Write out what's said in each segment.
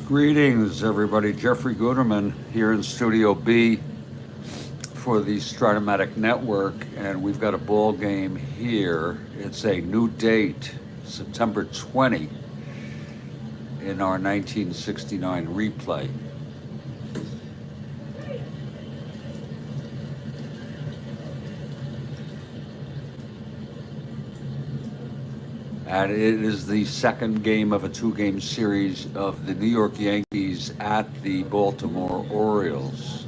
Greetings, everybody. Jeffrey Guterman here in Studio B for the Strat-O-Matic Network, and we've got a ball game here. It's a new date, September 20, in our 1969 replay. And it is the second game of a two-game series of the New York Yankees at the Baltimore Orioles.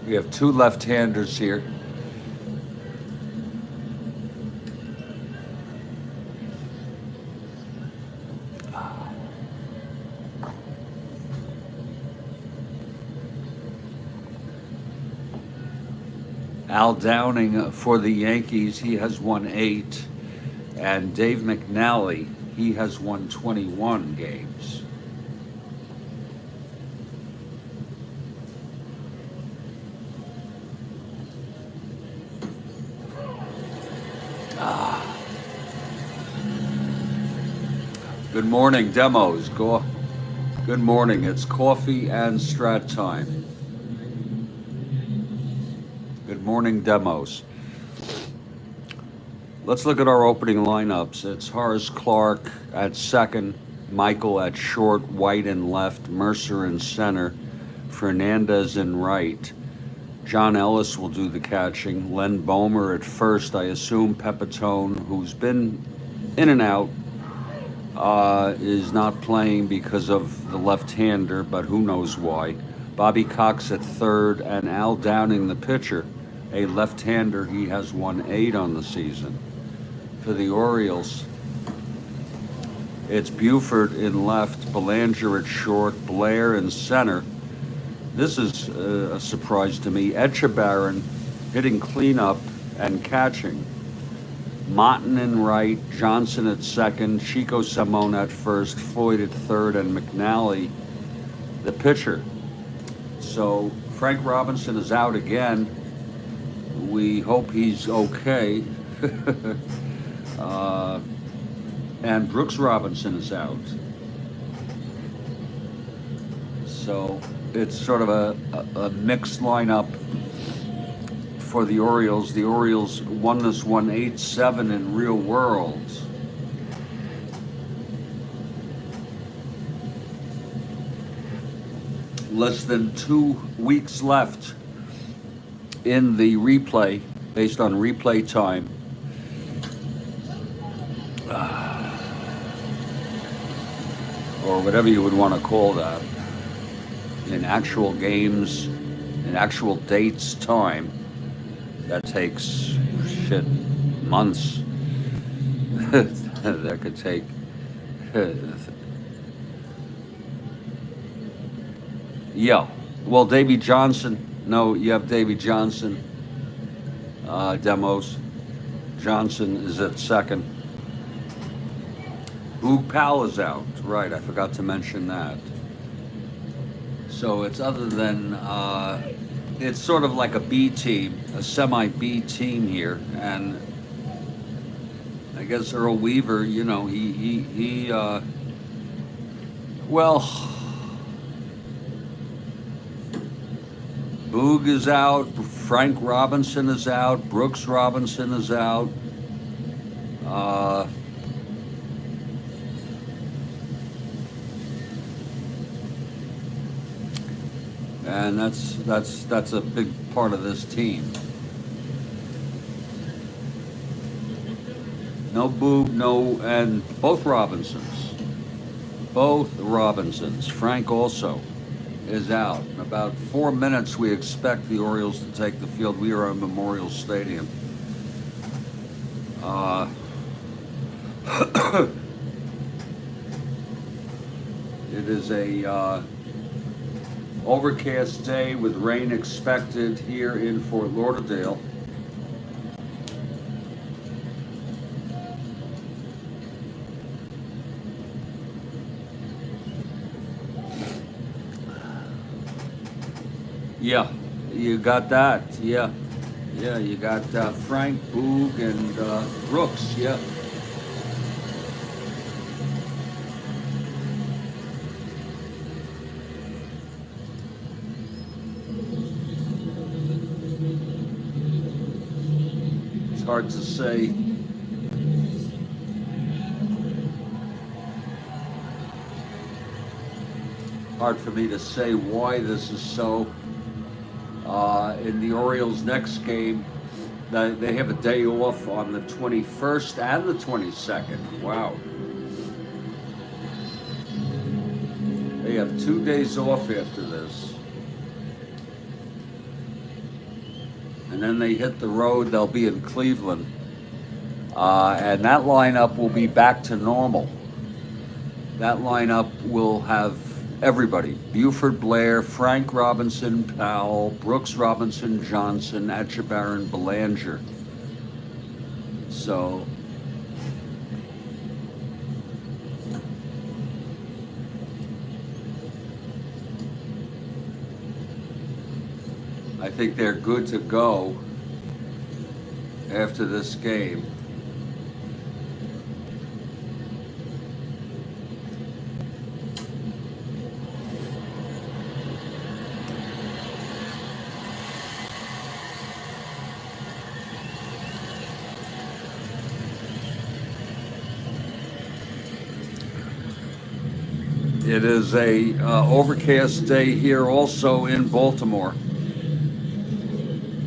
We have two left-handers here. Al Downing for the Yankees, he has won 8. And Dave McNally, he has won 21 games. Good morning, demos. Good morning. It's coffee and Strat time. Good morning, demos. Let's look at our opening lineups. It's Horace Clarke at second, Michael at short, White in left, Mercer in center, Fernandez in right. John Ellis will do the catching. Len Bomer at first. I assume Pepitone, who's been in and out, is not playing because of the left-hander, but who knows why. Bobby Cox at third, and Al Downing, the pitcher, a left-hander. He has won 8 on the season. For the Orioles, it's Buford in left, Belanger at short, Blair in center. This is a surprise to me. Etchebarren hitting cleanup and catching. Motton in right, Johnson at second, Chico Simone at first, Floyd at third, and McNally, the pitcher. So Frank Robinson is out again. We hope he's okay. And Brooks Robinson is out. So it's sort of a mixed lineup for the Orioles. The Orioles won this one 8-7 in real world. Less than 2 weeks left in the replay, based on replay time. Or whatever you would want to call that. In actual games, in actual dates time, that takes, months. That could take... Yeah, well, Davy Johnson. No, you have Davy Johnson. Demos. Johnson is at second. Boog Powell is out. Right, I forgot to mention that. So it's other than, it's sort of like a B team, a semi-B team here. And I guess Earl Weaver, you know, well, Boog is out, Frank Robinson is out, Brooks Robinson is out. And that's a big part of this team. No Boog, no, and both Robinsons. Frank also is out. In about 4 minutes, we expect the Orioles to take the field. We are at Memorial Stadium. It is a overcast day with rain expected here in Fort Lauderdale. Yeah, you got that. Yeah, Yeah, you got Frank, Boog, and Brooks. Yeah. It's hard to say. Hard for me to say why this is so. In the Orioles' next game, they have a day off on the 21st and the 22nd. Wow. They have 2 days off after this. And then they hit the road. They'll be in Cleveland. And that lineup will be back to normal. That lineup will have everybody: Buford, Blair, Frank Robinson, Powell, Brooks, Robinson, Johnson, Etchebarren, Belanger. So I think they're good to go after this game. It is a overcast day here also in Baltimore,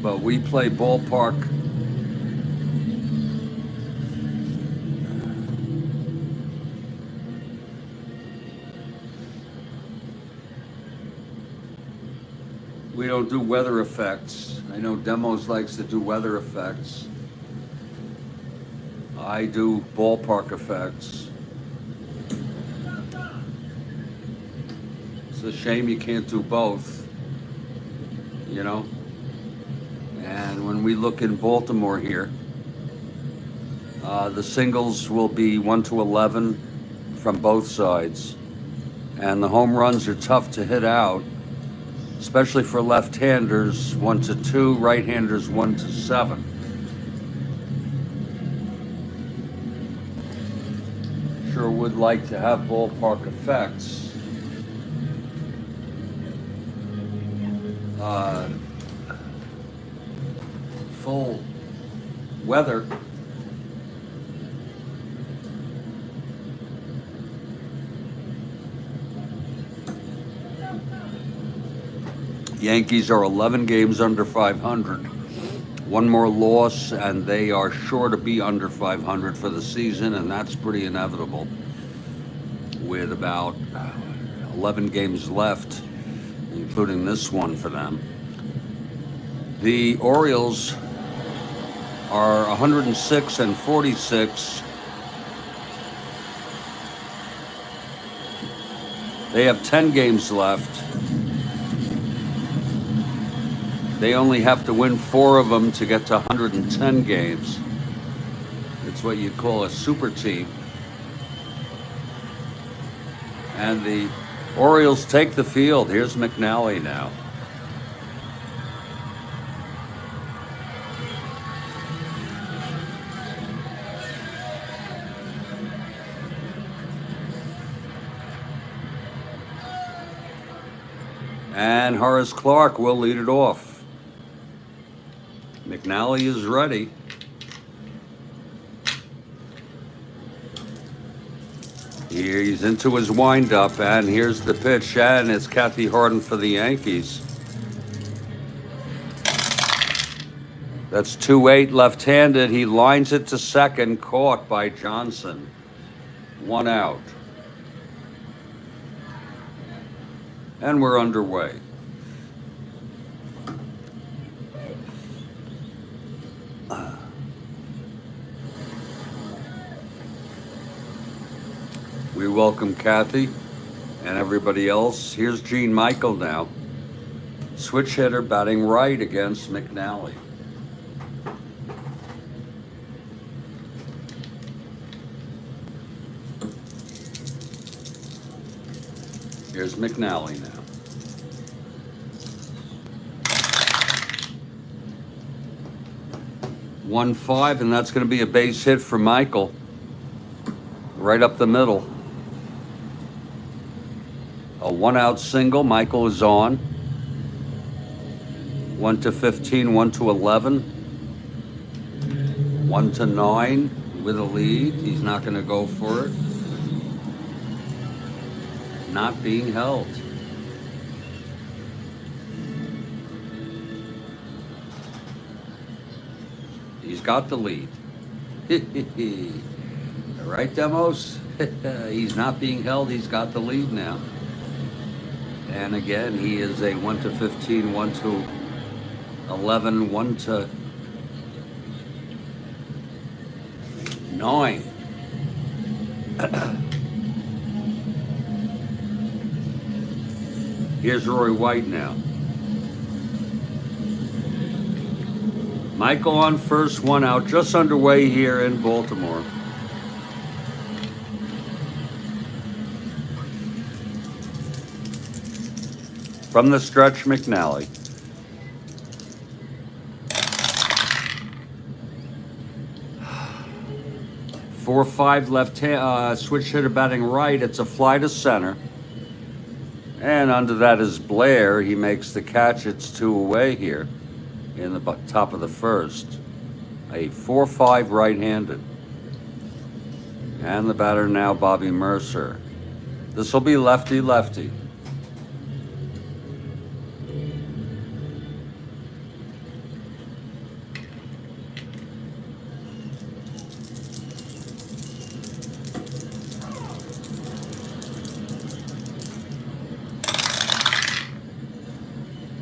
but we play ballpark. We don't do weather effects. I know Demos likes to do weather effects. I do ballpark effects. It's a shame you can't do both, you know? And when we look in Baltimore here, the singles will be 1 to 11 from both sides. And the home runs are tough to hit out, especially for left-handers, 1 to 2, right-handers 1 to 7. Sure would like to have ballpark effects. Full weather. Yankees are 11 games under 500. One more loss, and they are sure to be under 500 for the season, and that's pretty inevitable with about 11 games left, including this one for them. The Orioles are 106 and 46. They have 10 games left. They only have to win 4 of them to get to 110 games. It's what you'd call a super team. And the Orioles take the field. Here's McNally now. And Horace Clarke will lead it off. McNally is ready. Here he's into his windup, and here's the pitch, and it's Kathy Harden for the Yankees. That's 2-8 left-handed. He lines it to second, caught by Johnson. 1 out. And we're underway. We welcome Kathy and everybody else. Here's Gene Michael now. Switch hitter batting right against McNally. Here's McNally now. 1-5, and that's going to be a base hit for Michael. Right up the middle. A 1-out single. Michael is on. 1-15, 1-11. 1-9 with a lead. He's not going to go for it. Not being held. He's got the lead. Right, Demos? He's not being held. He's got the lead now. And again, he is a 1-15, 1-11, 1-9. Here's Roy White now. Michael on first, 1 out, just underway here in Baltimore. From the stretch, McNally. Four, 5 left hand, switch hitter batting right. It's a fly to center. And under that is Blair. He makes the catch. It's 2 away here in the top of the first. A 4-5 right-handed. And the batter now, Bobby Mercer. This will be lefty-lefty.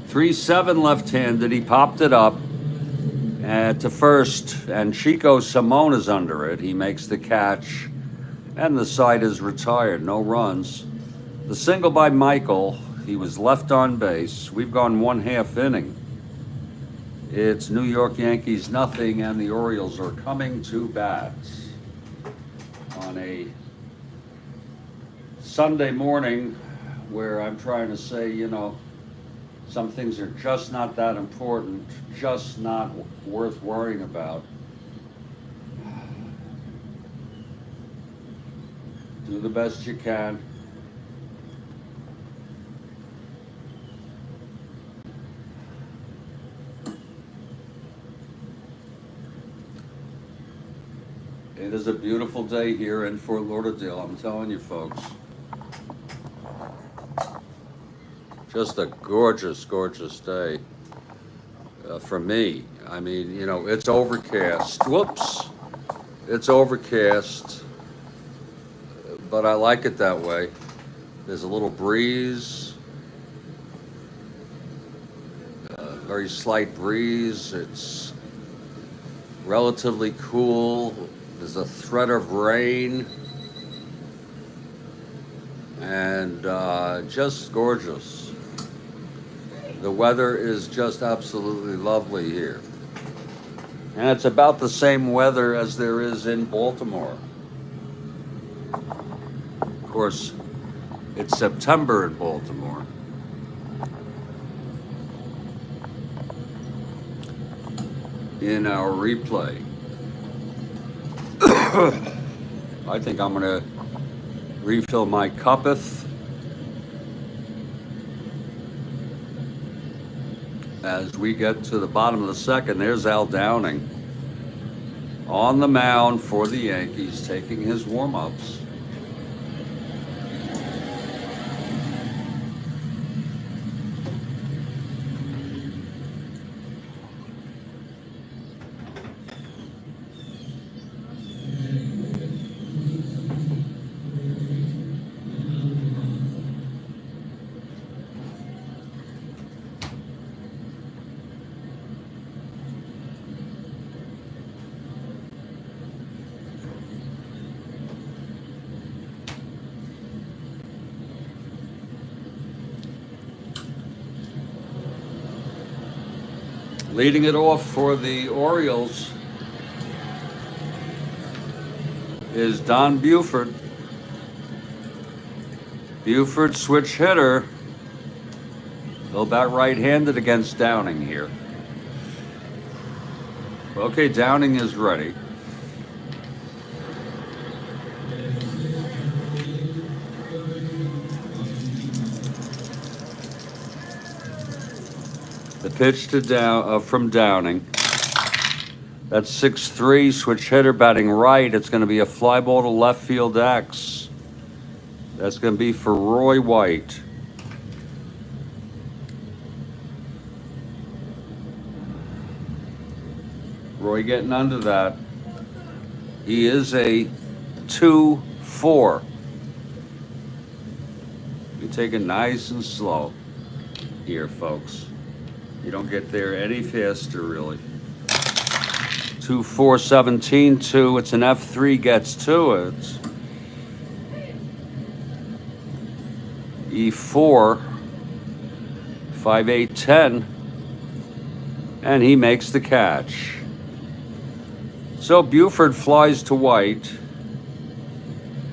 Three, 7 left-handed. He popped it up to first, and Chico Simone is under it. He makes the catch, and the side is retired. No runs. The single by Michael. He was left on base. We've gone 1/2 inning. It's New York Yankees nothing, and the Orioles are coming to bat on a Sunday morning where I'm trying to say, you know, some things are just not that important, just not worth worrying about. Do the best you can. It is a beautiful day here in Fort Lauderdale, I'm telling you folks. Just a gorgeous, gorgeous day for me. I mean, you know, it's overcast. Whoops. It's overcast, but I like it that way. There's a little breeze, very slight breeze. It's relatively cool. There's a threat of rain, and just gorgeous. The weather is just absolutely lovely here. And it's about the same weather as there is in Baltimore. Of course, it's September in Baltimore. In our replay. I think I'm gonna refill my cuppeth as we get to the bottom of the second. There's Al Downing on the mound for the Yankees, taking his warm-ups. Leading it off for the Orioles is Don Buford. Buford, switch hitter. He'll bat right-handed against Downing here. Okay, Downing is ready. The pitch to from Downing. That's 6-3, switch hitter batting right. It's going to be a fly ball to left field X. That's going to be for Roy White. Roy getting under that. He is a 2-4. You take it nice and slow here, folks. You don't get there any faster, really. 2-4, 17-2. It's an F3 gets to it. E4, 5-8, 10. And he makes the catch. So Buford flies to White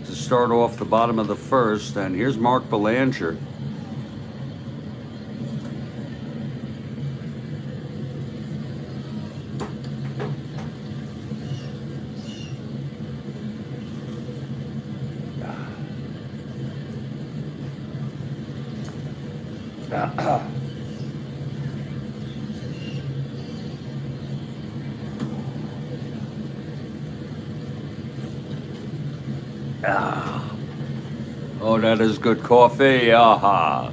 to start off the bottom of the first, and here's Mark Belanger. Oh, that is good coffee. Aha.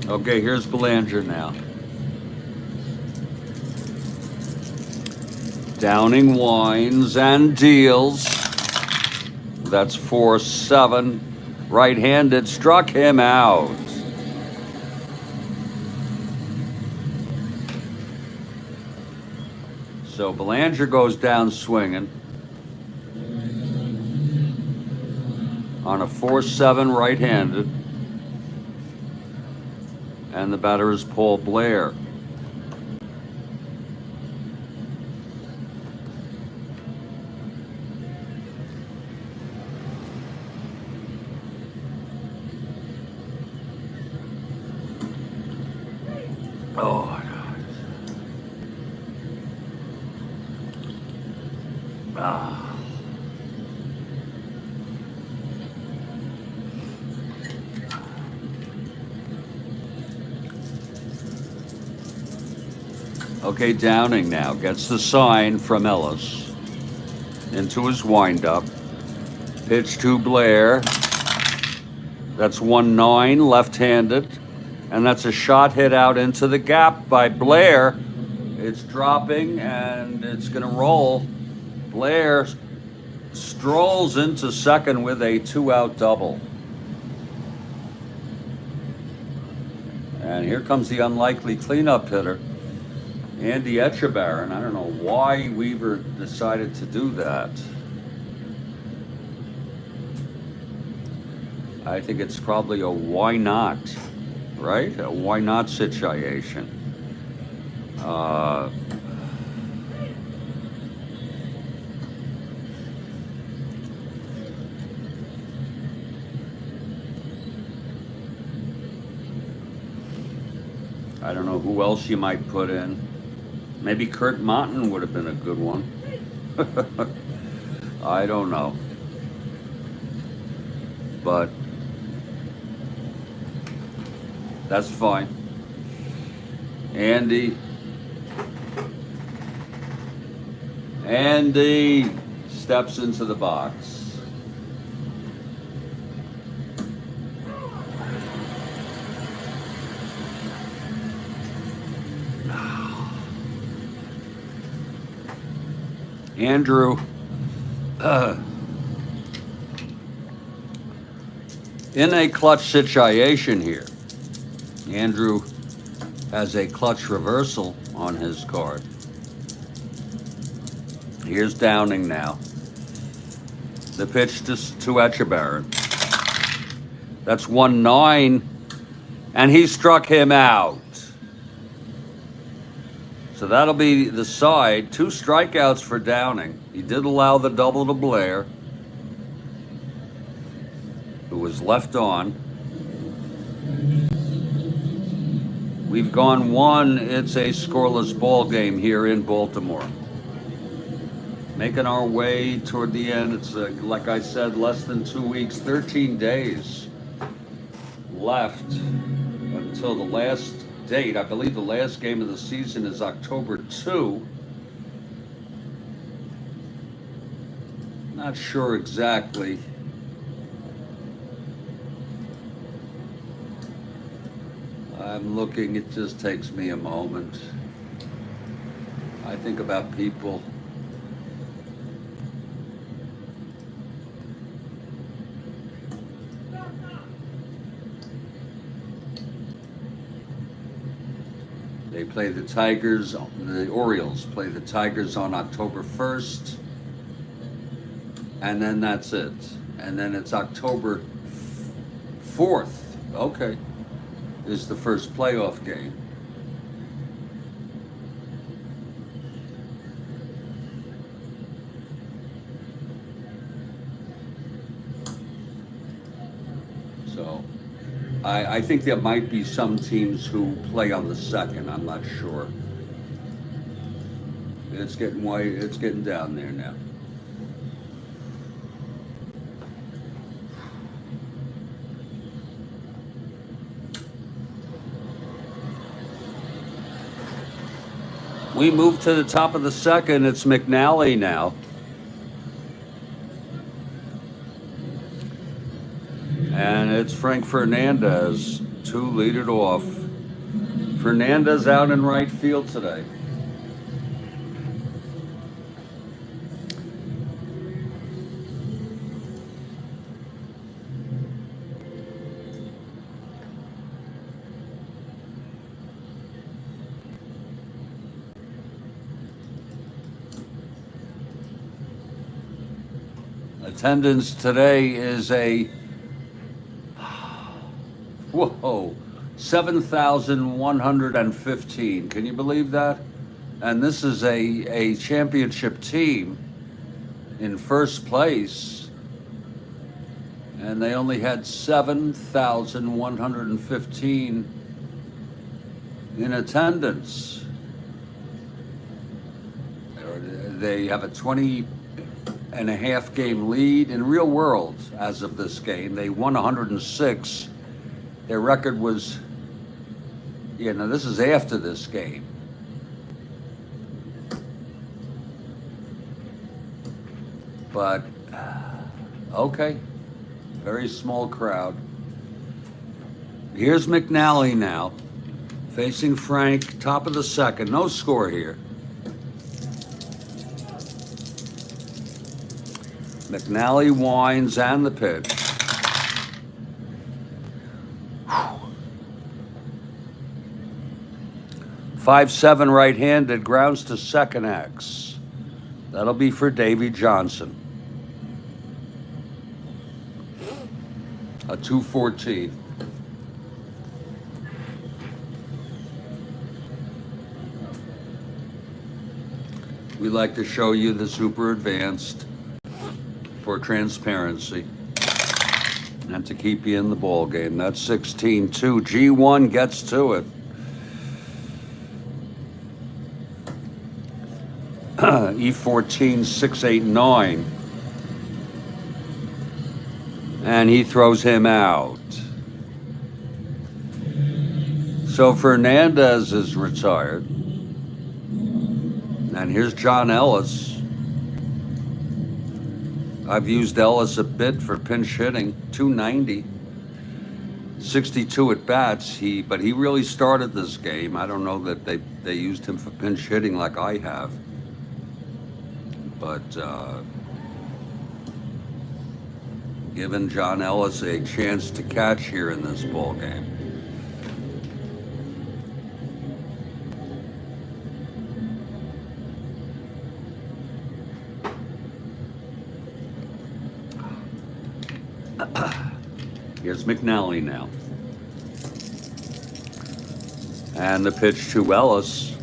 Okay, here's Belanger now. Downing winds and deals. That's 4-7. Right-handed, struck him out. So Belanger goes down swinging on a 4-7 right-handed, and the batter is Paul Blair. Oh, God. Okay, Downing now gets the sign from Ellis into his windup. Pitch to Blair. That's 1-9, left-handed. And that's a shot hit out into the gap by Blair. It's dropping and it's going to roll. Blair strolls into second with a 2-out double. And here comes the unlikely cleanup hitter, Andy Etchebarren. I don't know why Weaver decided to do that. I think it's probably a why not, right? A why not situation. I don't know who else you might put in. Maybe Kurt Monton would have been a good one. I don't know. But that's fine. Andy steps into the box. Andrew, in a clutch situation here, Andrew has a clutch reversal on his card. Here's Downing now. The pitch to Etchebarren. That's 1-9, and he struck him out. So that'll be the side. 2 strikeouts for Downing. He did allow the double to Blair, who was left on. We've gone one. It's a scoreless ball game here in Baltimore. Making our way toward the end. It's, like I said, less than 2 weeks, 13 days left until the last date. I believe the last game of the season is October 2. Not sure exactly. I'm looking, it just takes me a moment. I think about people. They play the Tigers, the Orioles play the Tigers on October 1st. And then that's it. And then it's October 4th. Okay. Is the first playoff game. So I think there might be some teams who play on the 2nd. I'm not sure. It's getting white. It's getting down there now. We move to the top of the 2nd. It's McNally now. And it's Frank Fernandez to lead it off. Fernandez out in right field today. Attendance today is a, whoa, 7,115. Can you believe that? And this is a championship team in first place, and they only had 7,115 in attendance. They have a 20.5 game lead in real world as of this game. They won 106. Their record was, this is after this game. But, okay, very small crowd. Here's McNally now, facing Frank, top of the 2nd. No score here. McNally winds and the pitch. 5-7 right-handed, grounds to 2nd X. That'll be for Davey Johnson. A 214. We like to show you the super advanced for transparency and to keep you in the ball game. That's 16-2. G1 gets to it. E14 689, and he throws him out. So Fernandez is retired, and here's John Ellis. I've used Ellis a bit for pinch hitting, 290, 62 at bats. But he really started this game. I don't know that they used him for pinch hitting like I have. But giving John Ellis a chance to catch here in this ball game. Here's McNally now. And the pitch to Ellis.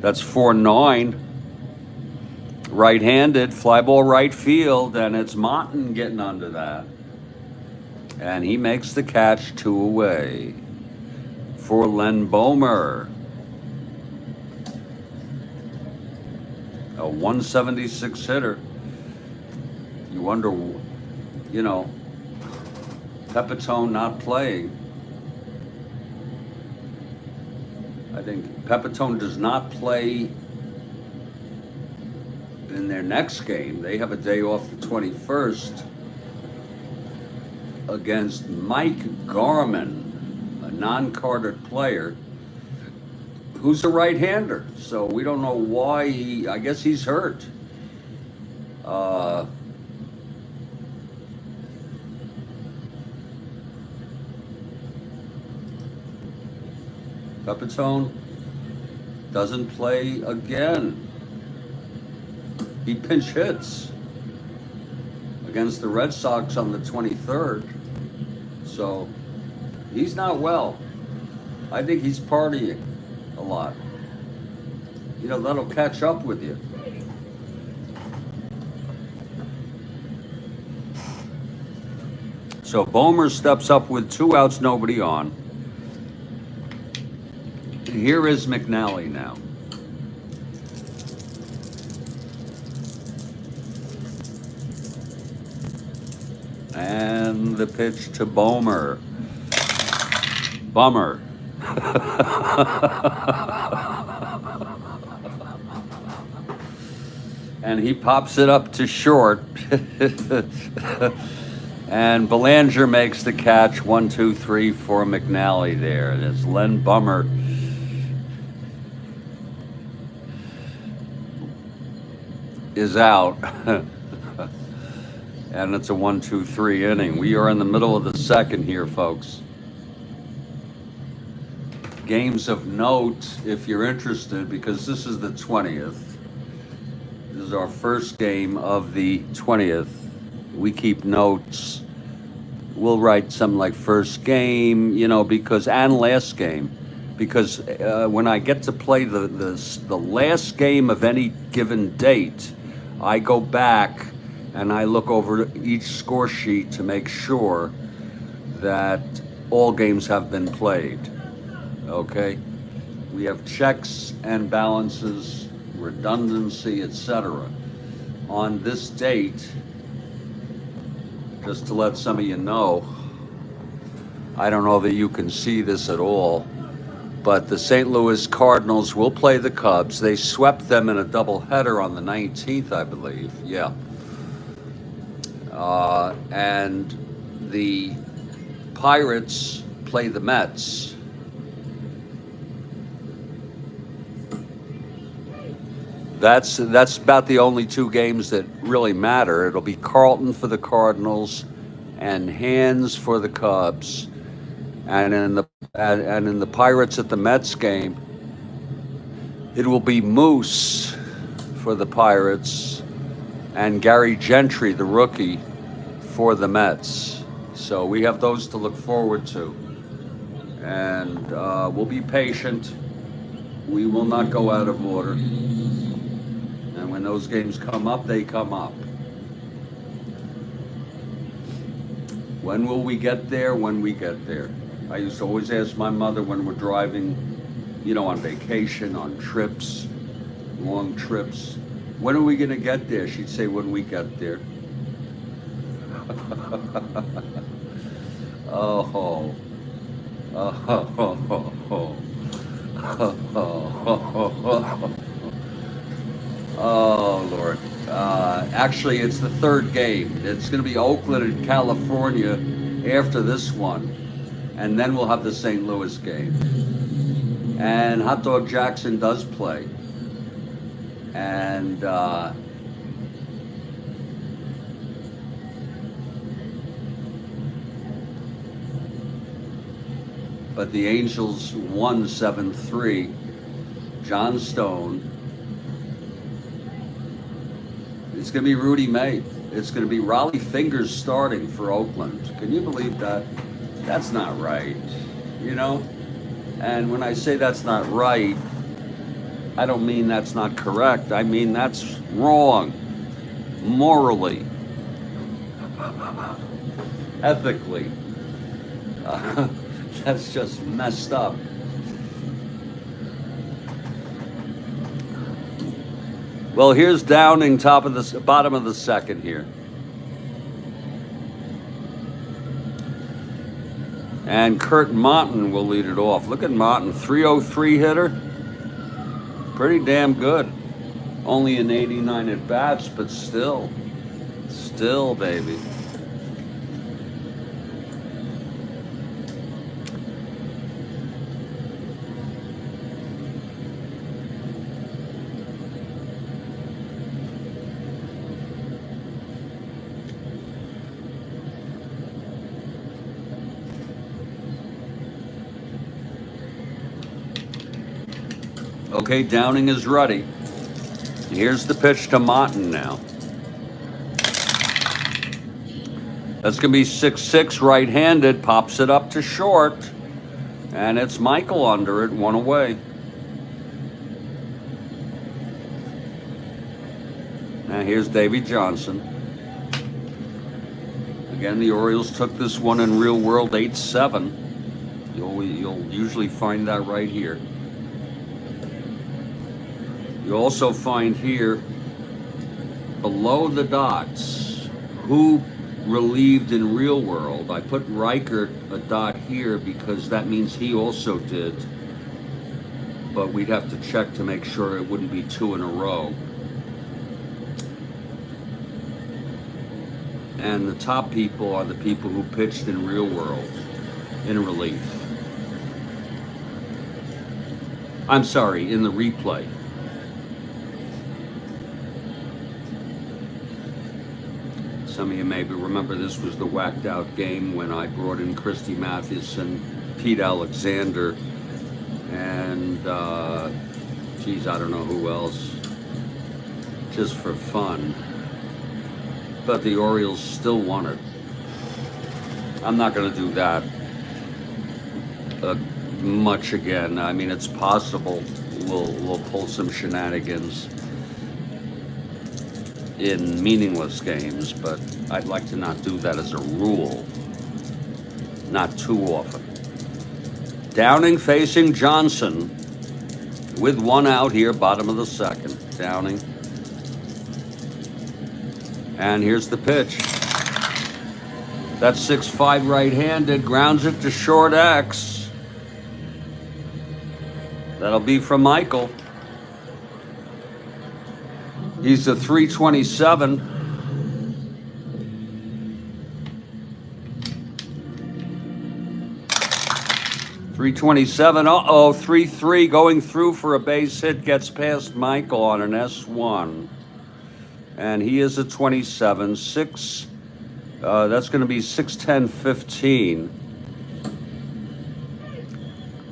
That's 4-9. Right-handed, fly ball right field, and it's Monton getting under that. And he makes the catch, 2 away. for Len Bomer. A 176 hitter. You wonder, you know, Pepitone not playing. I think Pepitone does not play in their next game. They have a day off the 21st against Mike Garman, a non-carded player who's a right-hander. So we don't know why I guess he's hurt. Pepitone doesn't play again. He pinch hits against the Red Sox on the 23rd. So he's not well. I think he's partying a lot. You know, that'll catch up with you. So Bomer steps up with 2 outs, nobody on. Here is McNally now. And the pitch to Bomer. Bummer. And he pops it up to short. And Belanger makes the catch. 1, 2, 3 for McNally there. It's Len Bummer. Is out. And it's a 1, 2, 3 inning. We are in the middle of the second here, folks. Games of note, if you're interested, because this is the 20th. This is our first game of the 20th. We keep notes. We'll write something like first game, you know, because, and last game. Because when I get to play the last game of any given date, I go back and I look over each score sheet to make sure that all games have been played. Okay? We have checks and balances, redundancy, etc. On this date, just to let some of you know, I don't know that you can see this at all, but the St. Louis Cardinals will play the Cubs. They swept them in a doubleheader on the 19th, I believe. Yeah. And the Pirates play the Mets. That's about the only 2 games that really matter. It'll be Carlton for the Cardinals and Hands for the Cubs. And in the Pirates at the Mets game, it will be Moose for the Pirates and Gary Gentry, the rookie, for the Mets. So we have those to look forward to. And we'll be patient. We will not go out of order. And when those games come up, they come up. When will we get there? When we get there. I used to always ask my mother when we're driving, you know, on vacation, on trips, long trips, when are we going to get there? She'd say, when we get there. Oh. Oh, Lord. Actually, it's the 3rd game. It's going to be Oakland and California after this one. And then we'll have the St. Louis game. And Hot Dog Jackson does play. And but the Angels won 7-3. John Stone. It's going to be Rudy May. It's going to be Raleigh Fingers starting for Oakland. Can you believe that? That's not right, you know? And when I say that's not right, I don't mean that's not correct. I mean that's wrong, morally, ethically. That's just messed up. Well, here's Downing, top of the bottom of the second here. And Kurt Monton will lead it off. Look at Monton, 303 hitter. Pretty damn good. Only an 89 at bats, but still, baby. Okay, Downing is ready. Here's the pitch to Monton now. That's going to be 6-6 right-handed. Pops it up to short. And it's Michael under it, one away. Now here's Davey Johnson. Again, the Orioles took this one in real world 8-7. You'll usually find that right here. You also find here, below the dots, who relieved in real world. I put Riker a dot here because that means he also did. But we'd have to check to make sure it wouldn't be 2 in a row. And the top people are the people who pitched in real world, in relief. I'm sorry, in the replay. Some of you maybe remember this was the whacked out game when I brought in Christy Mathewson, Pete Alexander, and geez, I don't know who else, just for fun. But the Orioles still won it. I'm not going to do that much again. I mean, it's possible we'll pull some shenanigans in meaningless games, but I'd like to not do that as a rule. Not too often. Downing facing Johnson with one out here, bottom of the second. Downing. And here's the pitch. That's 6-5 right-handed, grounds it to short X. That'll be from Michael. He's a 327. Uh-oh, 3-3 going through for a base hit, gets past Michael on an S1. And he is a 27. That's going to be 6-10-15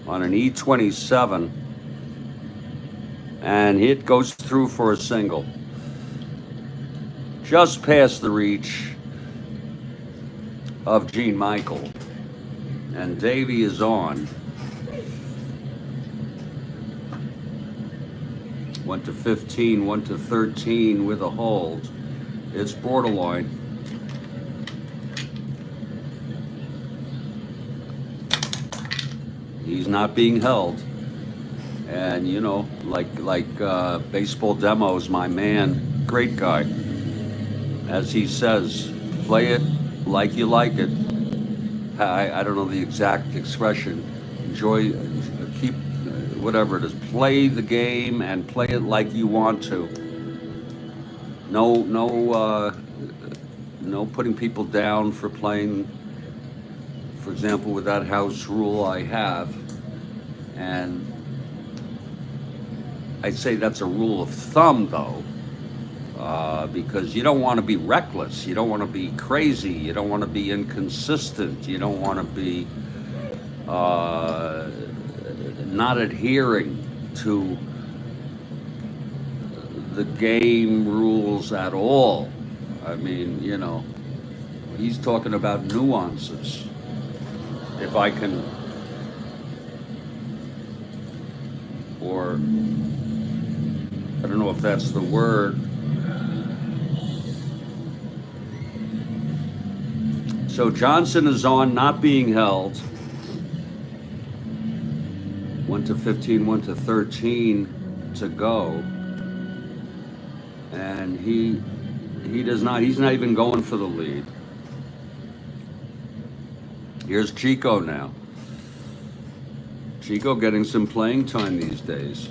on an E27. And it goes through for a single. Just past the reach of Gene Michael. And Davey is on. 1-15, 1-13 with a hold. It's borderline. He's not being held. And you know, like Baseball Demos, my man, great guy. As he says, play it like you like it. I don't know the exact expression. Enjoy, keep, whatever it is. Play the game and play it like you want to. No putting people down for playing. For example, with that house rule I have, and I'd say that's a rule of thumb, though, because you don't want to be reckless. You don't want to be crazy. You don't want to be inconsistent. You don't want to be not adhering to the game rules at all. I mean, you know, he's talking about nuances. If I can, or I don't know if that's the word. So Johnson is on, not being held. 1-15, 1-13 to go. and he does not. He's not even going for the lead. Here's Chico now. Chico getting some playing time these days.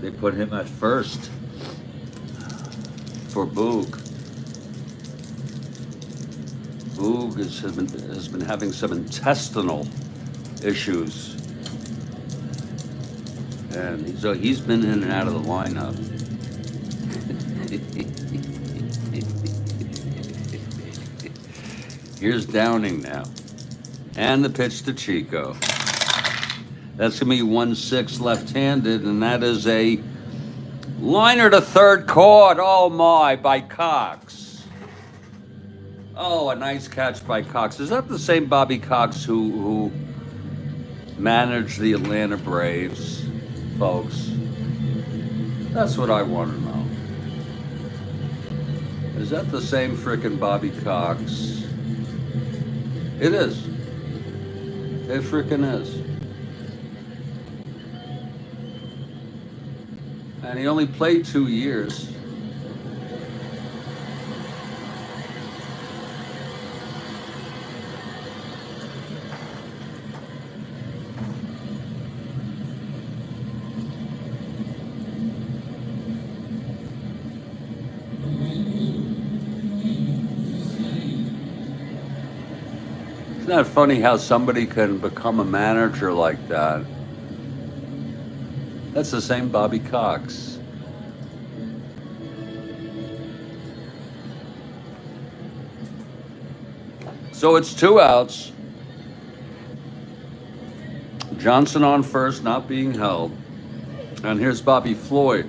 They put him at first for Boog. Boog has been having some intestinal issues, and he's been in and out of the lineup. Here's Downing now, and the pitch to Chico. That's gonna be 1-6 left-handed, and that is a liner to third court. Oh my, by Cox. Oh, a nice catch by Cox. Is that the same Bobby Cox who managed the Atlanta Braves, folks? That's what I want to know. Is that the same frickin' Bobby Cox? It is. It frickin' is. And he only played 2 years. Isn't that funny how somebody can become a manager like that? That's the same Bobby Cox. So it's 2 outs. Johnson on first, not being held. And here's Bobby Floyd.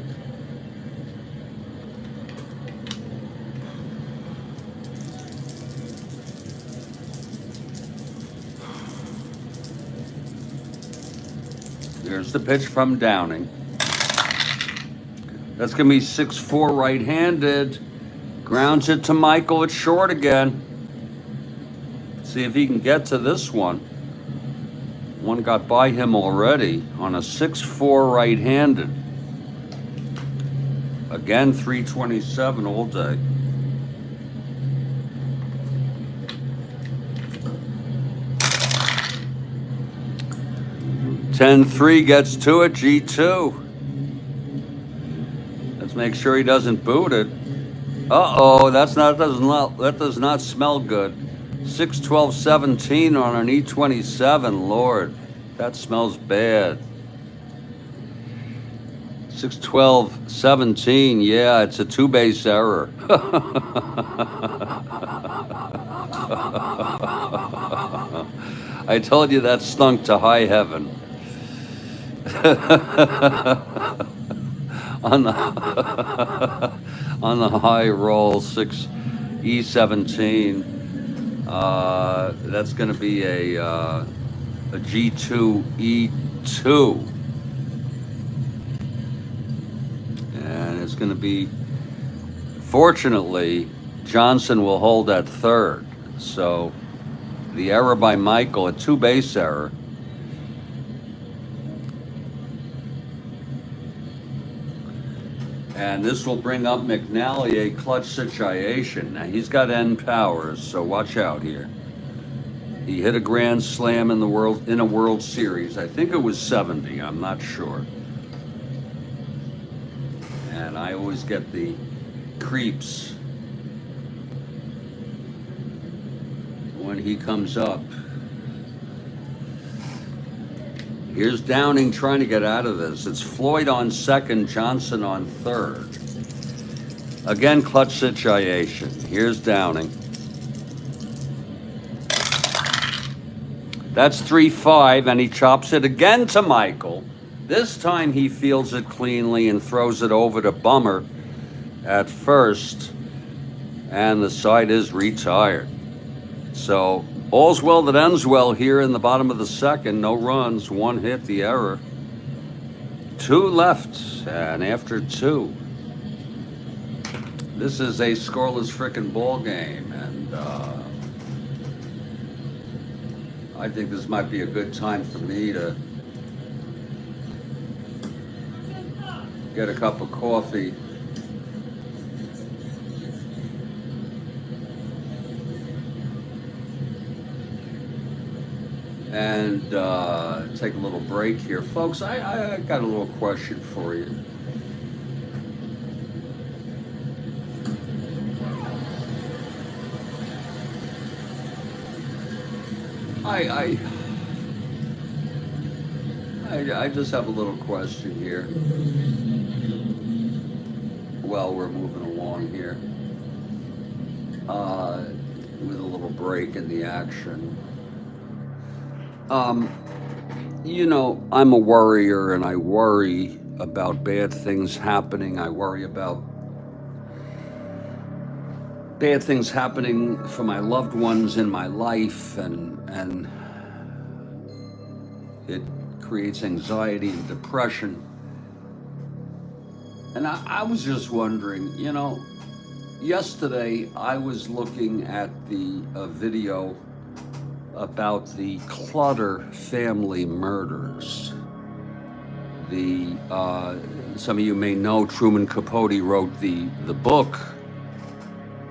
Here's the pitch from Downing. That's going to be 6-4 right-handed. Grounds it to Michael. It's short again. See if he can get to this one. One got by him already on a 6-4 right-handed. Again, 327 all day. (10-3) gets to it. G2. Let's make sure he doesn't boot it. Uh-oh, that does not smell good. 6-12-17 on an E27. Lord, that smells bad. 6-12-17. Yeah, it's a 2-base error. I told you that stunk to high heaven. on the high roll, 6E17. That's going to be a G2E2, and it's going to be. Fortunately, Johnson will hold at third, so the error by Michael, a 2-base error. And this will bring up McNally, a clutch situation. Now, he's got end powers, so watch out here. He hit a grand slam in a World Series. I think it was 70, I'm not sure. And I always get the creeps when he comes up. Here's Downing trying to get out of this. It's Floyd on second, Johnson on third. Again, clutch situation. Here's Downing. That's 3-5, and he chops it again to Michael. This time he fields it cleanly and throws it over to Bummer at first, and the side is retired. So all's well that ends well here in the bottom of the second. No runs, 1 hit, the error. 2 left, and after 2, this is a scoreless frickin' ball game, and I think this might be a good time for me to get a cup of coffee and take a little break here. Folks, I got a little question for you. I, I just have a little question here. Well, we're moving along here uh, with a little break in the action. Um, I'm a worrier and I worry about bad things happening. I worry about bad things happening for my loved ones in my life, and it creates anxiety and depression. And I was just wondering, yesterday I was looking at the video about the Clutter family murders. The some of you may know Truman Capote wrote the book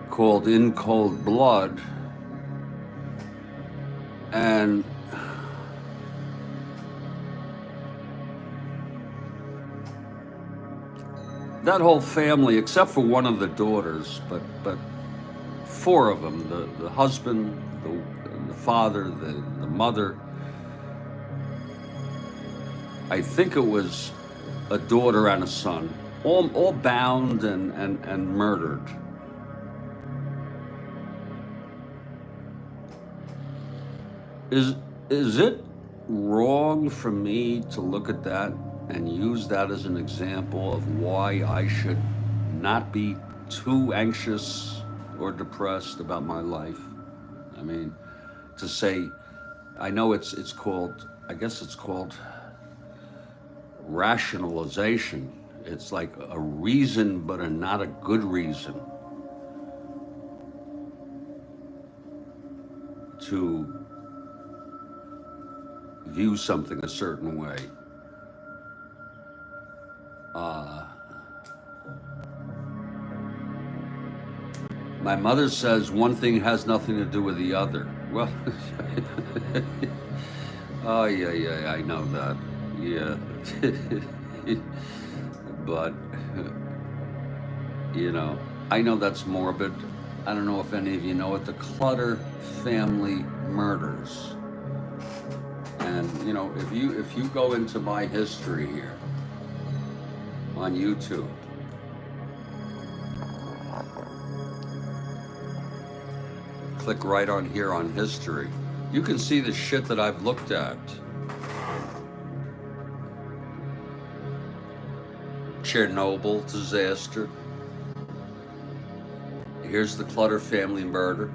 called In Cold Blood, and that whole family, except for one of the daughters, but four of them, the husband, the father, the mother, I think it was a daughter and a son, all bound and murdered. Is it wrong for me to look at that and use that as an example of why I should not be too anxious or depressed about my life? I mean, to say, I know it's called, I guess it's called rationalization. It's like a reason, but not a good reason to view something a certain way. My mother says one thing has nothing to do with the other. Well, oh yeah, I know that. Yeah, but I know that's morbid. I don't know if any of you know it. The Clutter family murders. And if you go into my history here on YouTube, click right on here on history, you can see the shit that I've looked at. Chernobyl disaster. Here's the Clutter family murder.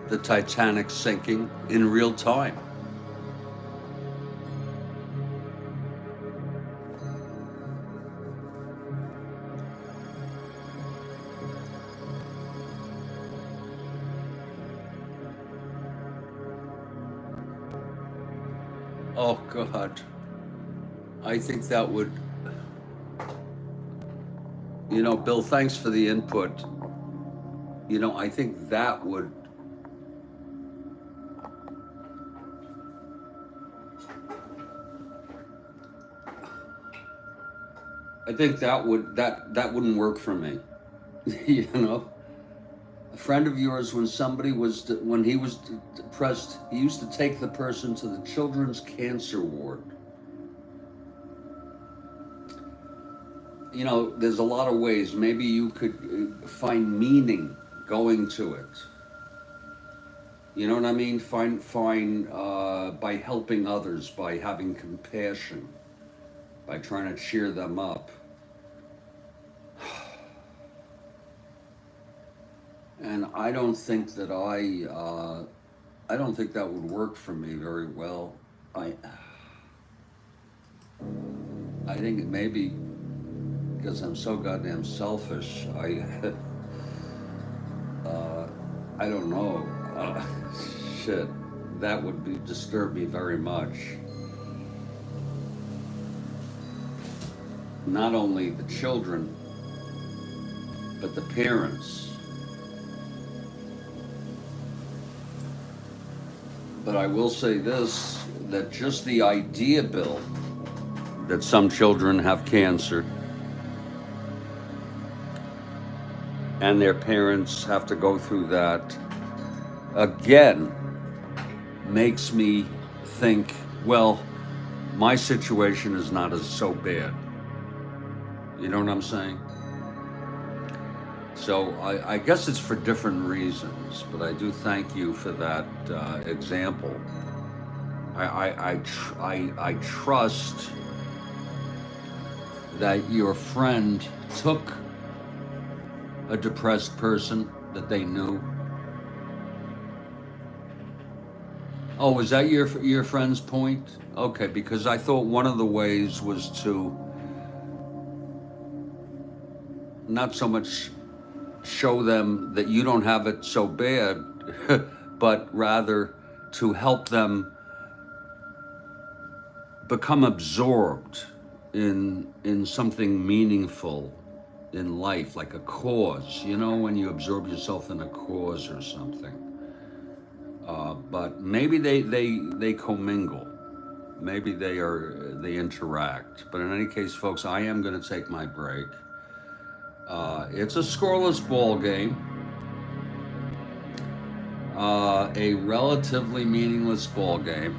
The Titanic sinking in real time. Oh God, I think that would, Bill, thanks for the input. I think that would, that wouldn't work for me. A friend of yours, when he was depressed, he used to take the person to the children's cancer ward. There's a lot of ways. Maybe you could find meaning going to it. You know what I mean? Find by helping others, by having compassion, by trying to cheer them up. And I don't think that I don't think that would work for me very well. I think maybe because I'm so goddamn selfish, I don't know. Shit, that would disturb me very much. not only the children, but the parents. But I will say this, that just the idea, Bill, that some children have cancer and their parents have to go through that again makes me think, well, my situation is not as so bad. You know what I'm saying? So I guess it's for different reasons, but I do thank you for that example. I trust that your friend took a depressed person that they knew. Oh, was that your friend's point? Okay, because I thought one of the ways was to not so much show them that you don't have it so bad, but rather to help them become absorbed in something meaningful in life, like a cause. You know, when you absorb yourself in a cause or something. But maybe they commingle. Maybe they interact. But in any case, folks, I am going to take my break. It's a scoreless ball game. A relatively meaningless ball game.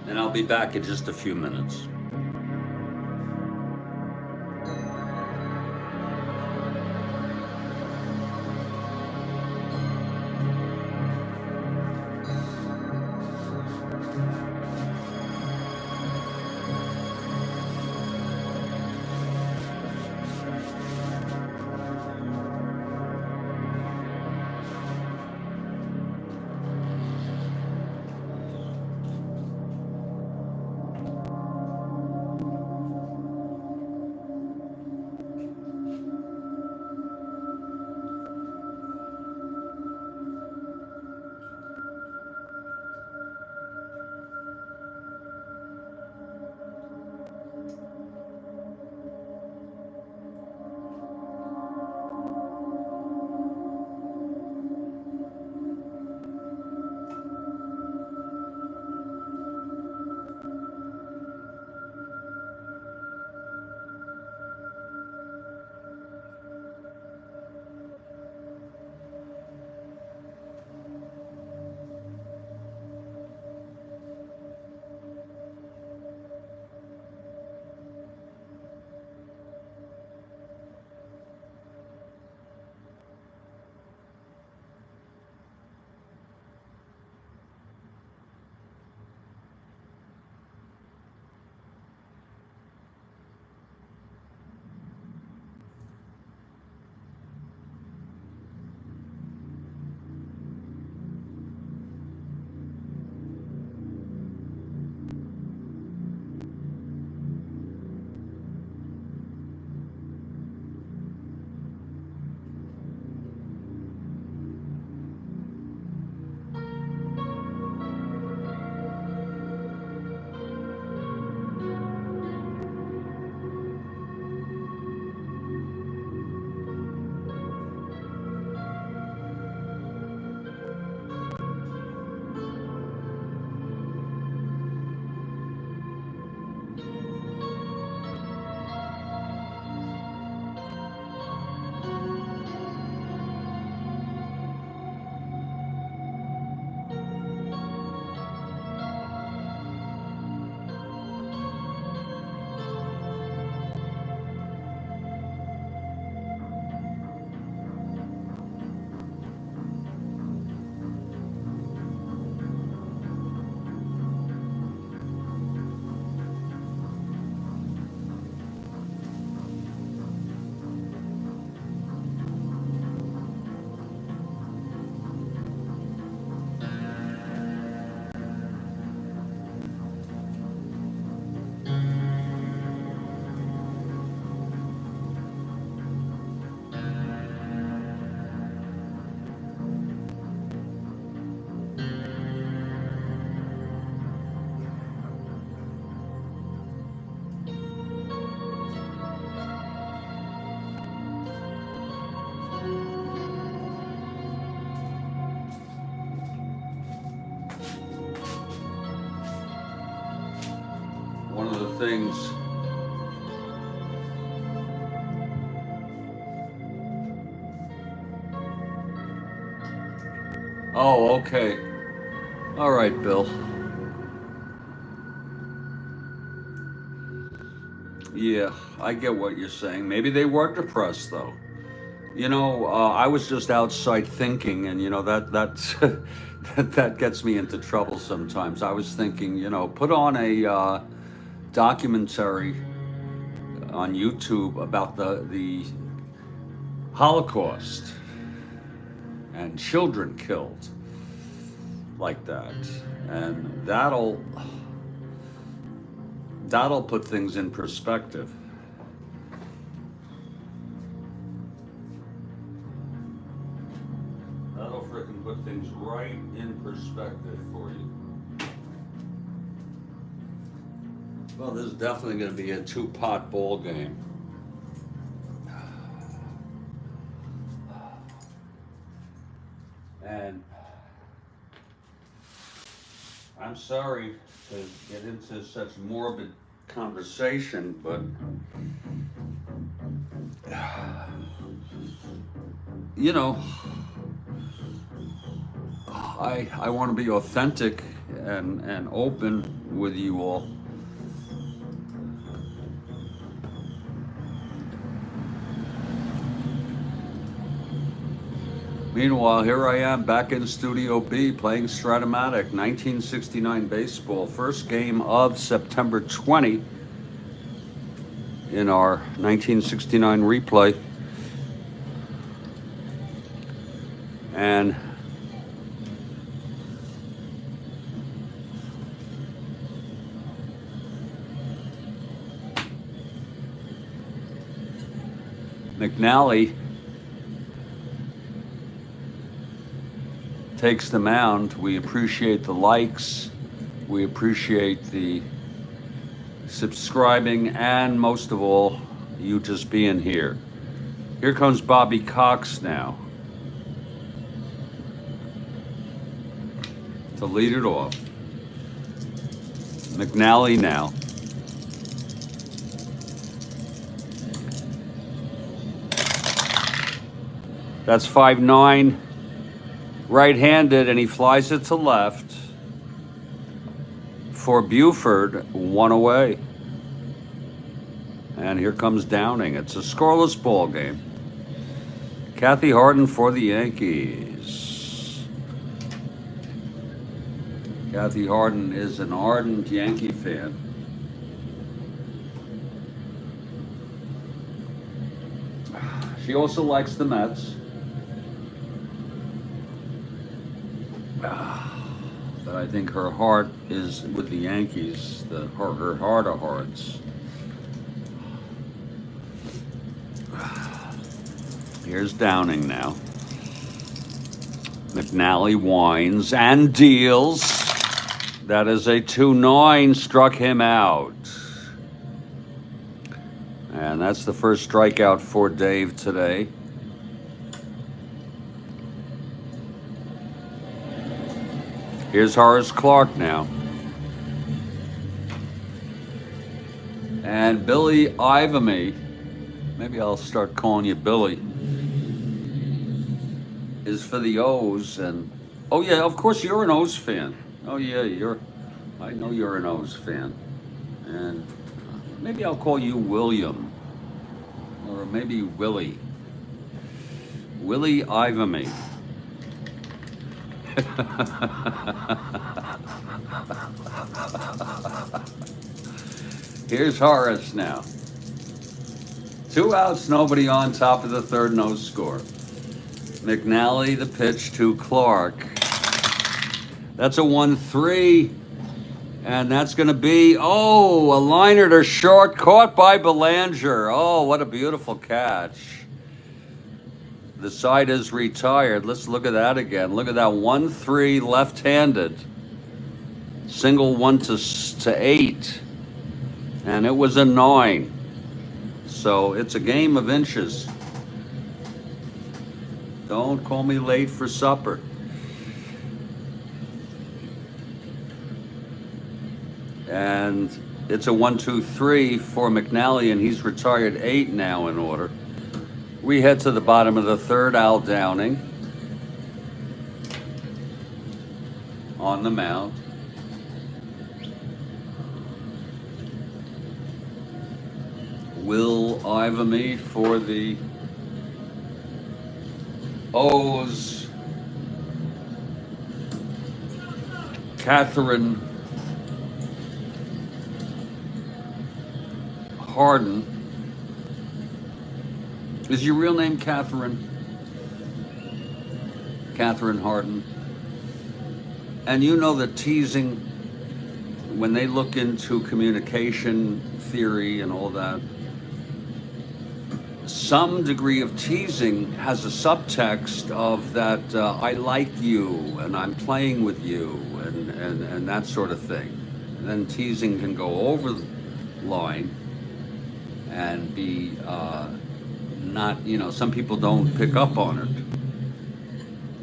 And I'll be back in just a few minutes. things. Oh, okay. All right, Bill. Yeah, I get what you're saying. Maybe they were depressed, though. I was just outside thinking, and that's that gets me into trouble sometimes. I was thinking, put on a documentary on YouTube about the Holocaust and children killed like that, and that'll put things in perspective. That'll frickin' put things right in perspective for you. Well, this is definitely going to be a two-pot ball game. And I'm sorry to get into such morbid conversation, but I want to be authentic and open with you all. Meanwhile, here I am back in Studio B playing Strat-O-Matic, 1969 baseball, first game of September 20 in our 1969 replay. And McNally takes the mound. We appreciate the likes. We appreciate the subscribing, and most of all, you just being here. Here comes Bobby Cox now to lead it off. McNally now. That's 5'9", right-handed, and he flies it to left for Buford, one away. And here comes Downing. It's a scoreless ball game. Kathy Harden for the Yankees. Kathy Harden is an ardent Yankee fan. She also likes the Mets. But I think her heart is with the Yankees, her heart of hearts. Here's Downing now. McNally whines and deals. That is a 2-9, struck him out. And that's the first strikeout for Dave today. Here's Horace Clark now. And Billy Ivamy, maybe I'll start calling you Billy, is for the O's. And oh yeah, of course you're an O's fan. Oh yeah, I know you're an O's fan. And maybe I'll call you William, or maybe Willie. Willie Ivamy. Here's Horace now. 2 outs, nobody on, top of the third, no score. McNally the pitch to Clark. That's a 1-3. And that's going to be, a liner to short, caught by Belanger. Oh, what a beautiful catch. The side is retired. Let's look at that again. Look at that 1-3 left-handed. Single 1 to 8. And it was a 9. So it's a game of inches. Don't call me late for supper. And It's a 1-2-3 for McNally, and he's retired 8 now in order. We head to the bottom of the third. Al Downing on the mound. Will Ivamy for the O's. Catherine Harden. Is your real name Catherine? Catherine Harden. And you know that teasing, when they look into communication theory and all that, some degree of teasing has a subtext of that I like you and I'm playing with you and that sort of thing. And then teasing can go over the line and be not, some people don't pick up on it.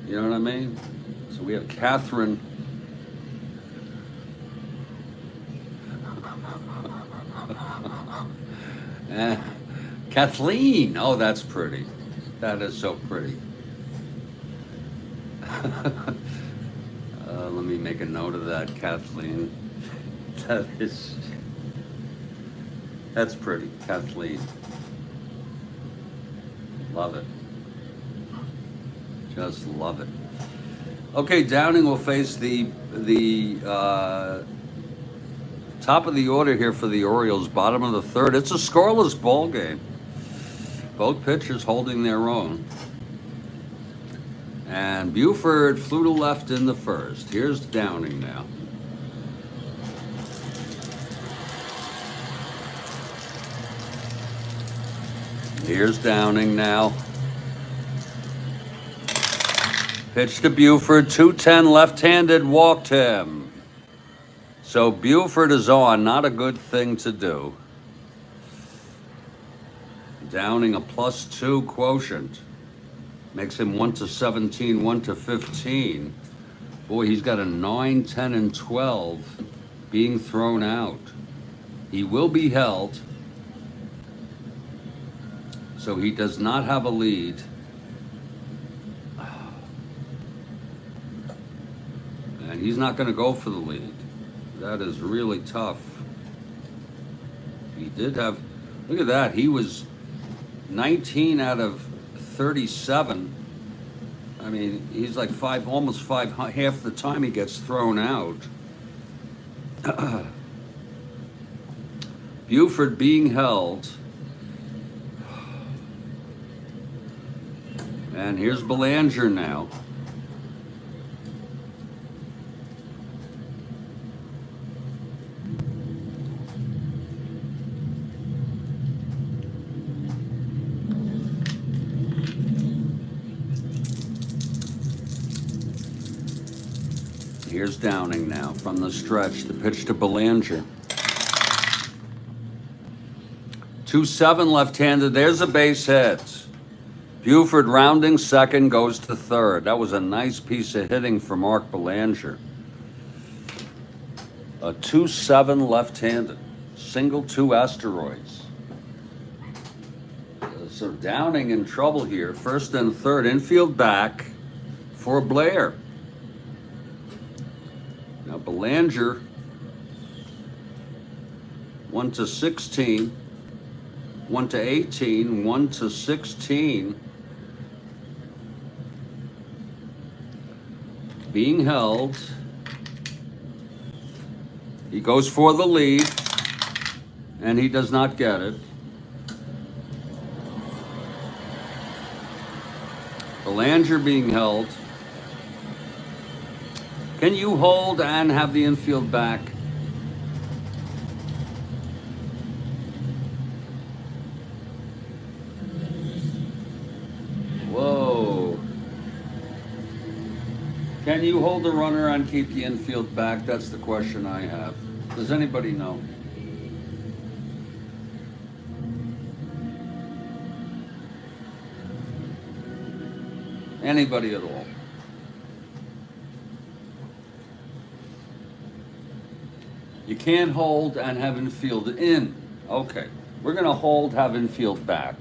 You know what I mean? So we have Catherine. Kathleen. Oh, that's pretty. That is so pretty. Let me make a note of that, Kathleen. That's pretty, Kathleen. Love it. Just love it. Okay, Downing will face the top of the order here for the Orioles, bottom of the third. It's a scoreless ball game. Both pitchers holding their own. And Buford flew to left in the first. Here's Downing now. Here's Downing now. Pitch to Buford, 210 left-handed, walked him. So Buford is on, not a good thing to do. Downing a +2 quotient. Makes him 1-17, 1-15. Boy, he's got a 9, 10, and 12 being thrown out. He will be held, so he does not have a lead. And he's not going to go for the lead. That is really tough. He did have, look at that, he was 19 out of 37. I mean, he's like almost five, half the time he gets thrown out. Buford being held. And here's Belanger now. Here's Downing now from the stretch. The pitch to Belanger. 2-7 left-handed. There's a base hit. Buford rounding second, goes to third. That was a nice piece of hitting for Mark Belanger. A 2-7 left-handed. Single 2 asteroids. So Downing in trouble here. First and third. Infield back for Blair. Now Belanger, 1-16, 1-18, 1-16. Being held. He goes for the lead, and he does not get it. Belanger being held. Can you hold and have the infield back? Whoa. Can you hold the runner and keep the infield back? That's the question I have. Does anybody know? Anybody at all? You can't hold and have infield in. Okay, we're gonna hold, have infield back.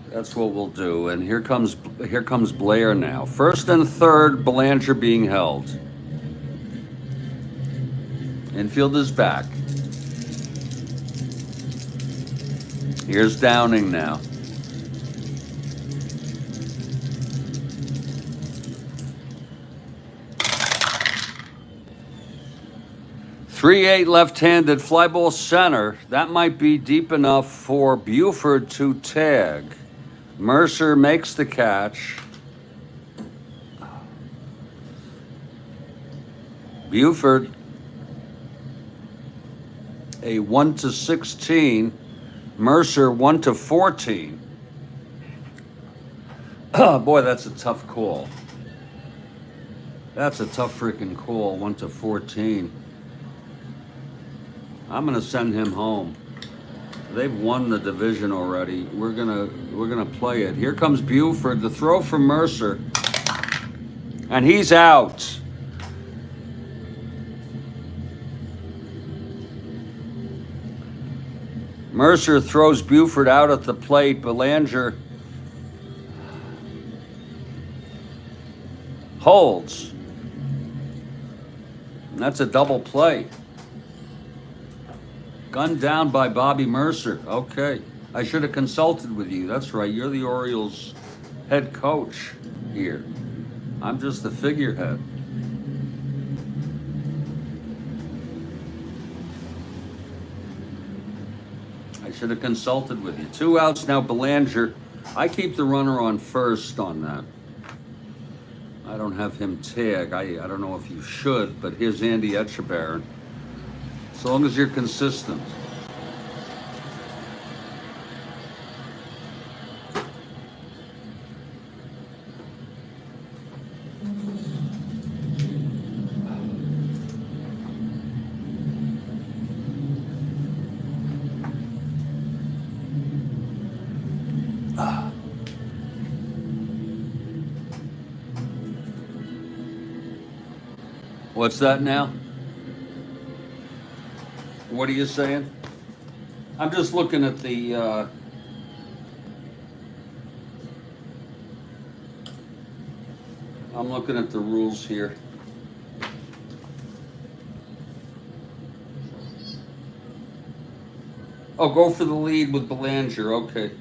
That's what we'll do. And here comes Blair now. First and third, Belanger being held. Infield is back. Here's Downing now. .38 left-handed fly ball center. That might be deep enough for Buford to tag. Mercer makes the catch. Buford, a 1-16. Mercer 1-14. Oh boy, that's a tough call. That's a tough freaking call, 1-14. I'm gonna send him home. They've won the division already. We're gonna play it. Here comes Buford, the throw from Mercer, and he's out. Mercer throws Buford out at the plate. Belanger holds. And that's a double play. Gunned down by Bobby Mercer. Okay. I should have consulted with you. That's right. You're the Orioles head coach here. I'm just the figurehead. I should have consulted with you. 2 outs now, Belanger. I keep the runner on first on that. I don't have him tag. I don't know if you should, but here's Andy Etchebarren. As long as you're consistent. What's that now? What are you saying? I'm just looking at the I'm looking at the rules here. Oh, go for the lead with Belanger. Okay.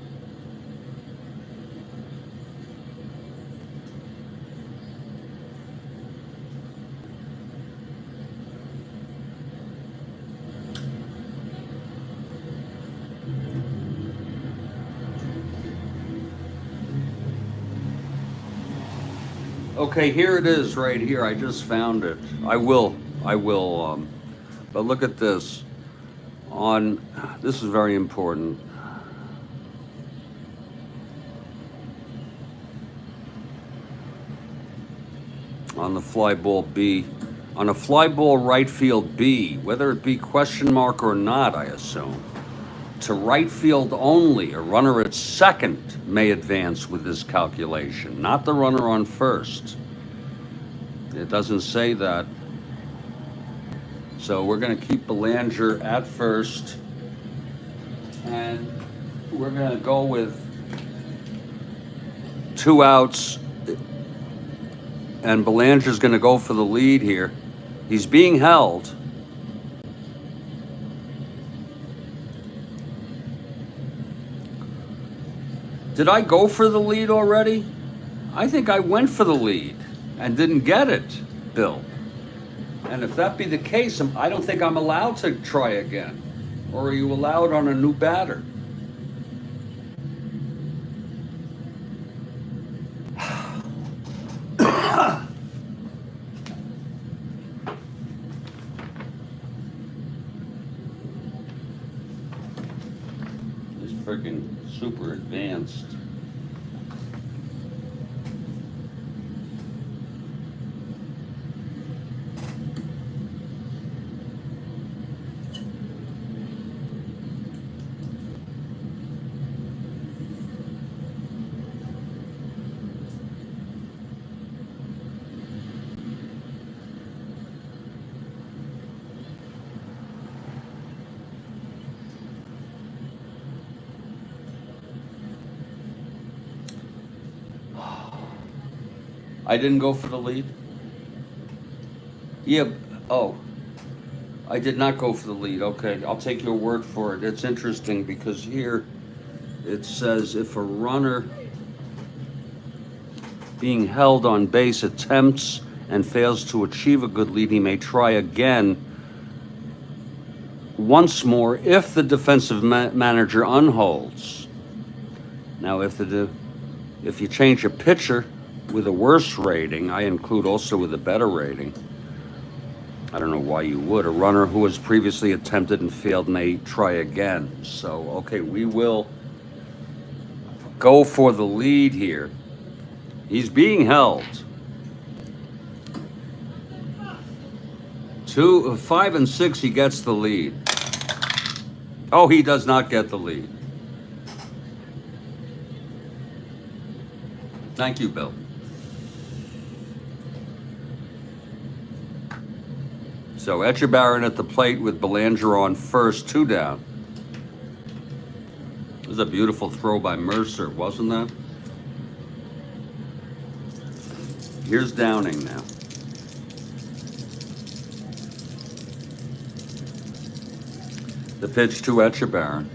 Okay, here it is right here. I just found it. I will, but look at this. This is very important. On the fly ball B, on a fly ball right field B, whether it be question mark or not, I assume, to right field only, a runner at second may advance with this calculation, not the runner on first. It doesn't say that. So we're going to keep Belanger at first, and we're going to go with 2 outs, and Belanger's going to go for the lead here. He's being held. Did I go for the lead already? I think I went for the lead and didn't get it, Bill. And if that be the case, I don't think I'm allowed to try again. Or are you allowed on a new batter? This freaking super advanced. I didn't go for the lead? Yeah, oh, I did not go for the lead. Okay, I'll take your word for it. It's interesting because here it says if a runner being held on base attempts and fails to achieve a good lead, he may try again once more if the defensive manager unholds. Now, if you change a pitcher with a worse rating, I include also with a better rating. I don't know why you would. A runner who has previously attempted and failed may try again. So, okay, we will go for the lead here. He's being held. 5 and 6, he gets the lead. Oh, he does not get the lead. Thank you, Bill. So Etchebarren at the plate with Belanger on first, 2 down. It was a beautiful throw by Mercer, wasn't that? Here's Downing now. The pitch to Etchebarren.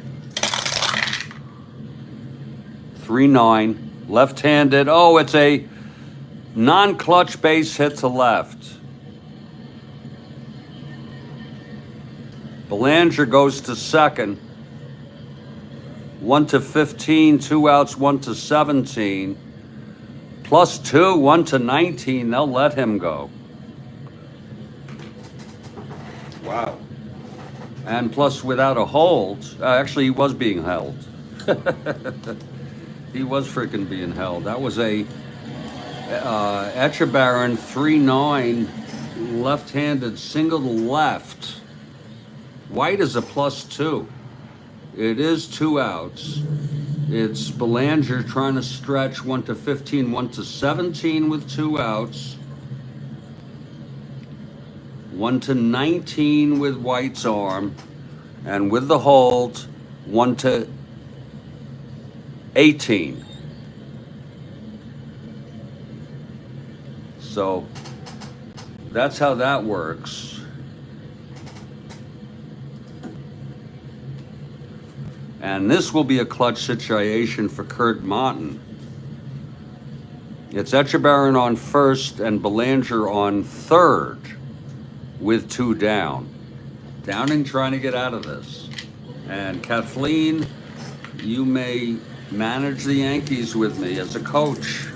3-9, left-handed. Oh, it's a non-clutch base hit to left. Belanger goes to second. 1-15, 2 outs, 1-17. +2, 1-19. They'll let him go. Wow. And plus, without a hold, actually, he was being held. He was freaking being held. That was a Etchebarren 3-9, left-handed single to left. White is a +2. It is 2 outs. It's Belanger trying to stretch 1-15, 1-17 with 2 outs. 1-19 with White's arm, and with the hold, 1-18. So that's how that works. And this will be a clutch situation for Kurt Martin. It's Etchebarren on first and Belanger on third with 2 down. Downing trying to get out of this. And Kathleen, you may manage the Yankees with me as a coach.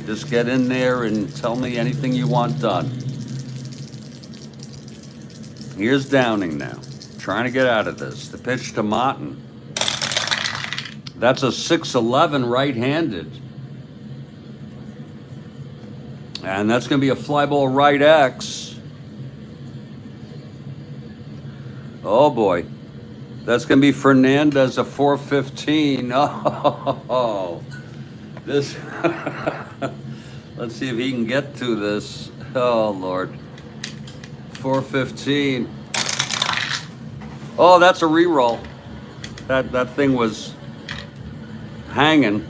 Just get in there and tell me anything you want done. Here's Downing now, trying to get out of this. The pitch to Martin. That's a 6-11 right-handed. And that's going to be a fly ball right X. Oh boy. That's going to be Fernandez, a 4-15. Oh, this. Let's see if he can get to this. Oh, Lord. 4-15. Oh, that's a reroll. That thing was hanging.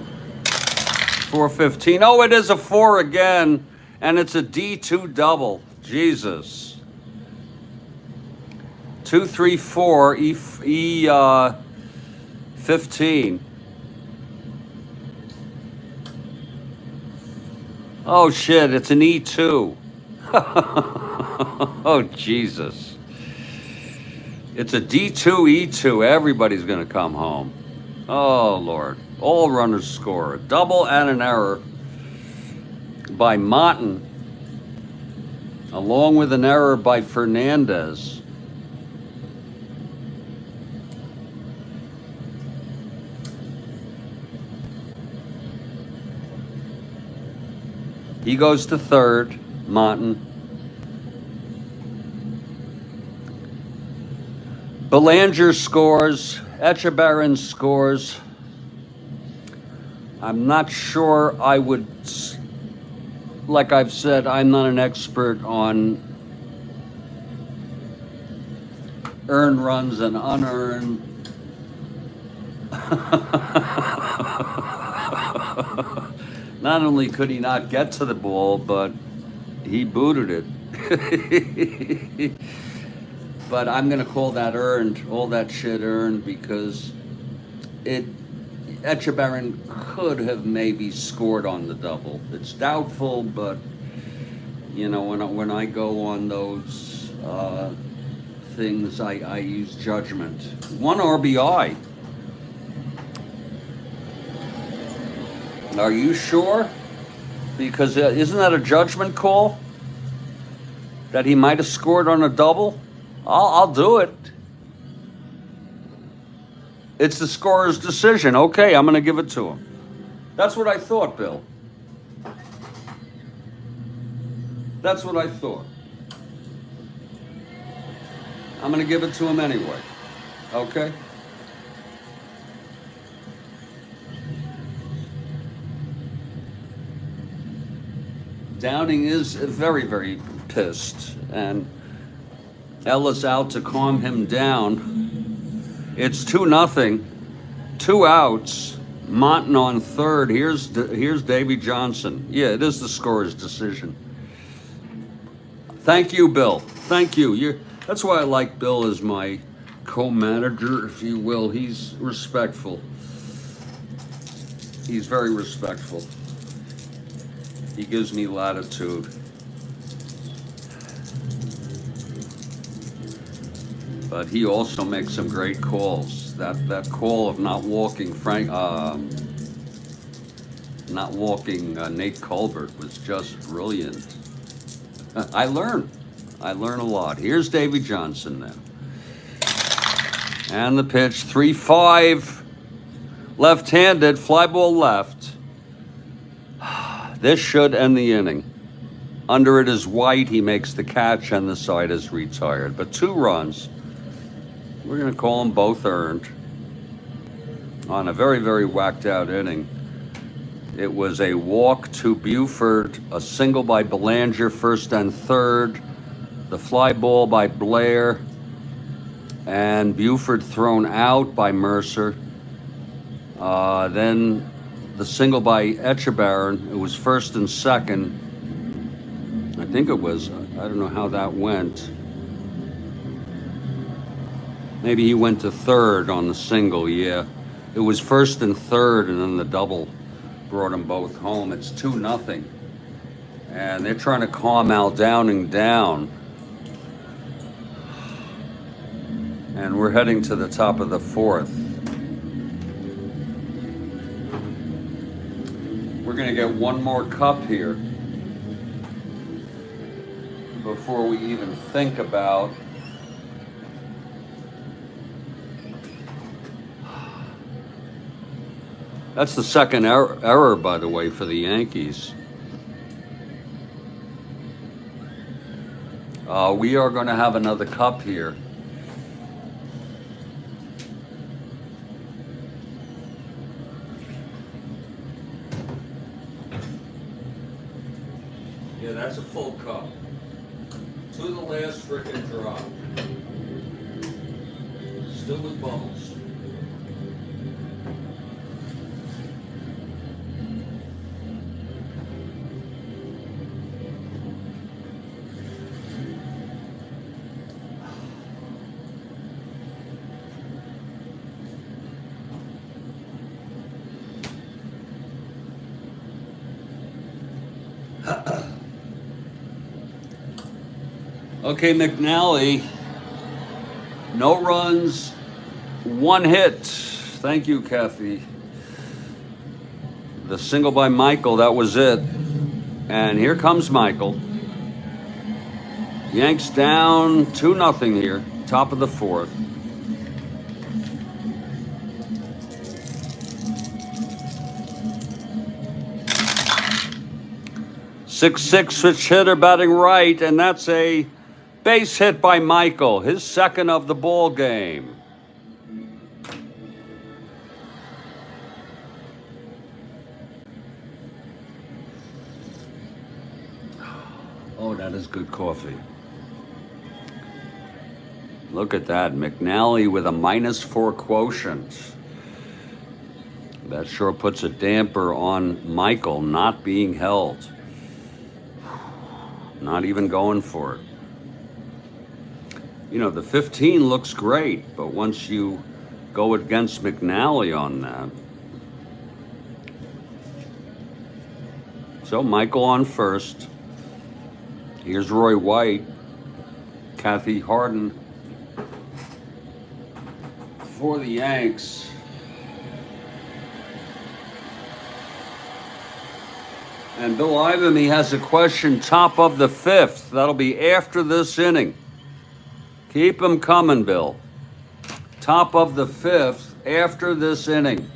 4-15. Oh, it is a 4 again, and it's a D2 double. Jesus. 2-3-4 E15. Oh shit! It's an E2. Oh Jesus! It's a D2 E2. Everybody's gonna come home. Oh Lord! All runners score. A double and an error by Martin, along with an error by Fernandez. He goes to third, Martin. Belanger scores. Etchebarren scores. I'm not sure I would, like I've said, I'm not an expert on earned runs and unearned. Not only could he not get to the ball, but he booted it. But I'm going to call that earned, all that shit earned, because Echebarren could have maybe scored on the double. It's doubtful, but you know, when I go on those things, I use judgment. 1 RBI. Are you sure? Because isn't that a judgment call? That he might have scored on a double? I'll do it. It's the scorer's decision. Okay, I'm going to give it to him. That's what I thought, Bill. That's what I thought. I'm going to give it to him anyway. Okay? Downing is very, very pissed, and Ella's out to calm him down. It's 2-0, 2 outs. Monton on third. Here's Davy Johnson. Yeah, it is the scorer's decision. Thank you, Bill. Thank you. That's why I like Bill as my co-manager, if you will. He's respectful. He's very respectful. He gives me latitude. But he also makes some great calls. That call of not walking Nate Colbert was just brilliant. I learn a lot. Here's Davy Johnson now. And the pitch, 3-5, left-handed, fly ball left. This should end the inning. Under it is White. He makes the catch, and the side is retired. But 2 runs. We're going to call them both earned on a very, very whacked out inning. It was a walk to Buford, a single by Belanger, first and third, the fly ball by Blair, and Buford thrown out by Mercer. Then the single by Echebarren. It was first and second. I think it was. I don't know how that went. Maybe he went to third on the single, yeah. It was first and third, and then the double brought them both home. It's 2-0. And they're trying to calm Al Downing down. And we're heading to the top of the 4th. We're going to get one more cup here before we even think about That's the second error, by the way, for the Yankees. We are going to have another cup here. Yeah, that's a full cup. To the last frickin' drop. Still with bubbles. Okay, McNally, no runs, 1 hit. Thank you, Kathy. The single by Michael, that was it. And here comes Michael. Yanks down 2-0 here, top of the 4th. Six switch hitter batting right, and that's a base hit by Michael, his second of the ball game. Oh, that is good coffee. Look at that. McNally with a -4 quotient. That sure puts a damper on Michael not being held. Not even going for it. You know, the 15 looks great, but once you go against McNally on that. So Michael on first. Here's Roy White. Kathy Harden for the Yanks. And Bill Ivamy has a question, top of the fifth. That'll be after this inning. Keep them coming, Bill. Top of the fifth after this inning.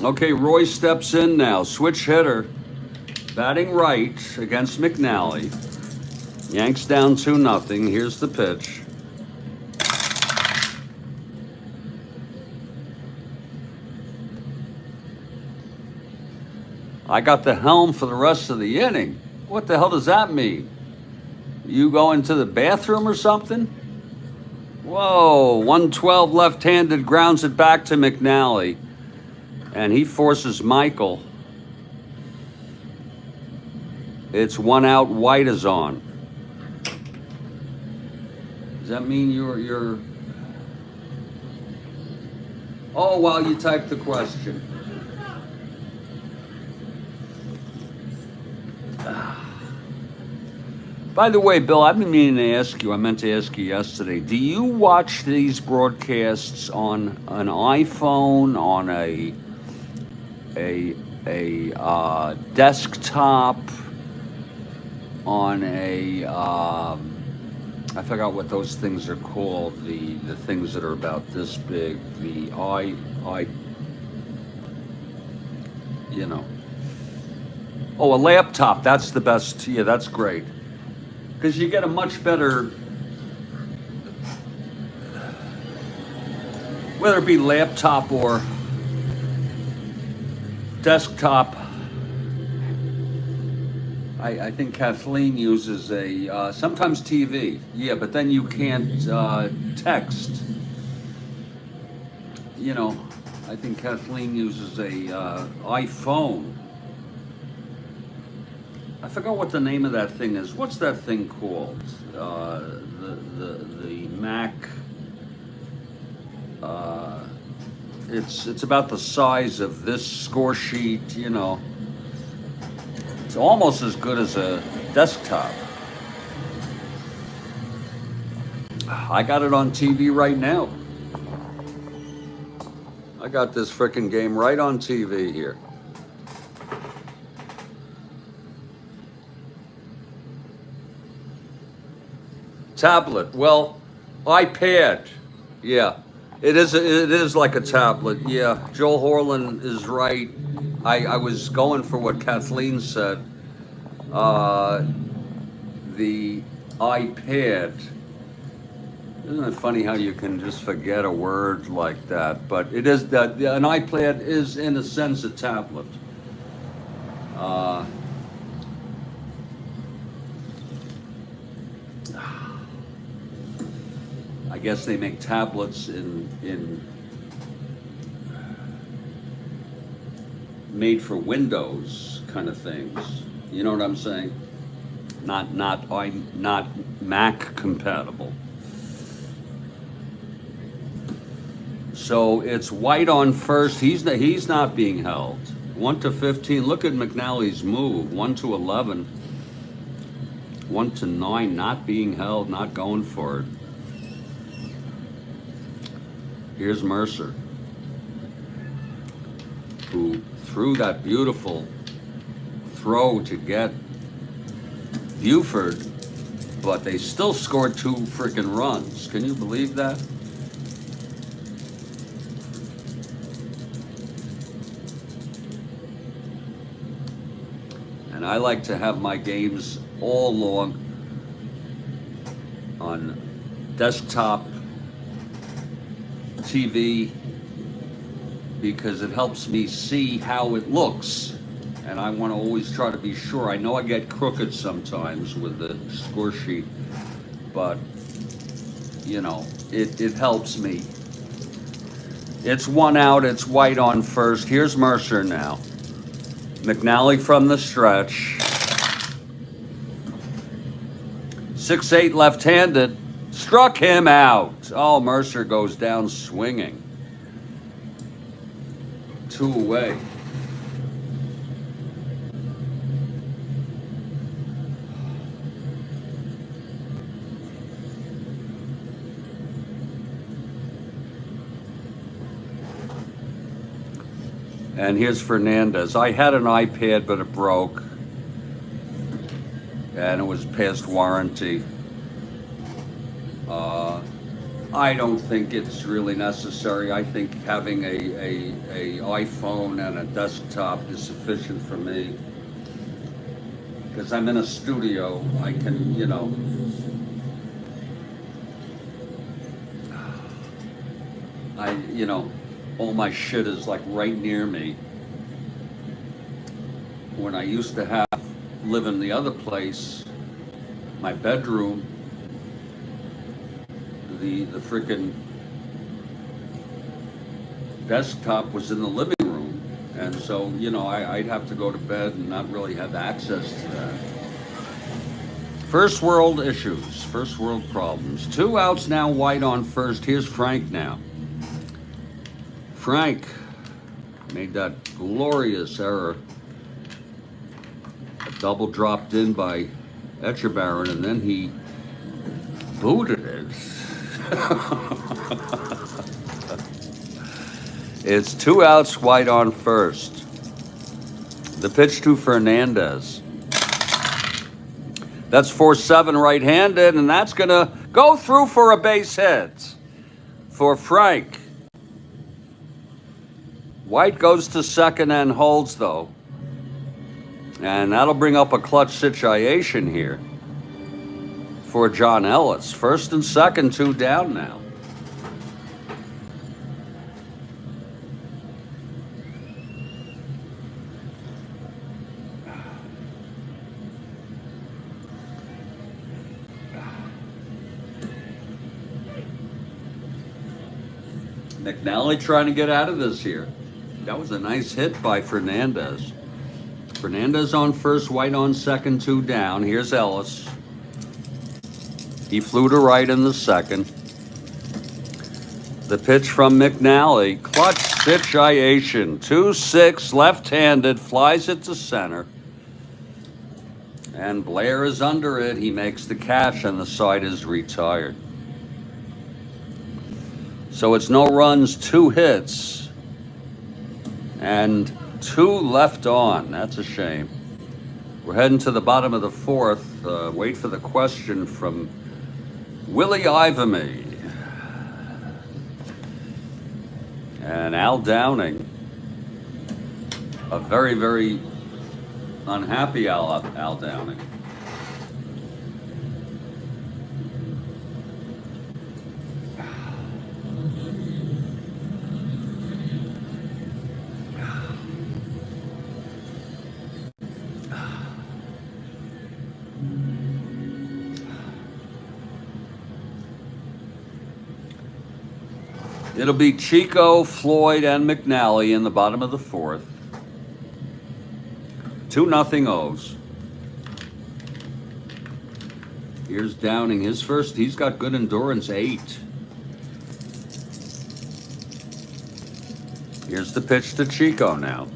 Okay, Roy steps in now. Switch hitter. Batting right against McNally. Yanks down 2-0. Here's the pitch. I got the helm for the rest of the inning. What the hell does that mean? You go into the bathroom or something? Whoa, 112 left-handed grounds it back to McNally. And he forces Michael. It's 1 out, White is on. Does that mean you're... Oh, while you type the question. By the way, Bill, I've been meaning to ask you, I meant to ask you yesterday, do you watch these broadcasts on an iPhone, on a desktop, on a, I forgot what those things are called, the things that are about this big, you know. Oh, a laptop, that's the best, yeah, that's great. Because you get a much better, whether it be laptop or desktop. I think Kathleen uses a, sometimes TV, yeah, but then you can't text. You know, I think Kathleen uses a iPhone. I forgot what the name of that thing is. What's that thing called? The Mac. It's about the size of this score sheet. You know, it's almost as good as a desktop. I got it on TV right now. I got this frickin' game right on TV here. Tablet, well, iPad, yeah, it is like a tablet, yeah. Joel Horland is right. I was going for what Kathleen said. The iPad. Isn't it funny how you can just forget a word like that? But it is that an iPad is in a sense a tablet. I guess they make tablets in made for Windows kind of things. You know what I'm saying? Not Mac compatible. So it's White on first. He's not being held. 1-15. Look at McNally's move. 1-11. 1-9. Not being held. Not going for it. Here's Mercer, who threw that beautiful throw to get Buford, but they still scored 2 freaking runs. Can you believe that? And I like to have my games all along on desktop TV because it helps me see how it looks, and I want to always try to be sure. I know I get crooked sometimes with the score sheet, but you know, it helps me. It's one out, it's White on first. Here's Mercer now. McNally from the stretch. 6-8 left-handed. Struck him out. Oh, Mercer goes down swinging. 2 away. And here's Fernandez. I had an iPad, but it broke. And it was past warranty. I don't think it's really necessary. I think having a iPhone and a desktop is sufficient for me. Because I'm in a studio, I can, you know. All my shit is like right near me. When I used to live in the other place, my bedroom, the freaking desktop was in the living room, and so I'd have to go to bed and not really have access to that. First world issues, first world problems. 2 outs now, White on first. Here's Frank now. Frank made that glorious error. A double dropped in by Etchebarren, and then he booted it. It's 2 outs, White on first. The pitch to Fernandez. That's 4-7 right-handed, and that's going to go through for a base hit for Frank. White goes to second and holds, though. And that'll bring up a clutch situation here for John Ellis. First and second, 2 down now. McNally trying to get out of this here. That was a nice hit by Fernandez. Fernandez on first, White on second, 2 down. Here's Ellis. He flew to right in the second. The pitch from McNally. Clutch situation. 2-6, left-handed, flies it to center. And Blair is under it. He makes the catch, and the side is retired. So it's no runs, 2 hits, and 2 left on. That's a shame. We're heading to the bottom of the 4th. Wait for the question from Willie Ivamy. And Al Downing. A very, very unhappy Al Downing. It'll be Chico, Floyd, and McNally in the bottom of the 4th. 2-0 O's. Here's Downing. His first, he's got good endurance, 8. Here's the pitch to Chico now.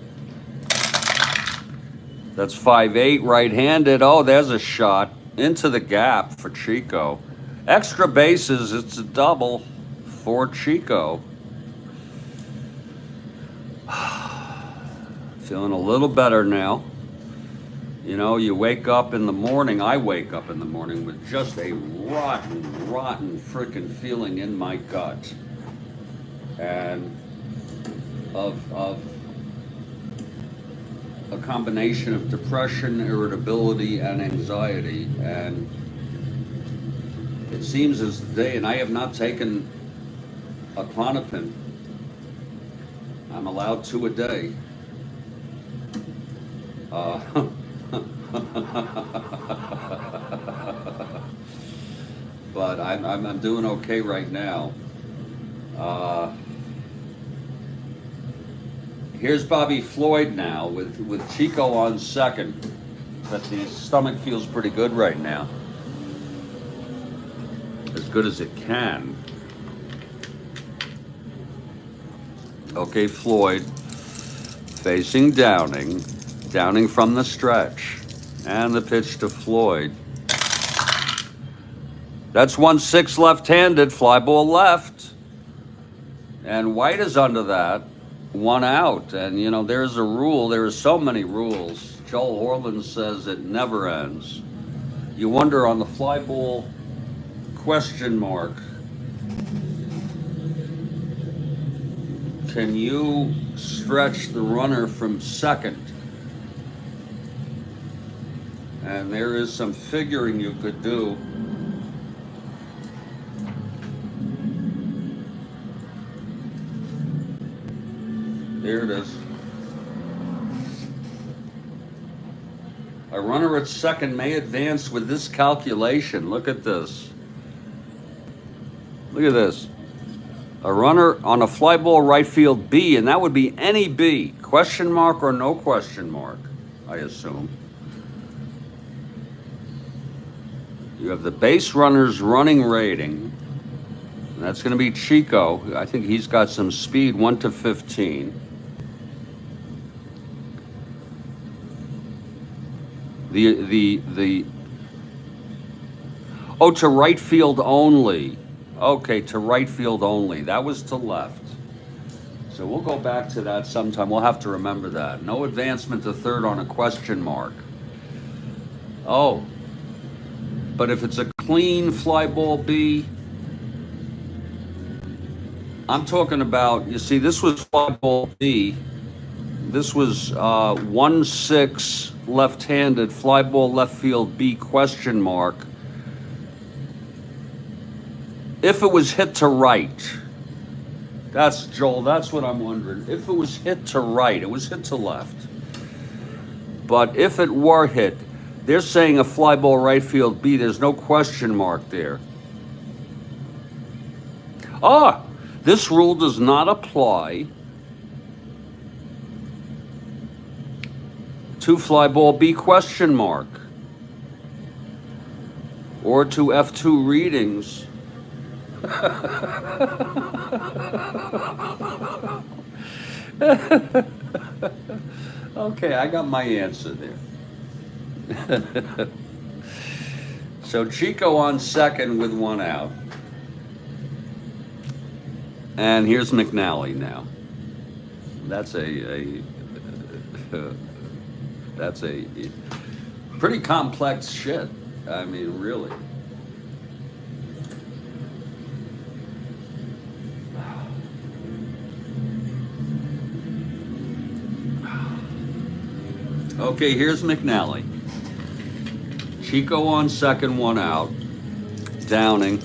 That's 5-8 right-handed. Oh, there's a shot into the gap for Chico. Extra bases, it's a double for Chico. Feeling a little better now. You know, you wake up in the morning, I wake up in the morning with just a rotten frickin' feeling in my gut. And of a combination of depression, irritability, and anxiety. And it seems as the day, and I have not taken a Klonopin. I'm allowed 2 a day. But but I'm doing okay right now. Uh, Here's Bobby Floyd now with Chico on second, but the stomach feels pretty good right now. As good as it can. Okay, Floyd facing Downing. Downing from the stretch. And the pitch to Floyd. That's 1-6 left-handed, fly ball left. And White is under that. 1 out. And, you know, there's a rule. There are so many rules. Joel Orland says it never ends. You wonder on the fly ball question mark, can you stretch the runner from second? And there is some figuring you could do. There it is. A runner at second may advance with this calculation. Look at this. Look at this. A runner on a fly ball right field B, and that would be any B. Question mark or no question mark, I assume. You have the base runner's running rating. And that's going to be Chico. I think he's got some speed, 1-15. Oh, to right field only. Okay, to right field only. That was to left. So we'll go back to that sometime. We'll have to remember that. No advancement to third on a question mark. Oh, but if it's a clean fly ball B, I'm talking about, you see, this was fly ball B. This was 1-6 left-handed, fly ball left field B question mark. If it was hit to right, that's Joel, that's what I'm wondering. If it was hit to right, it was hit to left. But if it were hit, they're saying a fly ball right field B, there's no question mark there. Ah, this rule does not apply to fly ball B question mark or to F2 readings. Okay, I got my answer there. So Chico on second with 1 out. And here's McNally now. That's that's a pretty complex shit. I mean, really. Okay, here's McNally. Chico on second, 1 out. Downing.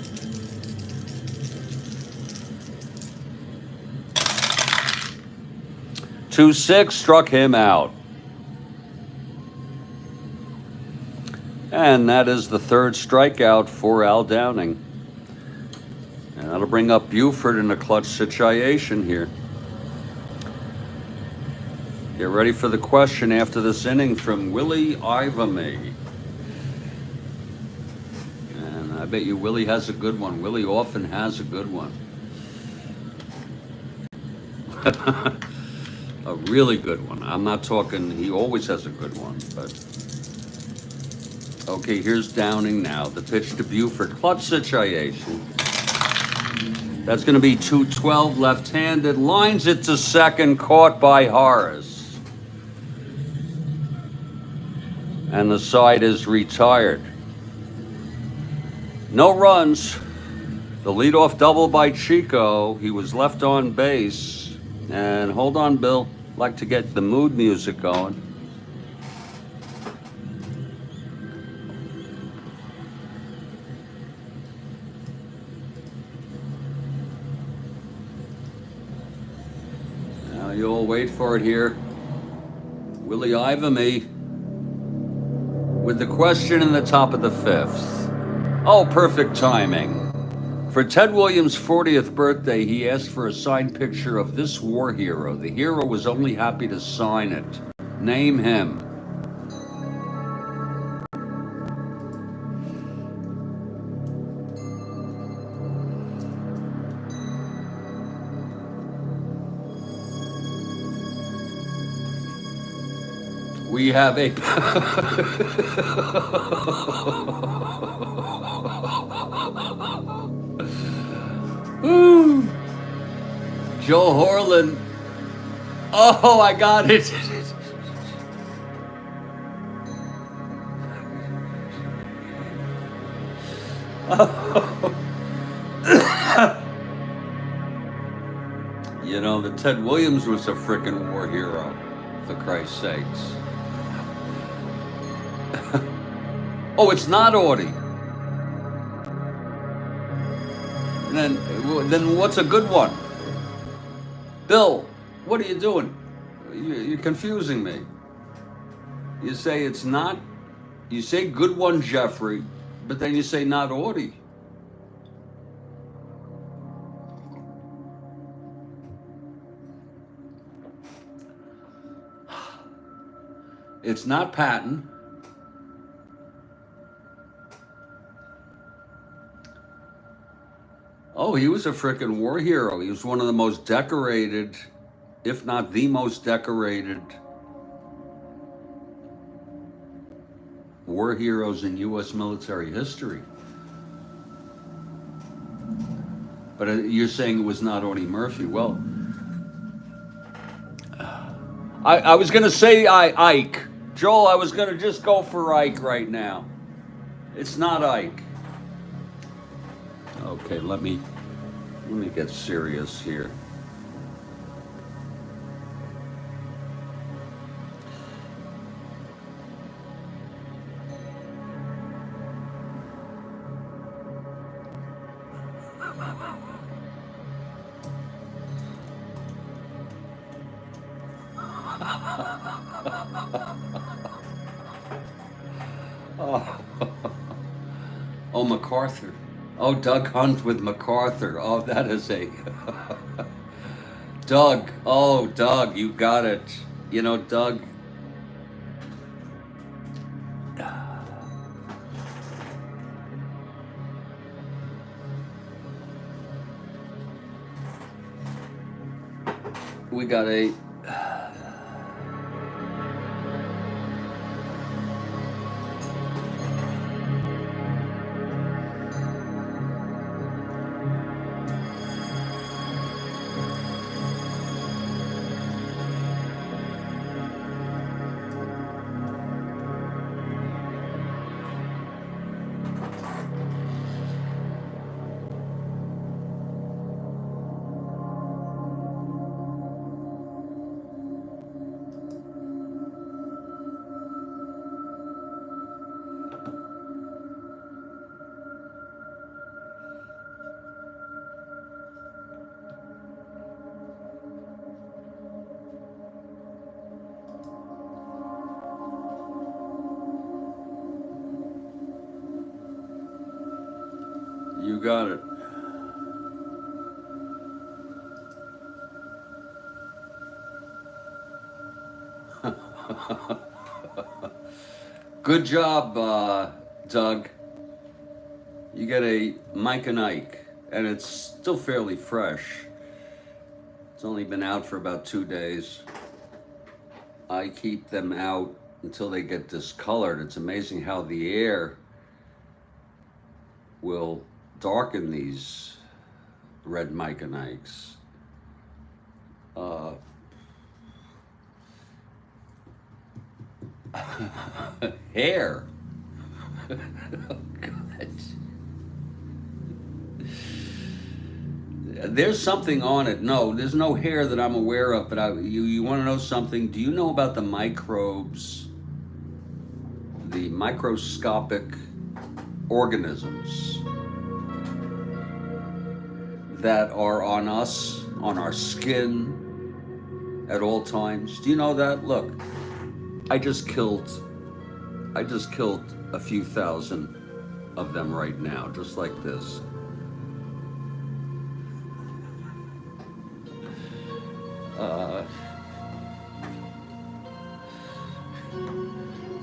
.26 struck him out. And that is the third strikeout for Al Downing. And that'll bring up Buford in a clutch situation here. Get ready for the question after this inning from Willie Ivamy. And I bet you Willie has a good one. Willie often has a good one. A really good one. I'm not talking, he always has a good one, but. Okay, here's Downing now. The pitch to Buford. Clutch situation. That's going to be 2-12 left-handed. Lines it to second, caught by Horace. And the side is retired. No runs. The leadoff double by Chico. He was left on base. And hold on, Bill. I'd like to get the mood music going. Now you'll wait for it here. Willie Ivamy with the question in the top of the 5th. Oh, perfect timing. For Ted Williams' 40th birthday, he asked for a signed picture of this war hero. The hero was only happy to sign it. Name him. We have a Joe Horland. Oh, I got it. You know, the Ted Williams was a frickin' war hero, for Christ's sakes. Oh, it's not Audie. Then what's a good one? Bill, what are you doing? You're confusing me. You say it's not, you say good one, Jeffrey, but then you say not Audie. It's not Patton. Oh, he was a frickin' war hero. He was one of the most decorated, if not the most decorated war heroes in U.S. military history. But you're saying it was not Audie Murphy. Well, I was going to say Ike. Joel, I was going to just go for Ike right now. It's not Ike. Okay, let me get serious here. Oh, MacArthur. Oh, Doug Hunt with MacArthur. Oh, that is a... Doug. Oh, Doug, you got it. You know, Doug... We got a... You got it. Good job, Doug. You get a Mike and Ike, and it's still fairly fresh. It's only been out for about 2 days. I keep them out until they get discolored. It's amazing how the air will darken these red Mike and Ikes. Hair. Oh, God. There's something on it. No, there's no hair that I'm aware of, but you want to know something? Do you know about the microbes, the microscopic organisms that are on us, on our skin at all times? Do you know that? Look, I just killed a few thousand of them right now, just like this.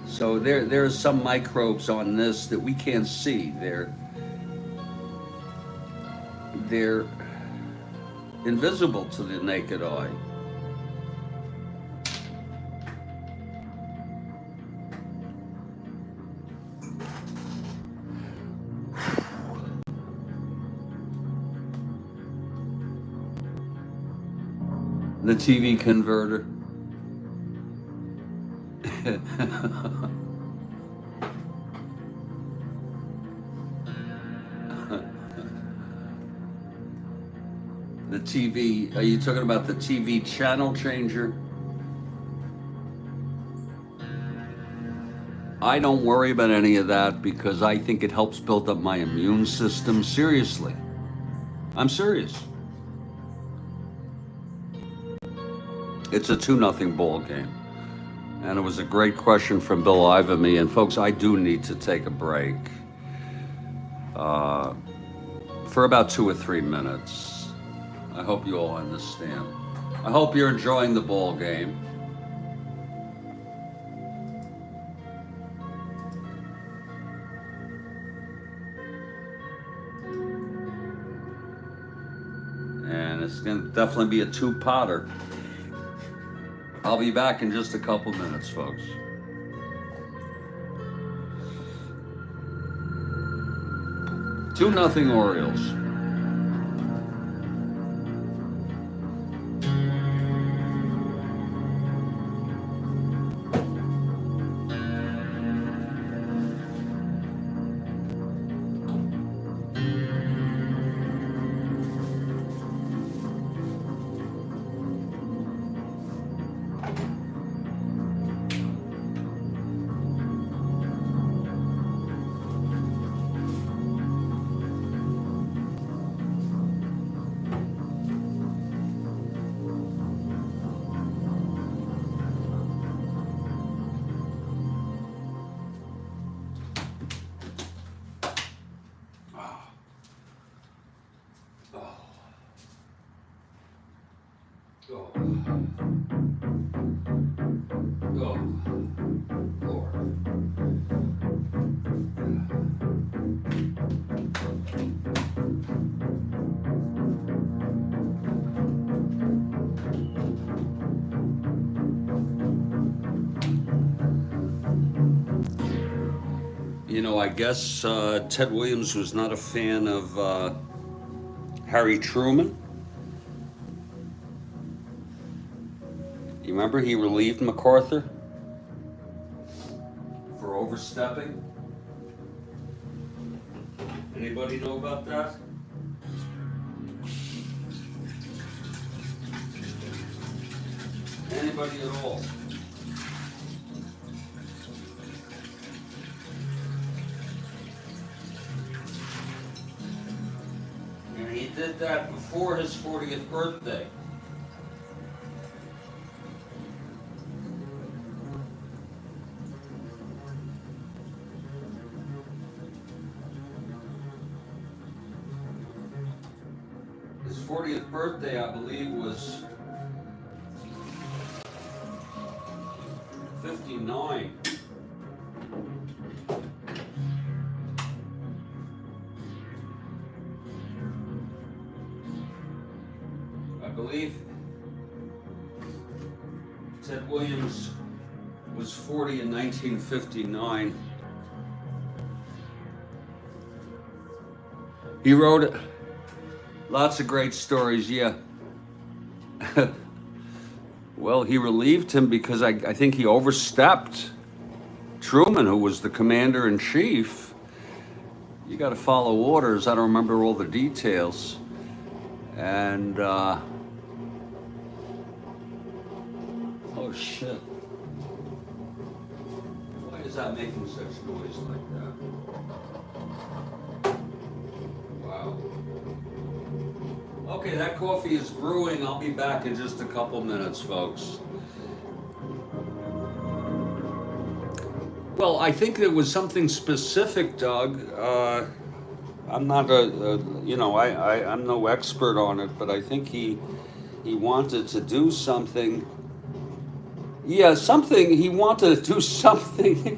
So there's some microbes on this that we can't see. They're invisible to the naked eye. The TV converter. The TV, are you talking about the TV channel changer? I don't worry about any of that because I think it helps build up my immune system. Seriously. I'm serious. It's a 2-0 ball game. And it was a great question from Bill Ivamy. And folks, I do need to take a break for about 2 or 3 minutes. I hope you all understand. I hope you're enjoying the ball game. And it's going to definitely be a 2-potter. I'll be back in just a couple minutes, folks. Two nothing Orioles. Oh, Lord. You know, I guess Ted Williams was not a fan of Harry Truman. You remember he relieved MacArthur for overstepping? Anybody know about that? Anybody at all? And he did that before his 40th birthday. His 40th birthday, I believe, was 59. I believe Ted Williams was 40 in 1959. He wrote lots of great stories, yeah. Well, he relieved him because I think he overstepped Truman, who was the commander-in-chief. You got to follow orders. I don't remember all the details. And, oh, shit. Why is that making such noise like that? Wow. Okay, that coffee is brewing. I'll be back in just a couple minutes, folks. Well, I think there was something specific, Doug. I'm not I'm no expert on it, but I think he wanted to do something. Yeah, something he wanted to do something,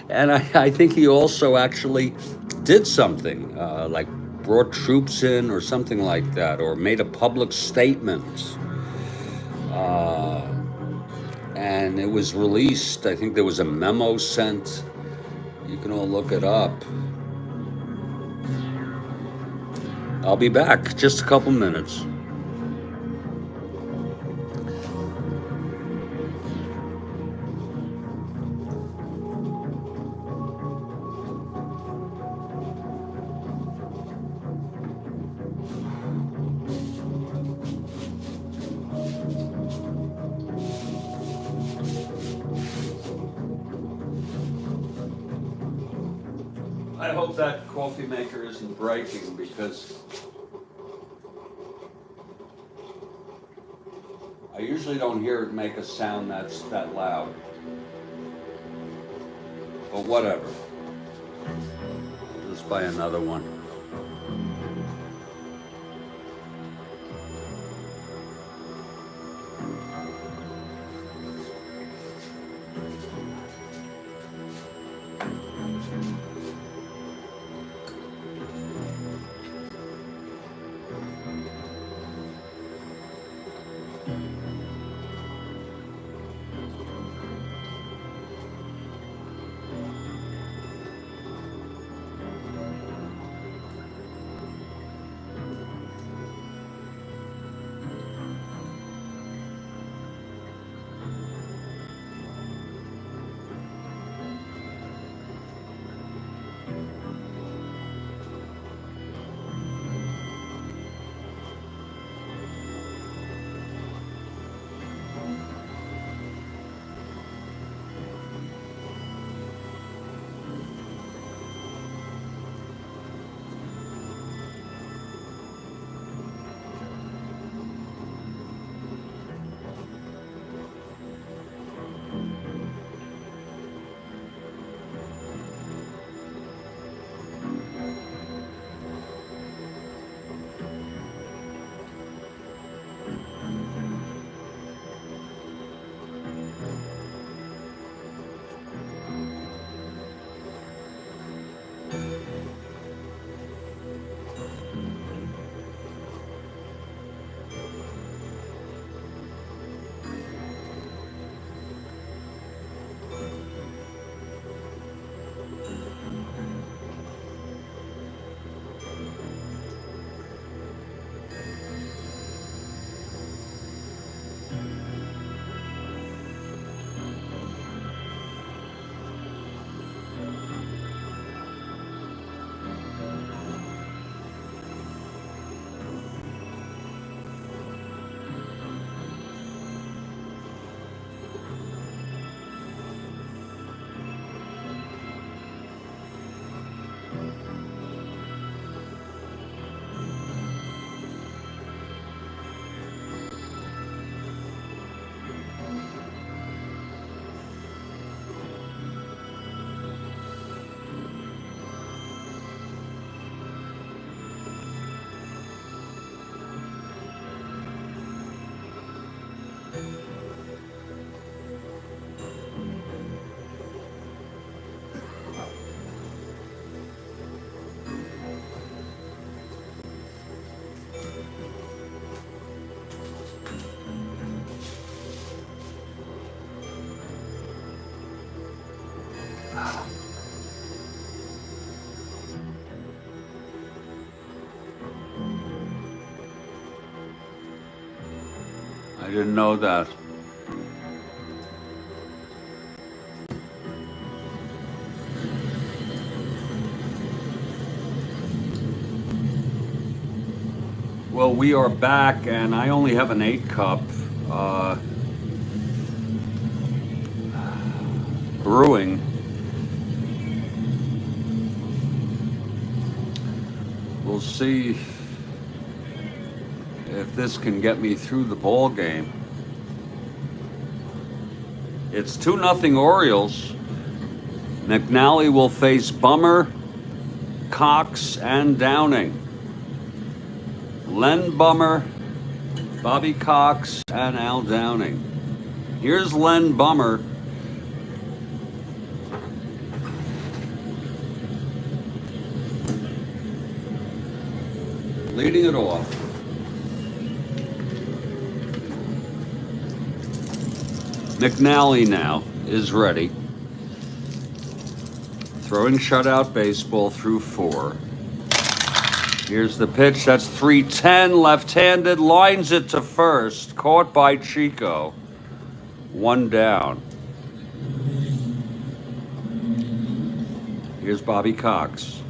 and I think he also actually did something, like brought troops in or something like that, or made a public statement. Uh, and it was released. I think there was a memo sent. You can all look it up. I'll be back just a couple minutes. I hope that coffee maker isn't breaking, because I usually don't hear it make a sound that's that loud. But whatever. I'll just buy another one. I didn't know that. Well, we are back, and I only have an 8 cup brewing. We'll see if this can get me through the ball game. It's 2-0 Orioles. McNally will face Bummer, Cox, and Downing. Len Bummer, Bobby Cox, and Al Downing. Here's Len Bummer. Leading it off. McNally now is ready. Throwing shutout baseball through 4. Here's the pitch. That's 3-10. Left-handed. Lines it to first. Caught by Chico. 1 down. Here's Bobby Cox.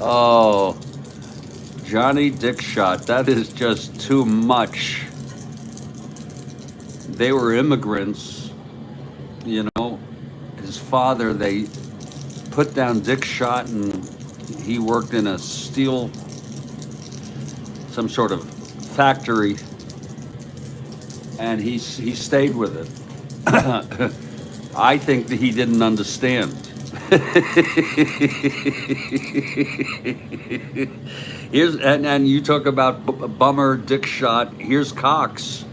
Oh, Johnny Dick shot. That is just too much. They were immigrants, you know. His father, they put down Dick shot, and he worked in a steel, some sort of factory, and he stayed with it. I think that he didn't understand. Here's and you talk about Bummer, Dick shot. Here's Cox.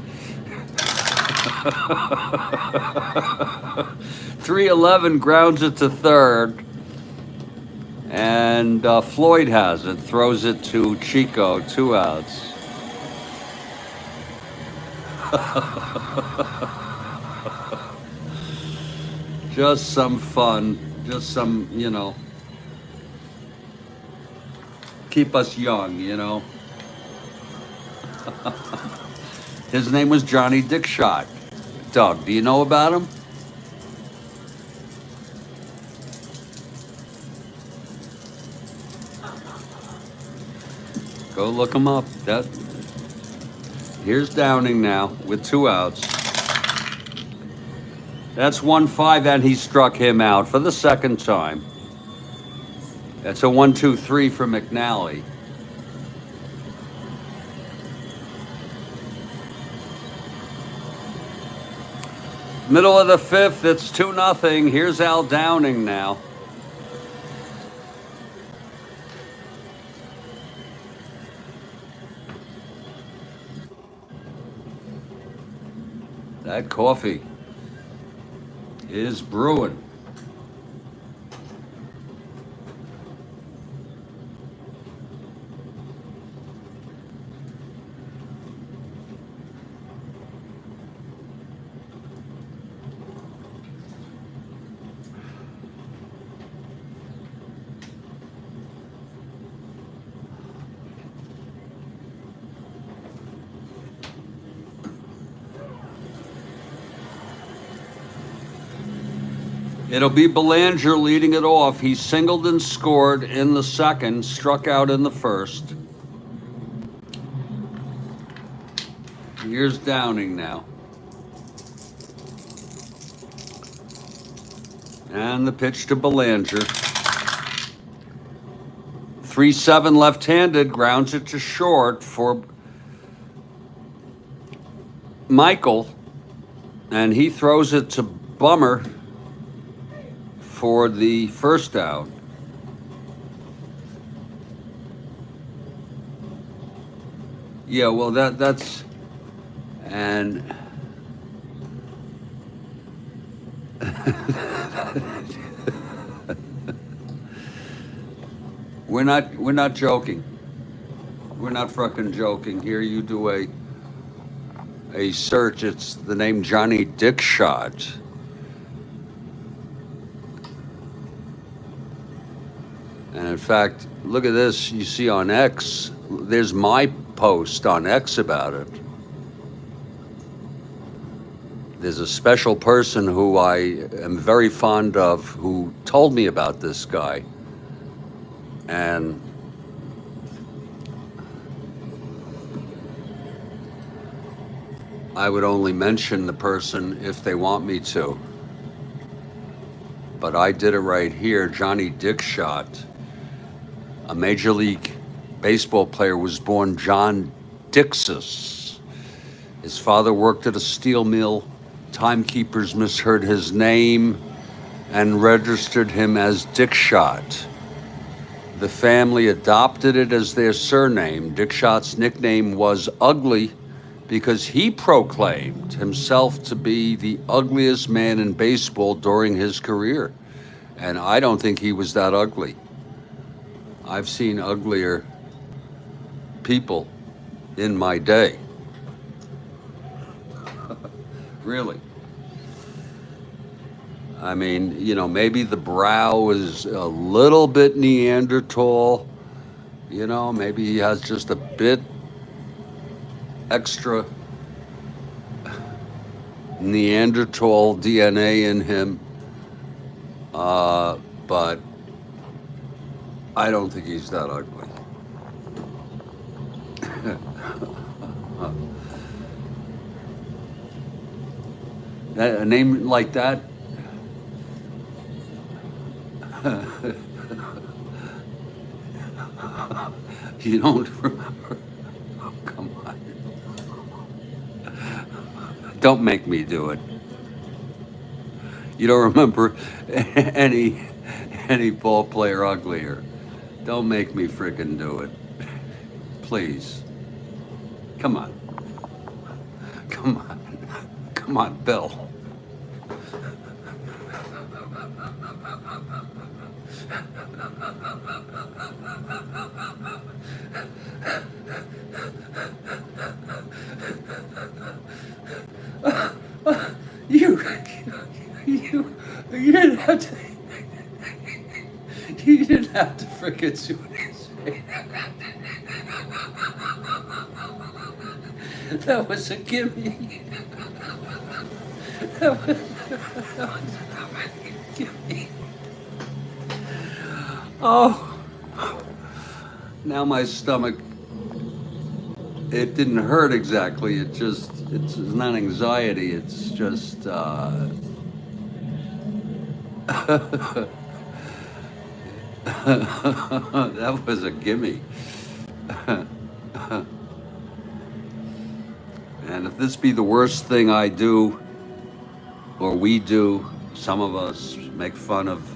3-11 grounds it to third, and Floyd has it. Throws it to Chico. 2 outs. Just some fun. Just some, you know, keep us young, you know. His name was Johnny Dickshot. Doug, do you know about him? Go look him up. Here's Downing now with 2 outs. That's 1-5, and he struck him out for the second time. That's a 1-2-3 for McNally. Middle of the 5th, it's 2-0. Here's Al Downing now. That coffee is brewing. It'll be Belanger leading it off. He singled and scored in the second, struck out in the first. Here's Downing now. And the pitch to Belanger. 3-7 left-handed, grounds it to short for Michael. And he throws it to Bummer for the first out. Yeah, well, that's and we're not joking. We're not fucking joking. Here you do a search. It's the name Johnny Dickshot. And in fact, look at this. You see on X, there's my post on X about it. There's a special person who I am very fond of who told me about this guy. And I would only mention the person if they want me to. But I did it right here. Johnny Dickshot, a Major League baseball player was born John Dixis. His father worked at a steel mill. Timekeepers misheard his name and registered him as Dickshot. The family adopted it as their surname. Dickshot's nickname was Ugly because he proclaimed himself to be the ugliest man in baseball during his career. And I don't think he was that ugly. I've seen uglier people in my day. Really. I mean, you know, maybe the brow is a little bit Neanderthal. You know, maybe he has just a bit extra Neanderthal DNA in him. But I don't think he's that ugly. A name like that? You don't remember? Oh, come on. Don't make me do it. You don't remember any ball player uglier. Don't make me frickin' do it. Please. Come on. Come on. Come on, Bill. You didn't have to. You didn't have to frickin' do this. That was a gimme. That was a gimme. Oh, now my stomach. It didn't hurt exactly. It's not anxiety. It's just. That was a gimme. And if this be the worst thing I do, or we do, some of us make fun of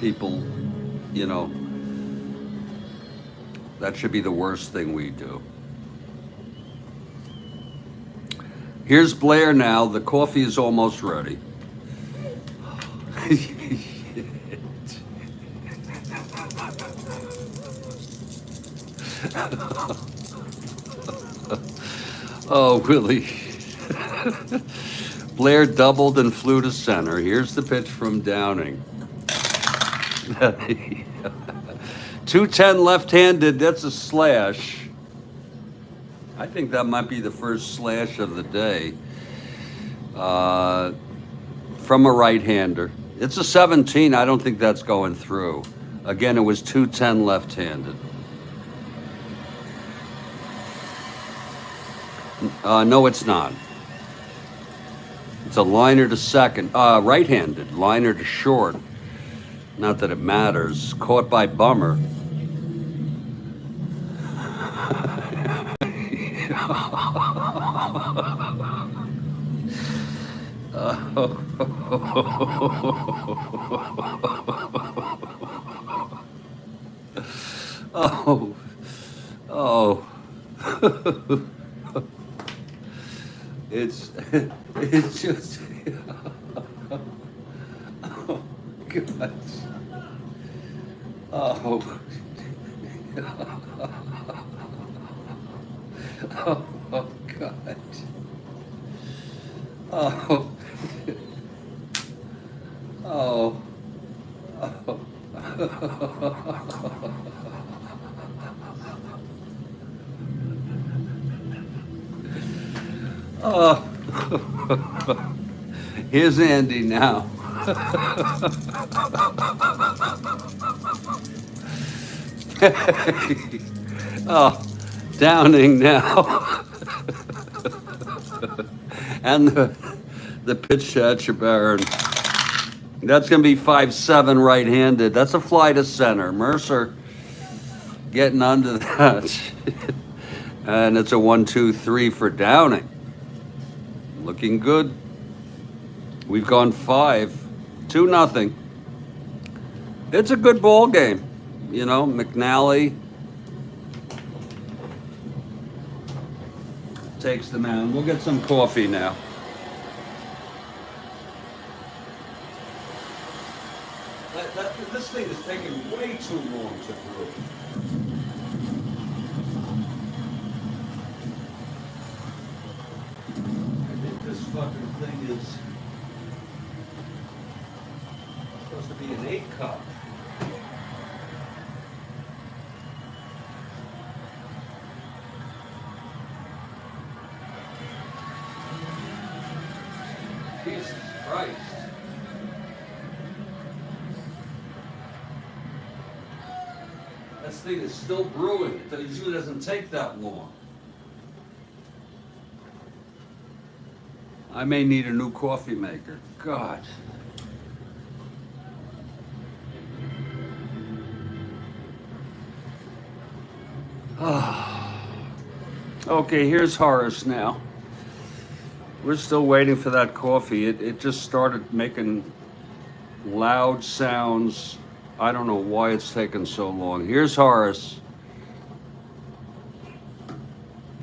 people, you know, that should be the worst thing we do. Here's Blair now. The coffee is almost ready. Oh, Willie. Blair doubled and flew to center. Here's the pitch from Downing. 210 left-handed. That's a slash. I think that might be the first slash of the day. From a right-hander. It's a 17. I don't think that's going through. Again, it was 210 left-handed. No, it's not. It's a liner to second. Right-handed. Liner to short. Not that it matters. Caught by Bummer. Oh. It's just. Oh, God. Oh. Oh, God. Oh. Oh. Oh. Here's Andy now. Oh, Downing now. And the pitch to Etchebarren. That's going to be 5-7 right-handed. That's a fly to center. Mercer getting under that. And it's a 1-2-3 for Downing. Looking good. We've gone 5, 2-0. It's a good ball game. You know, McNally takes the mound. We'll get some coffee now. This thing is taking way too long to brew. I think this fucking thing is supposed to be an 8-cup. Jesus Christ. This thing is still brewing. It usually doesn't take that long. I may need a new coffee maker. God. Okay, here's Horace now. We're still waiting for that coffee. It just started making loud sounds. I don't know why it's taken so long. Here's Horace.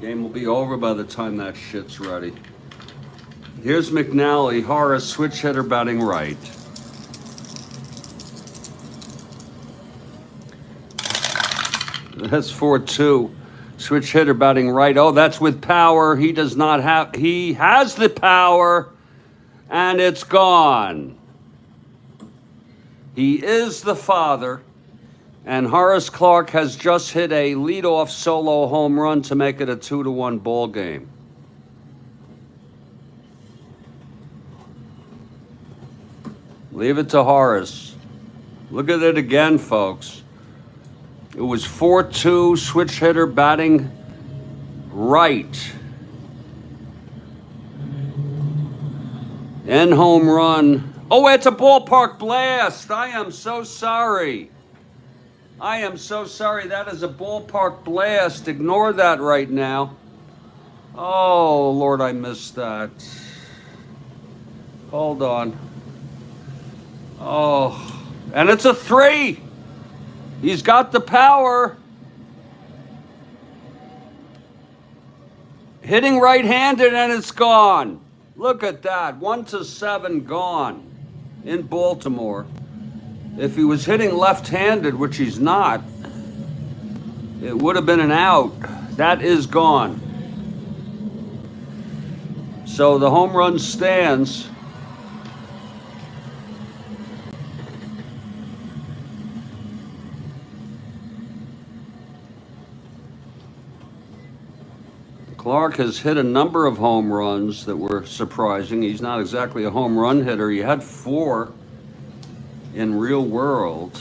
Game will be over by the time that shit's ready. Here's McNally. Horace, switch hitter, batting right. That's 4-2. Switch hitter, batting right. Oh, that's with power. He does not have... He has the power, and it's gone. He is the father, and Horace Clarke has just hit a leadoff solo home run to make it a 2-1 ball game. Leave it to Horace. Look at it again, folks. It was 4-2, switch hitter batting right. End home run. Oh, it's a ballpark blast. I am so sorry. I am so sorry. That is a ballpark blast. Ignore that right now. Oh, Lord, I missed that. Hold on. Oh, and it's a 3. He's got the power. Hitting right-handed, and it's gone. Look at that. 1-7 gone in Baltimore. If he was hitting left-handed, which he's not, it would have been an out. That is gone. So the home run stands. Clarke has hit a number of home runs that were surprising. He's not exactly a home run hitter. He had 4 in real world.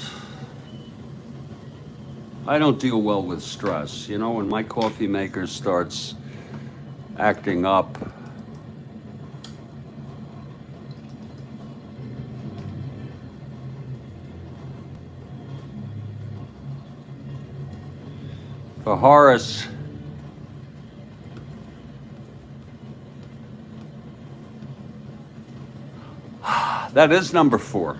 I don't deal well with stress. You know, when my coffee maker starts acting up, for Horace, that is number 4.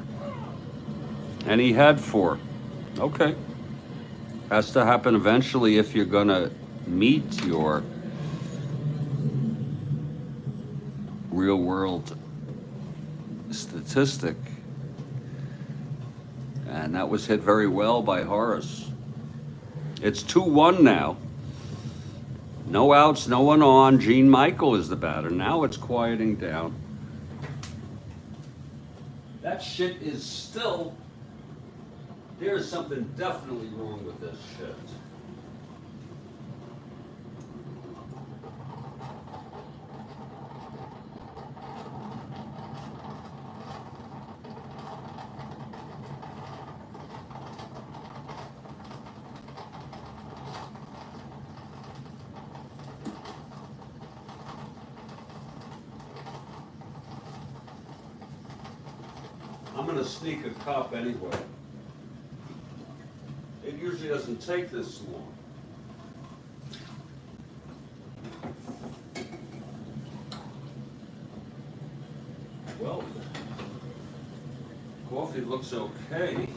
And he had 4. Okay. Has to happen eventually if you're going to meet your real world statistic. And that was hit very well by Horace. It's 2-1 now. No outs, no one on. Gene Michael is the batter. Now it's quieting down. That shit is still... There's something definitely wrong with this shit. I'm gonna sneak a cup anyway. It usually doesn't take this long. Well, coffee looks okay.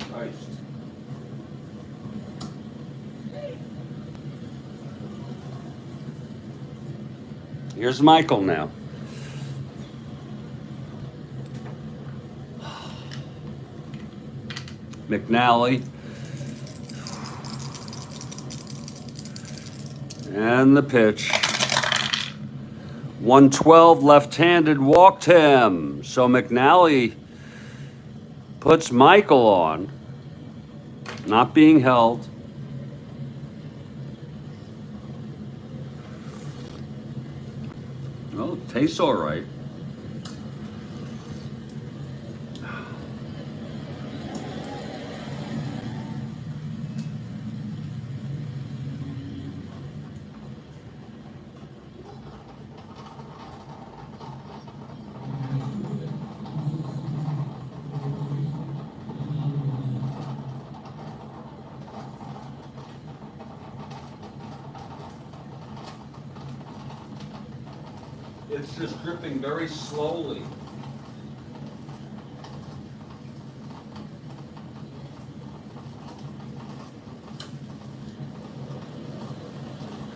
Christ. Here's Michael now. McNally. And the pitch. 112 left-handed, walked him. So McNally puts Michael on, not being held. Well, it tastes all right. It's just dripping very slowly.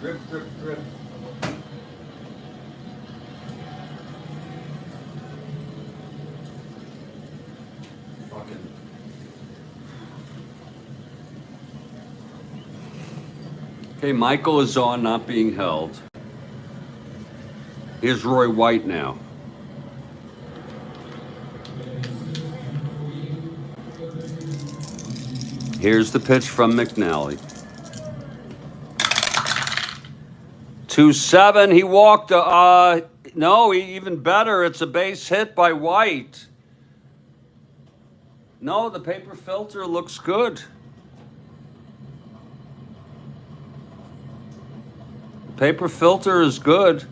Drip, drip, drip. Fucking. Okay, Michael is on, not being held. Here's Roy White now. Here's the pitch from McNally. 2-7. He walked. No, even better. It's a base hit by White. No, the paper filter looks good. The paper filter is good.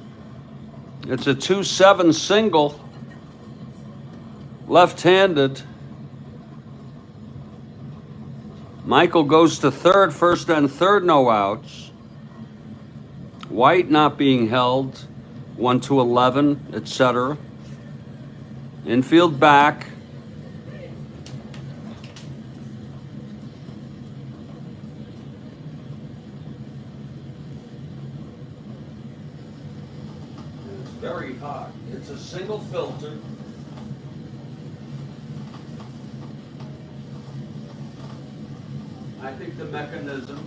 It's a 2-7 single, left-handed. Michael goes to third, first and third, no outs. White not being held, 1-11, etc. Infield back. Very hot. It's a single filter. I think the mechanism.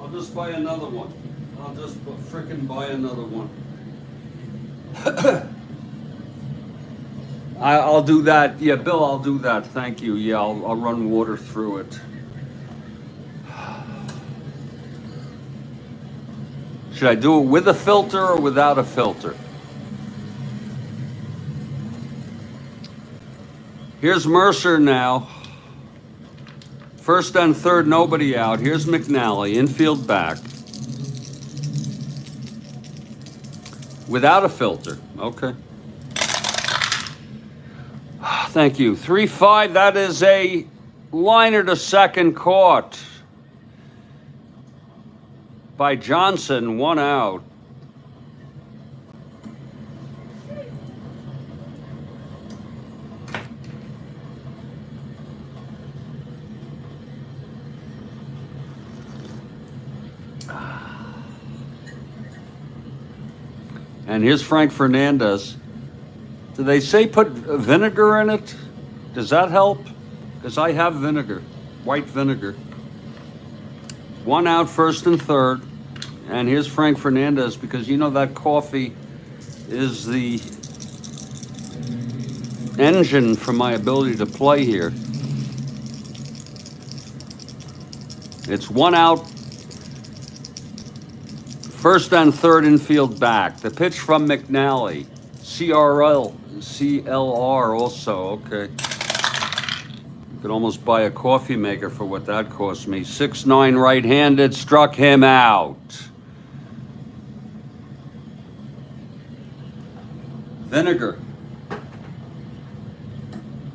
I'll just buy another one. I'll just frickin' buy another one. I'll do that. Yeah, Bill, I'll do that. Thank you. Yeah, I'll run water through it. Should I do it with a filter or without a filter? Here's Mercer now. First and third, nobody out. Here's McNally, infield back. Without a filter, okay. Thank you. 3-5, that is a liner to second caught by Johnson, 1 out. And here's Frank Fernandez. Do they say put vinegar in it? Does that help? Because I have vinegar, white vinegar. 1 out, first and third. And here's Frank Fernandez, because you know that coffee is the engine for my ability to play here. It's 1 out, first and third infield back. The pitch from McNally. CLR also, okay. You could almost buy a coffee maker for what that cost me. 6'9" right-handed, struck him out. Vinegar.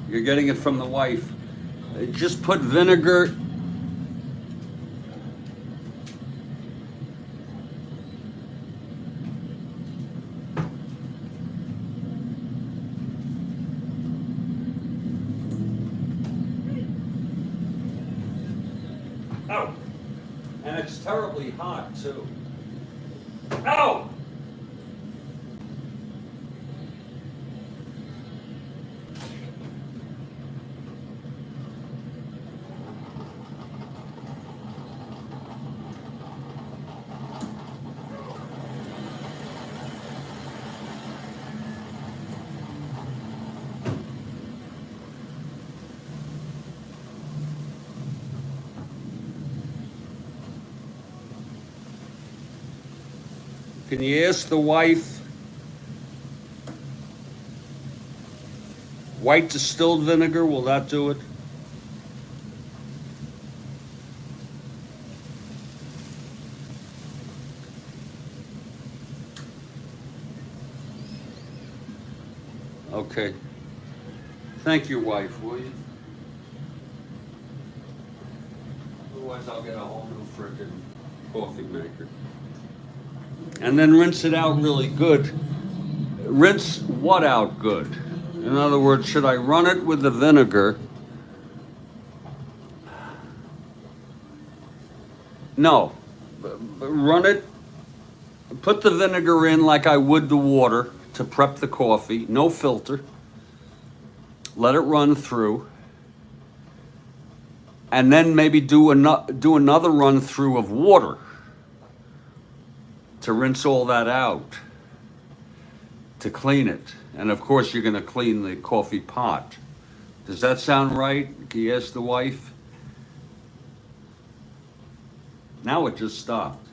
You're getting it from the wife. Just put vinegar. Oh, and it's terribly hot too. Ow! Can you ask the wife? White distilled vinegar, will that do it? Okay. Thank you, wife, will you? Otherwise, I'll get a whole new frickin' coffee maker. And then rinse it out really good. Rinse what out good? In other words, should I run it with the vinegar? No. Run it, put the vinegar in like I would the water to prep the coffee, no filter. Let it run through. And then maybe do another run through of water to rinse all that out, to clean it. And of course, you're going to clean the coffee pot. Does that sound right? Can you ask the wife? Now it just stopped.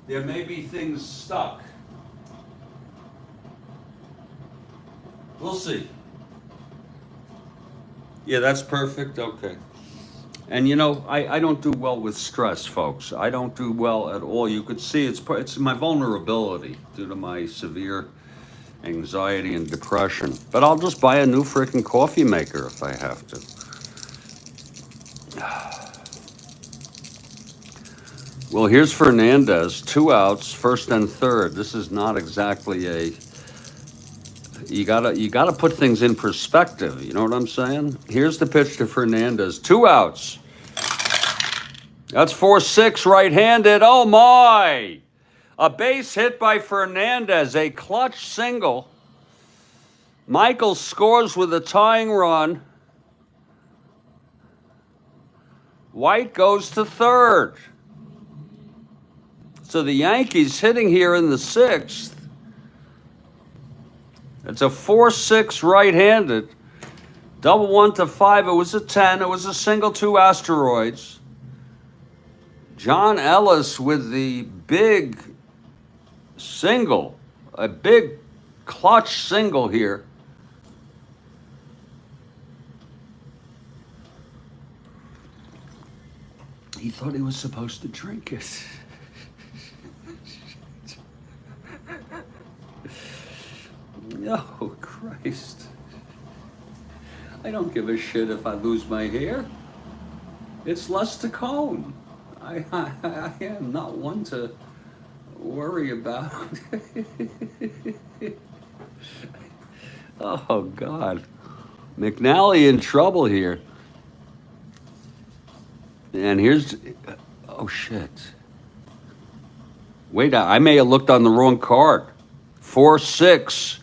There may be things stuck. We'll see. Yeah, that's perfect. Okay. And you know, I don't do well with stress, folks. I don't do well at all. You could see it's my vulnerability due to my severe anxiety and depression. But I'll just buy a new frickin' coffee maker if I have to. Well, here's Fernandez, 2 outs, first and third. This is not exactly a. You gotta put things in perspective. You know what I'm saying? Here's the pitch to Fernandez, 2 outs. That's 4-6 right-handed. Oh my! A base hit by Fernandez, a clutch single. Michael scores with a tying run. White goes to third. So the Yankees hitting here in the 6th. It's a 4-6 right-handed. Double 1 to 5. It was a 10. It was a single, 2 asteroids. John Ellis with the big single, a big clutch single here. He thought he was supposed to drink it. Oh, Christ. I don't give a shit if I lose my hair. It's less to comb. I am not one to worry about. Oh, God. McNally in trouble here. And here's, oh, shit. Wait, I may have looked on the wrong card. 4-6.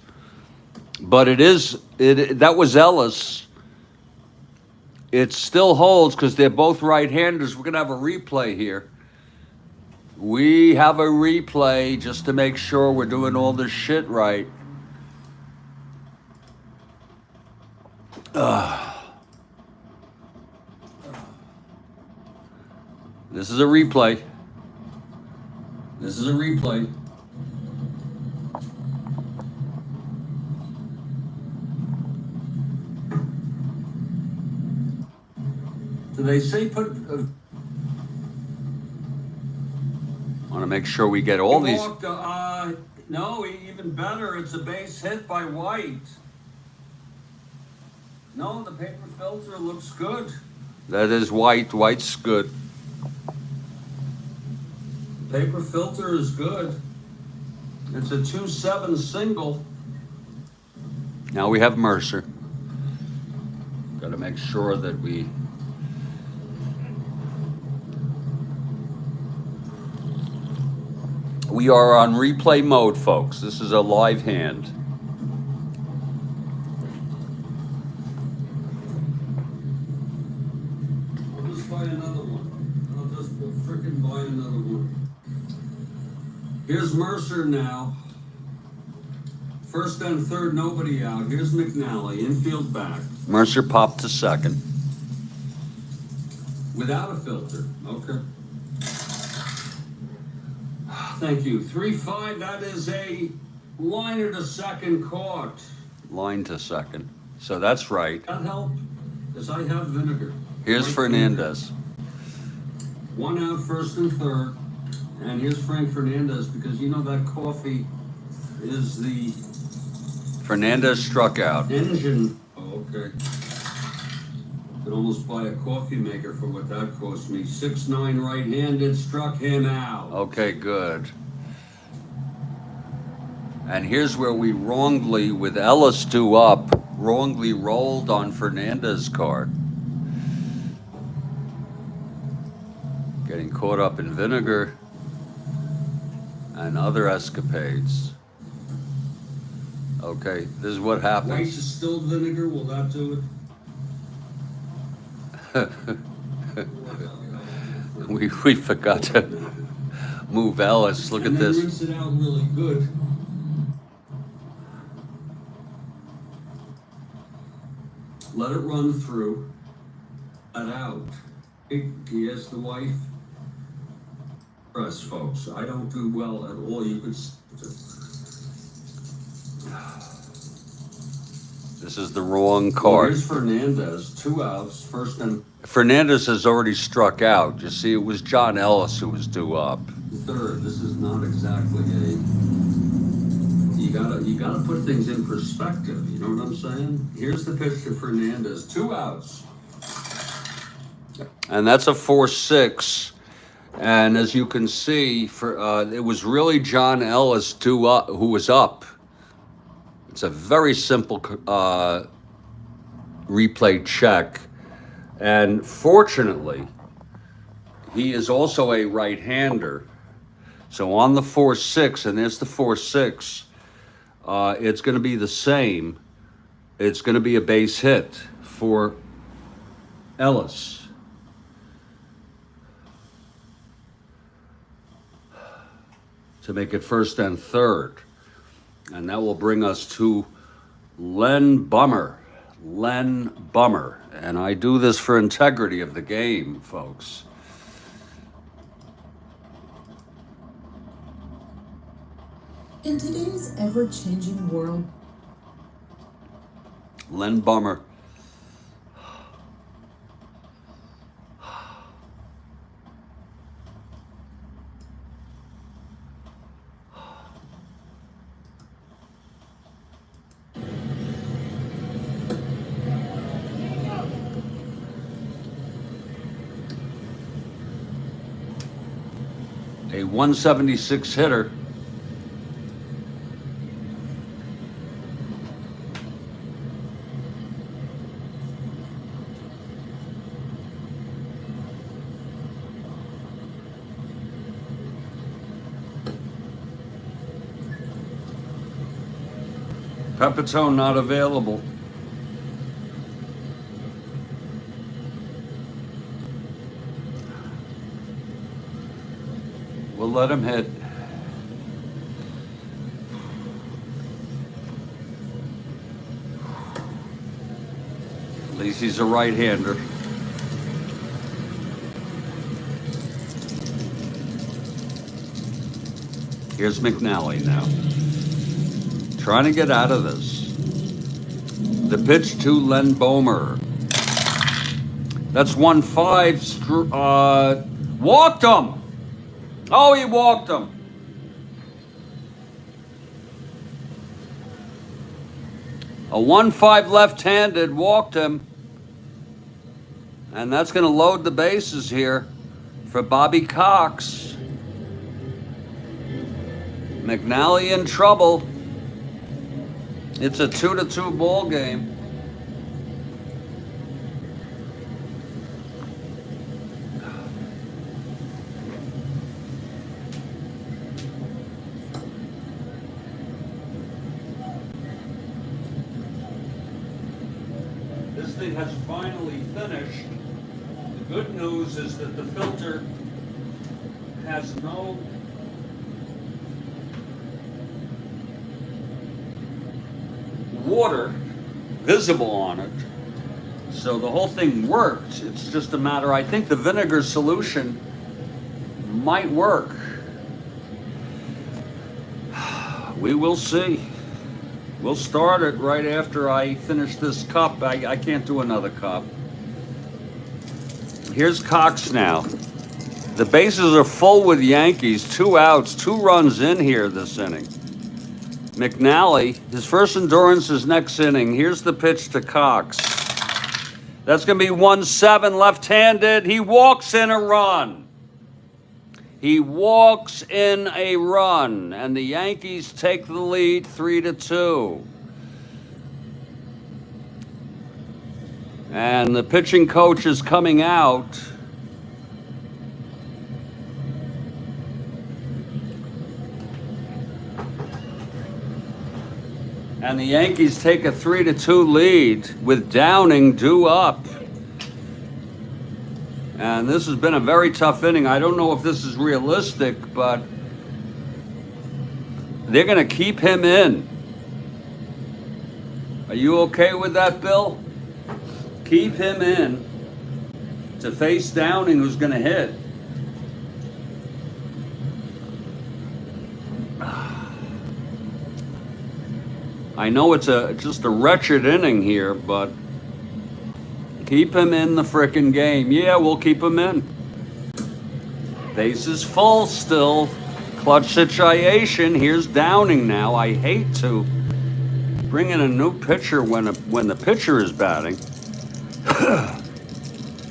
But that was Ellis. It still holds because they're both right-handers. We're going to have a replay here. We have a replay just to make sure we're doing all this shit right. This is a replay. This is a replay. Do they say put... want to make sure we get all these... no, even better. It's a base hit by White. No, the paper filter looks good. That is White. White's good. Paper filter is good. It's a 2-7 single. Now we have Mercer. Got to make sure that we... We are on replay mode, folks. This is a live hand. I'll just buy another one. I'll just frickin' buy another one. Here's Mercer now. First and third, nobody out. Here's McNally, infield back. Mercer popped to second. Without a filter. Okay. Thank you. 3-5, that is a liner to second caught. Line to second. So that's right. That helped, because I have vinegar. Here's right, Fernandez. One out, first and third. And here's Frank Fernandez, because you know that coffee is the... Fernandez struck out. Engine. Oh, okay. Could almost buy a coffee maker for what that cost me. 6'9" right-handed, struck him out. Okay, good. And here's where we wrongly, with Ellis 2 up, wrongly rolled on Fernandez's card. Getting caught up in vinegar and other escapades. Okay, this is what happens. White distilled vinegar, will that do it? we forgot to move Ellis. Look at this. Rinse it out really good. Let it run through. Let out. He asked the wife. Press, folks. I don't do well at all. You could. This is the wrong card. Here's Fernandez, 2 outs, first and... Fernandez has already struck out. You see, it was John Ellis who was due up. Third, this is not exactly a... You gotta put things in perspective, you know what I'm saying? Here's the pitch to Fernandez, 2 outs. And that's a 4-6. And as you can see, it was really John Ellis who was up. It's a very simple replay check. And fortunately, he is also a right-hander. So on the 4-6, and there's the 4-6, it's going to be the same. It's going to be a base hit for Ellis. To make it first and third. And that will bring us to Len Bummer. Len Bummer. And I do this for integrity of the game, folks. In today's ever-changing world, Len Bummer. A 176 hitter. Pepitone not available. We'll let him hit. At least he's a right-hander. Here's McNally now. Trying to get out of this. The pitch to Len Bomer. That's 1-5. Walked him. Oh, he walked him. A 1-5 left-handed walked him. And that's going to load the bases here for Bobby Cox. McNally in trouble. It's a 2-2 ball game. This thing has finally finished. The good news is that the filter has no water visible on it, so the whole thing worked. It's just a matter, I think the vinegar solution might work. We will see. We'll start it right after I finish this cup. I can't do another cup. Here's Cox now. The bases are full with Yankees. 2 outs, 2 runs in here this inning. McNally, his first endurance is next inning. Here's the pitch to Cox. That's going to be 1-7 left-handed. He walks in a run. He walks in a run, and the Yankees take the lead 3-2. And the pitching coach is coming out. And the Yankees take a 3-2 lead with Downing due up. And this has been a very tough inning. I don't know if this is realistic, but they're going to keep him in. Are you okay with that, Bill? Keep him in to face Downing, who's going to hit. I know it's just a wretched inning here, but keep him in the frickin' game. Yeah, we'll keep him in. Base is full still. Clutch situation. Here's Downing now. I hate to bring in a new pitcher when the pitcher is batting.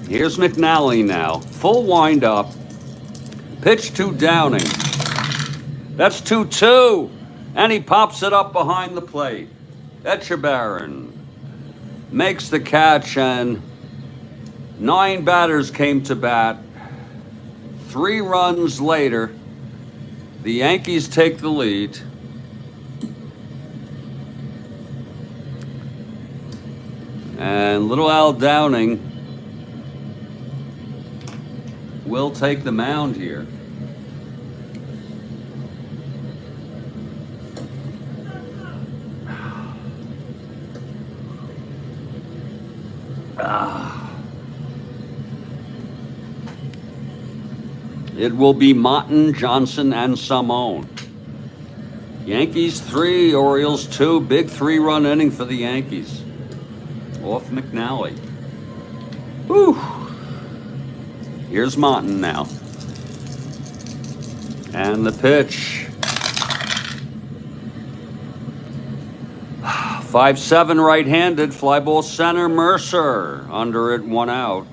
Here's McNally now. Full wind-up. Pitch to Downing. That's 2-2. And he pops it up behind the plate. Etchebarren makes the catch, and 9 batters came to bat. 3 runs later, the Yankees take the lead. And little Al Downing will take the mound here. It will be Motton, Johnson, and Simone. Yankees 3, Orioles 2. Big 3-run inning for the Yankees. Off McNally. Whew. Here's Motton now. And the pitch. 5-7 right-handed, fly ball center, Mercer. Under it, 1 out.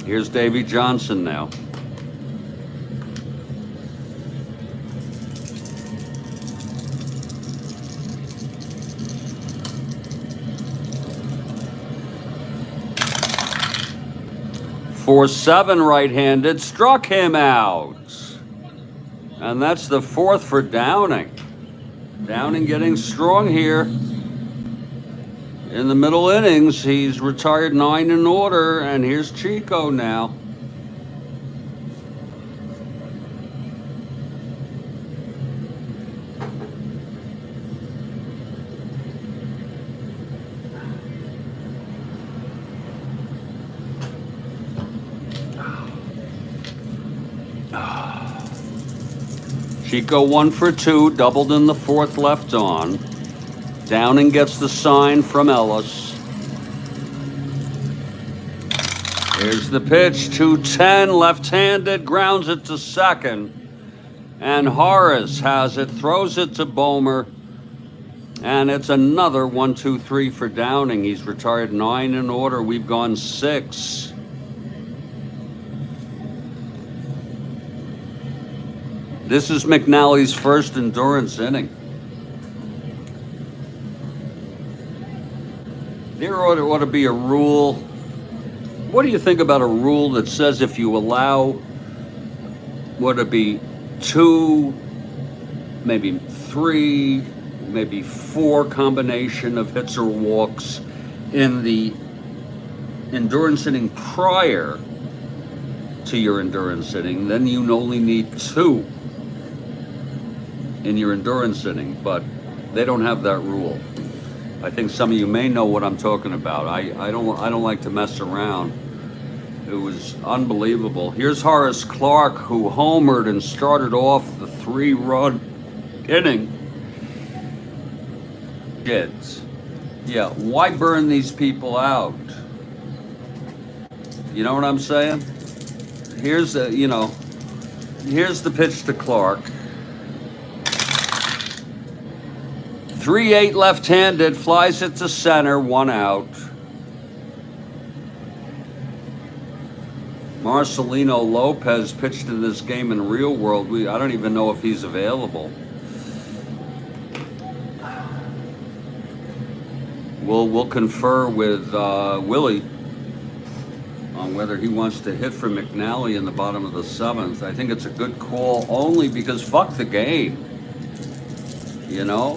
Here's Davy Johnson now. For 7 right-handed, struck him out. And that's the 4th for Downing. Downing getting strong here. In the middle innings, he's retired 9 in order, and here's Chico now. Chico 1 for 2, doubled in the fourth, left on. Downing gets the sign from Ellis. Here's the pitch, 210, left-handed, grounds it to second. And Horace has it, throws it to Bomer. And it's another 1-2-3 for Downing. He's retired 9 in order. We've gone 6. This is McNally's first endurance inning. There ought to be a rule. What do you think about a rule that says if you allow, would it be 2, maybe 3, maybe 4 combination of hits or walks in the endurance inning prior to your endurance inning, then you only need 2 in your endurance inning, but they don't have that rule. I think some of you may know what I'm talking about. I don't like to mess around. It was unbelievable. Here's Horace Clark, who homered and started off the 3-run inning. Kids, yeah, why burn these people out? You know what I'm saying? Here's here's the pitch to Clark. 3-8 left-handed, flies it to center, 1 out. Marcelino Lopez pitched in this game in real world. I don't even know if he's available. We'll confer with Willie on whether he wants to hit for McNally in the bottom of the 7th. I think it's a good call only because fuck the game. You know,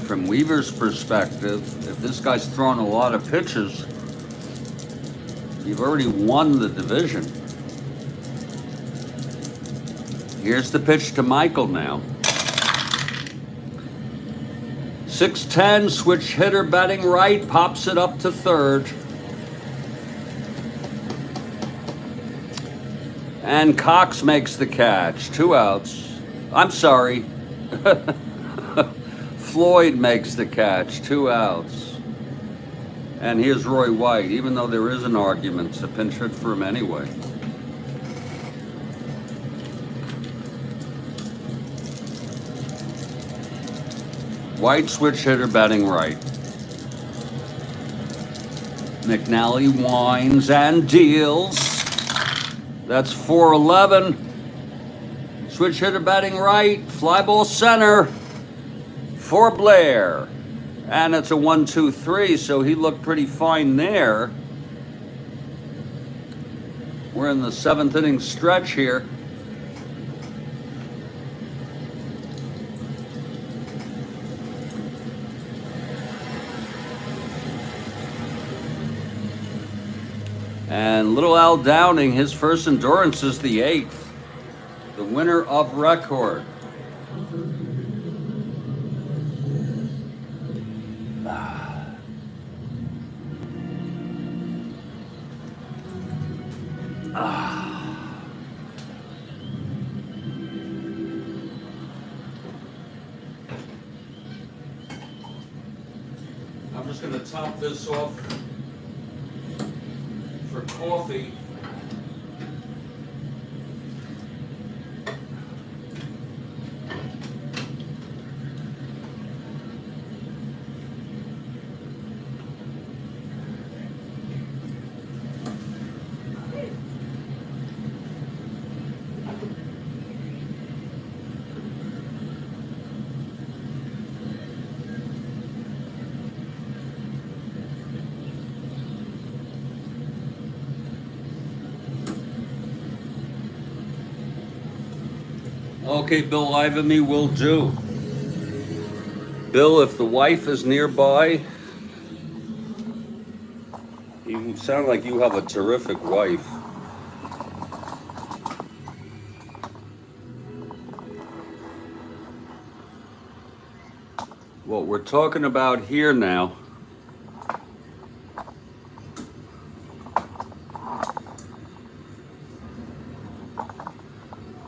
from Weaver's perspective, if this guy's thrown a lot of pitches, you've already won the division. Here's the pitch to Michael now. 6-10, switch hitter batting right, pops it up to third. And Cox makes the catch, 2 outs. I'm sorry. Floyd makes the catch, 2 outs. And here's Roy White, even though there is an argument to pinch hit for him anyway. White switch hitter batting right. McNally winds and deals. That's 4-11. Switch hitter batting right, fly ball center for Blair. And it's a 1-2-3, so he looked pretty fine there. We're in the 7th inning stretch here. And little Al Downing, his first endurance is the 8th. The winner of record. I'm just going to top this off for coffee. Okay, Bill Ivamy will do. Bill, if the wife is nearby, you sound like you have a terrific wife. What we're talking about here now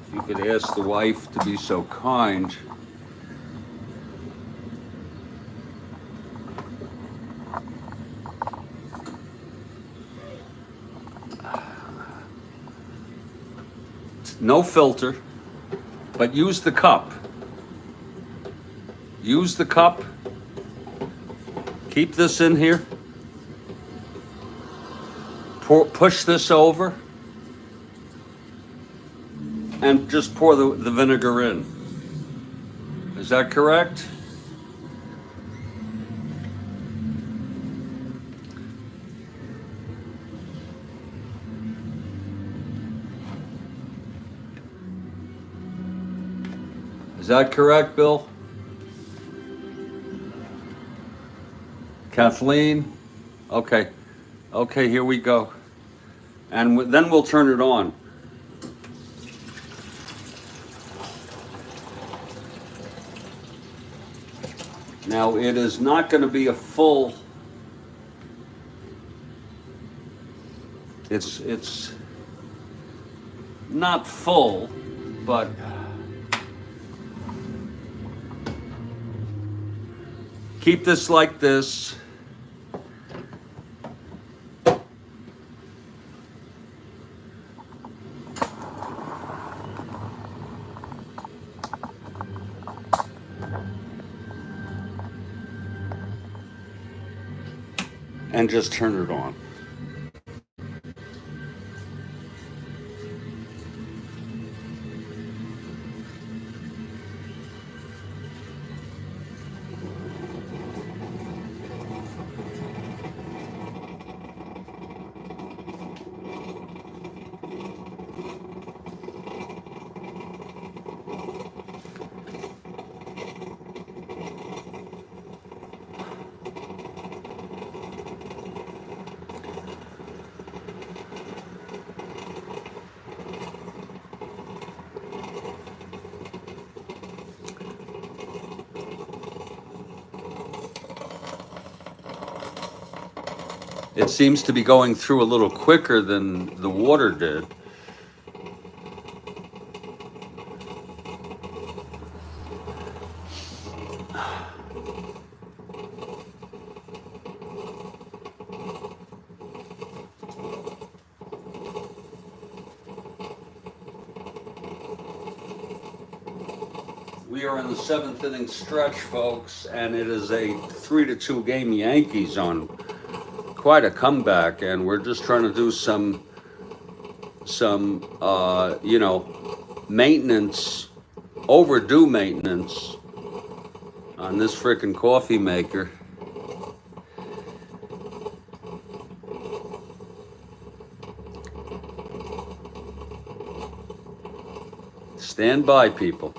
if you could ask the wife to be so kind. No filter, but use the cup. Use the cup. Keep this in here. Push this over. And just pour the vinegar in. Is that correct? Is that correct, Bill? Kathleen? Okay. Okay, here we go. And then we'll turn it on. Now, it is not going to be a full... It's not full, but... Keep this like this. And just turn it on. It seems to be going through a little quicker than the water did. We are in the 7th inning stretch, folks, and it is a 3-2 game. Yankees on quite a comeback, and we're just trying to do some maintenance, overdue maintenance on this frickin' coffee maker. Stand by, people.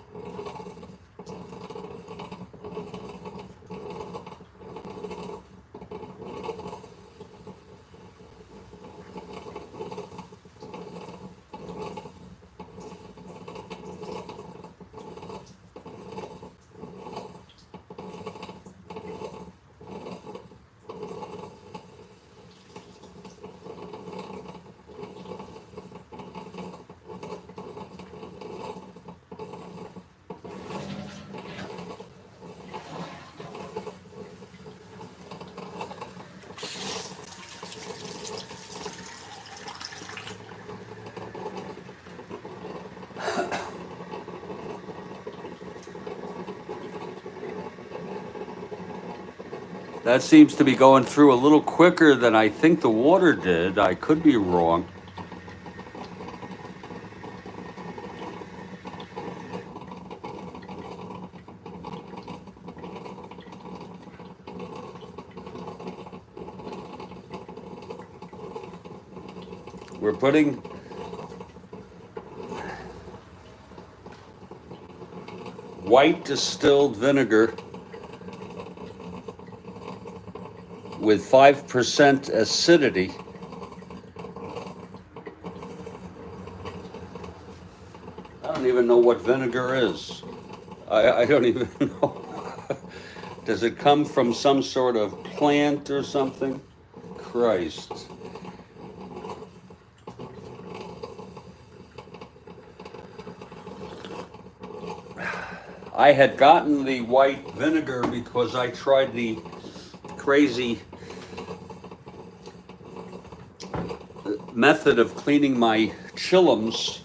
That seems to be going through a little quicker than I think the water did. I could be wrong. We're putting white distilled vinegar with 5% acidity. I don't even know what vinegar is. I don't even know. Does it come from some sort of plant or something? Christ. I had gotten the white vinegar because I tried the crazy method of cleaning my chillums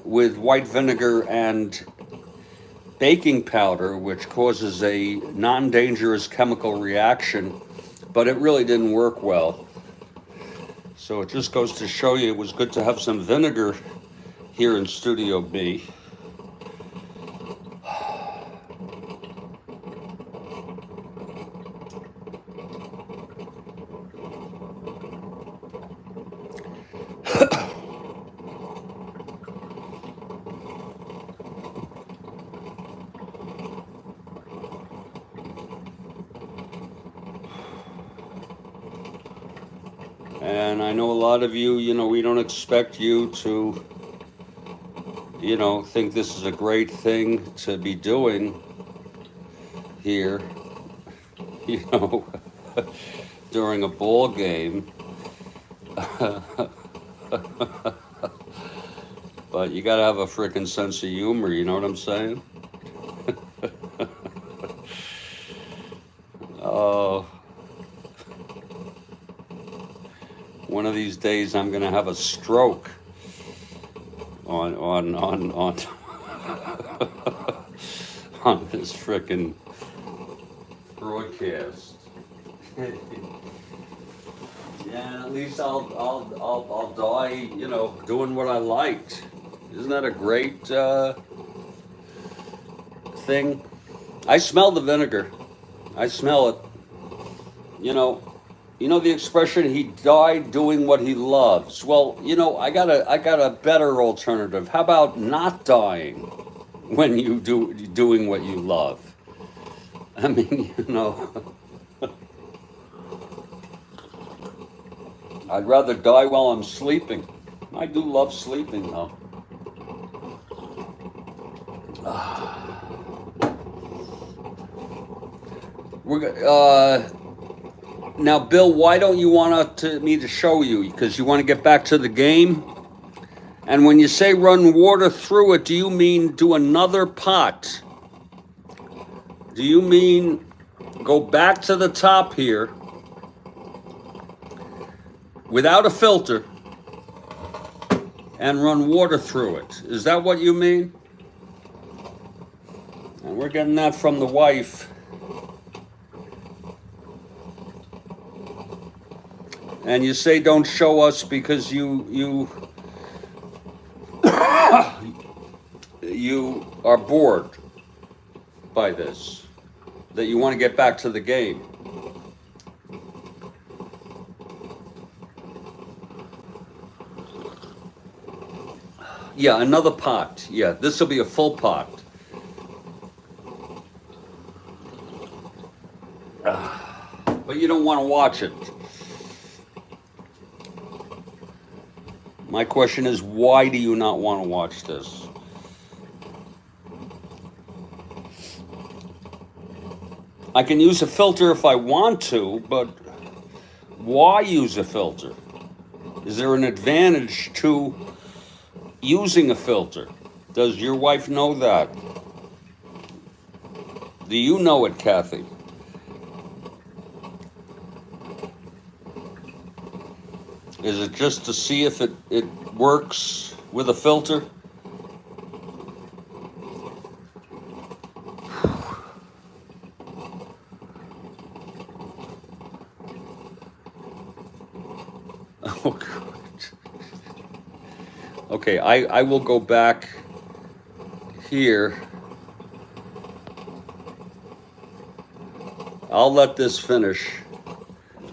with white vinegar and baking powder, which causes a non-dangerous chemical reaction, but it really didn't work well. So it just goes to show you it was good to have some vinegar here in Studio B. And I know a lot of you, we don't expect you to, think this is a great thing to be doing here, during a ball game. But you gotta have a frickin' sense of humor, you know what I'm saying? Oh. One of these days I'm gonna have a stroke on on this frickin' broadcast. Yeah, at least I'll die, doing what I liked. Isn't that a great thing? I smell the vinegar. I smell it. You know the expression, he died doing what he loves. Well, I got a better alternative. How about not dying when you doing what you love? I mean, I'd rather die while I'm sleeping. I do love sleeping though. Now, Bill, why don't you want me to show you? Because you want to get back to the game? And when you say run water through it, do you mean do another pot? Do you mean go back to the top here without a filter and run water through it? Is that what you mean? And we're getting that from the wife. And you say don't show us because you are bored by this, that you want to get back to the game. Yeah, another pot. Yeah, this will be a full pot. But you don't want to watch it. My question is, why do you not want to watch this? I can use a filter if I want to, but why use a filter? Is there an advantage to using a filter? Does your wife know that? Do you know it, Kathy? Is it just to see if it works with a filter? Oh, God. Okay, I will go back here. I'll let this finish.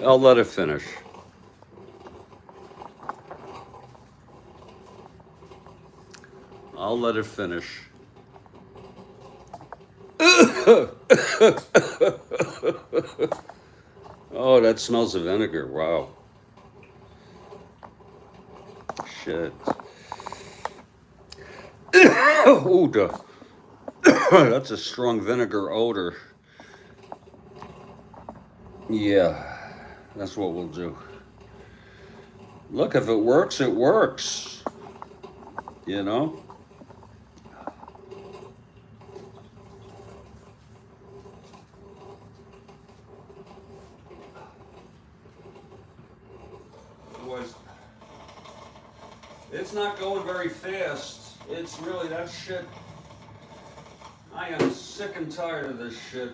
I'll let it finish. I'll let it finish. Oh, that smells of vinegar. Wow. Shit. Ooh, that's a strong vinegar odor. Yeah, that's what we'll do. Look, if it works, it works. You know? It's not going very fast. It's really, that shit. I am sick and tired of this shit.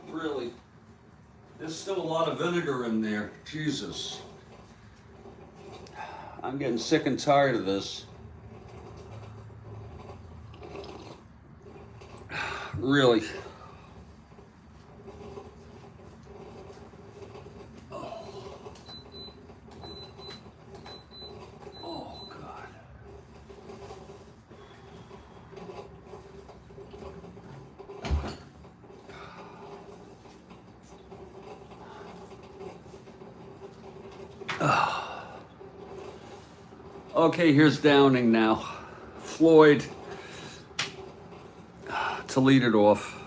Really. There's still a lot of vinegar in there. Jesus. I'm getting sick and tired of this. Really. Oh, God. Okay, here's Downing now. Floyd to lead it off.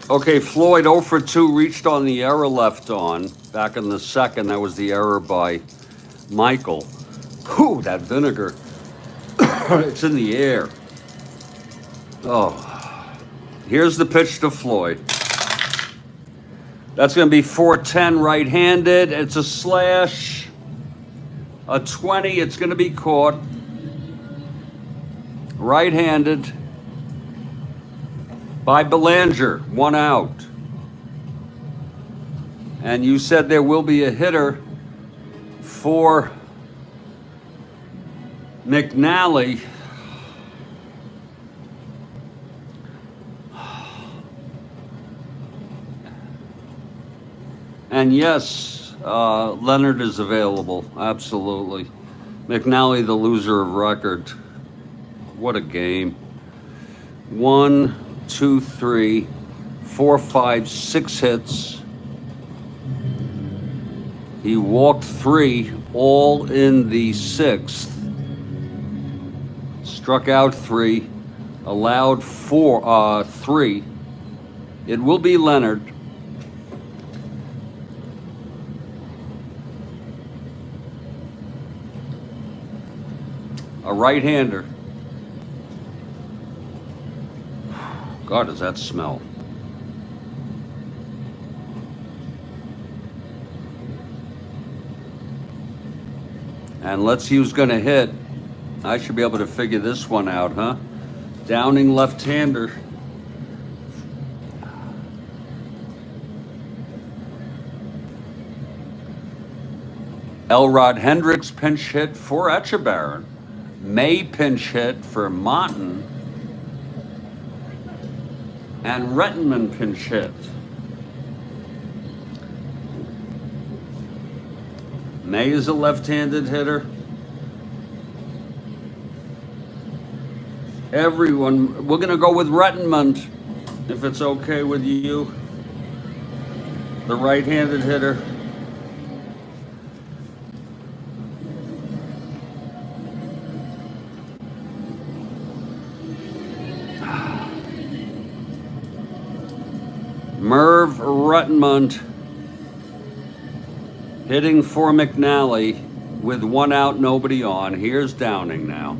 Okay, Floyd 0 for 2 reached on the error left on. Back in the second, that was the error by Michael. Whew, that vinegar. It's in the air. Oh. Here's the pitch to Floyd. That's going to be 410 right-handed. It's a slash. A 20, it's going to be caught. Right-handed. By Belanger, 1 out. And you said there will be a hitter for McNally. And yes, Leonard is available, absolutely. McNally, the loser of record. What a game. 1, 2, 3, 4, 5, 6 hits. He walked 3, all in the 6th. Struck out 3, allowed 3. It will be Leonard. A right-hander. God, does that smell? And let's see who's going to hit. I should be able to figure this one out, huh? Downing left-hander. Elrod Hendricks pinch hit for Echebarren. May pinch hit for Martin. And Rettenman pinch hit. May is a left-handed hitter. Everyone, we're going to go with Rettenman, if it's okay with you. The right-handed hitter. Merv Rettenmund hitting for McNally with 1 out, nobody on. Here's Downing now.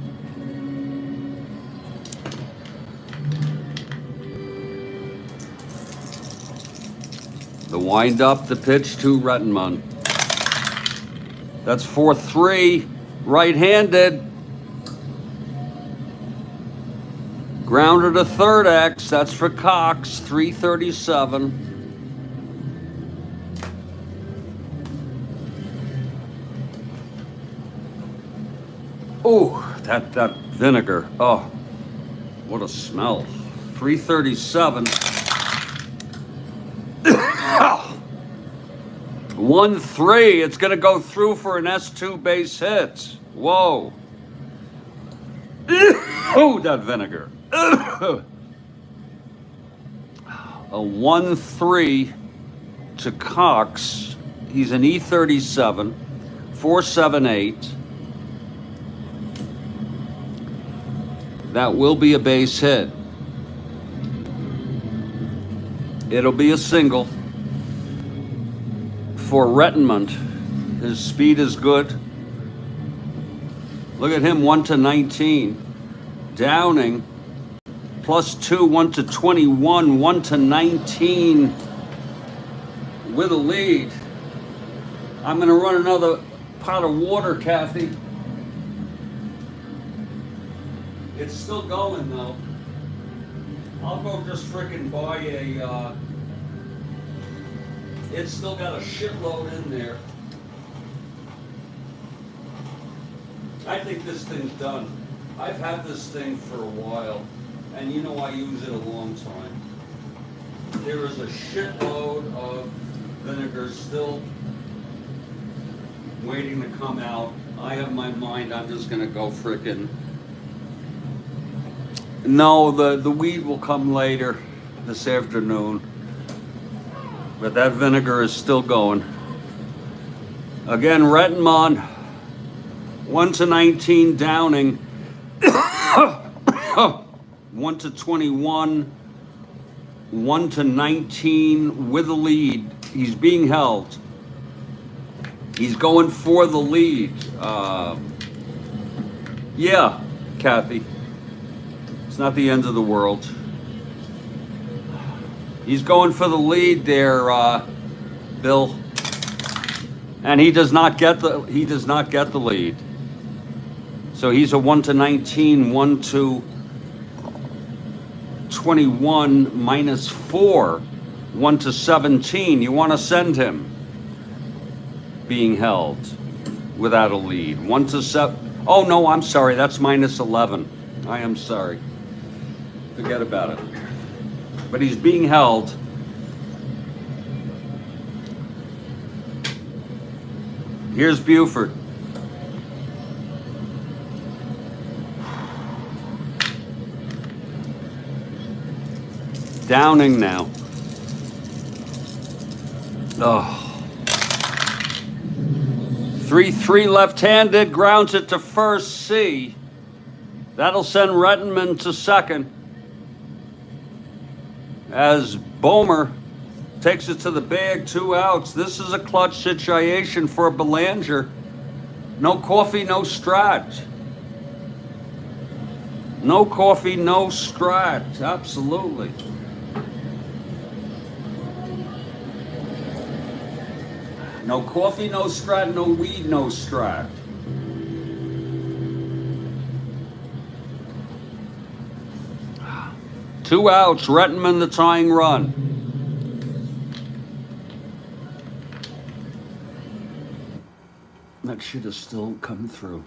The wind-up, the pitch to Rettenmund. That's 4-3, right-handed. Grounder to third X, that's for Cox, 337. Ooh, that vinegar, oh, what a smell. 337. 1-3, it's gonna go through for an S2 base hit. Whoa. Oh, that vinegar. A 1-3 to Cox. He's an E37, 478. That will be a base hit. It'll be a single. for Rettenmund. His speed is good. Look at him, 1-19. Downing, +2, 1-21, 1-19 with a lead. I'm going to run another pot of water, Kathy. It's still going, though. I'll go just frickin' buy a, it's still got a shitload in there. I think this thing's done. I've had this thing for a while, and you know I use it a long time. There is a shitload of vinegar still waiting to come out. I have my mind, I'm just gonna go frickin'. No, the weed will come later this afternoon, but that vinegar is still going. Again, Rettenmund, 1-19 Downing, 1-21, 1-19 with a lead. He's being held. He's going for the lead. Yeah, Kathy. It's not the end of the world. He's going for the lead there, Bill. And he does not get the lead. So he's a 1-19, 1-21 -4, 1-17. You want to send him being held without a lead. 1-7. Oh no, I'm sorry. That's -11. I am sorry. Forget about it. But he's being held. Here's Buford. Downing now. Oh. 3-3 left-handed, grounds it to first, C. That'll send Rettenmund to second. As Bomer takes it to the bag, 2 outs. This is a clutch situation for Belanger. No coffee, no Strat. No coffee, no Strat. Absolutely. No coffee, no Strat, no weed, no Strat. Two outs, Rettenmund the tying run. That should have still come through.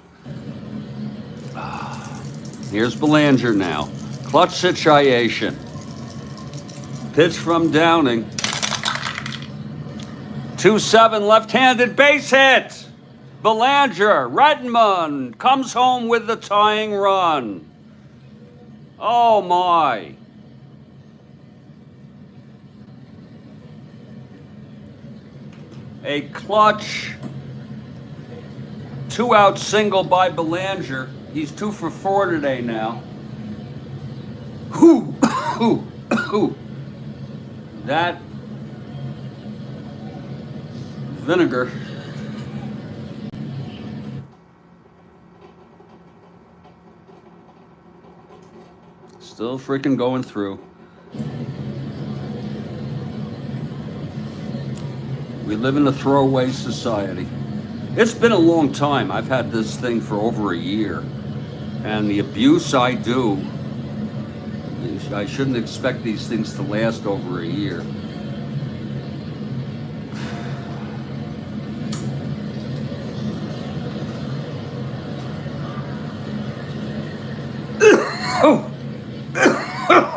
Here's Belanger now. Clutch situation. Pitch from Downing. 2-7 left-handed base hit. Belanger, Rettenmund comes home with the tying run. Oh my. A clutch 2-out single by Belanger. He's 2 for 4 today now. That vinegar still freaking going through. We live in a throwaway society. It's been a long time. I've had this thing for over a year. And the abuse I do, I shouldn't expect these things to last over a year.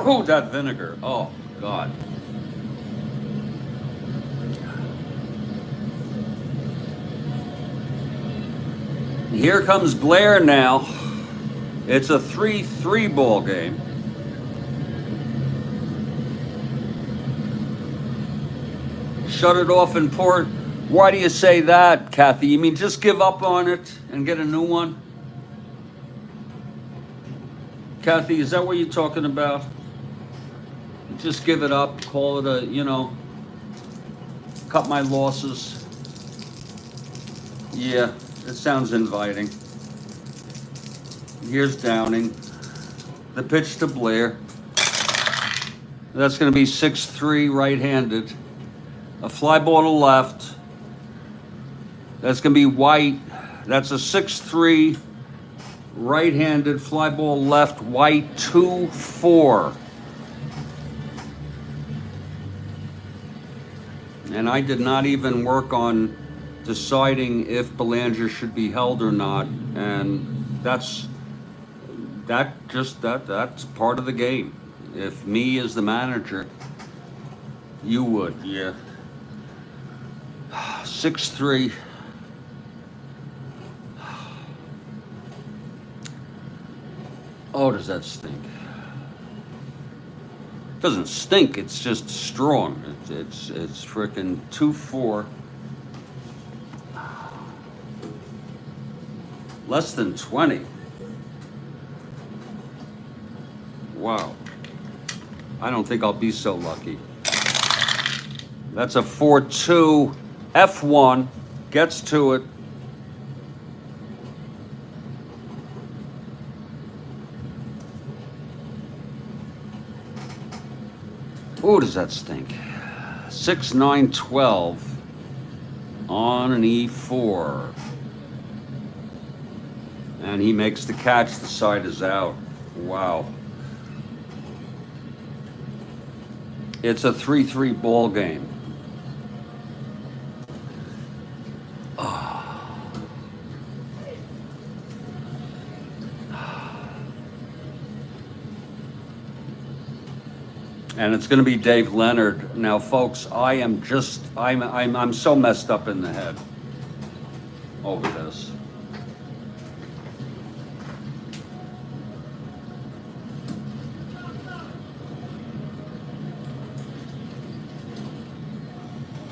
Oh, that vinegar. Oh, God. Here comes Blair now. It's a 3-3 ball game. Shut it off and pour it. Why do you say that, Kathy? You mean just give up on it and get a new one? Kathy, is that what you're talking about? Just give it up, call it a, cut my losses. Yeah, it sounds inviting. Here's Downing. The pitch to Blair. That's going to be 6-3 right-handed. A fly ball to left. That's going to be White. That's a 6-3 right-handed fly ball left. White 2-4. And I did not even work on deciding if Belanger should be held or not. And that's part of the game. If me as the manager, you would, yeah. 6-3. Oh, does that stink? Doesn't stink. It's just strong. It's frickin' 2-4. Less than 20. Wow. I don't think I'll be so lucky. That's a 4-2. F1 gets to it. Oh, does that stink? 6-9-12 on an E4. And he makes the catch. The side is out. Wow. It's a 3-3 ball game. And it's going to be Dave Leonard. Now, folks, I'm so messed up in the head over this.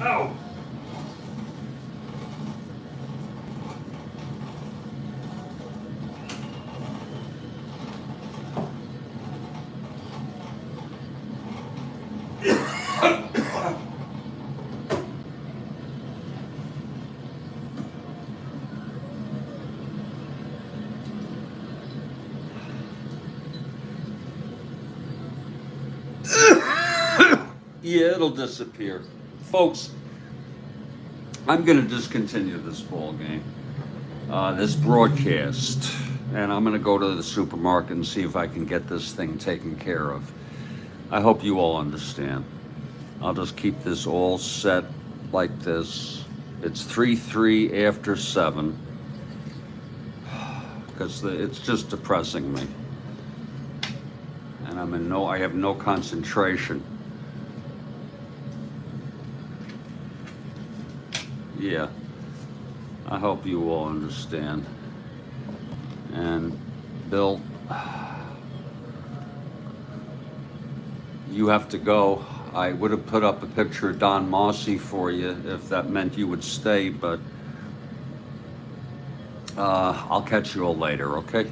Ow! Yeah, it'll disappear. Folks, I'm going to discontinue this ball game, this broadcast, and I'm going to go to the supermarket and see if I can get this thing taken care of. I hope you all understand. I'll just keep this all set like this. It's 3-3 after 7, because it's just depressing me. And I have no concentration. Yeah, I hope you all understand. And Bill, you have to go. I would have put up a picture of Don Mossy for you if that meant you would stay, but I'll catch you all later, okay?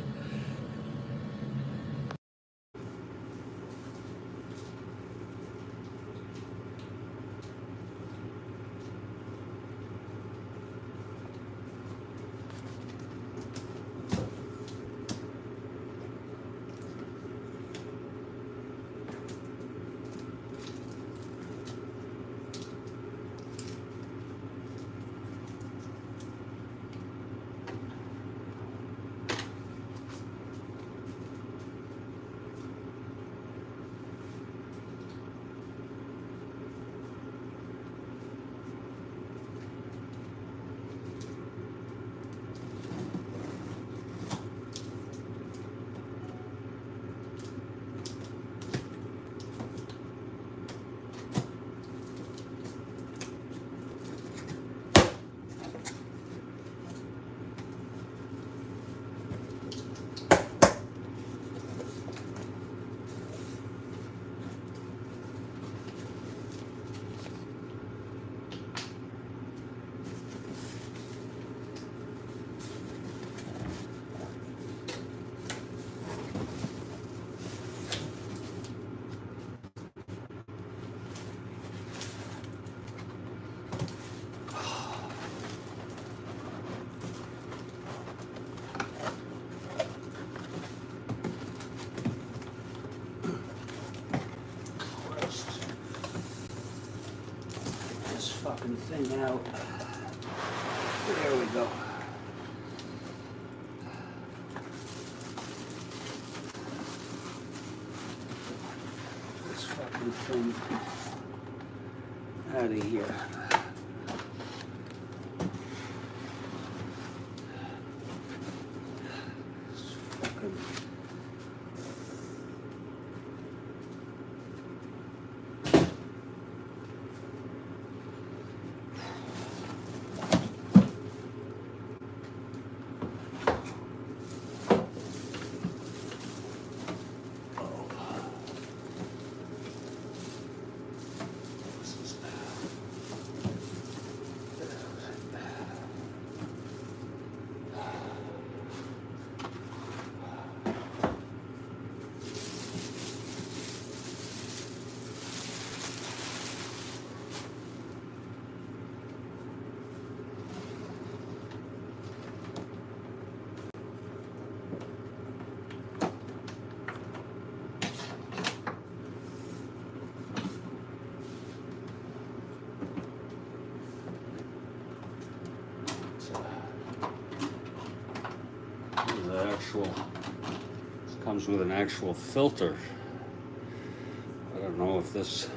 fucking thing out. There we go. This fucking thing out of here. This fucking... This comes with an actual filter. I don't know if this...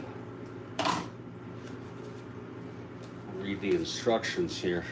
Read the instructions here.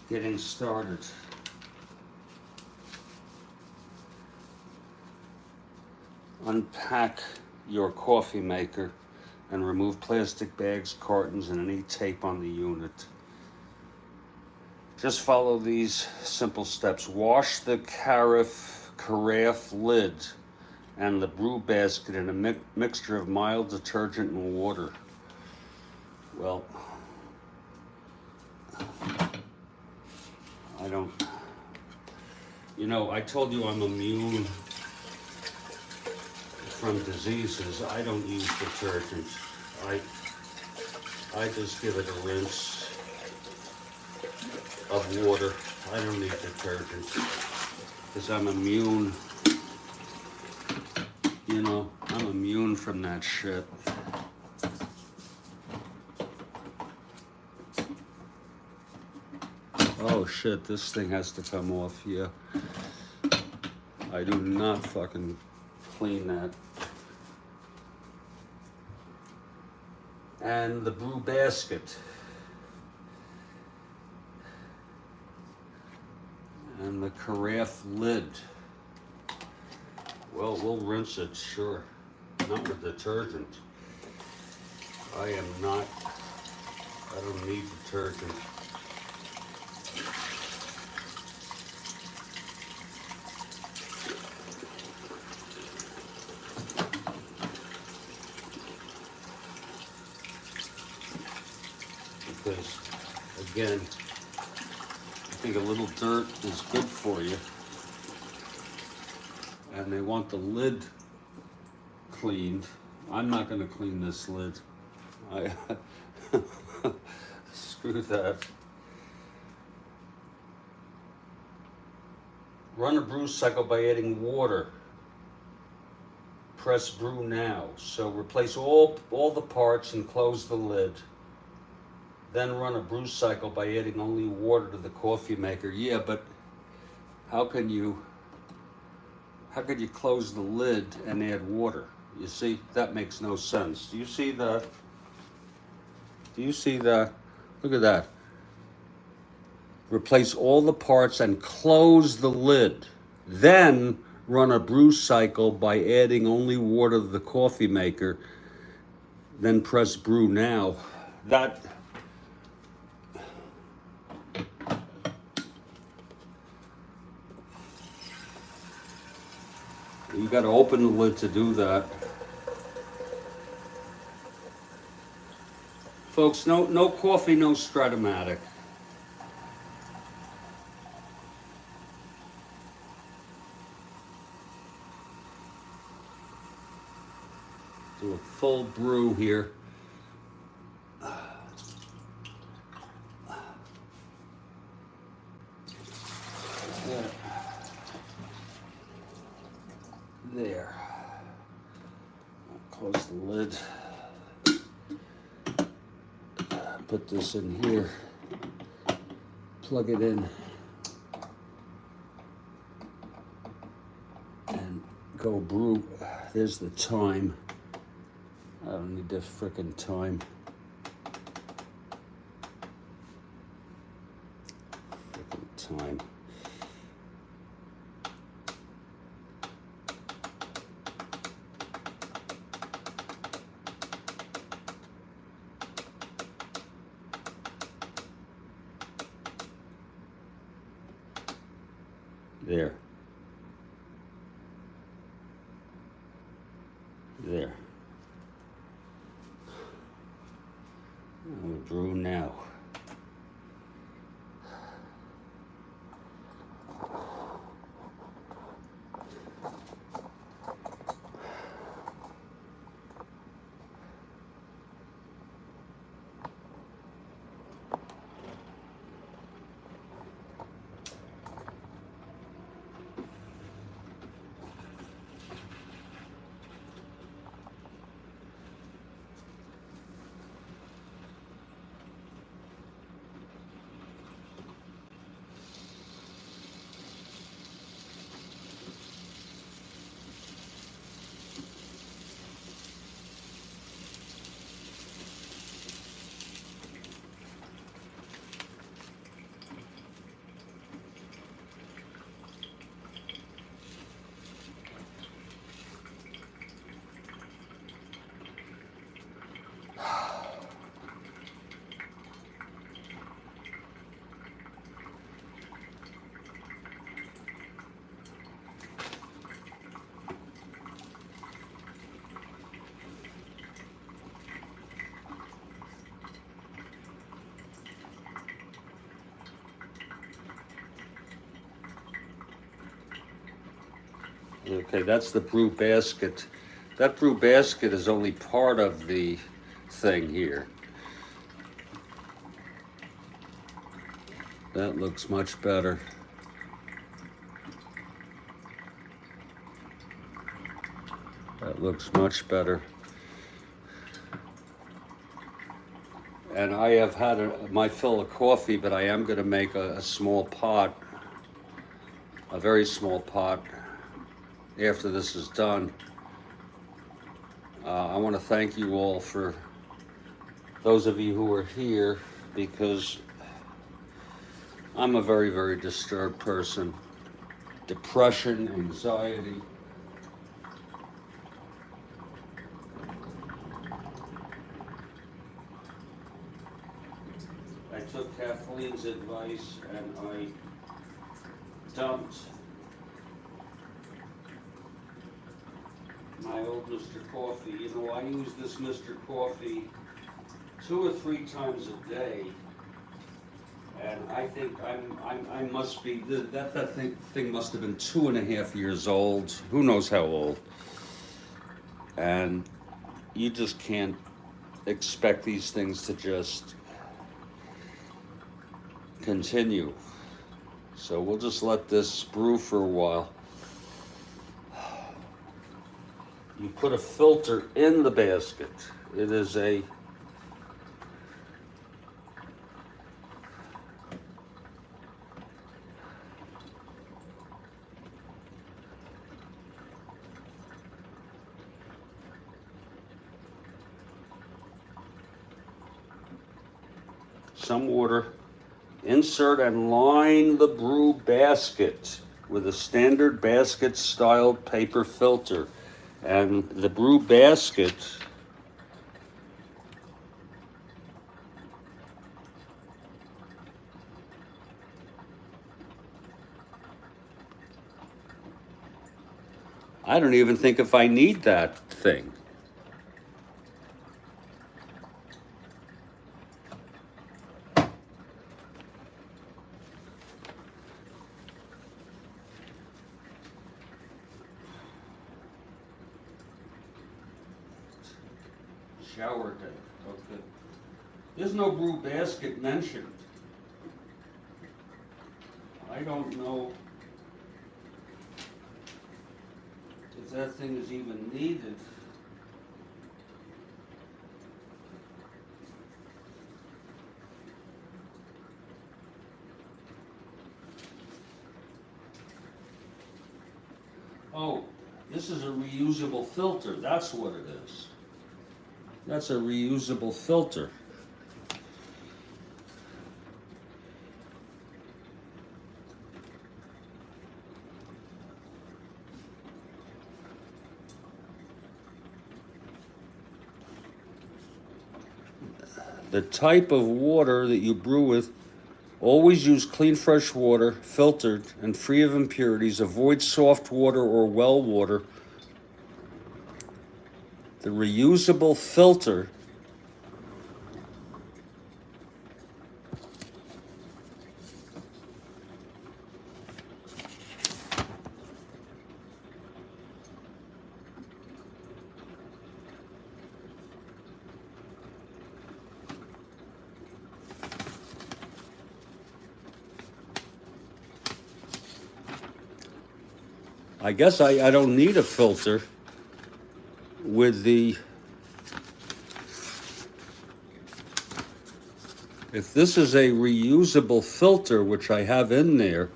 Getting started. Unpack your coffee maker and remove plastic bags, cartons, and any tape on the unit. Just follow these simple steps. Wash the carafe lid and the brew basket in a mixture of mild detergent and water. Well, I don't, you know, I told you I'm immune from diseases. I don't use detergent. I just give it a rinse of water. I don't need detergent because I'm immune. You know, I'm immune from that shit. Oh shit, this thing has to come off, yeah. I do not fucking clean that. And the brew basket. And the carafe lid. Well, we'll rinse it, sure. Not with detergent. I don't need detergent. Because, again, I think a little dirt is good for you. And they want the lid cleaned. I'm not going to clean this lid. Screw that. Run a brew cycle by adding water. Press brew now. So replace all the parts and close the lid. Then run a brew cycle by adding only water to the coffee maker. Yeah, but how can you close the lid and add water? You see, that makes no sense. Do you see that? Do you see that? Look at that. Replace all the parts and close the lid. Then run a brew cycle by adding only water to the coffee maker. Then press brew now. got to open the lid to do that. Folks, no coffee, no Strat-O-Matic. Do a full brew here. There. Close the lid. Put this in here. Plug it in. And go brew. There's the time. I don't need this frickin' time. Frickin' time. There. There. We'll brew now. Okay, that's the brew basket. That brew basket is only part of the thing here. That looks much better. That looks much better. And I have had my fill of coffee, but I am going to make a small pot, a very small pot, after this is done. I want to thank you all for those of you who are here, because I'm a very, very disturbed person. Depression, anxiety. I took Kathleen's advice and I dumped my old Mr. Coffee. You know, I use this Mr. Coffee 2 or 3 times a day, and I think I must be, that thing must have been 2.5 years old. Who knows how old? And you just can't expect these things to just continue. So we'll just let this brew for a while. You put a filter in the basket. It is a some water. Insert and line the brew basket with a standard basket style paper filter. And the brew basket I don't even think if I need that thing. Shower day. Okay. There's no brew basket mentioned. I don't know if that thing is even needed. Oh, this is a reusable filter. That's what it is. That's a reusable filter. The type of water that you brew with, always use clean fresh water, filtered and free of impurities. Avoid soft water or well water. The reusable filter I guess I don't need a filter with the, if this is a reusable filter, which I have in there,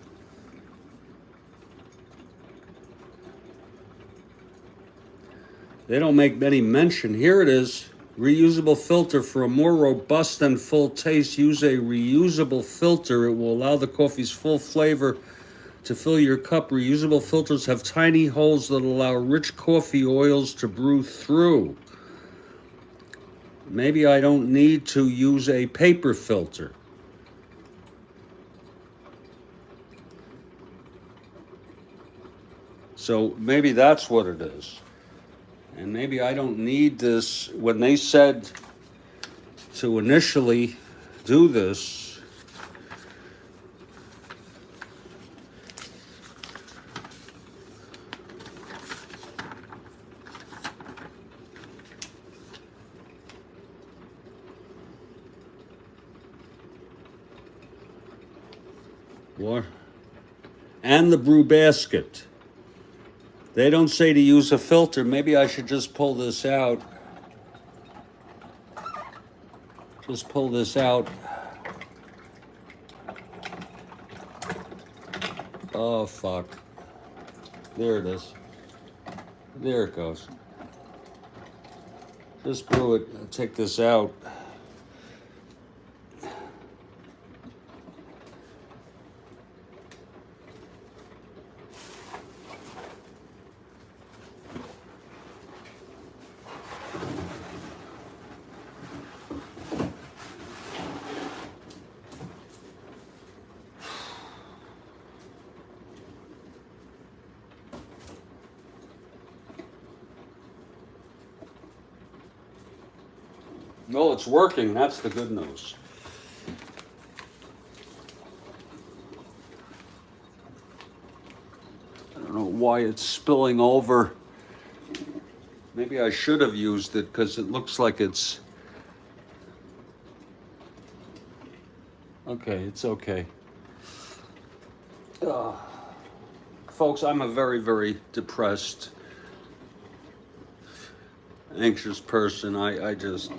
they don't make any mention. Here it is, reusable filter. For a more robust and full taste, use a reusable filter. It will allow the coffee's full flavor to fill your cup. Reusable filters have tiny holes that allow rich coffee oils to brew through. Maybe I don't need to use a paper filter. So maybe that's what it is. And maybe I don't need this. When they said to initially do this, and the brew basket. They don't say to use a filter. Maybe I should just pull this out. Just pull this out. Oh, fuck. There it is. There it goes. Just brew it. I'll take this out. No, it's working. That's the good news. I don't know why it's spilling over. Maybe I should have used it because it looks like it's... Okay, it's okay. Folks, I'm a very, very depressed, anxious person. I just...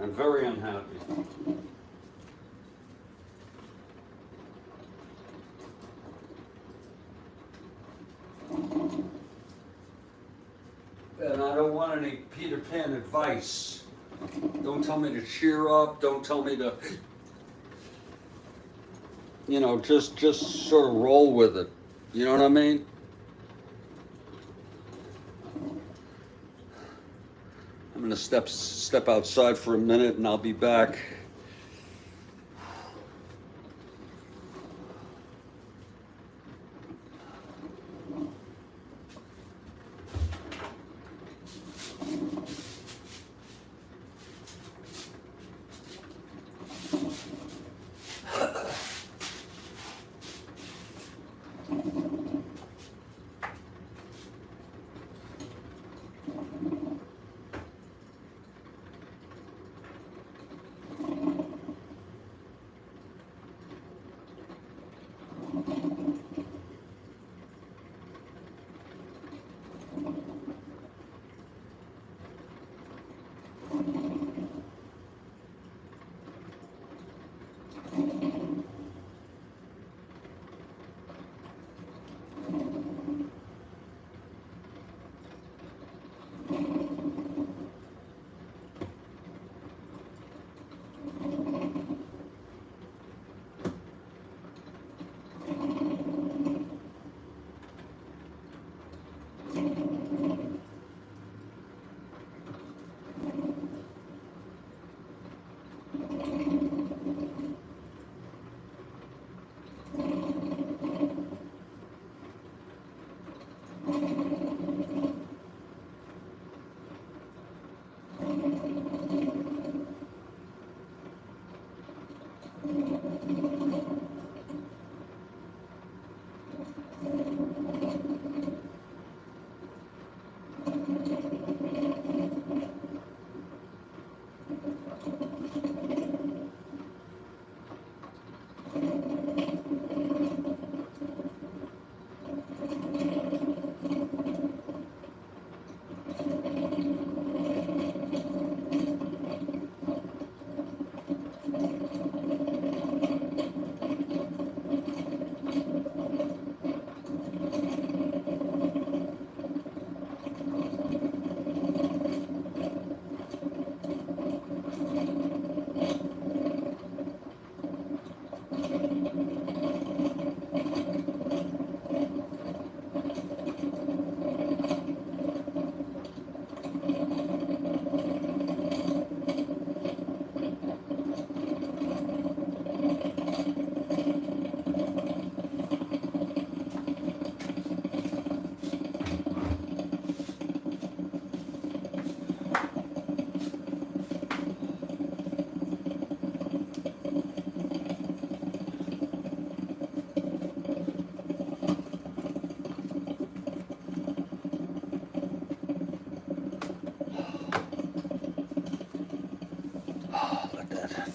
I'm very unhappy. And I don't want any Peter Pan advice. Don't tell me to cheer up. Don't tell me to, just sort of roll with it. You know what I mean? I'm gonna step outside for a minute, and I'll be back.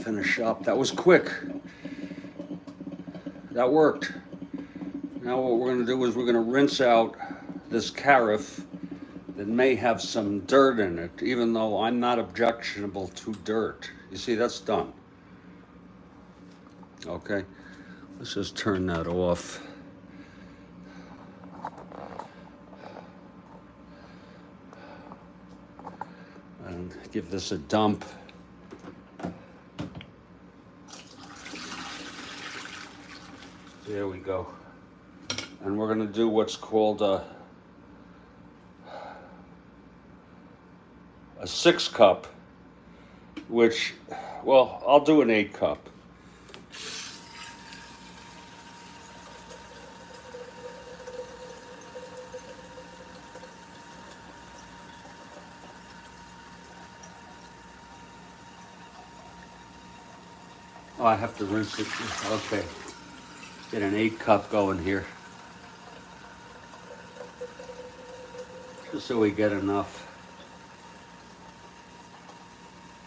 Finish up. That was quick. That worked. Now what we're going to do is we're going to rinse out this carafe that may have some dirt in it, even though I'm not objectionable to dirt. You see, that's done. Okay, let's just turn that off. And give this a dump. There we go. And we're going to do what's called a 6-cup, which, well, I'll do an 8-cup. Oh, I have to rinse it. Okay. Get an 8-cup going here. Just so we get enough.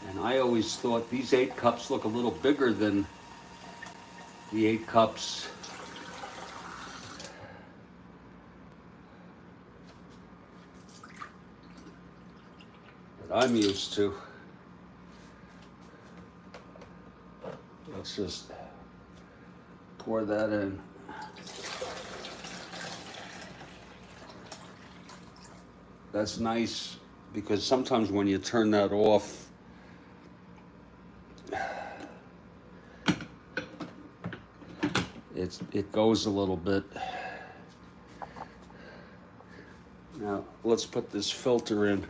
And I always thought these 8 cups look a little bigger than the 8 cups that I'm used to. Let's just pour that in. That's nice because sometimes when you turn that off, it goes a little bit. Now, let's put this filter in.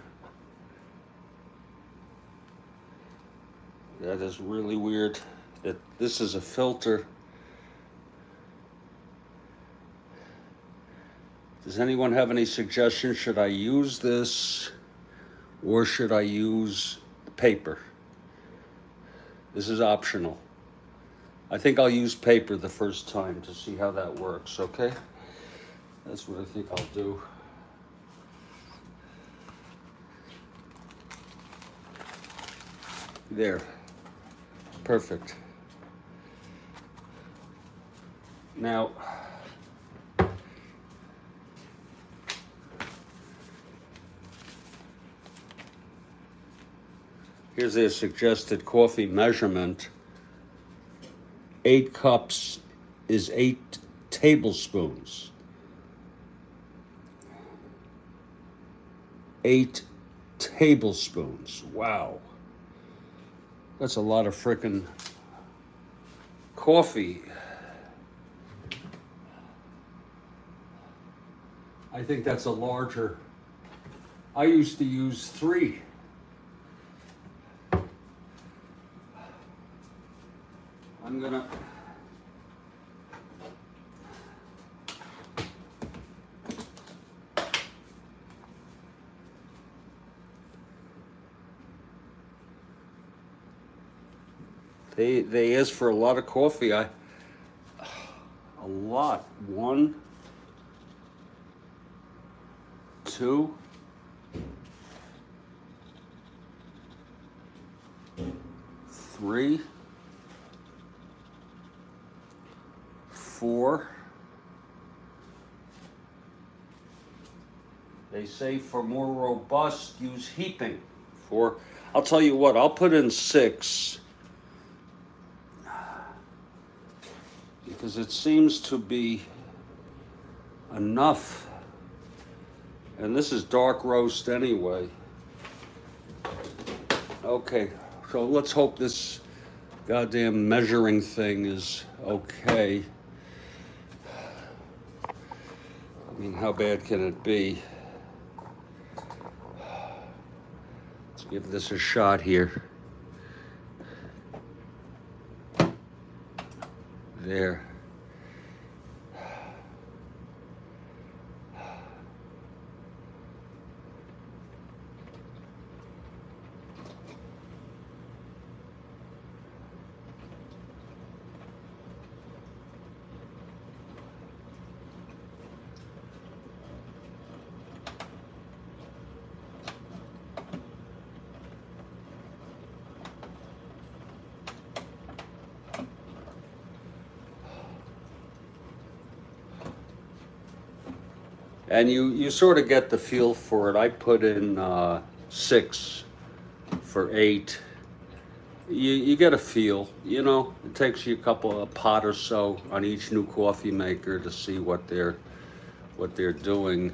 That is really weird that this is a filter. Does anyone have any suggestions? Should I use this or should I use paper? This is optional. I think I'll use paper the first time to see how that works, okay? That's what I think I'll do. There. Perfect. Now, here's a suggested coffee measurement. 8 cups is 8 tablespoons. 8 tablespoons. Wow. That's a lot of frickin' coffee. I think that's a larger. I used to use 3. I'm gonna. They ask for a lot of coffee. A lot. 1, 2, 3, 4. They say for more robust, use heaping. I'll tell you what, I'll put in 6. Because it seems to be enough. And this is dark roast anyway. Okay, so let's hope this goddamn measuring thing is okay. I mean, how bad can it be? Let's give this a shot here. There. And you sort of get the feel for it. I put in 6 for 8. You get a feel, you know. It takes you a pot or so on each new coffee maker to see what they're doing.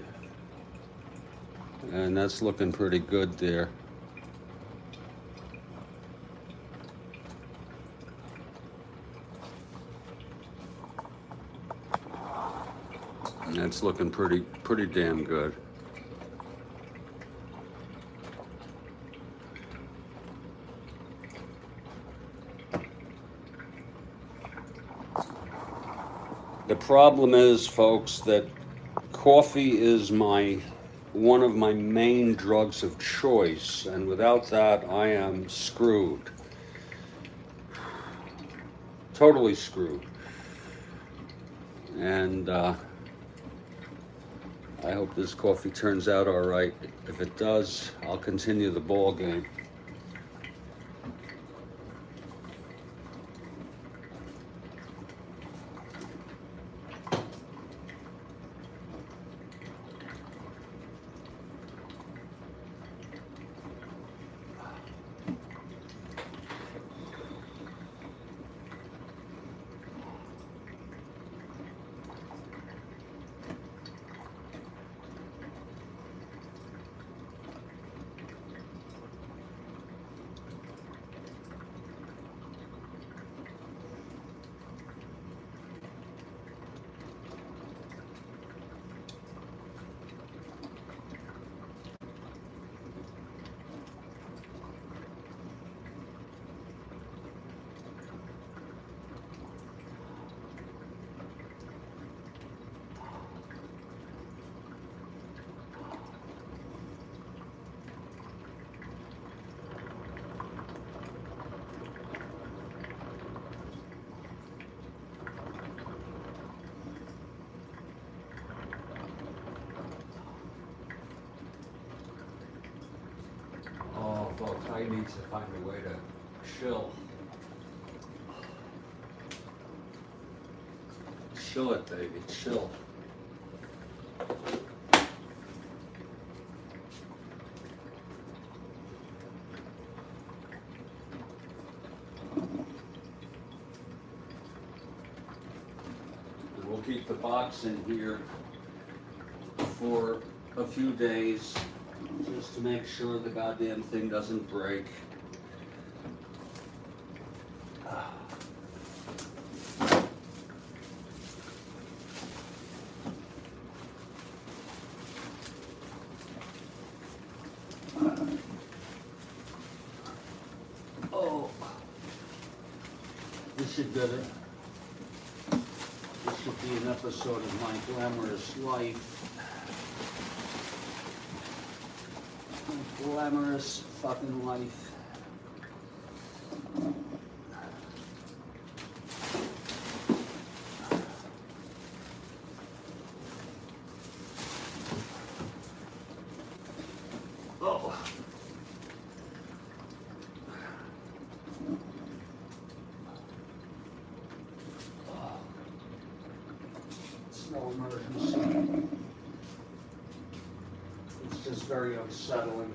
And that's looking pretty good there. That's looking pretty damn good. The problem is, folks, that coffee is one of my main drugs of choice, and without that, I am screwed. Totally screwed. And I hope this coffee turns out all right. If it does, I'll continue the ball game. Clay needs to find a way to chill. Chill it, baby, chill. We'll keep the box in here for a few days just to make sure the goddamn thing doesn't break. Oh, this should get it. This should be an episode of my glamorous life. My glamorous fucking life. Oh. It's no emergency. It's just very unsettling.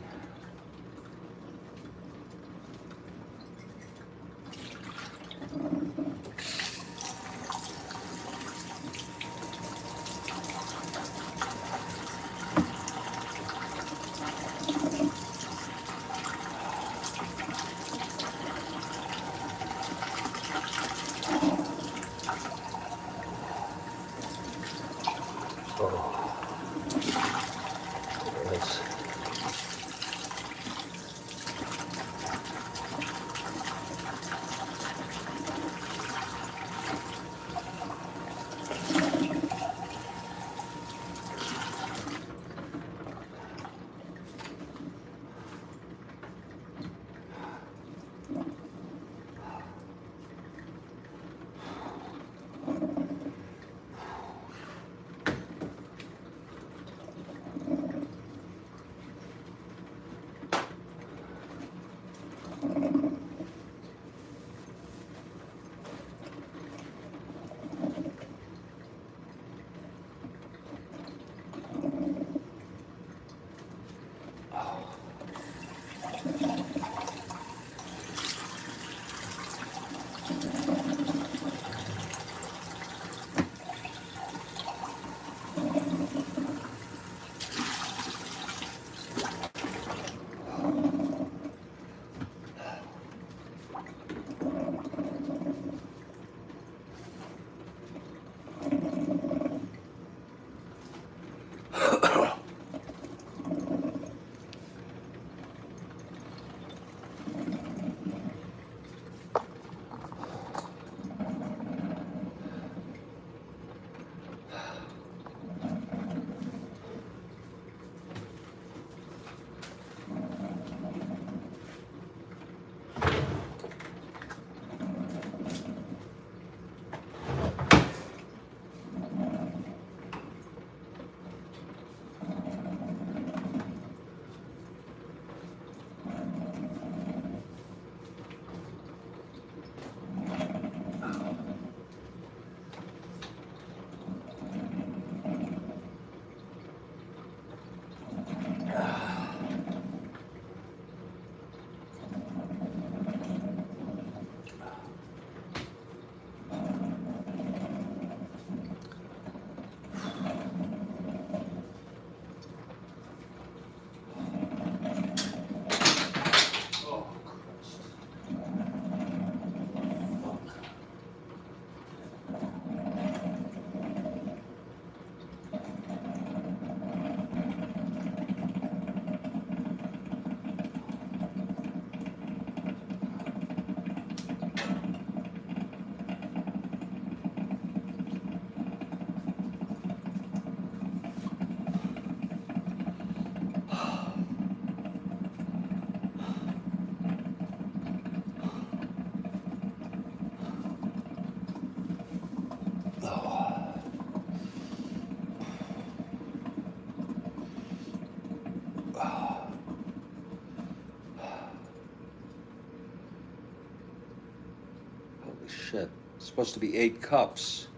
Shit. It's supposed to be 8 cups.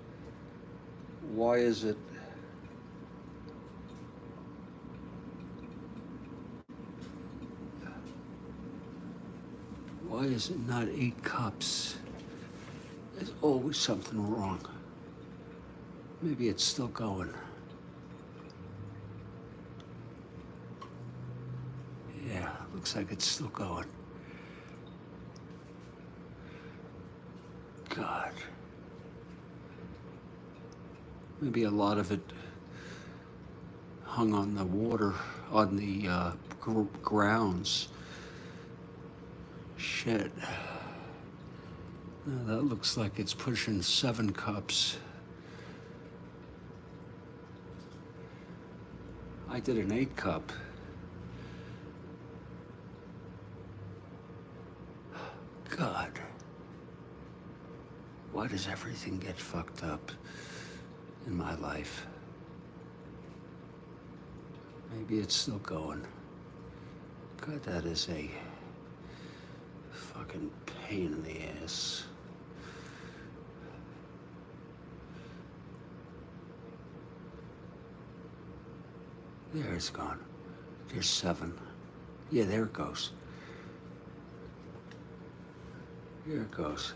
Why is it? Why is it not 8 cups? There's always something wrong. Maybe it's still going. Yeah, looks like it's still going. God. Maybe a lot of it hung on the water, on the grounds. Shit. Now that looks like it's pushing 7 cups. I did an 8 cup. God. Why does everything get fucked up in my life? Maybe it's still going. God, that is a fucking pain in the ass. There it's gone. There's 7. Yeah, there it goes. Here it goes.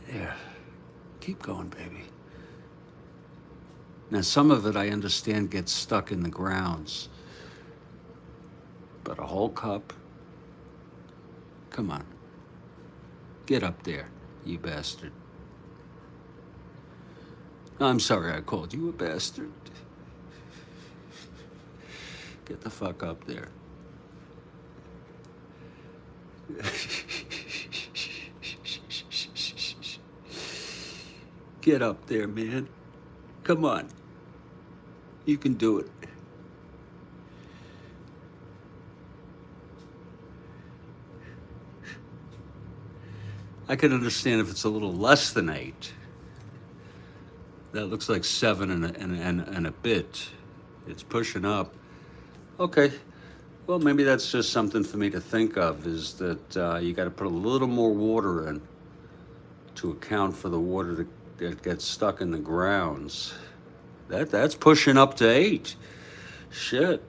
There. Keep going, baby. Now, some of it I understand gets stuck in the grounds. But a whole cup? Come on. Get up there, you bastard. I'm sorry I called you a bastard. Get the fuck up there. Get up there, man. Come on. You can do it. I can understand if it's a little less than 8. That looks like 7 and a bit. It's pushing up. Okay. Well, maybe that's just something for me to think of, is that you got to put a little more water in to account for the water that gets stuck in the grounds. That's pushing up to 8. Shit.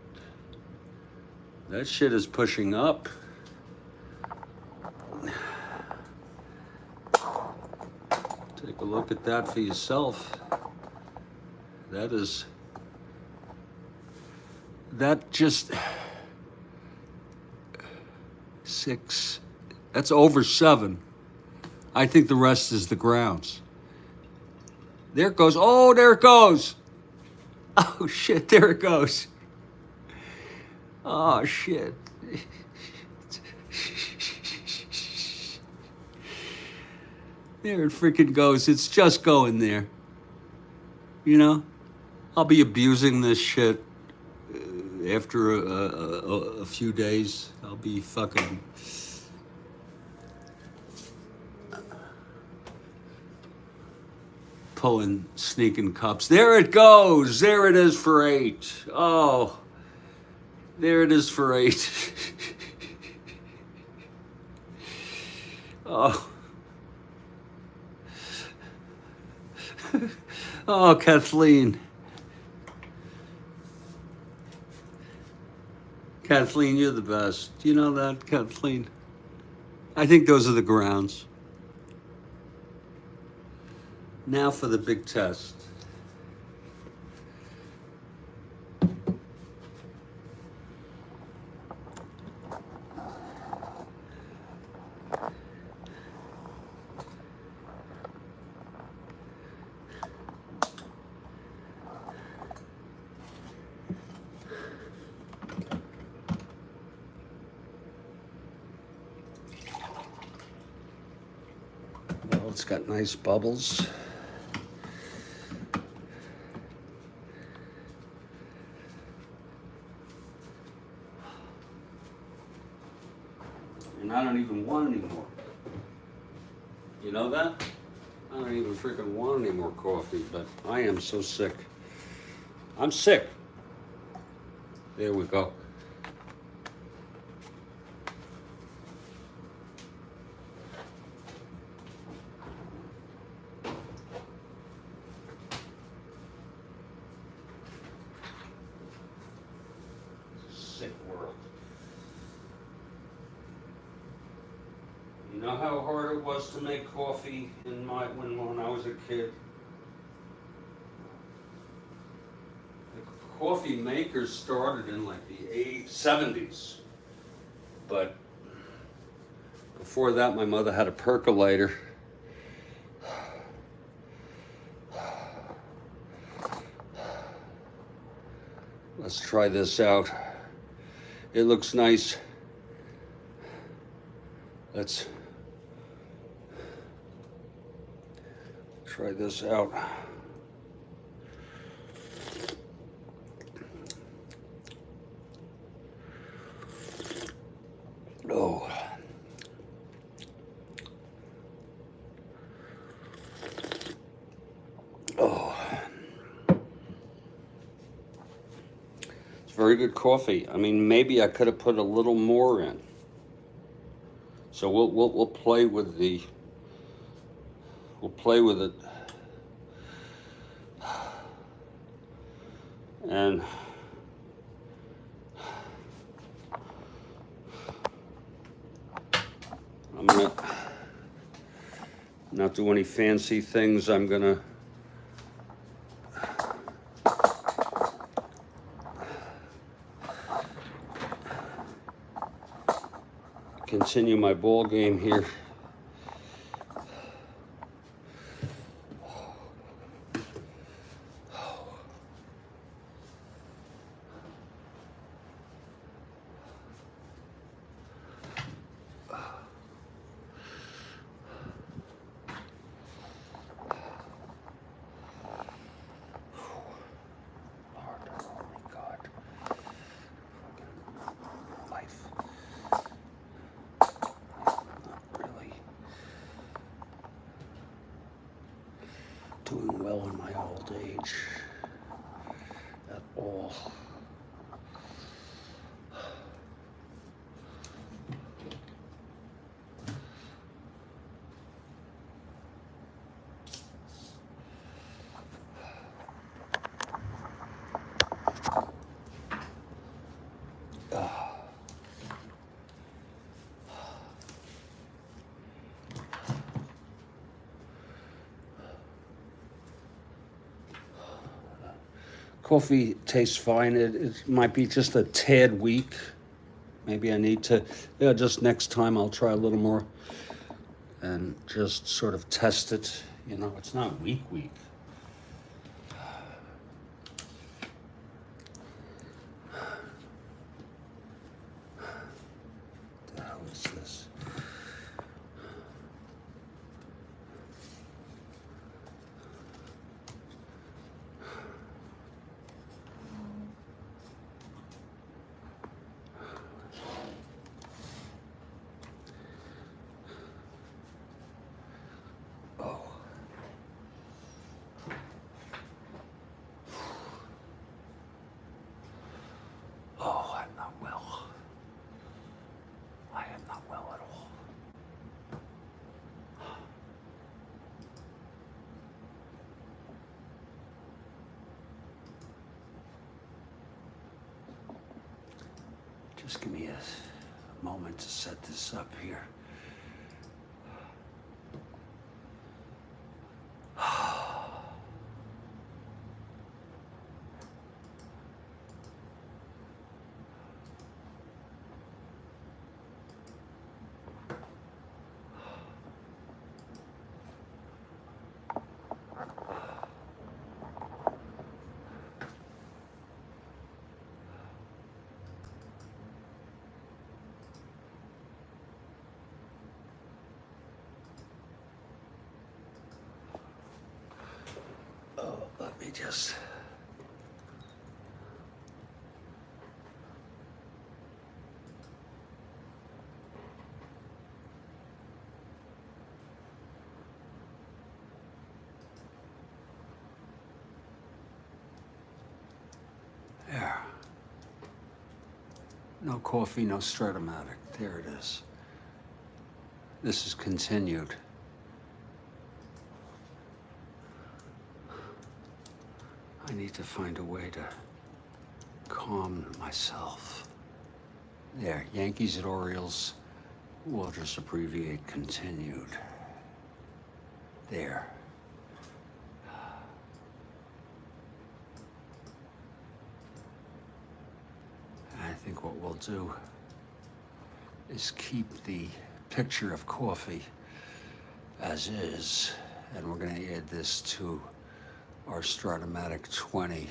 That shit is pushing up. Take a look at that for yourself. That just 6, that's over 7. I think the rest is the grounds. There it goes. Oh, there it goes. Oh, shit, there it goes. Oh, shit. There it freaking goes. It's just going there. You know? I'll be abusing this shit after a few days. I'll be fucking... pulling, sneaking cups. There it goes. There it is for 8. Oh, there it is for 8. Oh. Oh, Kathleen. Kathleen, you're the best. Do you know that, Kathleen? I think those are the grounds. Now for the big test. Well, it's got nice bubbles. And I don't even want any more. You know that? I don't even freaking want any more coffee, but I am so sick. I'm sick. There we go. You know how hard it was to make coffee when I was a kid? The coffee makers started in like the 70s, but before that my mother had a percolator. Let's try this out. It looks nice. Let's try this out. Oh. Oh. It's very good coffee. I mean, maybe I could have put a little more in. So we'll play with it. And I'm gonna not do any fancy things. I'm gonna continue my ball game here. Doing well in my old age at all. Coffee tastes fine. It might be just a tad weak. Maybe I need to, just next time I'll try a little more and just sort of test it. You know, it's not weak. What the hell is this? Just give me a moment to set this up here. Let me just... There. No coffee, no Strat-O-Matic. There it is. This is continued. I need to find a way to calm myself. There, Yankees at Orioles. We'll just abbreviate continued. There. I think what we'll do is keep the picture of coffee as is, and we're going to add this to our Strat-O-Matic 20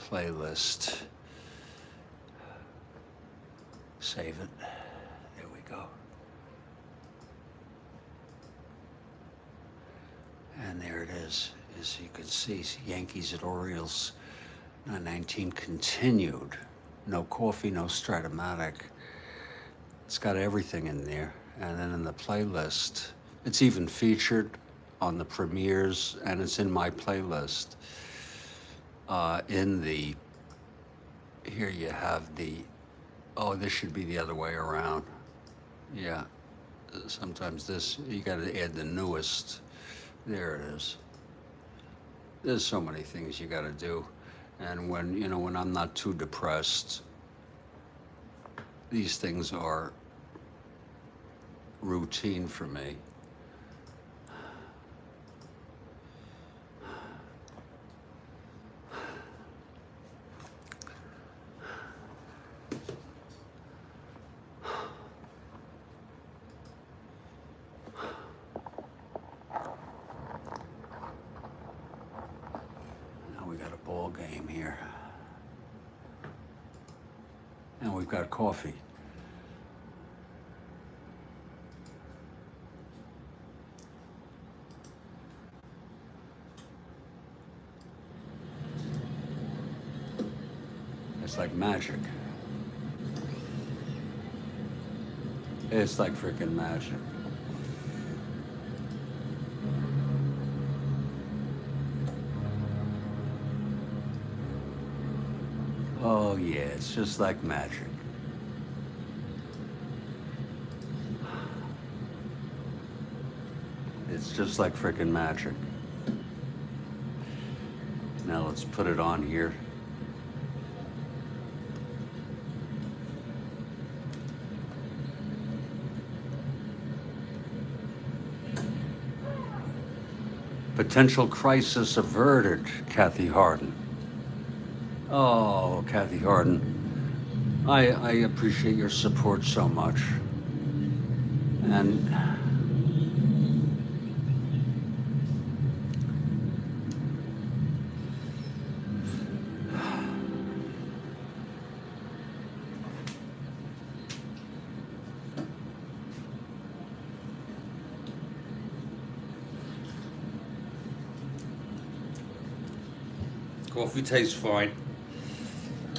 playlist. Save it. There we go. And there it is. As you can see, Yankees at Orioles 919 continued. No coffee, no Strat-O-Matic. It's got everything in there. And then in the playlist, it's even featured on the premieres, and it's in my playlist. Here you have the, oh, this should be the other way around. Yeah, sometimes this, you gotta add the newest. There it is. There's so many things you gotta do. And when I'm not too depressed, these things are routine for me. Now we got a ball game here. And we've got coffee. It's like magic. It's like freaking magic. Oh yeah, it's just like magic. It's just like freaking magic. Now let's put it on here. Potential crisis averted, Kathy Harden. Oh, Kathy Harden, I appreciate your support so much. And coffee tastes fine.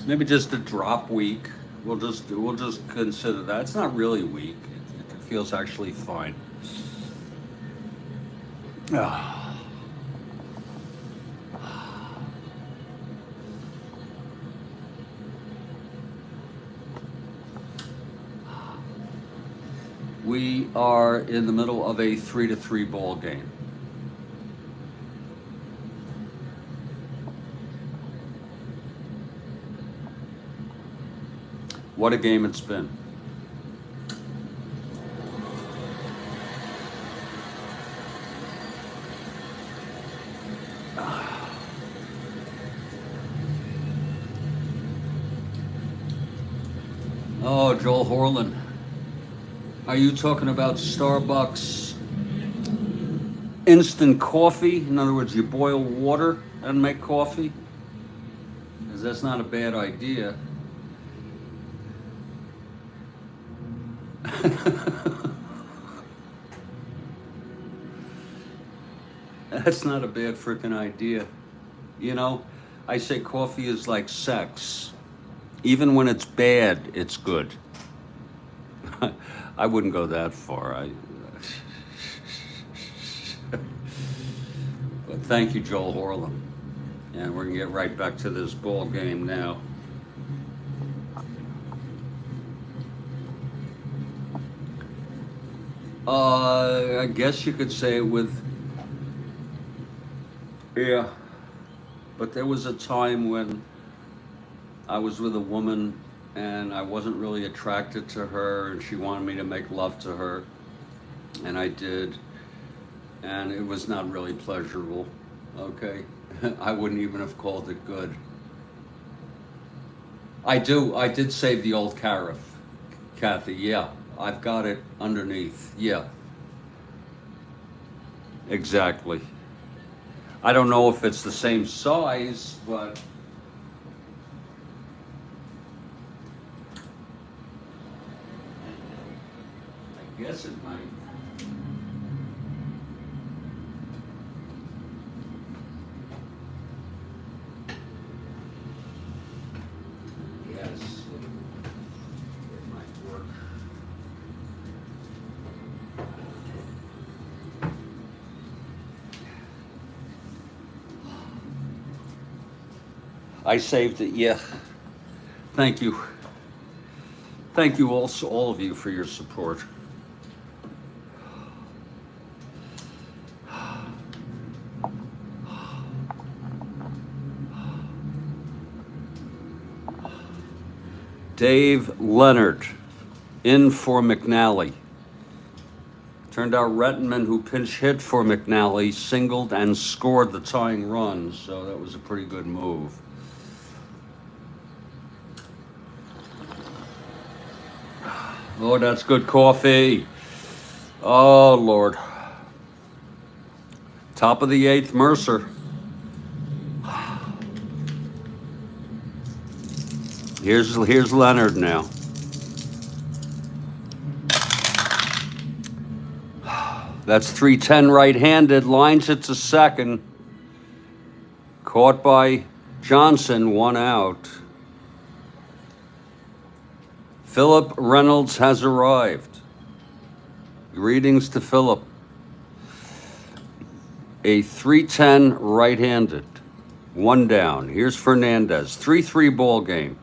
Maybe just a drop weak. We'll just consider that. It's not really weak. It feels actually fine. Ah. We are in the middle of a 3-3 ball game. What a game it's been. Oh, Joel Horland. Are you talking about Starbucks instant coffee? In other words, you boil water and make coffee? Because that's not a bad idea. That's not a bad freaking idea. You know, I say coffee is like sex. Even when it's bad, it's good. I wouldn't go that far. But thank you, Joel Horland. And we're going to get right back to this ball game now. I guess you could say yeah, but there was a time when I was with a woman and I wasn't really attracted to her, and she wanted me to make love to her, and I did, and it was not really pleasurable, okay? I wouldn't even have called it good. I did save the old carafe, Kathy, yeah. I've got it underneath, yeah. Exactly. I don't know if it's the same size, but I guess it might. Yes, it might work. I saved it, yeah. Thank you. Thank you also, all of you, for your support. Dave Leonard, in for McNally. Turned out Rettenman, who pinch hit for McNally, singled and scored the tying run, so that was a pretty good move. Oh, that's good coffee. Oh, Lord. Top of the 8th, Mercer. Here's Leonard now. That's 310 right-handed, lines it to second. Caught by Johnson, 1 out. Philip Reynolds has arrived. Greetings to Philip. A 310 right-handed, 1 down. Here's Fernandez, 3-3 ball game.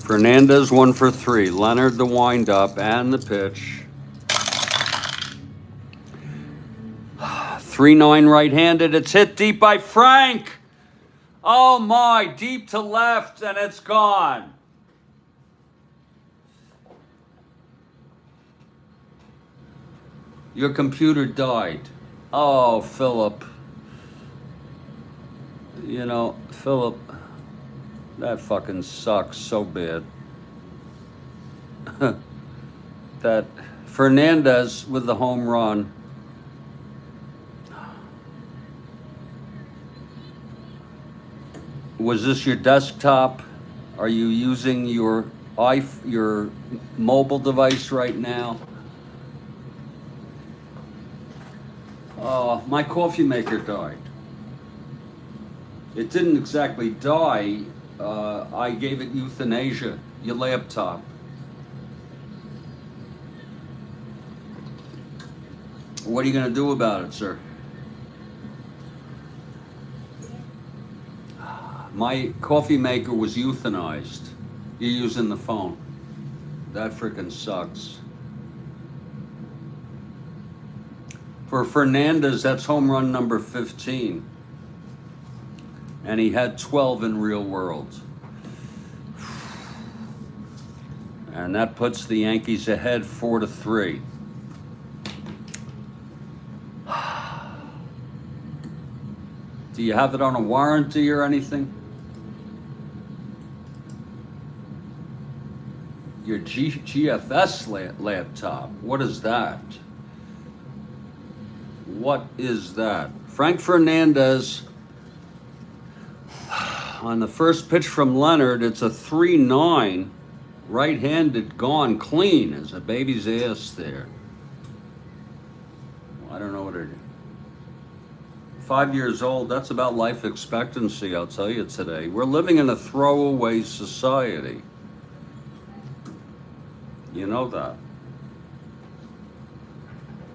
Fernandez 1 for 3. Leonard the windup and the pitch. 3-9 right-handed. It's hit deep by Frank. Oh my, deep to left, and it's gone. Your computer died. Oh, Philip. You know, Philip, that fucking sucks so bad. That Fernandez with the home run. Was this your desktop? Are you using your mobile device right now? Oh, my coffee maker died. It didn't exactly die. I gave it euthanasia, your laptop. What are you going to do about it, sir? My coffee maker was euthanized. You're using the phone. That freaking sucks. For Fernandez, that's home run number 15. And he had 12 in real world. And that puts the Yankees ahead 4-3. Do you have it on a warranty or anything? Your GFS laptop, what is that? What is that? Frank Fernandez, on the first pitch from Leonard, it's a 3-9, right-handed, gone clean as a baby's ass there. I don't know what it is. 5 years old, that's about life expectancy, I'll tell you today. We're living in a throwaway society. You know that.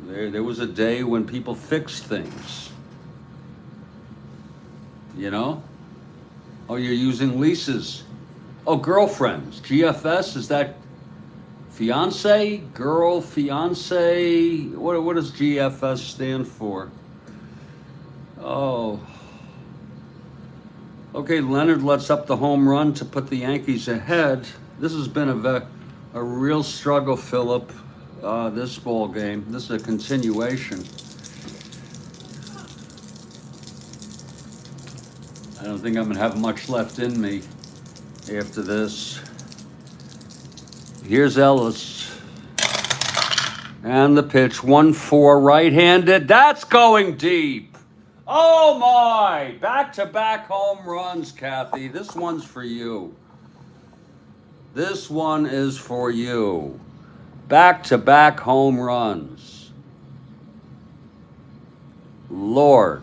There was a day when people fixed things. You know? Oh, you're using Lisa's. Oh, girlfriends. GFS, is that fiance? Girl, fiance? What does GFS stand for? Oh. Okay, Leonard lets up the home run to put the Yankees ahead. This has been a real struggle, Philip, this ball game. This is a continuation. I don't think I'm going to have much left in me after this. Here's Ellis. And the pitch, 1-4, right-handed. That's going deep. Oh my! Back-to-back home runs, Kathy. This one's for you. This one is for you. Back-to-back home runs. Lord.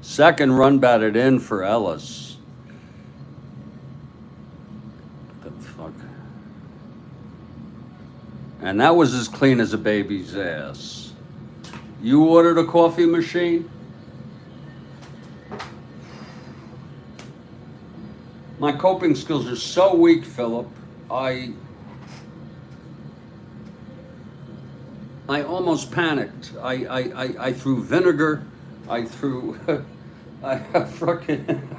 Second run batted in for Ellis. What the fuck? And that was as clean as a baby's ass. You ordered a coffee machine? My coping skills are so weak, Philip. I almost panicked. I threw vinegar. I threw. I fucking.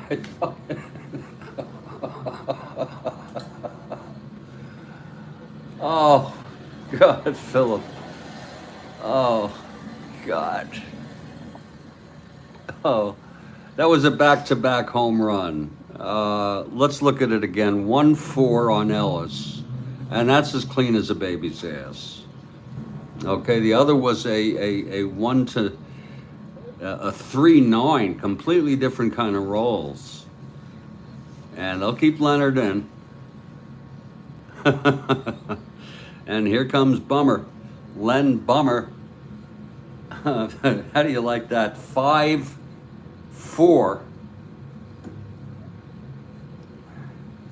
Oh, God, Philip. Oh, God. Oh, that was a back-to-back home run. Let's look at it again. 1-4 on Ellis, and that's as clean as a baby's ass. Okay, the other was a 3-9, completely different kind of rolls, and they'll keep Leonard in. And here comes Bummer, Len Bummer. How do you like that? 5-4.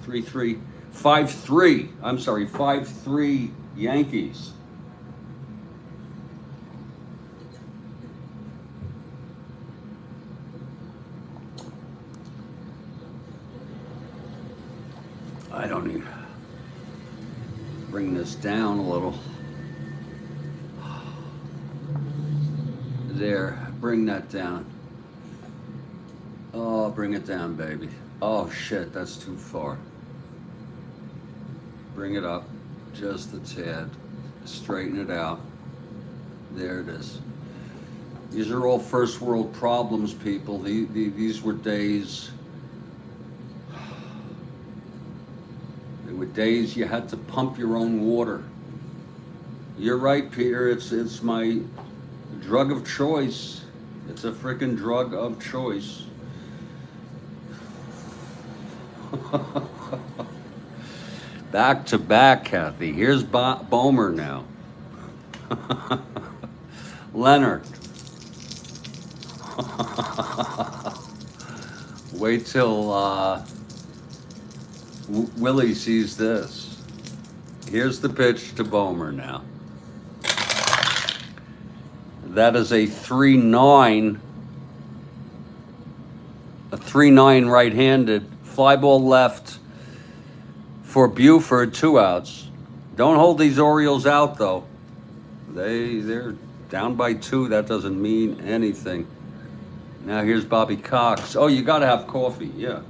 3-3, 5-3. I'm sorry, 5-3 Yankees. I don't need. Bring this down a little. There, bring that down. Oh, bring it down, baby. Oh shit, that's too far. Bring it up just a tad. Straighten it out. There it is. These are all first world problems, people. These were days. They were days you had to pump your own water. You're right, Peter. It's my drug of choice. It's a frickin' drug of choice. Back to back, Kathy. Here's Bomer now. Leonard. Wait till Willie sees this. Here's the pitch to Bomer now. That is a 3-9. A 3-9 right-handed. Fly ball left for Buford, 2 outs. Don't hold these Orioles out, though. They're down by 2. That doesn't mean anything. Now here's Bobby Cox. Oh, you got to have coffee. Yeah.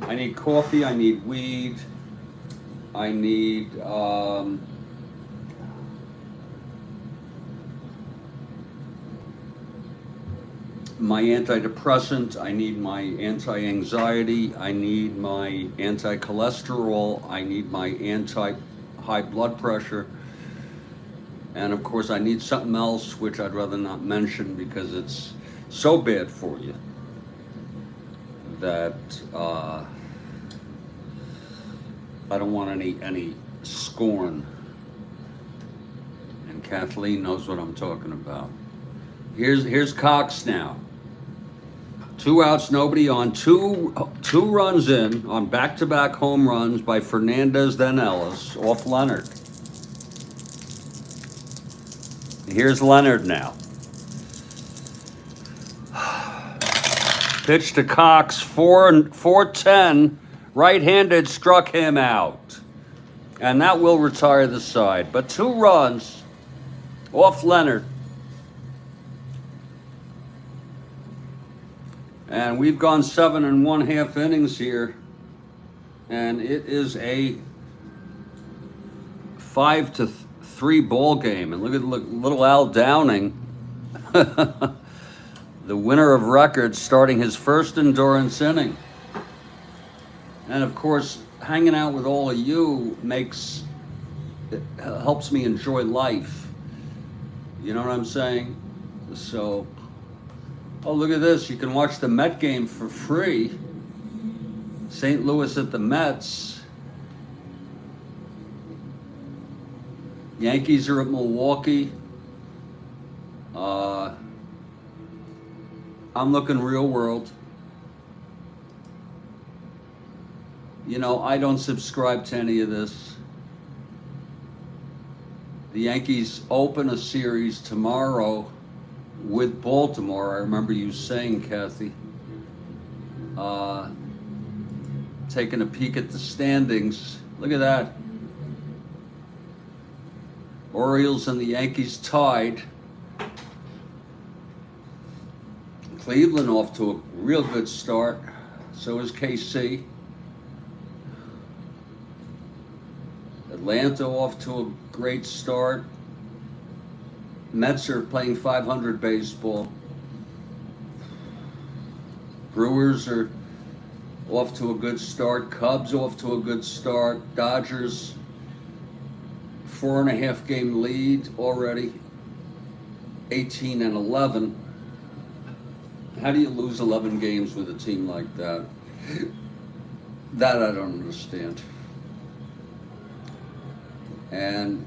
I need coffee. I need weed. I need my antidepressant. I need my anti-anxiety. I need my anti-cholesterol. I need my anti-high blood pressure. And of course, I need something else, which I'd rather not mention because it's so bad for you that I don't want any scorn. And Kathleen knows what I'm talking about. Here's Cox now. 2 outs, nobody on. Two runs in on back-to-back home runs by Fernandez, then Ellis, off Leonard. Here's Leonard now. Pitch to Cox, 4-10, right-handed, struck him out. And that will retire the side. But 2 runs off Leonard. And we've gone 7 1/2 innings here. And it is a 5-3 ball game. And look at little Al Downing, the winner of records, starting his first endurance inning. And of course, hanging out with all of you helps me enjoy life. You know what I'm saying? So, oh, look at this. You can watch the Met game for free. St. Louis at the Mets. Yankees are at Milwaukee. I'm looking real world. You know, I don't subscribe to any of this. The Yankees open a series tomorrow with Baltimore. I remember you saying, Kathy, taking a peek at the standings. Look at that. Orioles and the Yankees tied. Cleveland off to a real good start. So is KC. Atlanta off to a great start. Mets are playing 500 baseball. Brewers are off to a good start. Cubs off to a good start. Dodgers, 4.5 game lead already. 18-11. How do you lose 11 games with a team like that? That I don't understand. And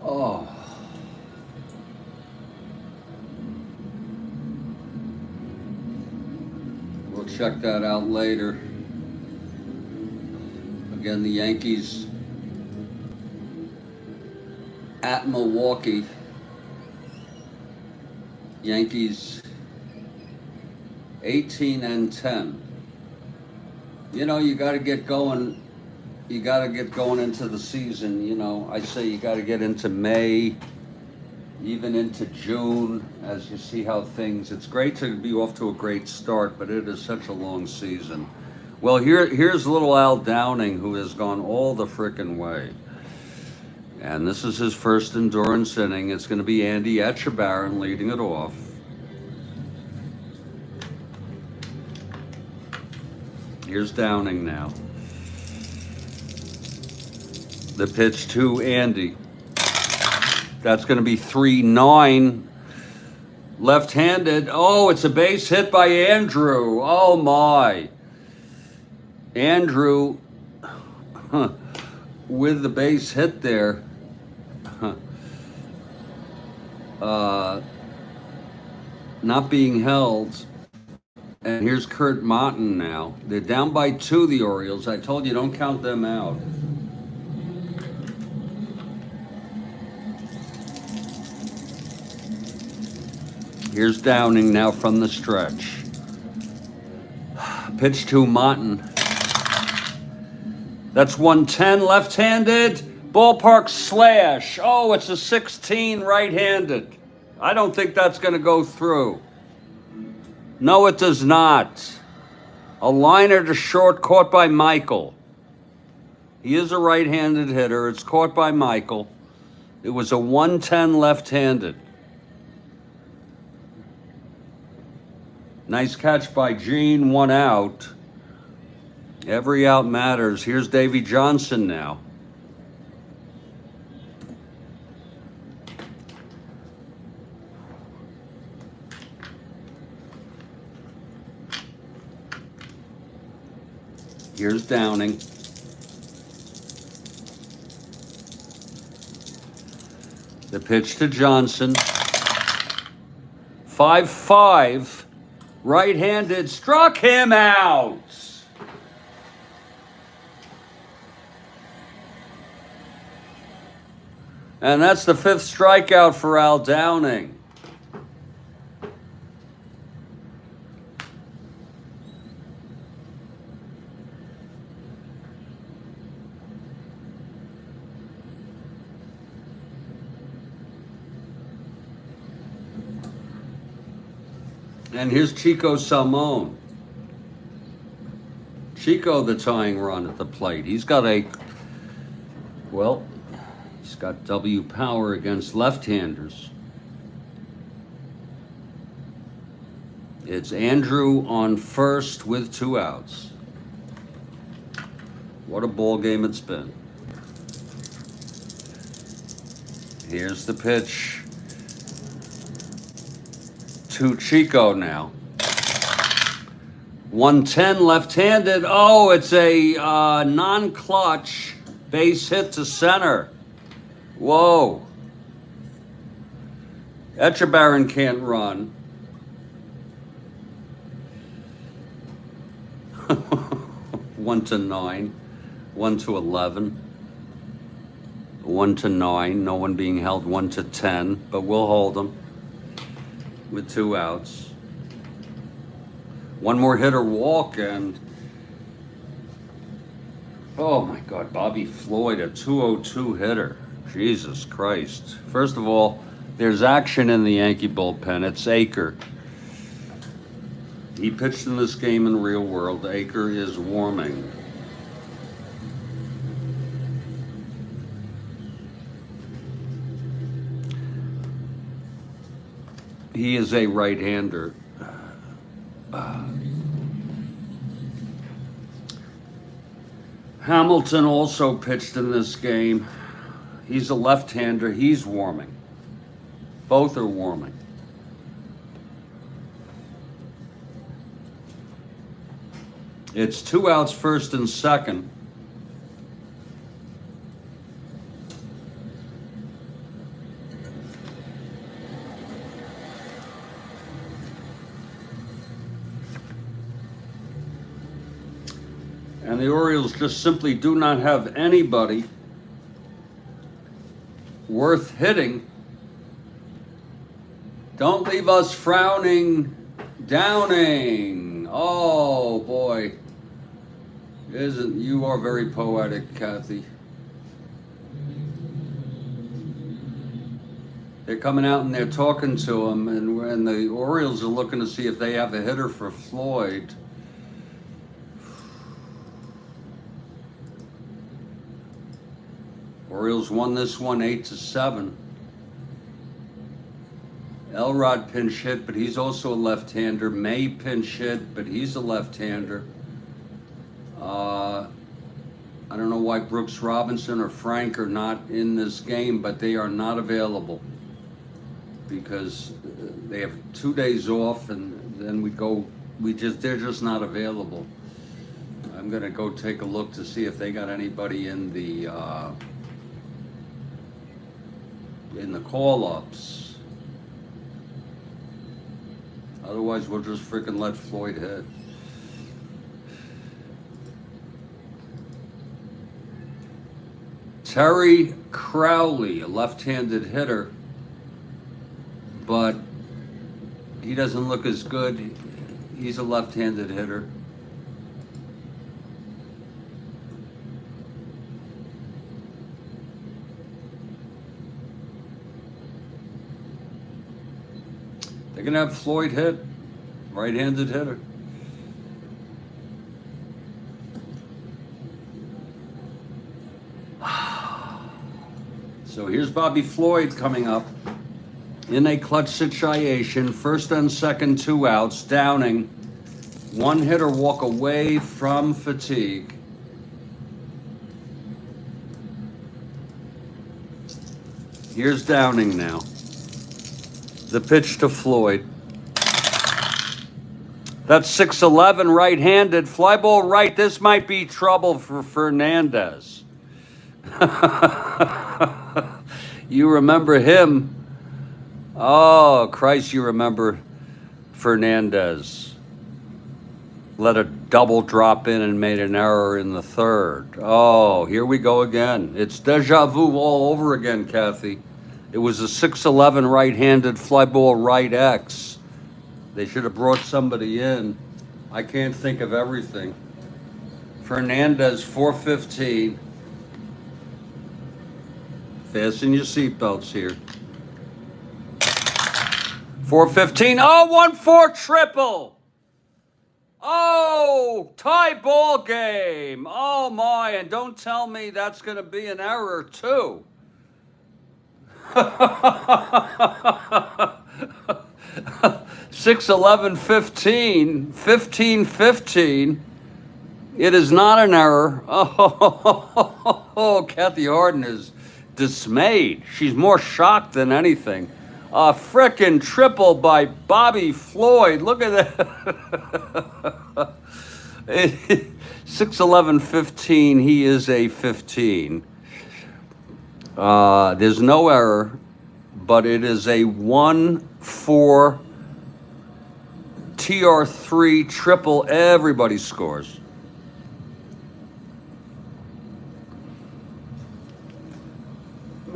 oh, we'll check that out later. Again, the Yankees at Milwaukee. Yankees 18-10. You know, you got to get going. You got to get going into the season. You know, I say you got to get into May, even into June, as you see how things. It's great to be off to a great start, but it is such a long season. Well, here's little Al Downing, who has gone all the frickin' way. And this is his first endurance inning. It's going to be Andy Etchebarren leading it off. Here's Downing now. The pitch to Andy. That's going to be 3-9. Left-handed. Oh, it's a base hit by Andrew. Oh, my. Andrew, with the base hit there, not being held. And here's Kurt Martin now. They're down by 2, the Orioles. I told you, don't count them out. Here's Downing now from the stretch. Pitch to Martin. That's 110, left-handed, ballpark slash. Oh, it's a 16 right-handed. I don't think that's going to go through. No, it does not. A liner to short caught by Michael. He is a right-handed hitter. It's caught by Michael. It was a 110 left-handed. Nice catch by Gene, 1 out. Every out matters. Here's Davy Johnson now. Here's Downing. The pitch to Johnson. 5-5. Right-handed, struck him out. And that's the 5th strikeout for Al Downing. And here's Chico Salmon. Chico, the tying run at the plate. He's got he's got W power against left-handers. It's Andrew on first with 2 outs. What a ball game it's been. Here's the pitch to Chico now. 110 left-handed. Oh, it's a non-clutch base hit to center. Whoa. Etchebarren can't run. 1-9, 1-11, 1-9. No one being held. 1-10, but we'll hold them with 2 outs. One more hitter walk, and oh my God, Bobby Floyd, a 202 hitter. Jesus Christ. First of all, there's action in the Yankee bullpen. It's Aker. He pitched in this game in real world. Aker is warming. He is a right-hander. Hamilton also pitched in this game. He's a left-hander. He's warming. Both are warming. It's 2 outs, first and second. And the Orioles just simply do not have anybody worth hitting. Don't leave us frowning. Downing. Oh boy. You are very poetic, Kathy. They're coming out and they're talking to him, and the Orioles are looking to see if they have a hitter for Floyd. Orioles won this one 8-7. Elrod pinch hit, but he's also a left-hander. May pinch hit, but he's a left-hander. I don't know why Brooks Robinson or Frank are not in this game, but they are not available because they have 2 days off, and then they're just not available. I'm gonna go take a look to see if they got anybody in the call-ups. Otherwise, we'll just freaking let Floyd hit. Terry Crowley, a left-handed hitter, but he doesn't look as good. He's a left-handed hitter. They're going to have Floyd hit, right-handed hitter. So here's Bobby Floyd coming up in a clutch situation. First and second, 2 outs. Downing. 1 hitter walk away from fatigue. Here's Downing now. The pitch to Floyd. That's 6-11, right-handed. Fly ball right. This might be trouble for Fernandez. You remember him Oh, Christ, you remember Fernandez. Let a double drop in and made an error in the third. Oh, here we go again. It's deja vu all over again, Kathy. It was a 6-11 right-handed fly ball right X. They should have brought somebody in. I can't think of everything. Fernandez, 415. Fasten your seatbelts here. 415. Oh, 1-4 triple. Oh, tie ball game. Oh, my. And don't tell me that's going to be an error, too. 6-11-15. 15-15. It is not an error. Oh, Kathy Harden is dismayed. She's more shocked than anything. A frickin' triple by Bobby Floyd. Look at that. 6-11-15. He is a 15. There's no error, but it is a 1-4 TR3 triple. Everybody scores.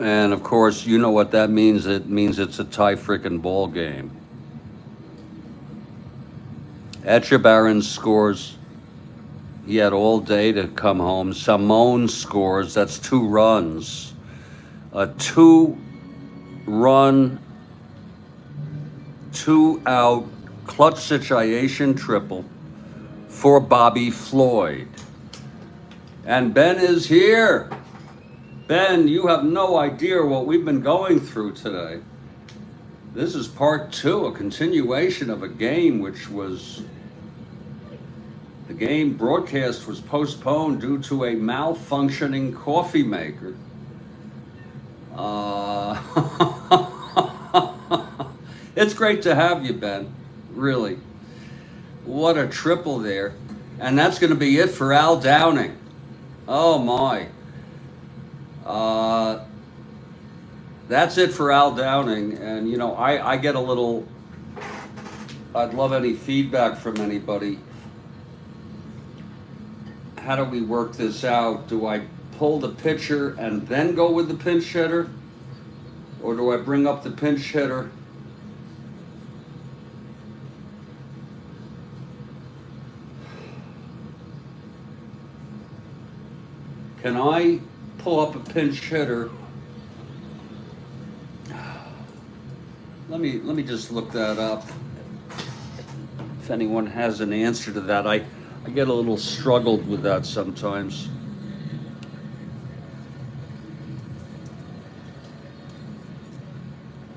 And of course, you know what that means. It means it's a tie frickin' ball game. Etchebarren scores. He had all day to come home. Simone scores. That's 2 runs. A 2-run, 2-out clutch situation triple for Bobby Floyd. And Ben is here. Ben, you have no idea what we've been going through today. This is part 2, a continuation of a game which was, the game broadcast was postponed due to a malfunctioning coffee maker. It's great to have you, Ben, really. What a triple there. And that's going to be it for Al Downing. Oh, my. That's it for Al Downing. And, you know, I get a little, I'd love any feedback from anybody. How do we work this out? Do I pull the pitcher and then go with the pinch hitter? Or do I bring up the pinch hitter? Can I pull up a pinch hitter? Let me just look that up. If anyone has an answer to that, I get a little struggled with that sometimes.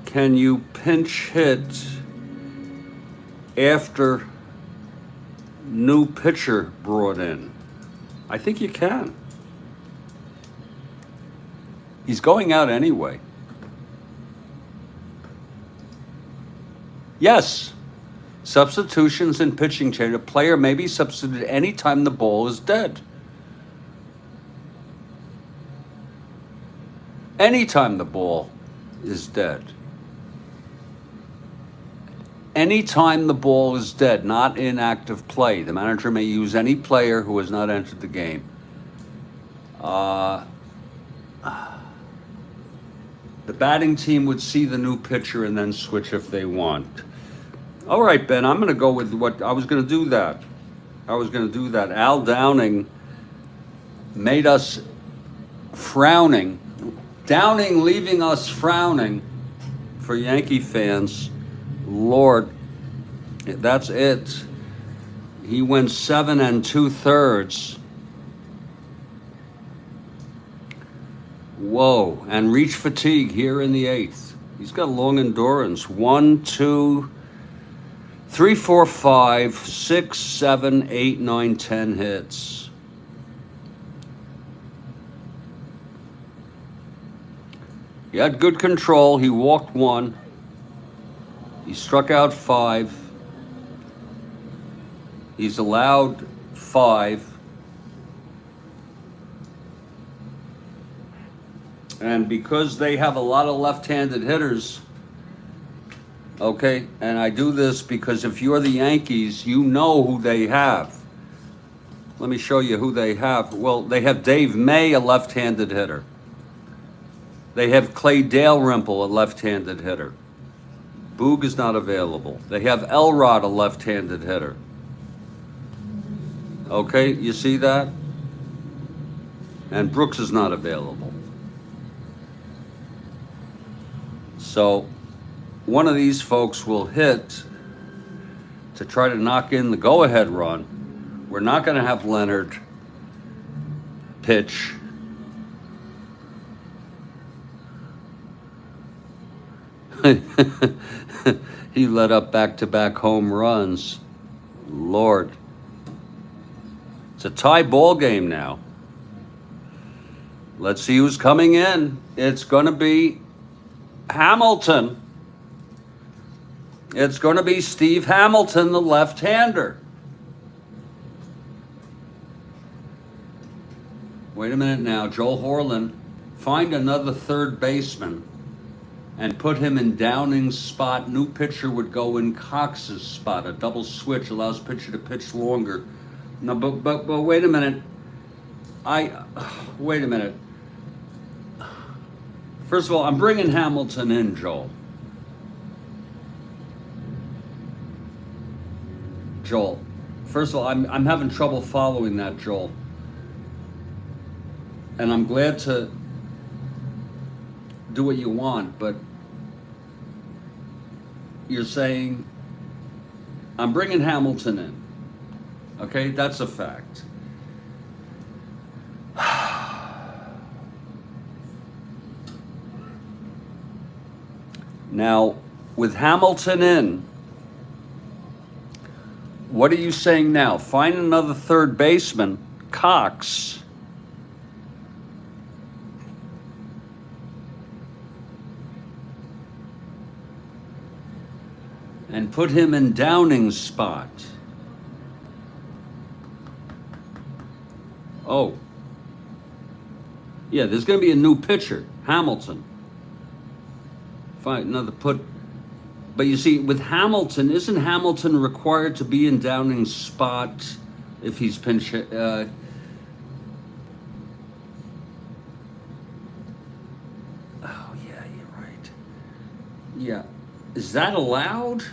Can you pinch hit after new pitcher brought in? I think you can. He's going out anyway. Yes. Substitutions in pitching change. A player may be substituted anytime the ball is dead. Anytime the ball is dead. Anytime the ball is dead, not in active play. The manager may use any player who has not entered the game. The batting team would see the new pitcher and then switch if they want. All right, Ben, I'm going to go with what I was going to do that. Al Downing made us frowning. Downing leaving us frowning for Yankee fans. Lord, that's it. He went 7 2/3. Whoa, and reach fatigue here in the 8th. He's got long endurance. 1, 2, 3, 4, 5, 6, 7, 8, 9, 10 hits. He had good control. He walked 1. He struck out 5. He's allowed 5. And because they have a lot of left-handed hitters, Okay, and I do this because if you're the Yankees, you know who they have. Let me show you who they have. Well, they have Dave May, a left-handed hitter. They have Clay Dalrymple, a left-handed hitter. Boog is not available. They have Elrod, a left-handed hitter. Okay, you see that? And Brooks is not available. So one of these folks will hit to try to knock in the go-ahead run. We're not going to have Leonard pitch. He let up back-to-back home runs. Lord. It's a tie ball game now. Let's see who's coming in. It's going to be Hamilton. It's going to be Steve Hamilton, the left-hander. Wait a minute now. Joel Horland, find another third baseman and put him in Downing's spot. New pitcher would go in Cox's spot. A double switch allows pitcher to pitch longer. No, but wait a minute. Wait a minute. First of all, I'm bringing Hamilton in, Joel. Joel, first of all, I'm having trouble following that, Joel. And I'm glad to do what you want, but you're saying I'm bringing Hamilton in. Okay, that's a fact. Now, with Hamilton in, what are you saying now? Find another third baseman, Cox. And put him in Downing's spot. Oh. Yeah, there's going to be a new pitcher, Hamilton. Find another But you see, with Hamilton, isn't Hamilton required to be in Downing's spot if he's pinch? Oh, yeah, you're right. Yeah. Is that allowed?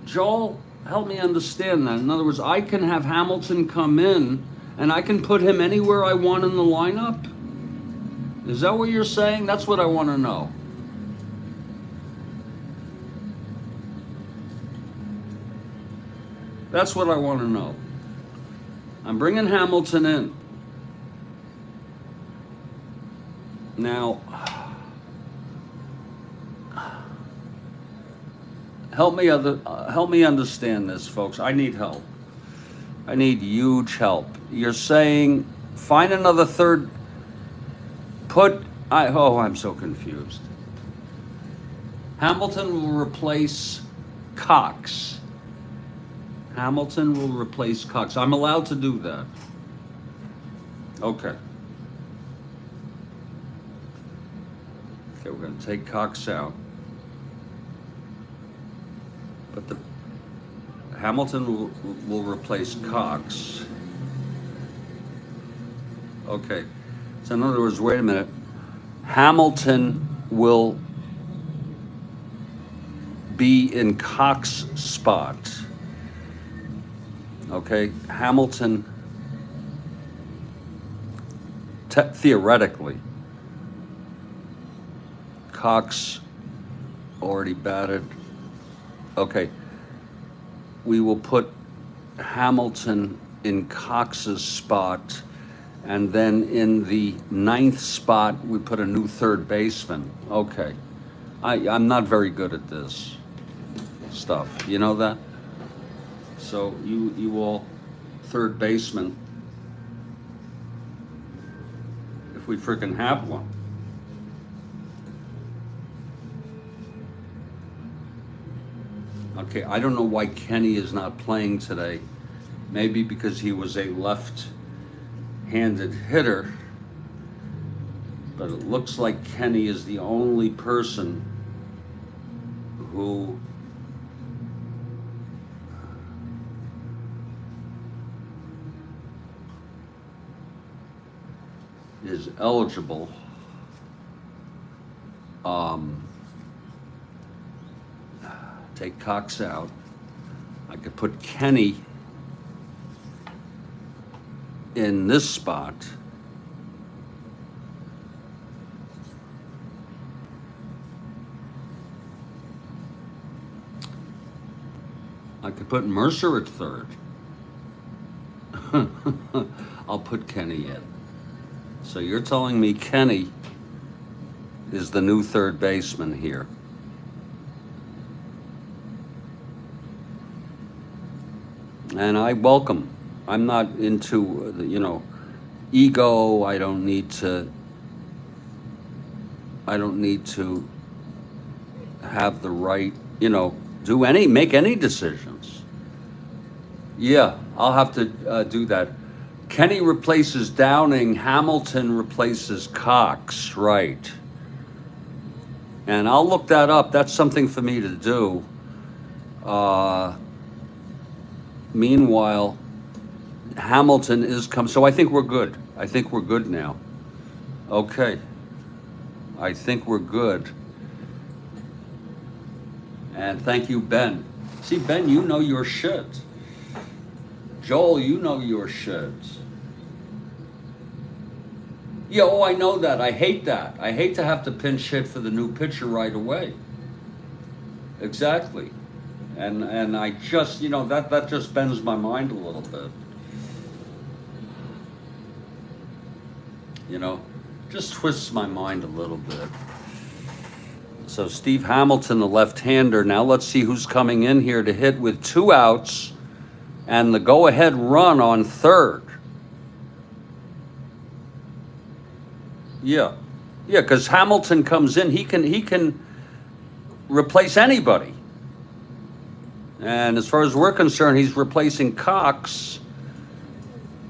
Joel, help me understand that. In other words, I can have Hamilton come in and I can put him anywhere I want in the lineup? Is that what you're saying? That's what I want to know. That's what I want to know. I'm bringing Hamilton in. Now, help me understand this, folks. I need help. I need huge help. You're saying find another third. I'm so confused. Hamilton will replace Cox. Hamilton will replace Cox. I'm allowed to do that. Okay. Okay, we're going to take Cox out. But Hamilton will replace Cox. Okay. So in other words, wait a minute. Hamilton will be in Cox's spot. Okay, Hamilton, theoretically, Cox already batted. Okay, we will put Hamilton in Cox's spot, and then in the ninth spot, we put a new third baseman. Okay, I'm not very good at this stuff. You know that? So you all third baseman, if we freaking have one. Okay, I don't know why Kenny is not playing today. Maybe because he was a left-handed hitter. But it looks like Kenny is the only person who is eligible. Take Cox out. I could put Kenny in this spot. I could put Mercer at third. I'll put Kenny in. So you're telling me Kenny is the new third baseman here. And I welcome. I'm not into, ego. I don't need to have the right, make any decisions. Yeah, I'll have to do that. Kenny replaces Downing, Hamilton replaces Cox, right. And I'll look that up. That's something for me to do. Meanwhile, Hamilton is so I think we're good. I think we're good now. Okay. I think we're good. And thank you, Ben. See, Ben, you know your shit. Joel, you know your shit. Yeah, oh, I know that. I hate that. I hate to have to pinch hit for the new pitcher right away. Exactly. And I just, that just bends my mind a little bit. Just twists my mind a little bit. So Steve Hamilton, the left-hander. Now let's see who's coming in here to hit with 2 outs and the go-ahead run on third. Yeah, because Hamilton comes in, he can replace anybody. And as far as we're concerned, he's replacing Cox,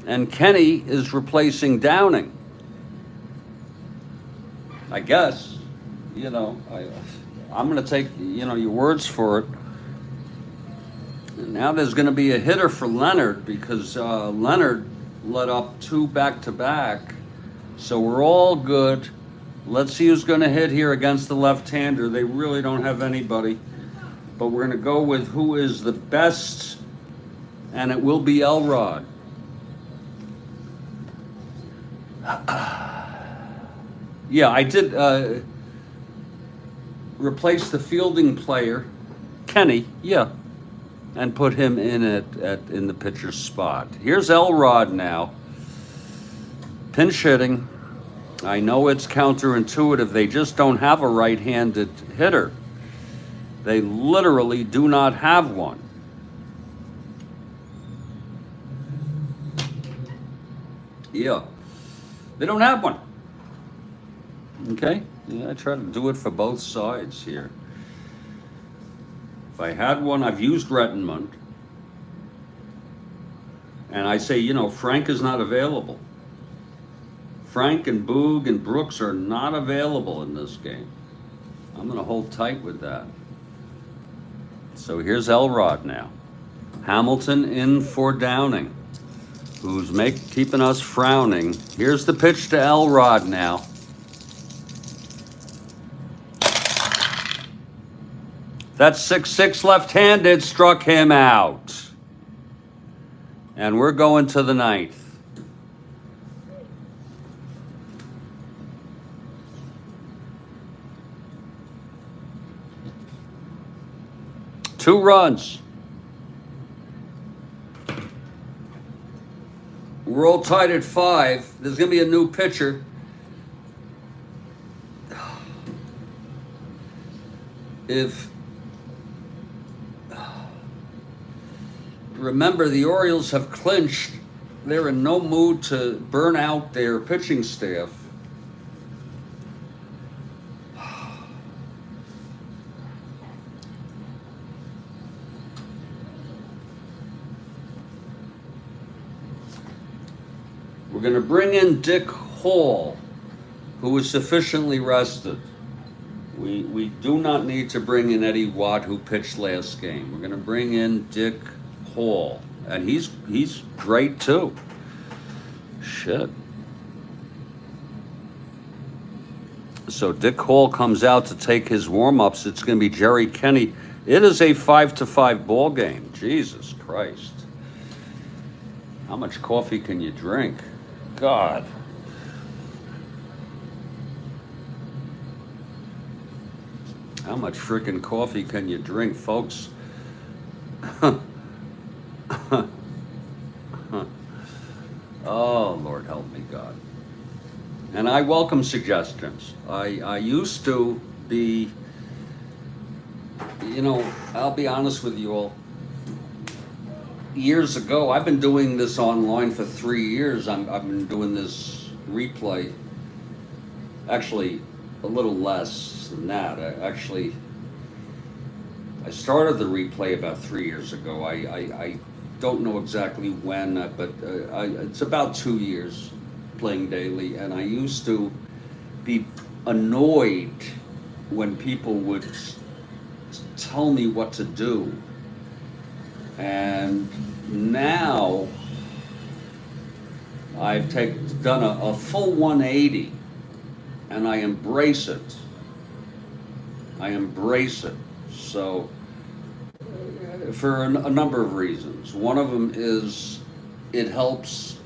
and Kenny is replacing Downing. I guess, I'm going to take, your words for it. And now there's going to be a hitter for Leonard because Leonard let up 2 back-to-back. So we're all good. Let's see who's going to hit here against the left-hander. They really don't have anybody. But we're going to go with who is the best, and it will be Elrod. Yeah, I did replace the fielding player, Kenny, and put him in in the pitcher's spot. Here's Elrod now. Pinch hitting. I know it's counterintuitive. They just don't have a right-handed hitter. They literally do not have one. Yeah. They don't have one. Okay? Yeah, I try to do it for both sides here. If I had one, I've used Rettenmund. And I say, Frank is not available. Frank and Boog and Brooks are not available in this game. I'm going to hold tight with that. So here's Elrod now. Hamilton in for Downing, who's keeping us frowning. Here's the pitch to Elrod now. That 6-6 left-handed struck him out. And we're going to the 9th. Two runs. We're all tied at 5. There's going to be a new pitcher. Remember, the Orioles have clinched. They're in no mood to burn out their pitching staff. We're going to bring in Dick Hall, who is sufficiently rested We do not need to bring in Eddie Watt, who pitched last game. We're going to bring in Dick Hall, and he's great too. Shit. So Dick Hall comes out to take his warm-ups. It's going to be Jerry Kenny. It is a 5-5 ball game. Jesus Christ. How much coffee can you drink? God. How much freaking coffee can you drink, folks? Oh, Lord help me, God. And I welcome suggestions. I used to be, I'll be honest with you all. Years ago, I've been doing this online for 3 years. I've been doing this replay. Actually, a little less than that. I started the replay about 3 years ago. I don't know exactly when, but it's about 2 years playing daily. And I used to be annoyed when people would tell me what to do. And now I've done a full 180, and I embrace it. So, for a number of reasons. One of them is it helps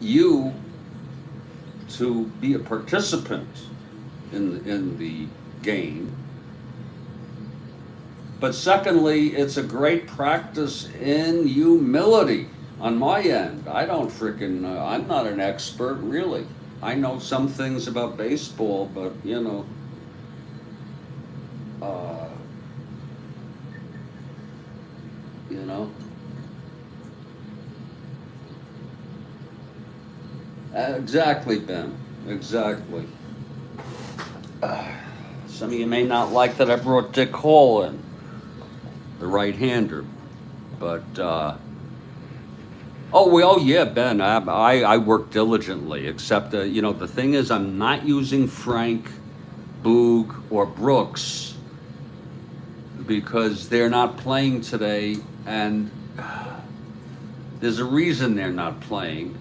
you to be a participant in the game. But secondly, it's a great practice in humility on my end. I don't I'm not an expert, really. I know some things about baseball, but, Exactly, Ben. Exactly. Some of you may not like that I brought Dick Hall in, the right-hander, but oh yeah, Ben. I work diligently. Except the thing is, I'm not using Frank, Boog, or Brooks because they're not playing today, and there's a reason they're not playing.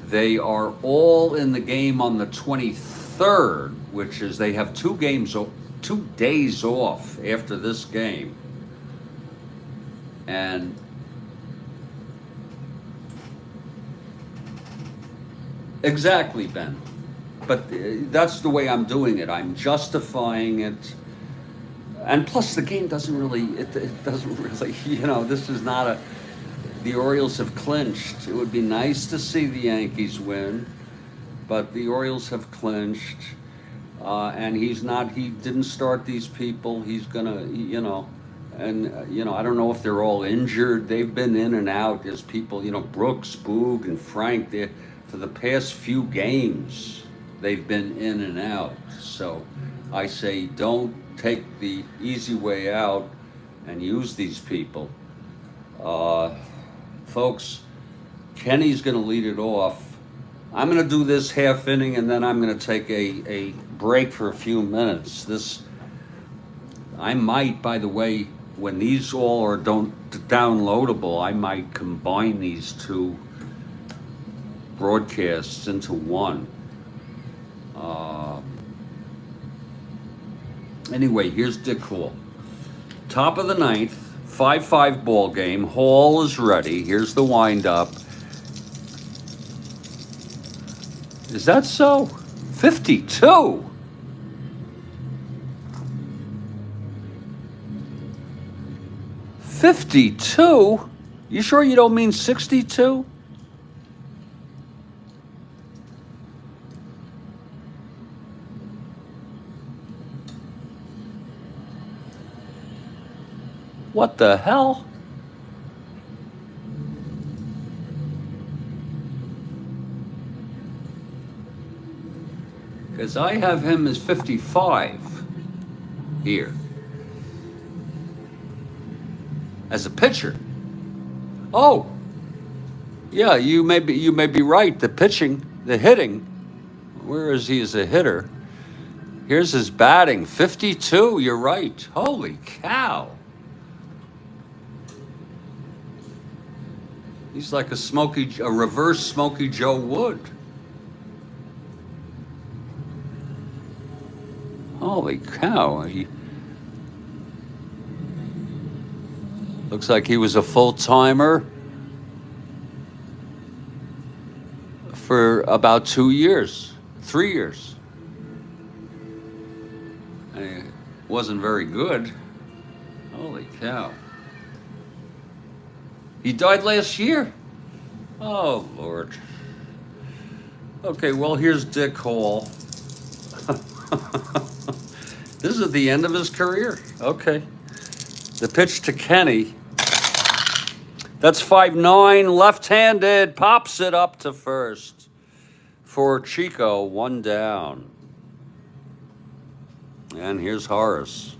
They are all in the game on the 23rd, which is they have 2 days off after this game. And exactly, Ben. But that's the way I'm doing it. I'm justifying it. And plus the game doesn't really, this is not the Orioles have clinched. It would be nice to see the Yankees win, but the Orioles have clinched. And he didn't start these people. He's gonna, and, I don't know if they're all injured. They've been in and out. There's people, Brooks, Boog, and Frank, for the past few games, they've been in and out. So I say don't take the easy way out and use these people. Folks, Kenny's going to lead it off. I'm going to do this half inning, and then I'm going to take a break for a few minutes. I might, by the way, when these all are downloadable, I might combine these 2 broadcasts into one. Anyway, here's Dick Hall. Top of the 9th, 5-5 ball game. Hall is ready. Here's the windup. Is that so? 52. $52? You sure you don't mean 62? What the hell? Because I have him as 55 here as a pitcher. Oh, yeah, you may be right. The pitching, the hitting, where is he as a hitter? Here's his batting, 52. You're right. Holy cow. He's like a reverse Smokey Joe Wood. Holy cow. He looks like he was a full-timer for about 2 years, 3 years. And he wasn't very good. Holy cow. He died last year. Oh, Lord. Okay, well, here's Dick Hall. This is the end of his career. Okay. The pitch to Kenny. That's 5-9, left-handed, pops it up to first. For Chico, 1 down. And here's Horace.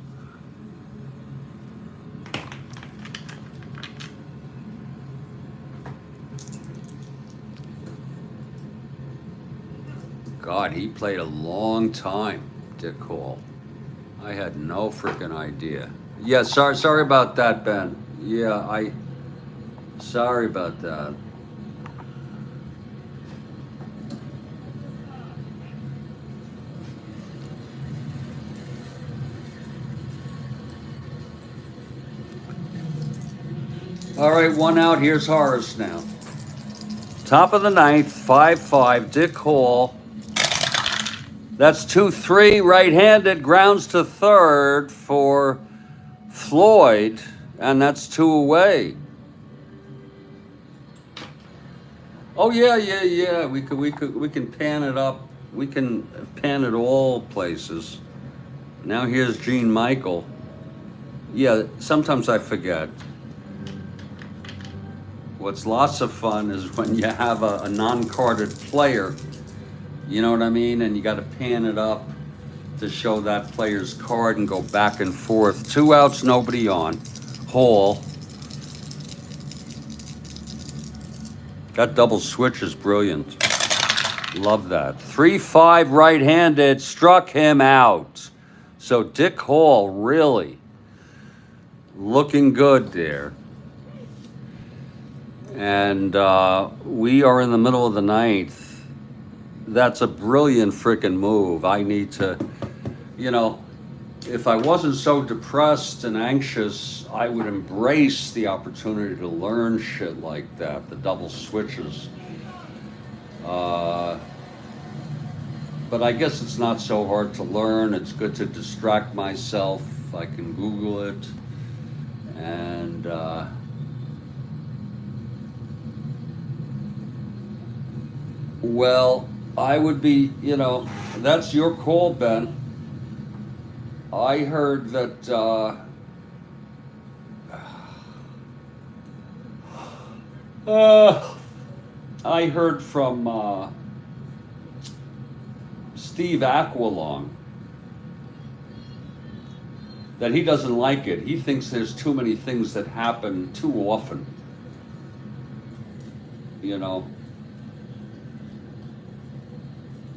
God, he played a long time, Dick Hall. I had no freaking idea. Yeah, sorry about that, Ben. Yeah, sorry about that. All right, 1 out. Here's Horace now. Top of the ninth, 5-5. Dick Hall. That's 2-3. Right-handed, grounds to third for Floyd, and that's 2 away. Oh yeah. We can pan it up. We can pan it all places. Now here's Gene Michael. Yeah, sometimes I forget. What's lots of fun is when you have a non-carded player, you know what I mean? And you got to pan it up to show that player's card and go back and forth. 2 outs, nobody on. Hall. That double switch is brilliant. Love that. 3-5 right-handed, struck him out. So Dick Hall really looking good there. And we are in the middle of the ninth. That's a brilliant freaking move. I need to, if I wasn't so depressed and anxious, I would embrace the opportunity to learn shit like that, the double switches. But I guess it's not so hard to learn. It's good to distract myself. I can Google it. And well, I would be, that's your call, Ben. I heard that I heard from Steve Aquilong that he doesn't like it. He thinks there's too many things that happen too often.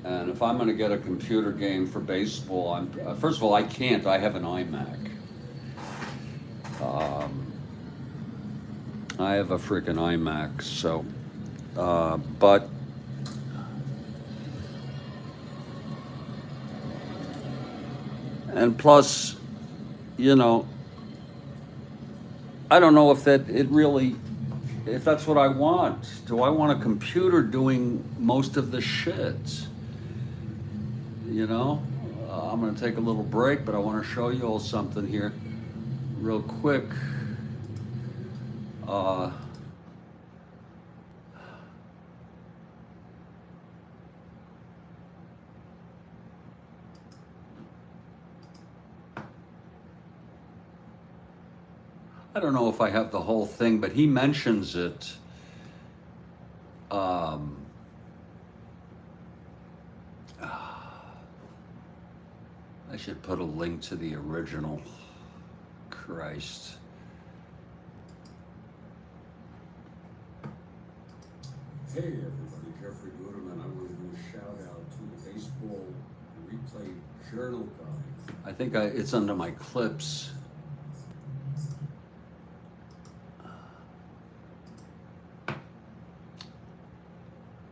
And if I'm going to get a computer game for baseball, first of all, I can't. I have an iMac. I have a freaking iMac, so, but and plus, I don't know if that's what I want. Do I want a computer doing most of the shit? I'm going to take a little break, but I want to show you all something here real quick. I don't know if I have the whole thing, but he mentions it. I should put a link to the original. Christ. Hey everybody, Jeffrey Gooderman. I want to do a shout out to the Baseball Replay Journal copy. I think it's under my clips. I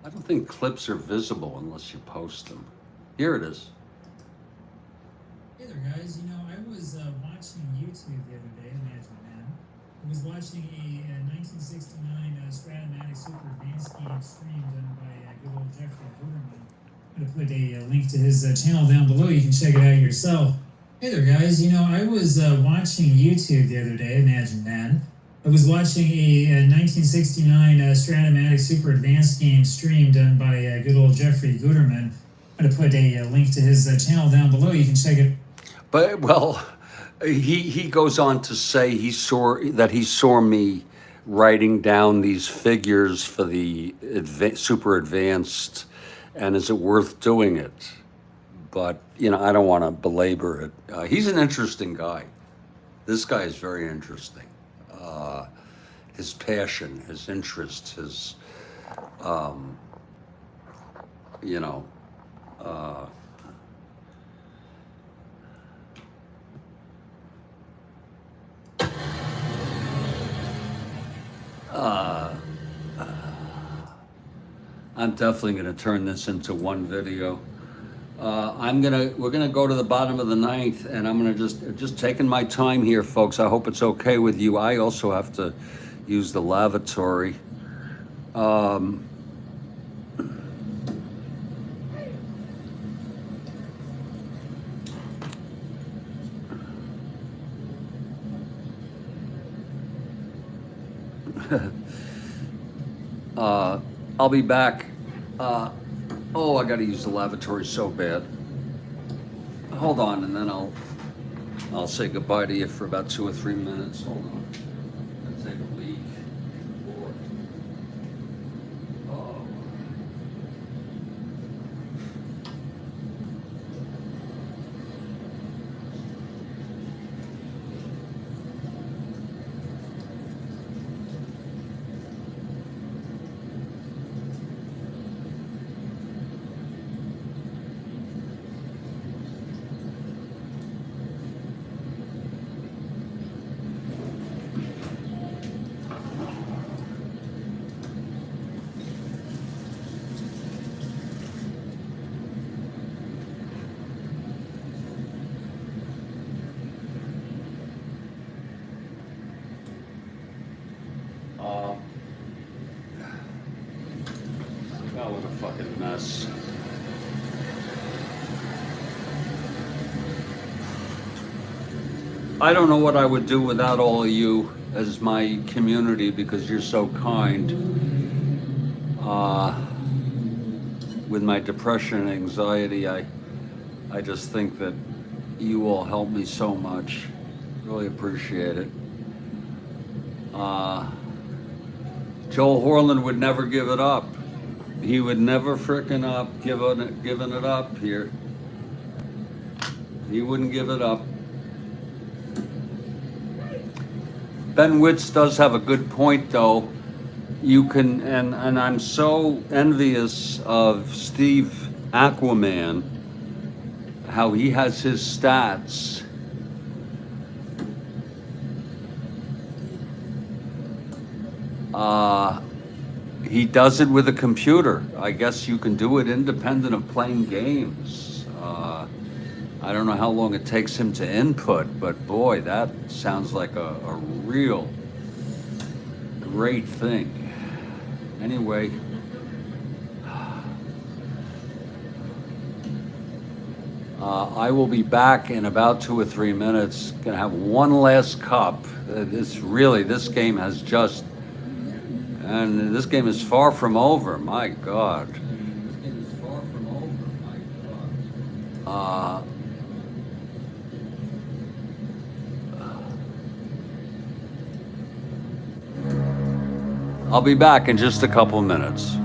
don't think clips are visible unless you post them. Here it is. Hey there, guys. You know, I was watching YouTube the other day, imagine that. I was watching a 1969 Strat-O-Matic Super Advanced game stream done by good old Jeffrey Guterman. I'm going to put a link to his channel down below. You can check it out yourself. Hey there, guys. You know, I was watching YouTube the other day, imagine that. I was watching a 1969 Strat-O-Matic Super Advanced game stream done by good old Jeffrey Guterman. I'm going to put a link to his channel down below. You can check it. But well, he goes on to say he saw me writing down these figures for the super advanced, and is it worth doing it? But you know, I don't want to belabor it. He's an interesting guy. This guy is very interesting. His passion, his interest, his you know. I'm definitely going to turn this into one video. We're gonna go to the bottom of the ninth, and I'm gonna just taking my time here, folks. I hope it's okay with you. I also have to use the lavatory. I'll be back. Oh, I gotta use the lavatory so bad. Hold on, and then I'll say goodbye to you for about 2 or 3 minutes. Hold on. I'm gonna take a leak. Lord. Oh. Oh, what a fucking mess. I don't know what I would do without all of you as my community, because you're so kind. With my depression and anxiety, I just think that you all help me so much. Really appreciate it. Joel Horland would never give it up. He would never frickin' giving it up here. He wouldn't give it up. Ben Witz does have a good point, though. You can, and I'm so envious of Steve Aquaman, how he has his stats. He does it with a computer. I guess you can do it independent of playing games. I don't know how long it takes him to input, but boy, that sounds like a real great thing. Anyway, I will be back in about 2 or 3 minutes. Gonna have one last cup. This game has just, and this game is far from over. My God. This game is far from over. My God. I'll be back in just a couple minutes.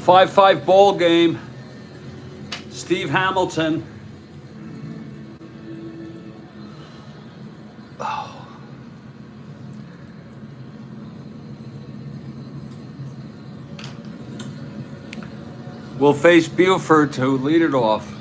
Five ball game. Steve Hamilton. Oh. We'll face Buford to lead it off.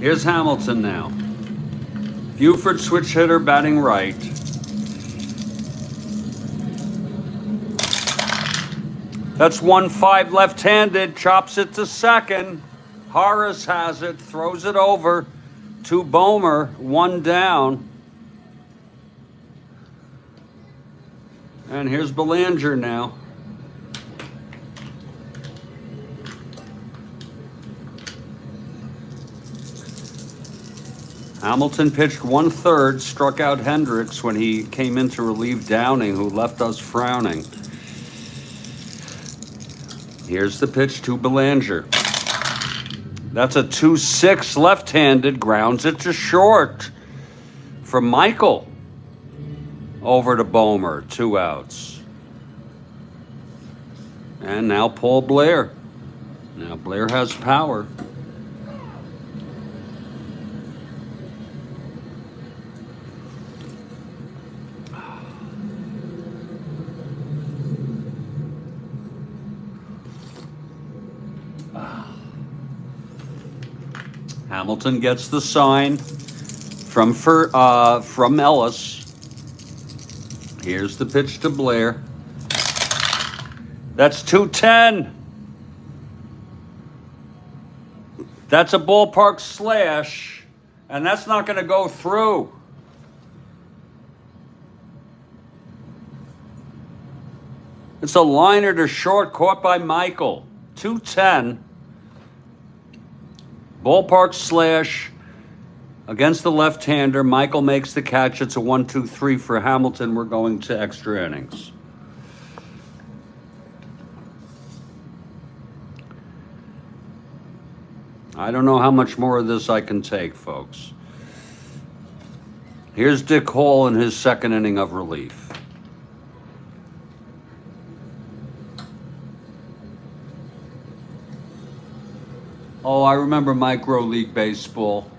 Here's Hamilton now. Buford switch hitter batting right. That's 1-5 left-handed, chops it to second. Horace has it, throws it over to Bomer, one down. And here's Belanger now. Hamilton pitched 1/3, struck out Hendricks when he came in to relieve Downing, who left us frowning. Here's the pitch to Belanger. That's a 2-6 left-handed, grounds it to short from Michael. Over to Bomer, 2 outs. And now Paul Blair. Now Blair has power. Hamilton gets the sign from Ellis. Here's the pitch to Blair. That's 2-10. That's a ballpark slash, and that's not going to go through. It's a liner to short caught by Michael. 2-10. Ballpark slash against the left-hander. Michael makes the catch. It's a 1-2-3 for Hamilton. We're going to extra innings. I don't know how much more of this I can take, folks. Here's Dick Hall in his second inning of relief. Oh, I remember micro league baseball.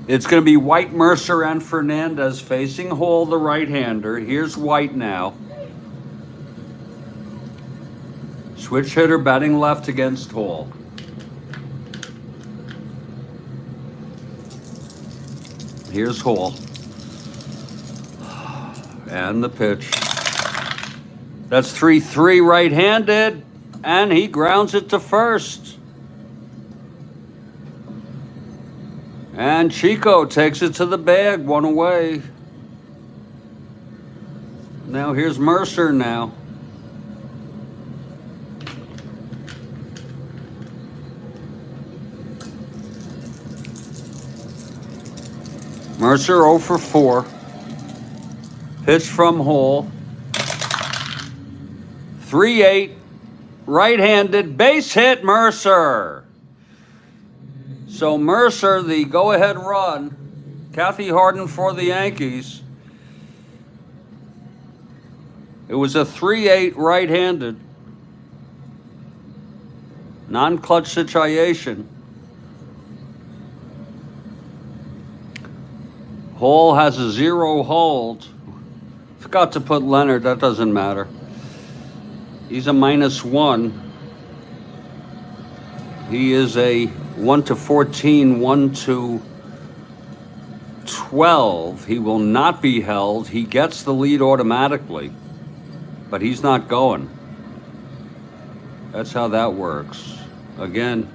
It's going to be White, Mercer, and Fernandez facing Hall, the right-hander. Here's White now. Switch hitter batting left against Hall. Here's Hall. And the pitch. That's 3-3 right-handed, and he grounds it to first. And Chico takes it to the bag, one away. Now here's Mercer now. Mercer 0 for 4. Pitch from Hall. 3-8. Right-handed. Base hit, Mercer. So Mercer, the go-ahead run. Kathy Harden for the Yankees. It was a 3-8 right-handed. Non-clutch situation. Hall has a 0 hold. Forgot to put Leonard, that doesn't matter. He's a -1. He is a 1-14, 1-12. He will not be held. He gets the lead automatically, but he's not going. That's how that works. Again,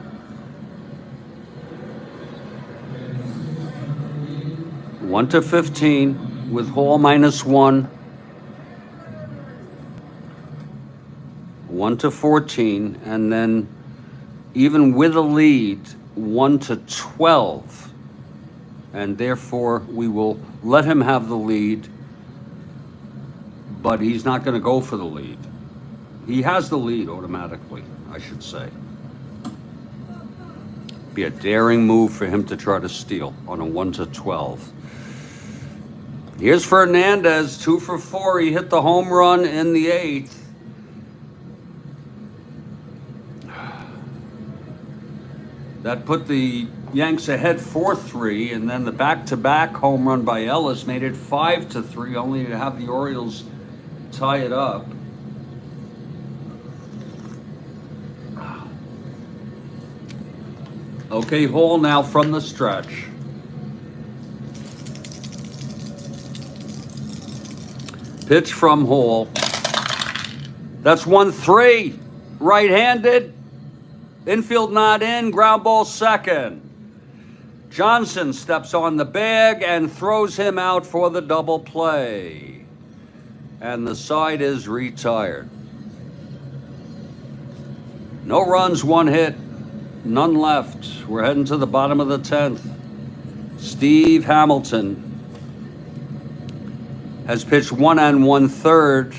one to 15. with Hall -1. 1-14, and then even with a lead, 1-12. And therefore, we will let him have the lead, but he's not going to go for the lead. He has the lead automatically, I should say. Be a daring move for him to try to steal on a 1-12. Here's Fernandez, 2 for 4. He hit the home run in the 8th. That put the Yanks ahead 4-3, and then the back-to-back home run by Ellis made it 5-3, only to have the Orioles tie it up. Okay, Hall now from the stretch. Pitch from Hall. That's 1-3. Right-handed. Infield not in. Ground ball second. Johnson steps on the bag and throws him out for the double play. And the side is retired. No runs, 1 hit. None left. We're heading to the bottom of the 10th. Steve Hamilton has pitched 1 1/3.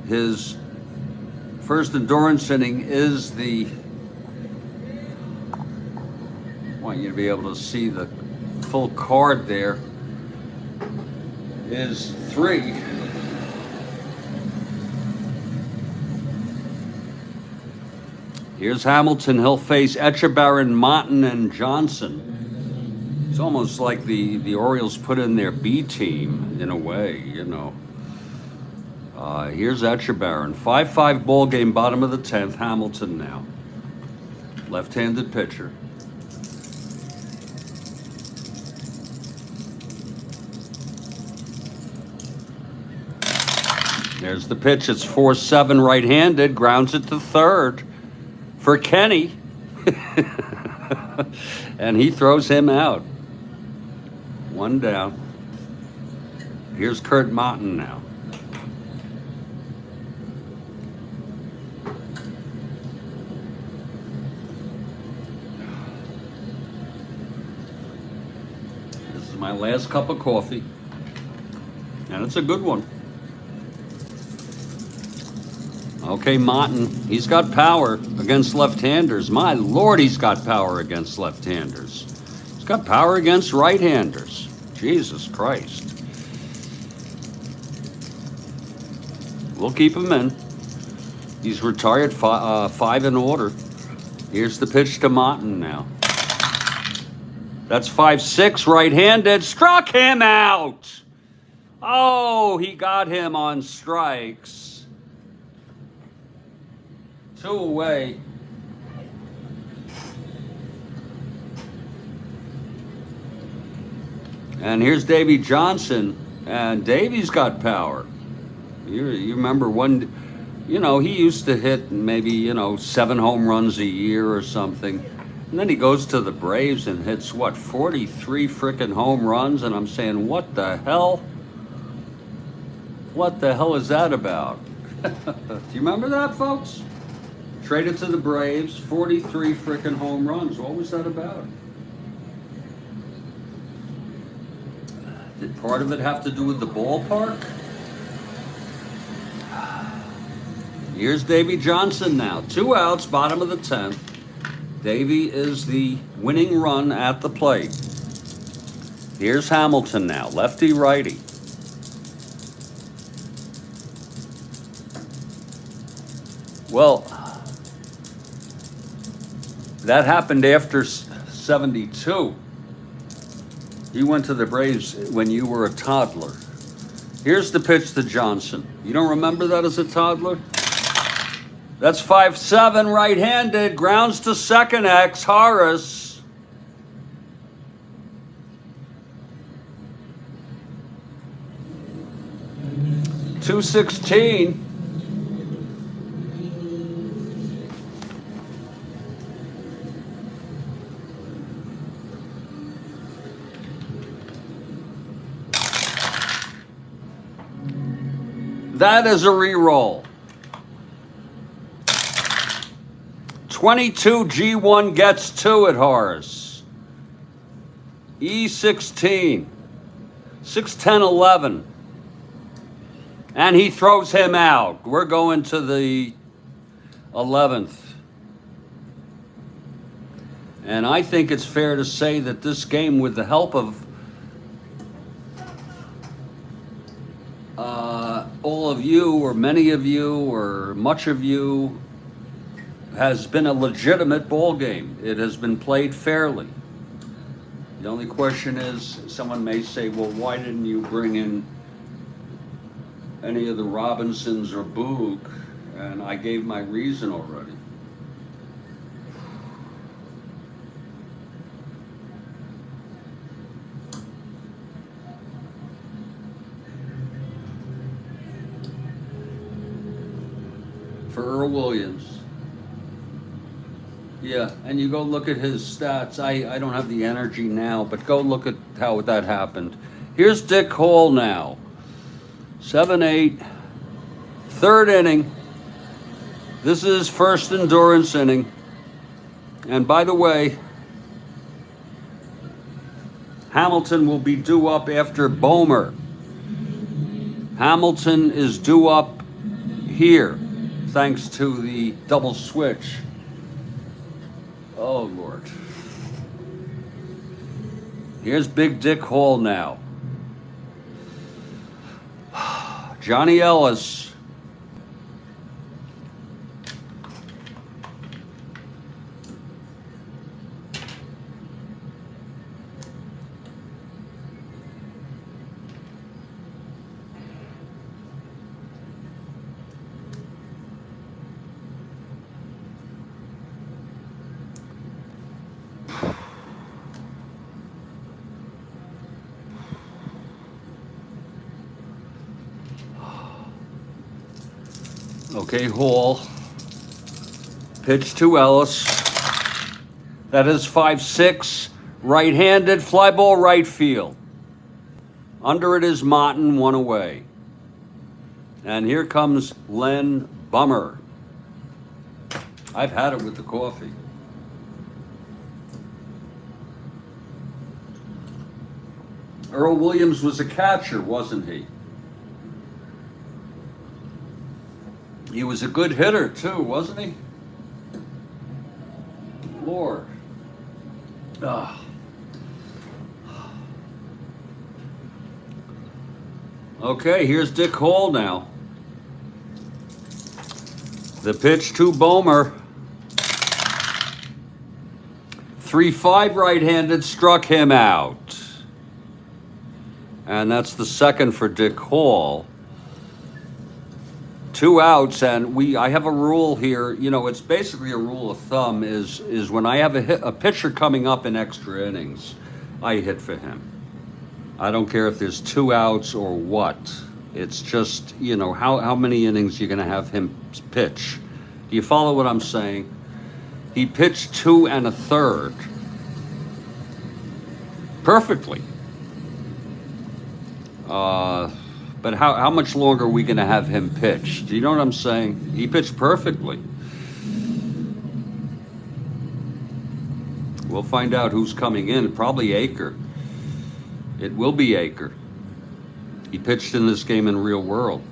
His first endurance inning is the... I want you to be able to see the full card there. Is 3. Here's Hamilton. He'll face Etchebarren, Motton, and Johnson. It's almost like the Orioles put in their B team in a way, you know. Here's Etchebarren. 5-5 ball game, bottom of the 10th. Hamilton now. Left-handed pitcher. There's the pitch. It's 4-7 right-handed. Grounds it to third for Kenny. And he throws him out. 1 down. Here's Kurt Motton now. This is my last cup of coffee. And it's a good one. Okay, Motton, he's got power against left-handers. My Lord, he's got power against left-handers. He's got power against right-handers. Jesus Christ. We'll keep him in. He's retired 5 in order. Here's the pitch to Motton now. That's 5-6 right-handed. Struck him out. Oh, he got him on strikes. 2 away. And here's Davy Johnson, and Davy's got power. You remember one, you know, he used to hit maybe, 7 home runs a year or something. And then he goes to the Braves and hits, 43 frickin' home runs? And I'm saying, what the hell? What the hell is that about? Do you remember that, folks? Traded to the Braves, 43 frickin' home runs. What was that about? Did part of it have to do with the ballpark? Here's Davy Johnson now. 2 outs, bottom of the 10th. Davy is the winning run at the plate. Here's Hamilton now, lefty-righty. Well, that happened after 72. He went to the Braves when you were a toddler. Here's the pitch to Johnson. You don't remember that as a toddler? That's 5-7 right-handed. Grounds to second, X. Horace. .216. That is a reroll. 22 G1 gets 2 at Horace. E16. 610 11. And he throws him out. We're going to the 11th. And I think it's fair to say that this game, with the help of all of you, or many of you, or much of you, has been a legitimate ball game. It has been played fairly. The only question is, someone may say, well, why didn't you bring in any of the Robinsons or Boog? And I gave my reason already. For Earl Williams. Yeah, and you go look at his stats. I don't have the energy now, but go look at how that happened. Here's Dick Hall now. 7-8, third inning. This is his first endurance inning. And by the way, Hamilton will be due up after Bomer. Hamilton is due up here, thanks to the double switch. Oh, Lord. Here's Big Dick Hall now. Johnny Ellis. Okay, Hall. Pitch to Ellis. That is 5-6. Right-handed, fly ball right field. Under it is Motton, one away. And here comes Len Bummer. I've had it with the coffee. Earl Williams was a catcher, wasn't he? He was a good hitter, too, wasn't he? Lord. Okay, here's Dick Hall now. The pitch to Bomer. 3-5 right-handed, struck him out. And that's the second for Dick Hall. 2 outs, and I have a rule here. You know, it's basically a rule of thumb. Is when I have a pitcher coming up in extra innings, I hit for him. I don't care if there's 2 outs or what. It's just, you know, how many innings you're going to have him pitch. Do you follow what I'm saying? He pitched 2 1/3 perfectly. But how much longer are we going to have him pitch? Do you know what I'm saying? He pitched perfectly. We'll find out who's coming in. Probably Aker. It will be Aker. He pitched in this game in real world.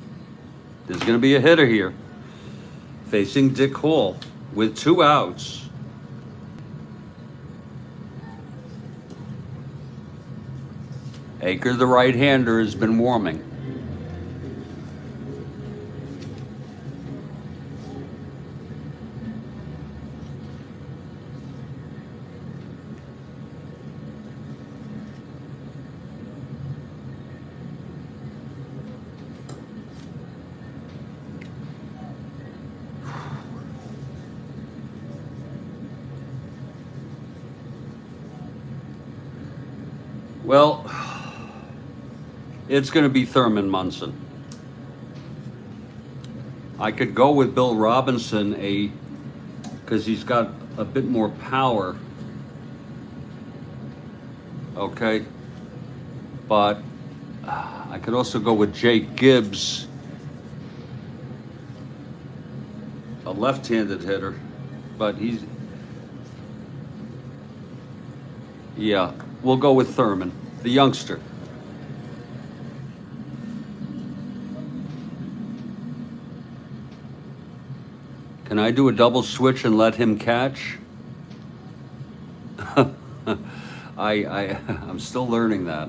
There's going to be a hitter here facing Dick Hall with 2 outs. Aker, the right-hander, has been warming. Well, it's going to be Thurman Munson. I could go with Bill Robinson, because he's got a bit more power. Okay, but I could also go with Jake Gibbs a left-handed hitter, but he's, yeah, we'll go with Thurman, the youngster. Can I do a double switch and let him catch? I'm still learning that.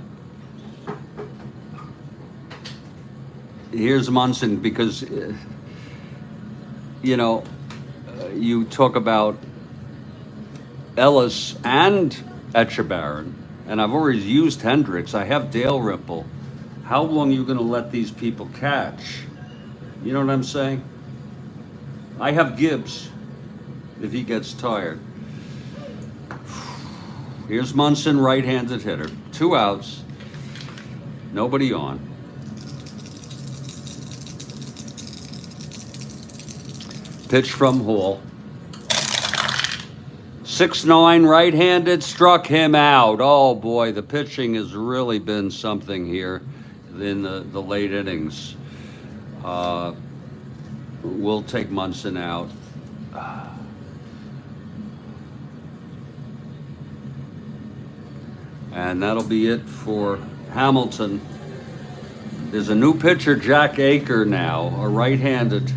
Here's Munson, because, you know, you talk about Ellis and Etchebarren, and I've already used Hendricks. I have Dalrymple. How long are you going to let these people catch? You know what I'm saying? I have Gibbs if he gets tired. Here's Munson, right-handed hitter. 2 outs. Nobody on. Pitch from Hall. 6'9", right-handed, struck him out. Oh boy, the pitching has really been something here in the late innings. We'll take Munson out. And that'll be it for Hamilton. There's a new pitcher, Jack Aker now, a right-handed.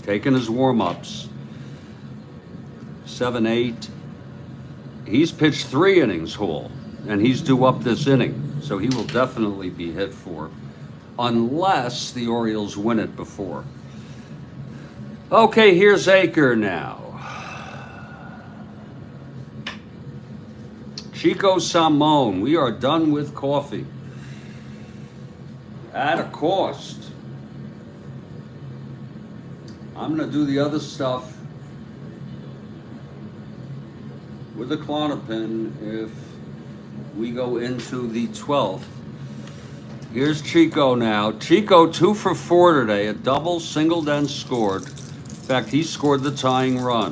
Taking his warm-ups. 7-8. He's pitched 3 innings, Hall, and he's due up this inning, so he will definitely be hit for, unless the Orioles win it before. Okay, here's Aker now. Chico Salmon, we are done with coffee. At a cost. I'm gonna do the other stuff with a Klonopin if we go into the 12th. Here's Chico now. Chico 2 for 4 today, a double, singled, and scored. In fact, he scored the tying run.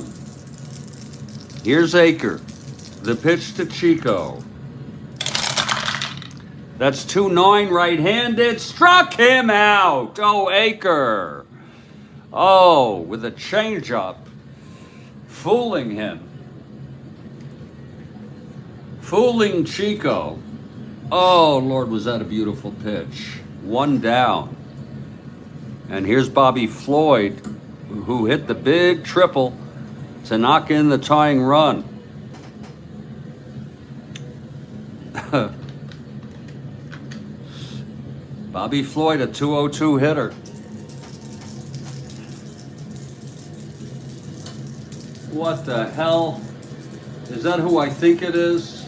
Here's Aker. The pitch to Chico. That's 2-9, right-handed. Struck him out. Oh, Aker. Oh, with a changeup. Fooling him. Fooling Chico. Oh, Lord, was that a beautiful pitch. 1 down. And here's Bobby Floyd, who hit the big triple to knock in the tying run. Bobby Floyd, a 202 hitter. What the hell? Is that who I think it is?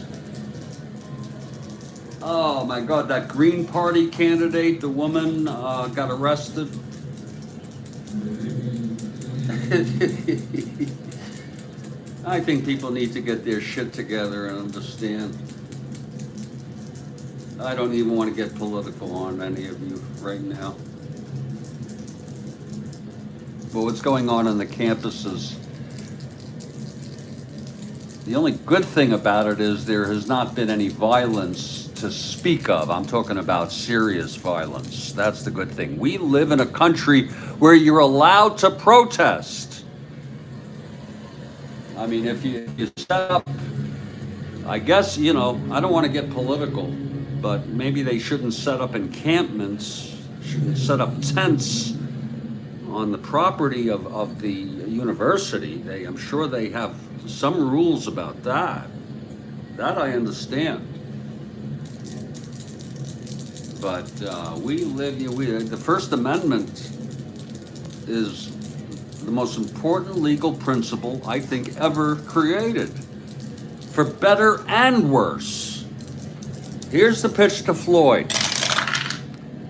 Oh my God, that Green Party candidate, the woman got arrested. I think people need to get their shit together and understand. I don't even want to get political on any of you right now. But what's going on the campuses? The only good thing about it is there has not been any violence to speak of. I'm talking about serious violence. That's the good thing. We live in a country where you're allowed to protest. I mean, if you set up, I guess, you know, I don't want to get political, but maybe they shouldn't set up encampments, shouldn't set up tents on the property of the university. I'm sure they have some rules about that. That I understand. But we live, the First Amendment is the most important legal principle I think ever created, for better and worse. Here's the pitch to Floyd.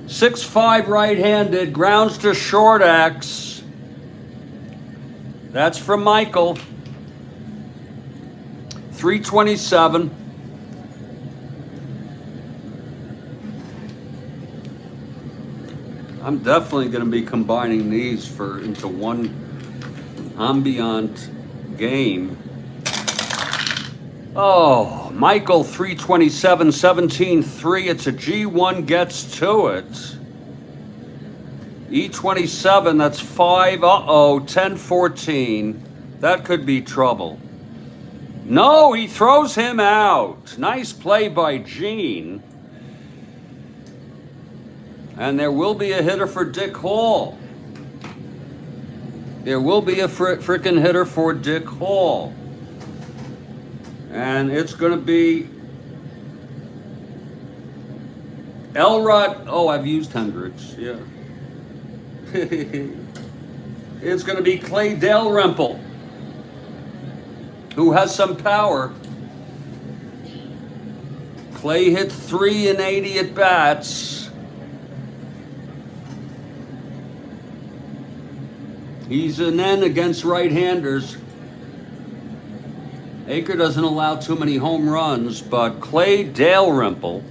6'5", right-handed, grounds to short X. That's from Michael. 327. I'm definitely going to be combining these into one ambient game. Oh, Michael 327, 17-3. It's a G1 gets to it. E27, that's 5. Uh-oh, 10-14. That could be trouble. No, he throws him out. Nice play by Gene. And there will be a hitter for Dick Hall. There will be a frickin' hitter for Dick Hall. And it's going to be Elrod. Oh, I've used Hendricks. Yeah. It's going to be Clay Dalrymple, who has some power. Clay hit 3 in 80 at bats. He's an N against right-handers. Aker doesn't allow too many home runs, but Clay Dalrymple,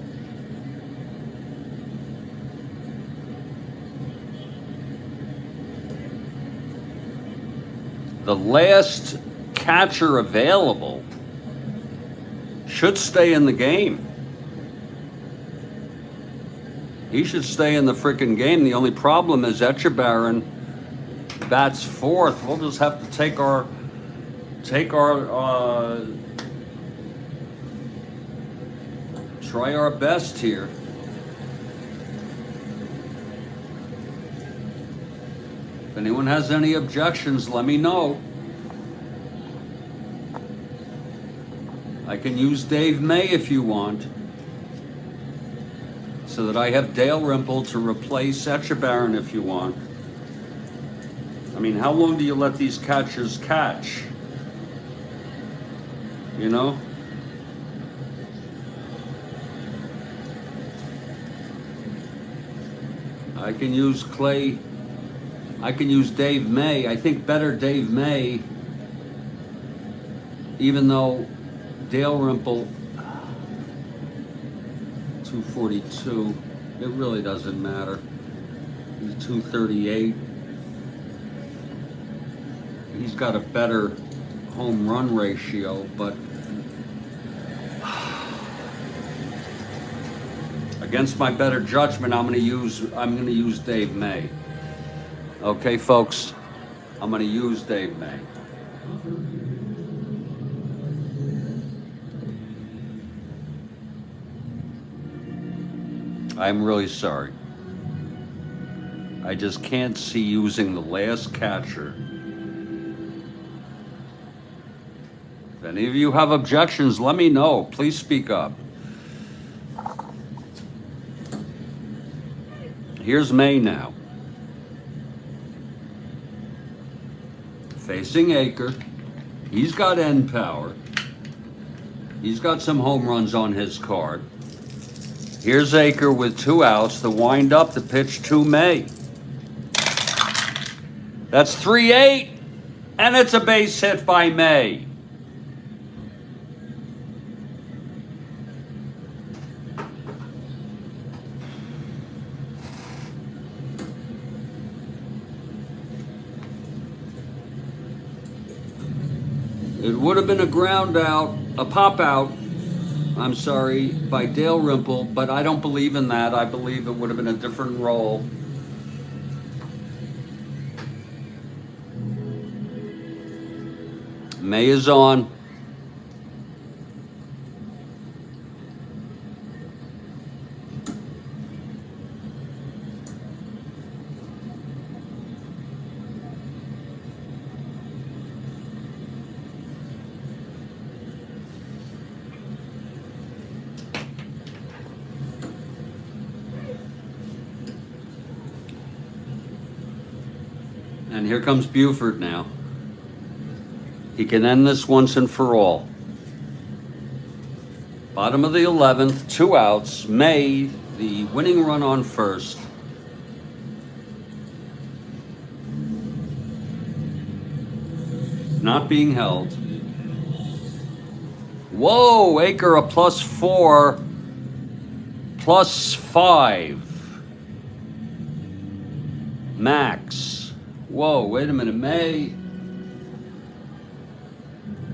the last catcher available, should stay in the game. He should stay in the frickin' game. The only problem is Etchebarren bats fourth. We'll just have to take our try our best here. If anyone has any objections, let me know. I can use Dave May if you want, so that I have Dalrymple to replace Etchebarren if you want. I mean, how long do you let these catchers catch? You know? I can use Clay. I can use Dave May. I think better Dave May, even though Dalrymple, 242, it really doesn't matter. He's 238. He's got a better home run ratio, but against my better judgment, I'm gonna use Dave May. Okay, folks, I'm gonna use Dave May. I'm really sorry. I just can't see using the last catcher. If any of you have objections, let me know. Please speak up. Here's May now. Facing Aker. He's got end power. He's got some home runs on his card. Here's Aker with 2 outs. The wind up, the pitch to May. That's 3-8, and it's a base hit by May. It would have been a ground out, a pop out, I'm sorry, by Dalrymple, but I don't believe in that. I believe it would have been a different role. May is on. And here comes Buford now. He can end this once and for all. Bottom of the 11th, 2 outs. May, the winning run on first. Not being held. Whoa, Aker a +4, +5. Max. Whoa, wait a minute, May.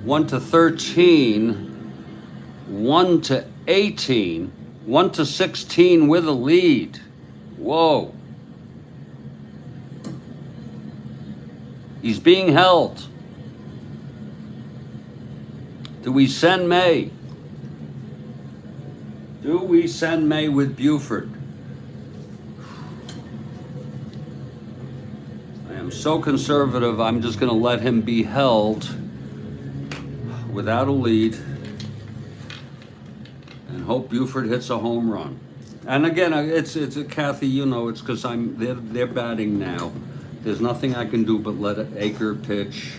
1-13, 1-18, 1-16 with a lead. Whoa. He's being held. Do we send May? Do we send May with Buford? I am so conservative, I'm just going to let him be held without a lead and hope Buford hits a home run. And again, it's a Kathy, you know, it's because they're batting now. There's nothing I can do but let Aker pitch.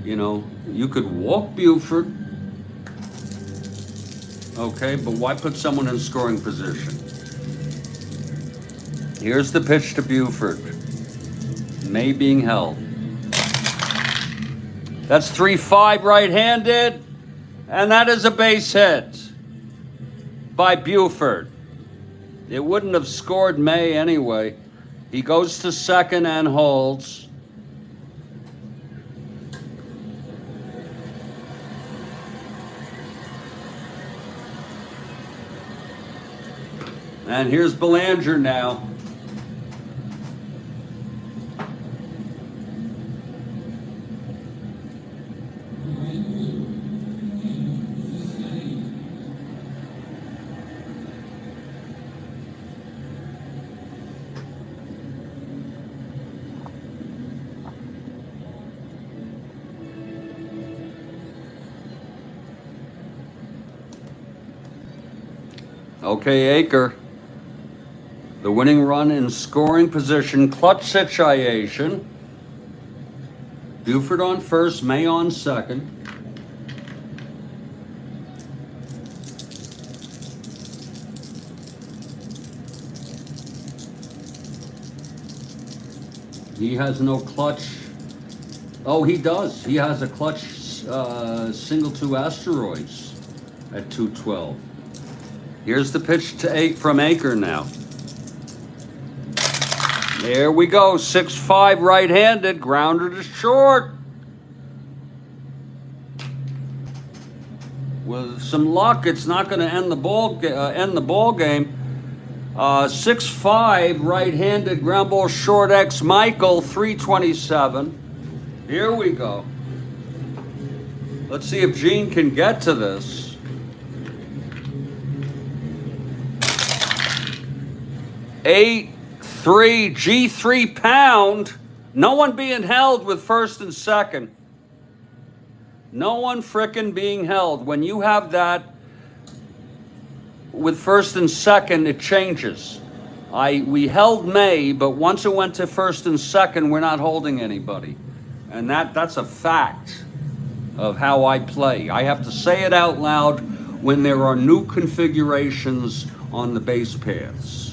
You know, you could walk Buford, okay, but why put someone in scoring position? Here's the pitch to Buford. May being held. That's 3-5 right-handed, and that is a base hit by Buford. It wouldn't have scored May anyway. He goes to second and holds. And here's Belanger now. Okay, Aker. The winning run in scoring position, clutch situation. Buford on first, May on second. He has no clutch. Oh, he does. He has a clutch single to asteroids at 212. Here's the pitch from Aker now. There we go, 6-5 right-handed, grounder to short. With some luck, it's not going to end the ball game. 6-5 right-handed, ground ball short X Michael, 327. Here we go. Let's see if Gene can get to this. 8-3 G3 pound. No one being held with first and second. No one frickin' being held. When you have that with first and second, it changes. We held May, but once it went to first and second, we're not holding anybody. And that's a fact of how I play. I have to say it out loud when there are new configurations on the base paths.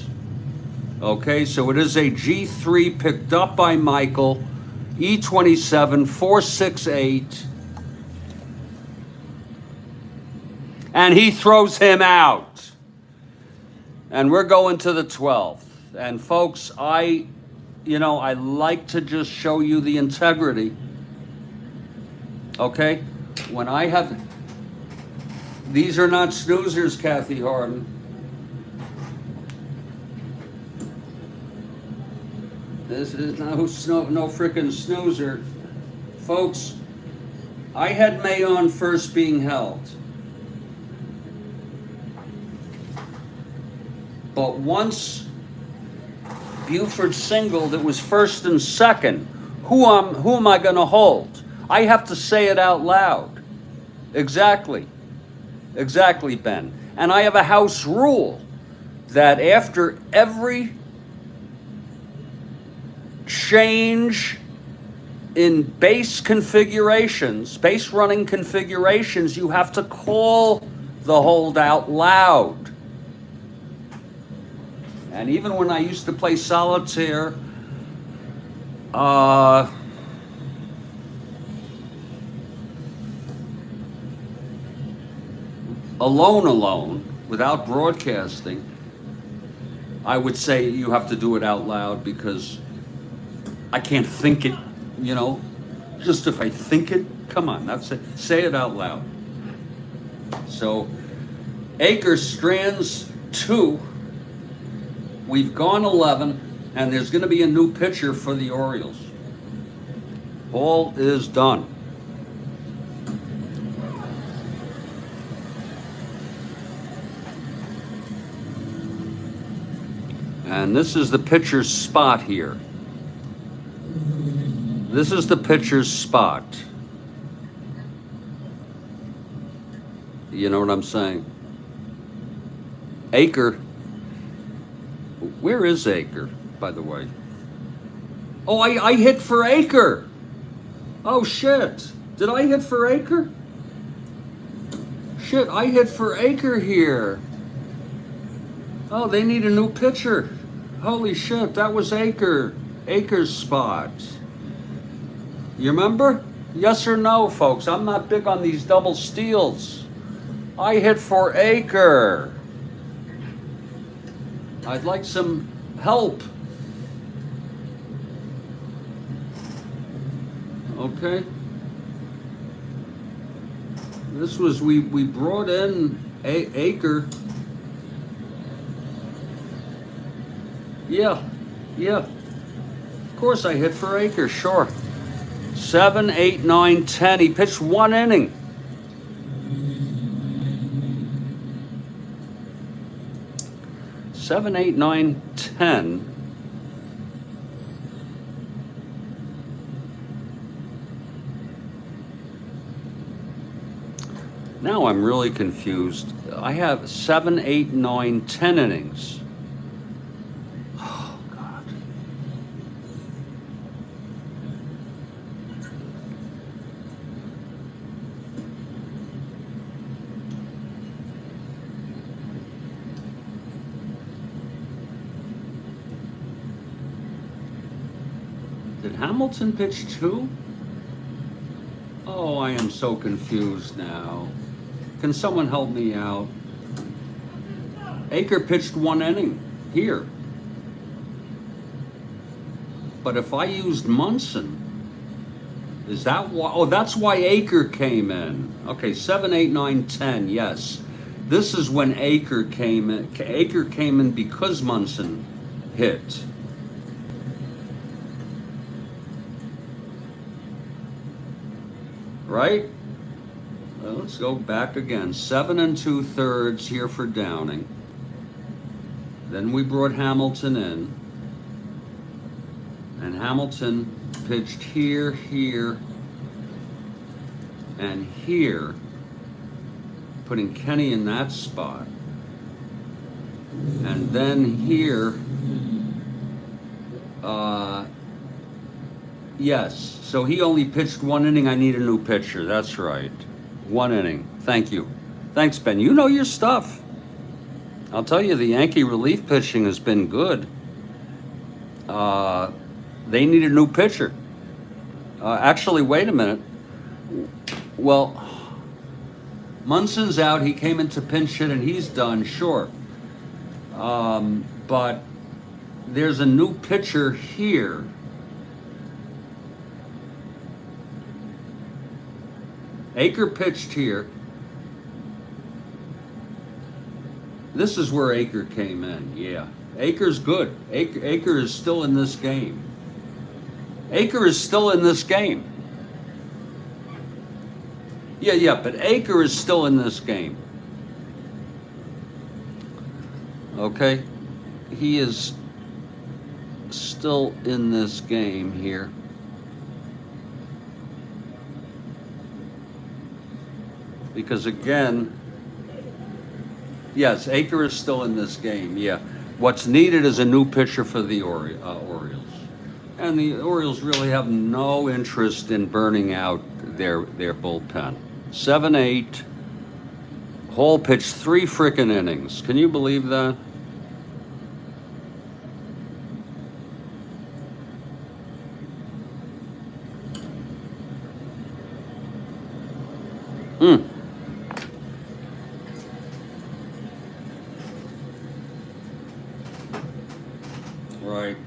Okay, so it is a G3 picked up by Michael, E27, 468. And he throws him out. And we're going to the 12th. And folks, I like to just show you the integrity. Okay? When I have, these are not snoozers, Kathy Harden. This is no frickin' snoozer. Folks, I had May on first being held. But once Buford singled, it was first and second. Who am I going to hold? I have to say it out loud. Exactly, Ben. And I have a house rule that after every change in base running configurations, you have to call the hold out loud. And even when I used to play solitaire, alone, without broadcasting, I would say you have to do it out loud because I can't think it, just if I think it, come on, that's it. Say it out loud. So, Aker strands 2. We've gone 11, and there's going to be a new pitcher for the Orioles. All is done. And this is the pitcher's spot here. This is the pitcher's spot. You know what I'm saying? Aker. Where is Aker, by the way? Oh, I hit for Aker. Oh, shit. Did I hit for Aker? Shit, I hit for Aker here. Oh, they need a new pitcher. Holy shit, that was Aker's spot. You remember? Yes or no, folks? I'm not big on these double steals. I hit for Aker. I'd like some help. Okay. This was, we brought in Aker. Yeah. Of course I hit for Aker, sure. 7, 8, 9, 10. He pitched 1 inning. Seven, 8, 9, 10. Now I'm really confused. I have 7, 8, 9, 10 innings. Oh, God. Did Hamilton pitch 2? Oh, I am so confused now. Can someone help me out? Aker pitched 1 inning here. But if I used Munson, is that why? Oh, that's why Aker came in. Okay, 7, 8, 9, 10, yes. This is when Aker came in. Aker came in because Munson hit. Right? Well, let's go back again. 7 2/3 here for Downing. Then we brought Hamilton in. And Hamilton pitched here, here, and here, putting Kenny in that spot. And then here, yes, so he only pitched 1 inning. I need a new pitcher. That's right. 1 inning. Thank you. Thanks, Ben. You know your stuff. I'll tell you, the Yankee relief pitching has been good. They need a new pitcher. Actually, wait a minute. Well, Munson's out. He came into pinch hit and he's done, sure. But there's a new pitcher here. Aker pitched here. This is where Aker came in, yeah. Aker's good. Aker is still in this game. Aker is still in this game. Yeah, but Aker is still in this game. Okay? He is still in this game here. Because again, yes, Aker is still in this game, yeah. What's needed is a new pitcher for the Orioles. And the Orioles really have no interest in burning out their bullpen. 7, 8. Hall pitched 3 frickin' innings. Can you believe that? Right.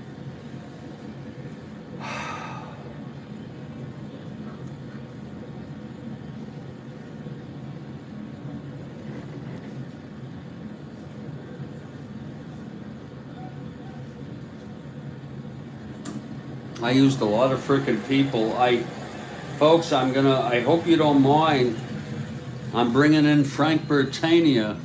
I used a lot of freaking people. Folks, I hope you don't mind. I'm bringing in Frank Bertania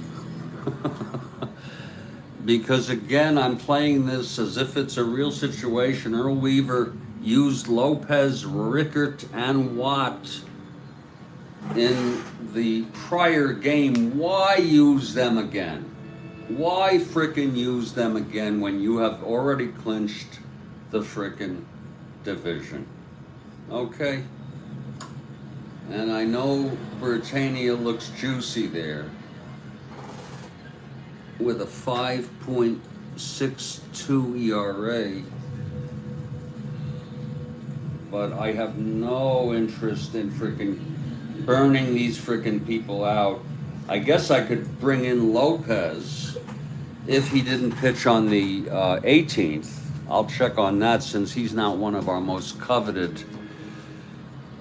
because again, I'm playing this as if it's a real situation. Earl Weaver used Lopez, Rickert, and Watt in the prior game. Why use them again? Why frickin' use them again when you have already clinched the frickin' division? Okay? And I know Britannia looks juicy there with a 5.62 ERA, but I have no interest in frickin' burning these frickin' people out. I guess I could bring in Lopez if he didn't pitch on the 18th. I'll check on that since he's not one of our most coveted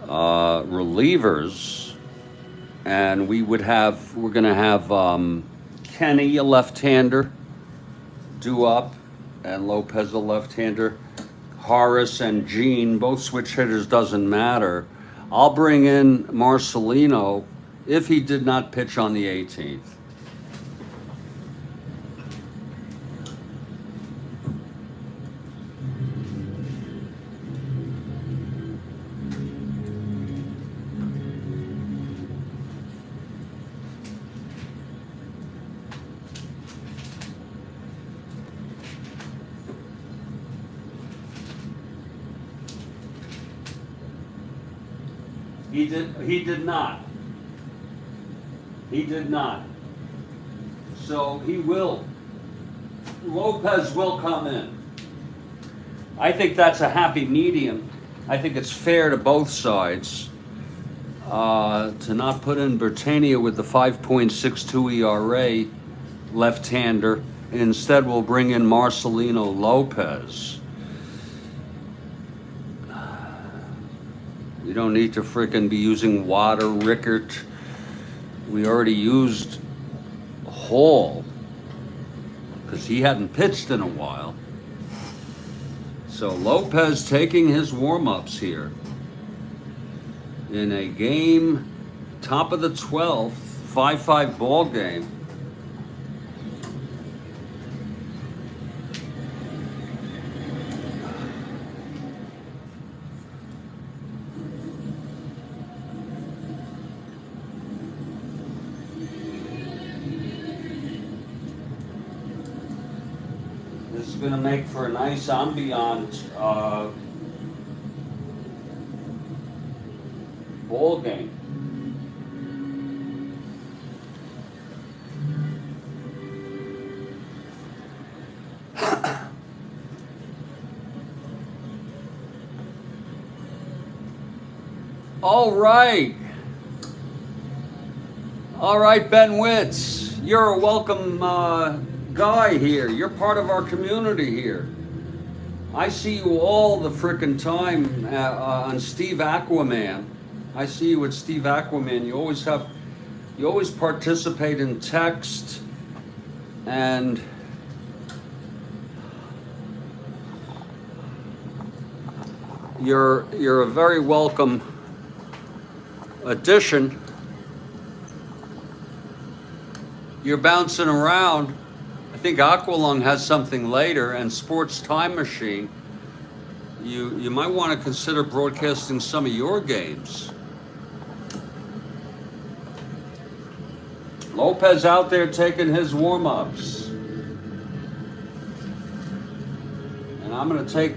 relievers. And we're going to have Kenny, a left-hander, due up, and Lopez, a left-hander. Horace and Gene, both switch hitters, doesn't matter. I'll bring in Marcelino if he did not pitch on the 18th. He did not. He did not. So he will. Lopez will come in. I think that's a happy medium. I think it's fair to both sides to not put in Bertania with the 5.62 ERA left-hander. Instead, we'll bring in Marcelino Lopez. We don't need to frickin' be using Watt or Rickert. We already used Hall because he hadn't pitched in a while. So Lopez taking his warm-ups here in a game, top of the 12th, 5-5 ball game. This is going to make for a nice ambient ball game. All right. All right, Ben Witz, you're a welcome guy here. You're part of our community here. I see you all the frickin' time on Steve Aquaman. I see you with Steve Aquaman. You always participate in text, and you're a very welcome addition. You're bouncing around. I think Aqualung has something later, and Sports Time Machine. You might want to consider broadcasting some of your games. Lopez out there taking his warm-ups. And I'm going to take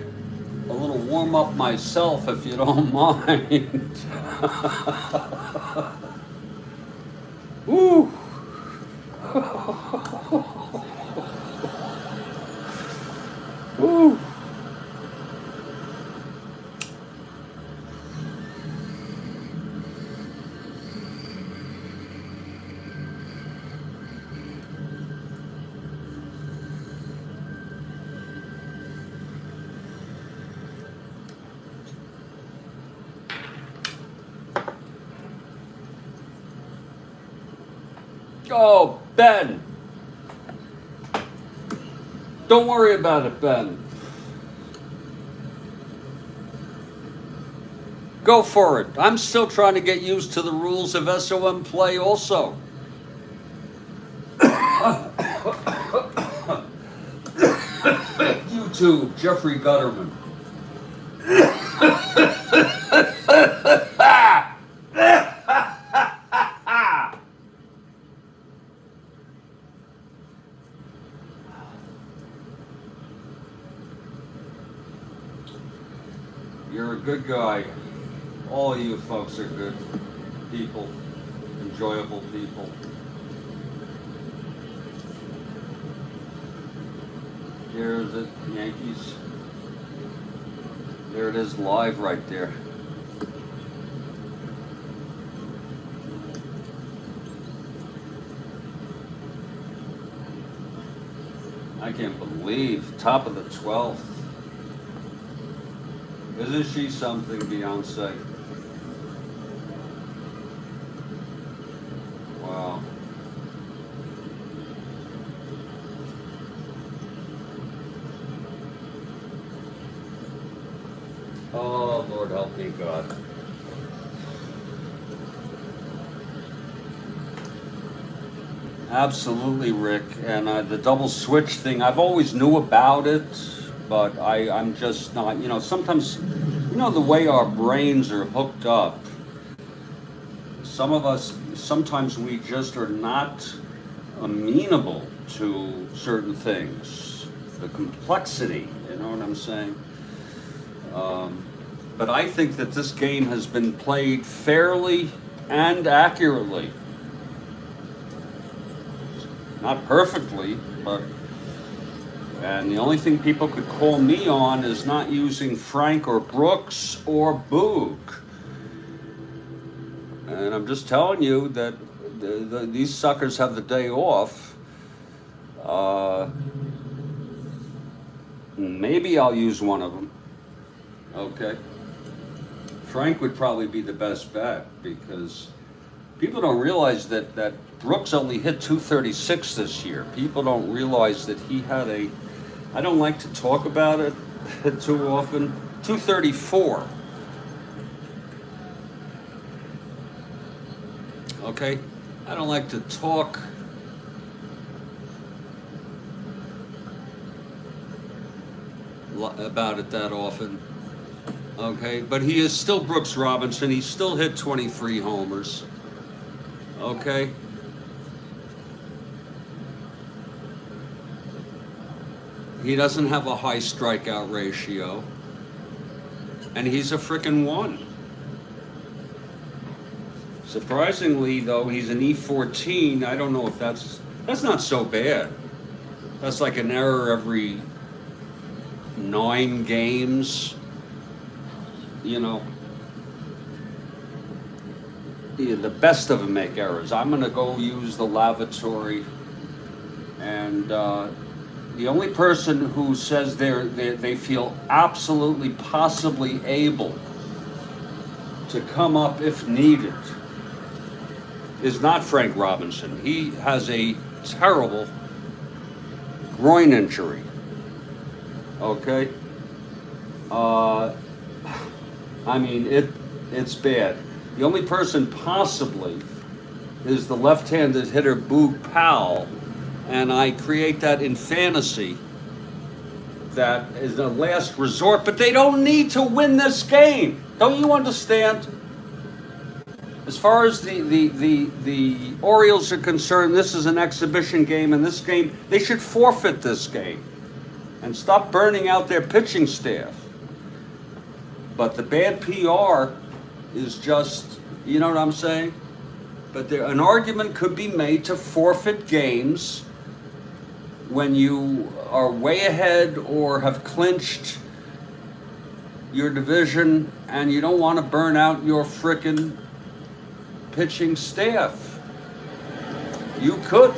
a little warm-up myself, if you don't mind. Woo! Woo! Oh, Ben. Don't worry about it, Ben. Go for it. I'm still trying to get used to the rules of SOM play also. YouTube, Jeffrey Gutterman. You're a good guy. All of you folks are good people, enjoyable people. Here's it, Yankees. There it is live right there. I can't believe, top of the 12th. Isn't she something, Beyonce? Wow. Oh, Lord help me, God. Absolutely, Rick. And the double switch thing, I've always knew about it, but I'm just not, sometimes, the way our brains are hooked up, some of us, sometimes we just are not amenable to certain things, the complexity, you know what I'm saying? But I think that this game has been played fairly and accurately. Not perfectly, but, and the only thing people could call me on is not using Frank or Brooks or Boog. And I'm just telling you that these suckers have the day off. Maybe I'll use one of them. Okay. Frank would probably be the best bet because people don't realize that Brooks only hit 236 this year. People don't realize that he had I don't like to talk about it too often, 234. Okay? I don't like to talk about it that often. Okay? But he is still Brooks Robinson. He still hit 23 homers. Okay? He doesn't have a high strikeout ratio. And he's a frickin' 1. Surprisingly, though, he's an E14. I don't know if that's not so bad. That's like an error every 9 games. The best of them make errors. I'm going to go use the lavatory. And the only person who says they feel absolutely possibly able to come up if needed is not Frank Robinson. He has a terrible groin injury. Okay? It's bad. The only person possibly is the left-handed hitter Boog Powell, and I create that in fantasy. That is a last resort, but they don't need to win this game. Don't you understand? As far as the Orioles are concerned, this is an exhibition game, and this game, they should forfeit this game and stop burning out their pitching staff. But the bad PR is just, you know what I'm saying? But an argument could be made to forfeit games when you are way ahead or have clinched your division and you don't want to burn out your frickin' pitching staff. You could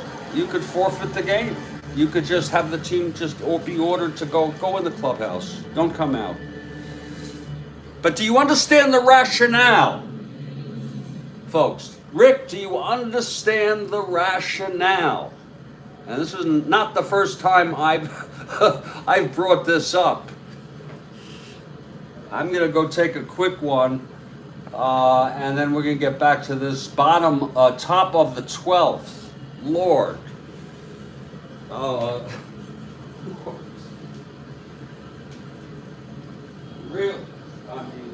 forfeit the game. You could just have the team be ordered to go in the clubhouse. Don't come out. But do you understand the rationale, folks? Rick, do you understand the rationale? And this is not the first time I've brought this up. I'm going to go take a quick one And then we're going to get back to this bottom, top of the 12th. Lord. Uh, really? I mean,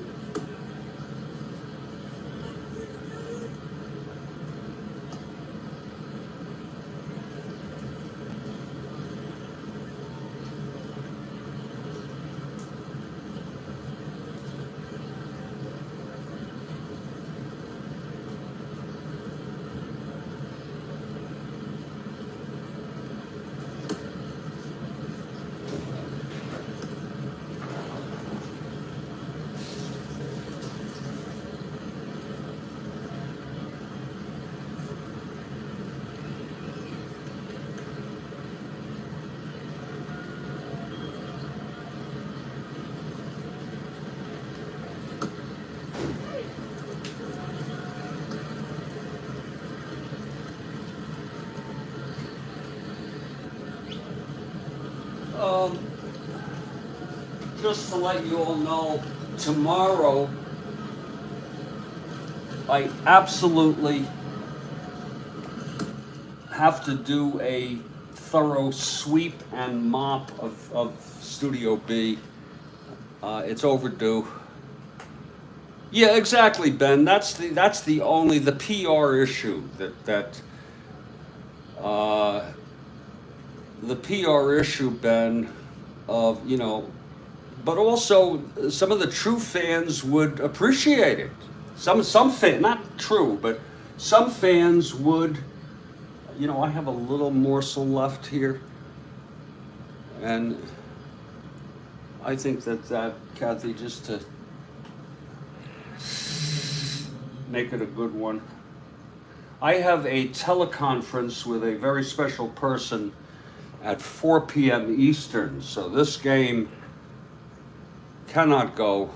um, just to let you all know, tomorrow I absolutely have to do a thorough sweep and mop of Studio B. It's overdue. Yeah, exactly, Ben. That's the only the PR issue that the PR issue, Ben, of but also some of the true fans would appreciate it. Some fan, not true, but some fans would. I have a little morsel left here, and I think that Kathy, just to make it a good one. I have a teleconference with a very special person at 4 p.m. Eastern, so this game cannot go.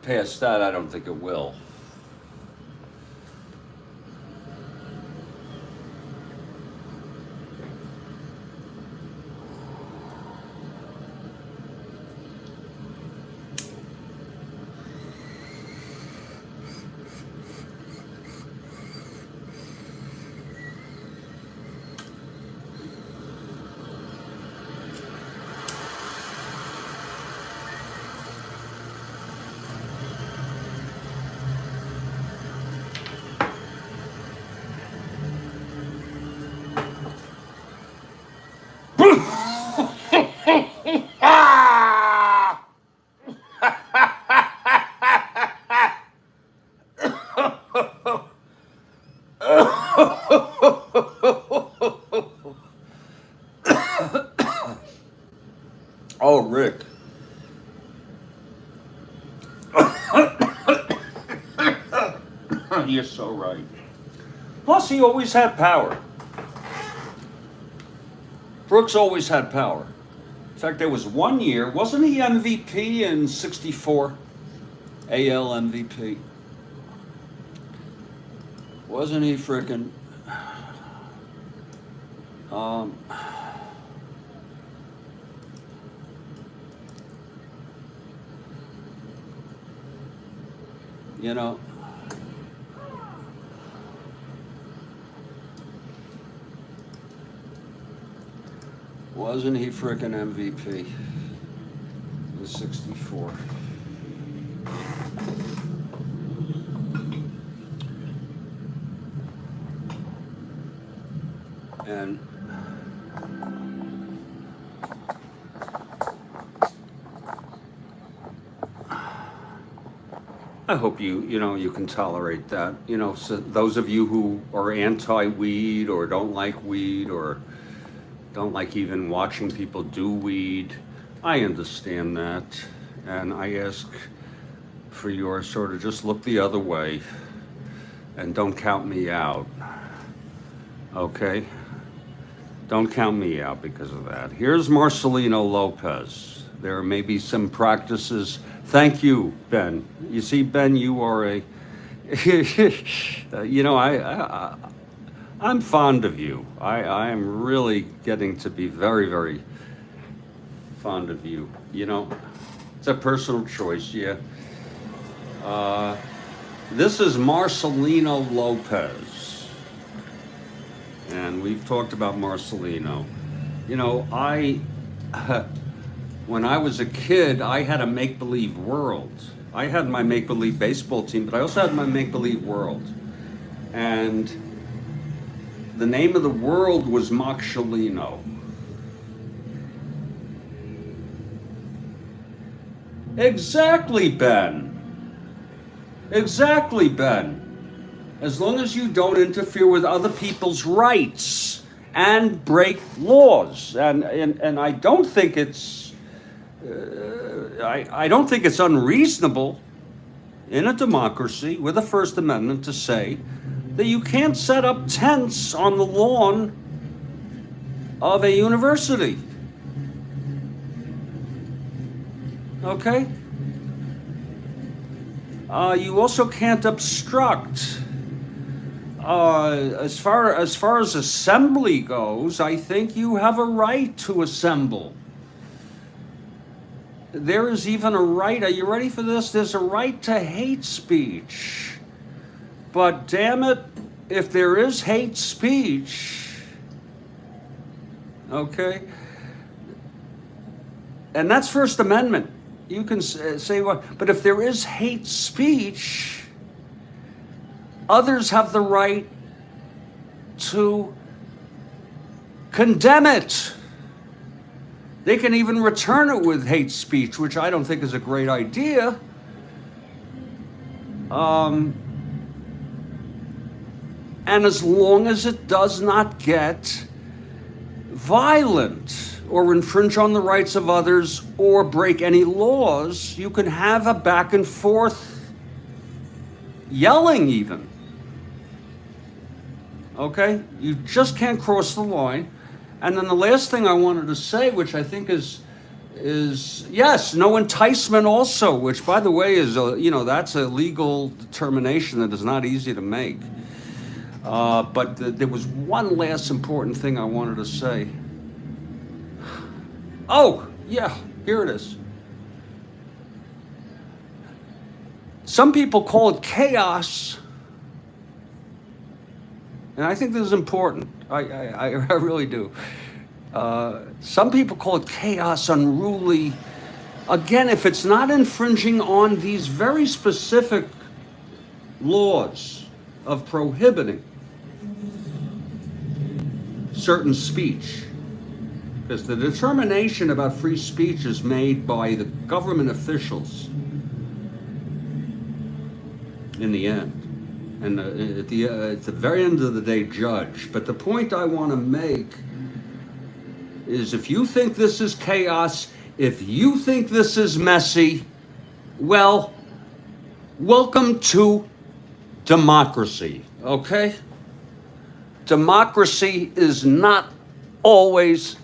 Past that, I don't think it will. Oh, Rick. You're so right. Plus, he always had power. Brooks always had power. In fact, there was one year, wasn't he MVP in '64? AL MVP. Wasn't he frickin'? You know, wasn't he frickin' MVP in '64? And I hope you can tolerate that. So those of you who are anti-weed or don't like weed or don't like even watching people do weed, I understand that. And I ask for your sort of just look the other way and don't count me out. Okay? Don't count me out because of that. Here's Marcelino Lopez. There may be some practices. Thank you, Ben. You see, Ben, you are You know, I'm fond of you. I am really getting to be very, very fond of you. You know, it's a personal choice, yeah. Uh, this is Marcelino Lopez. And we've talked about Marcelino. You know, when I was a kid, I had a make-believe world. I had my make-believe baseball team, but I also had my make-believe world. And the name of the world was Marcelino. Exactly, Ben. Exactly, Ben. As long as you don't interfere with other people's rights and break laws. And I don't think it's I don't think it's unreasonable in a democracy with a First Amendment to say that you can't set up tents on the lawn of a university. Okay? You also can't obstruct. As far as assembly goes, I think you have a right to assemble. There is even a right, are you ready for this? There's a right to hate speech. But damn it, if there is hate speech, okay, and that's First Amendment. You can say what, but if there is hate speech, others have the right to condemn it. They can even return it with hate speech, which I don't think is a great idea. And as long as it does not get violent or infringe on the rights of others or break any laws, you can have a back and forth yelling even. Okay? You just can't cross the line. And then the last thing I wanted to say, which I think is yes, no enticement also, which by the way is that's a legal determination that is not easy to make. But there was one last important thing I wanted to say. Oh, yeah, here it is. Some people call it chaos. And I think this is important. I really do. Some people call it chaos, unruly. Again, if it's not infringing on these very specific laws of prohibiting certain speech, because the determination about free speech is made by the government officials in the end. And at the very end of the day, judge. But the point I want to make is if you think this is chaos, if you think this is messy, well, welcome to democracy, okay? Democracy is not always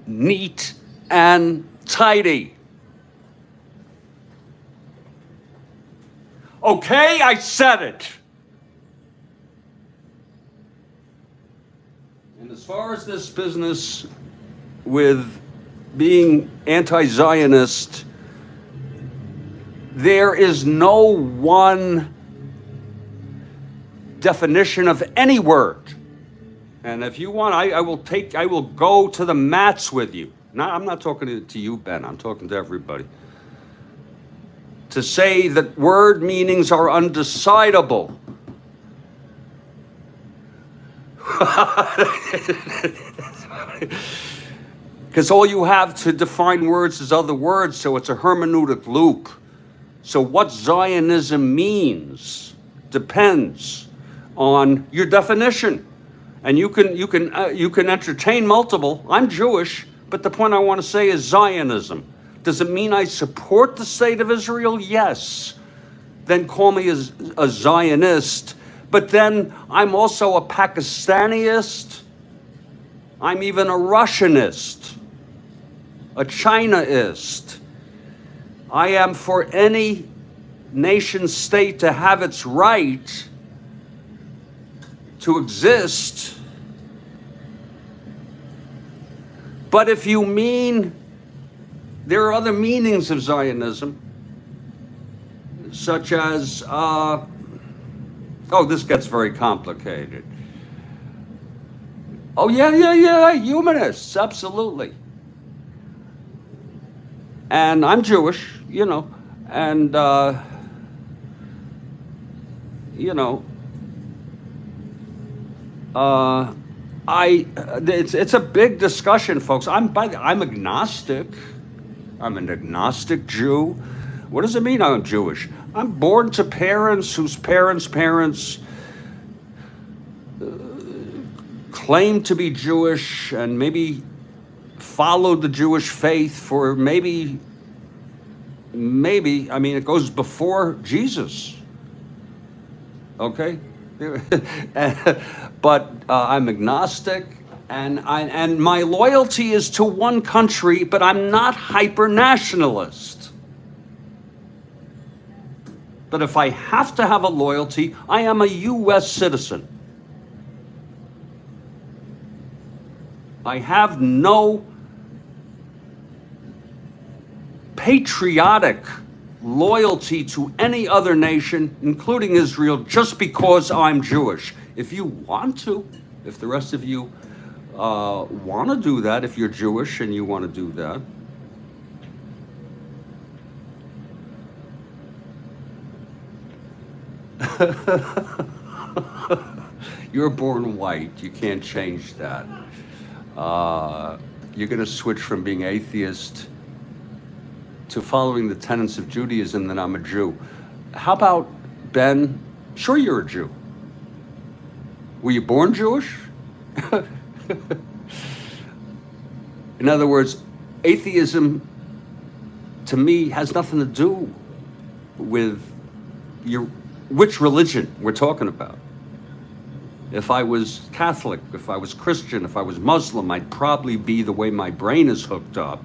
neat and tidy. Okay, I said it. And as far as this business with being anti-Zionist, there is no one definition of any word. And if you want, I will go to the mats with you. I'm not talking to you, Ben. I'm talking to everybody. To say that word meanings are undecidable. Because all you have to define words is other words, so it's a hermeneutic loop. So what Zionism means depends on your definition, and you can entertain multiple. I'm Jewish, but the point I want to say is Zionism. Does it mean I support the state of Israel? Yes. Then call me a Zionist. But then I'm also a Pakistaniist. I'm even a Russianist, a Chinaist. I am for any nation state to have its right to exist. But if you mean, there are other meanings of Zionism, such as, oh, this gets very complicated. Oh, yeah, humanists, absolutely. And I'm Jewish, you know, and, you know, it's a big discussion, folks. I'm agnostic. I'm an agnostic Jew. What does it mean I'm Jewish? I'm born to parents whose parents' claimed to be Jewish and maybe followed the Jewish faith for maybe, I mean, it goes before Jesus. Okay? But I'm agnostic, and my loyalty is to one country, but I'm not hyper-nationalist. But if I have to have a loyalty, I am a U.S. citizen. I have no patriotic loyalty to any other nation, including Israel, just because I'm Jewish. If you want to, if the rest of you want to do that, if you're Jewish and you want to do that, you're born white. You can't change that. You're going to switch from being atheist to following the tenets of Judaism, then I'm a Jew. How about, Ben? Sure, you're a Jew. Were you born Jewish? In other words, atheism to me has nothing to do with which religion we're talking about. If I was Catholic, if I was Christian, if I was Muslim, I'd probably be, the way my brain is hooked up,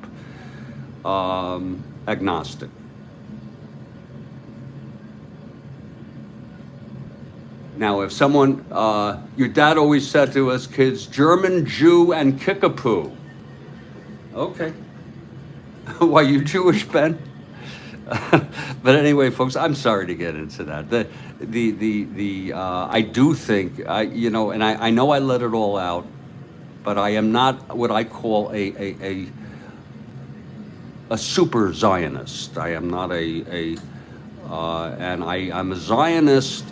agnostic. Now, if someone, your dad always said to us kids, German, Jew, and Kickapoo. Okay. Why, you Jewish, Ben? But anyway, folks, I'm sorry to get into that. I do think, you know, and I know I let it all out, but I am not what I call a super Zionist. I am not and I'm a Zionist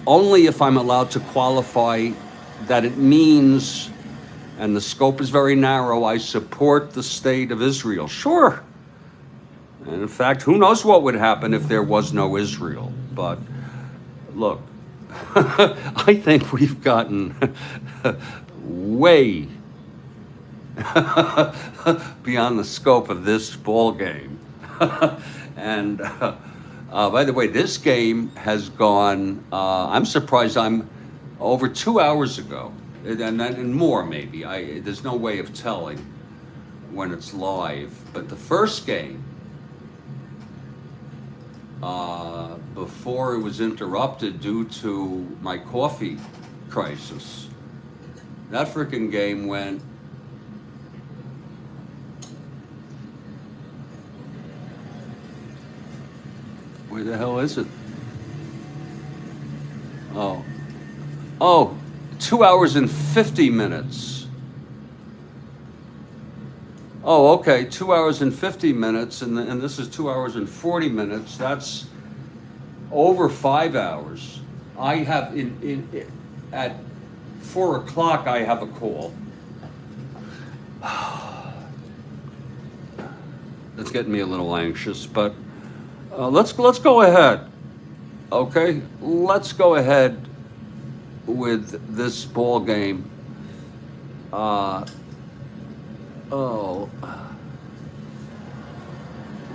only if I'm allowed to qualify that it means, and the scope is very narrow, I support the state of Israel. Sure. And in fact, who knows what would happen if there was no Israel. But look, I think we've gotten way beyond the scope of this ball game. And by the way, this game has gone, I'm surprised, I'm over 2 hours ago, and more maybe. There's no way of telling when it's live. But the first game, before it was interrupted due to my coffee crisis, that freaking game went where the hell is it? Oh, 2 hours and 50 minutes. Oh, okay, 2 hours and 50 minutes, and this is 2 hours and 40 minutes. That's over 5 hours. I have at 4 o'clock. I have a call. That's getting me a little anxious, but let's go ahead. Okay, let's go ahead with this ball game.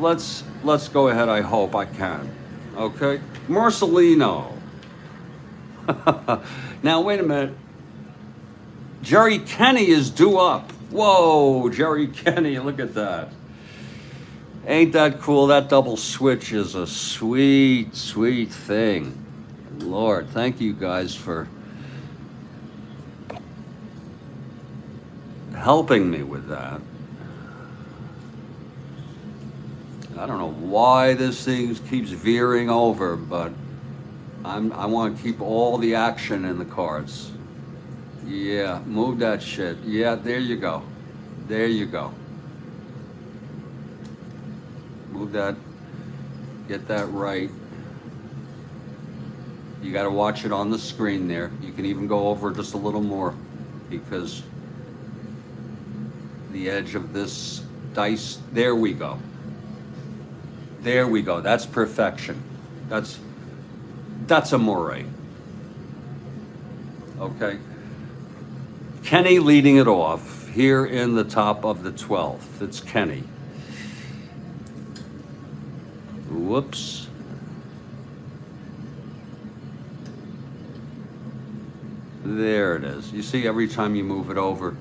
Let's go ahead. I hope I can. Okay, Marcelino. Now wait a minute. Jerry Kenny is due up. Whoa, Jerry Kenny, look at that. Ain't that cool? That double switch is a sweet, sweet thing. Lord, thank you guys for helping me with that. I don't know why this thing keeps veering over, but I want to keep all the action in the cards. Yeah, move that shit. Yeah, there you go. There you go. Move that. Get that right. You got to watch it on the screen there. You can even go over just a little more because the edge of this dice, there we go. There we go. That's perfection. That's amore. Okay. Kenny leading it off here in the top of the 12th. It's Kenny. Whoops. There it is. You see, every time you move it over,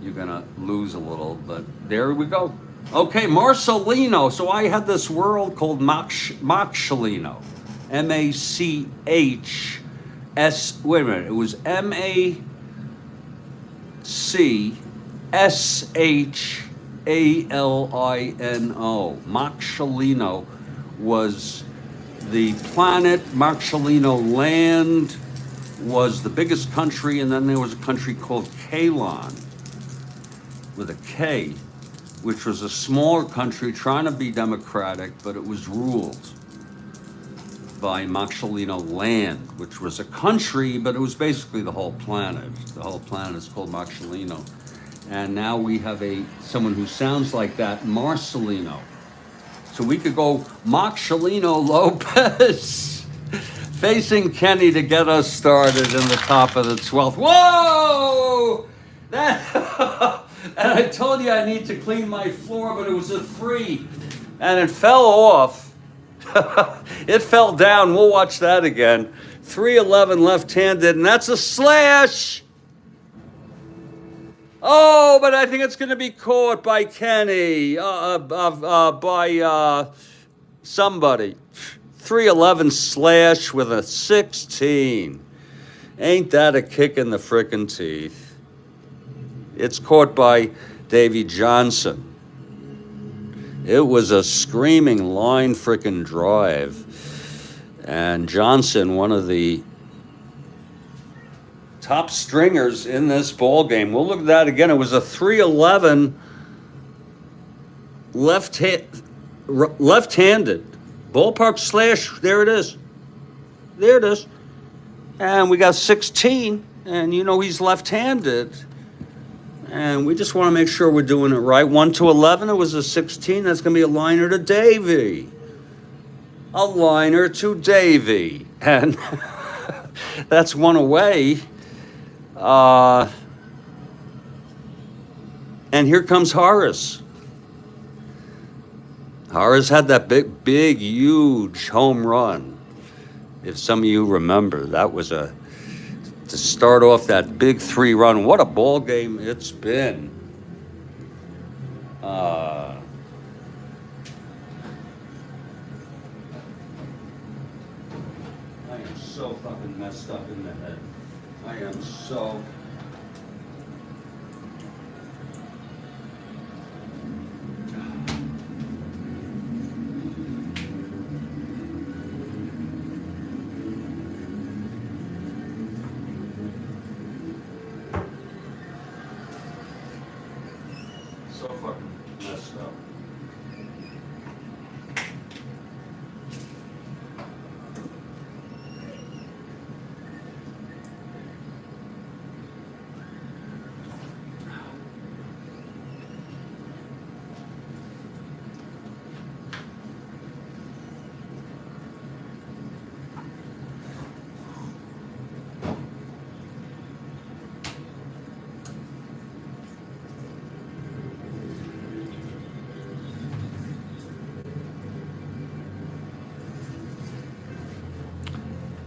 you're gonna lose a little, but there we go. Okay, Marcelino. So I had this world called Machelino. M-A-C-H-S, wait a minute, it was M-A-C-S-H-A-L-I-N-O. Machelino was the planet. Machelino land was the biggest country, and then there was a country called Kalon with a K, which was a smaller country trying to be democratic, but it was ruled by Machelino land, which was a country, but it was basically the whole planet. The whole planet is called Machelino. And now we have someone who sounds like that, Marcelino. So we could go Machelino Lopez facing Kenny to get us started in the top of the 12th. Whoa! That and I told you I need to clean my floor, but it was a 3, and it fell off. It fell down. We'll watch that again. 3-11 left-handed, and that's a slash. Oh, but I think it's going to be caught by Kenny, by somebody. 3-11 slash with a 16. Ain't that a kick in the frickin' teeth? It's caught by Davy Johnson. It was a screaming line frickin' drive. And Johnson, one of the top stringers in this ball game. We'll look at that again. It was a 3-11 left-handed ballpark slash. There it is. There it is. And we got 16, and you know he's left-handed. And we just want to make sure we're doing it right. 1-11, it was a 16. That's going to be a liner to Davy. A liner to Davy. And that's one away. And here comes Horace. Horace had that big, huge home run. If some of you remember, that was to start off that big 3-run. What a ball game it's been. I am so fucking messed up in the head. I am so... so fucking messed up.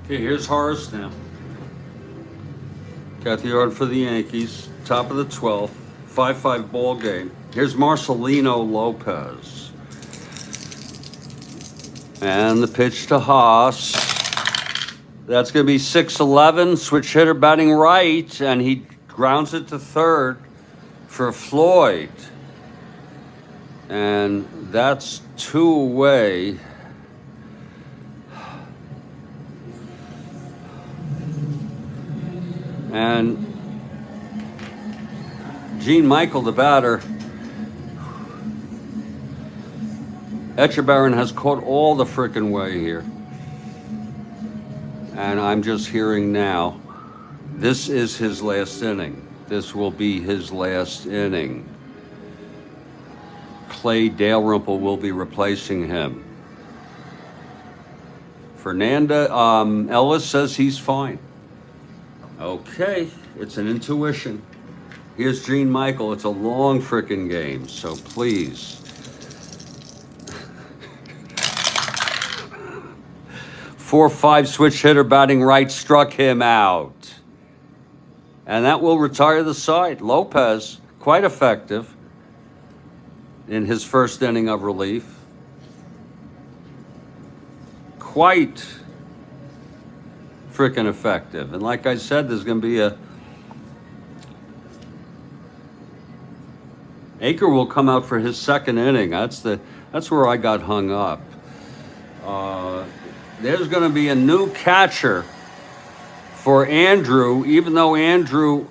Okay, here's Horace now. Got the yard for the Yankees. Top of the 12th. 5-5 ball game. Here's Marcelino Lopez. And the pitch to Haas. That's going to be 6-11. Switch hitter batting right, and he grounds it to third for Floyd. And that's 2 away. And Gene Michael, the batter, Etchebarren has caught all the frickin' way here. And I'm just hearing now, this is his last inning. This will be his last inning. Clay Dalrymple will be replacing him. Ellis says he's fine. Okay, it's an intuition. Here's Gene Michael. It's a long frickin' game, so please. 4-5 switch hitter batting right struck him out. And that will retire the side. Lopez, quite effective in his first inning of relief. Quite freaking effective. And like I said, there's going to be Aker will come out for his second inning. That's where I got hung up. There's going to be a new catcher for Andrew, even though Andrew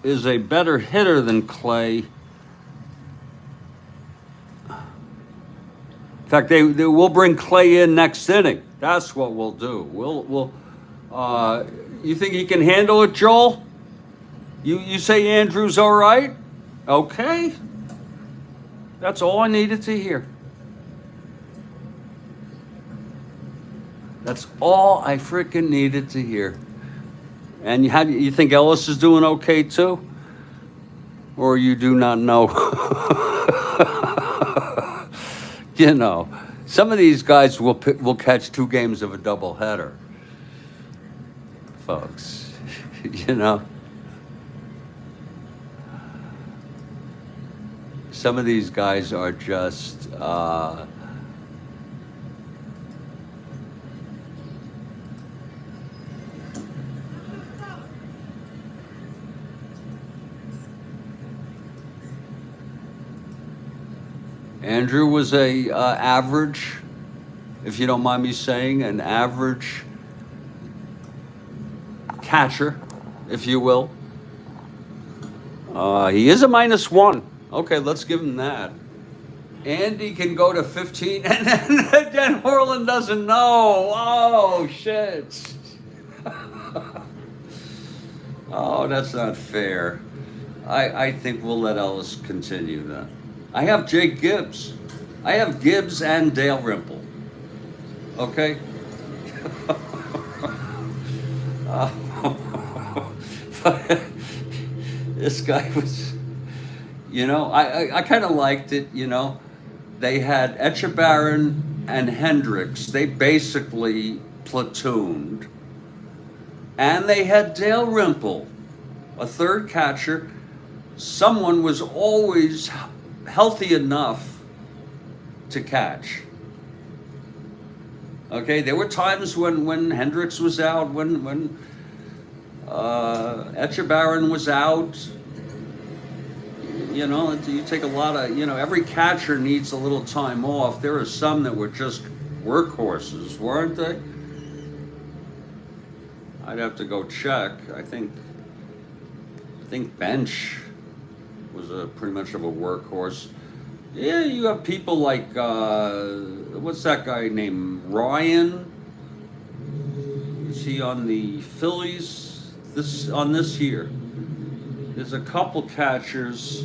is a better hitter than Clay. In fact, they will bring Clay in next inning. That's what we'll do. You think he can handle it, Joel? You say Andrew's all right? Okay. That's all I needed to hear. That's all I freaking needed to hear. And you think Ellis is doing okay too? Or you do not know? You know, some of these guys will catch 2 games of a doubleheader, folks. You know, some of these guys are just Andrew was a average, if you don't mind me saying, an average catcher, if you will. He is a -1. Okay, let's give him that. Andy can go to 15, and then Orland doesn't know. Oh, shit. Oh, that's not fair. I think we'll let Ellis continue that. I have Jake Gibbs. I have Gibbs and Dalrymple. Okay? This guy was, you know, I kind of liked it, you know. They had Etchebarren and Hendricks. They basically platooned. And they had Dalrymple, a third catcher. Someone was always healthy enough to catch. Okay, there were times when Hendricks was out, when Etchebarren was out. You know, you take a lot of, you know, every catcher needs a little time off. There are some that were just workhorses, weren't they? I'd have to go check. I think Bench was pretty much of a workhorse. Yeah, you have people like, what's that guy named Ryan? Is he on the Phillies this year? There's a couple catchers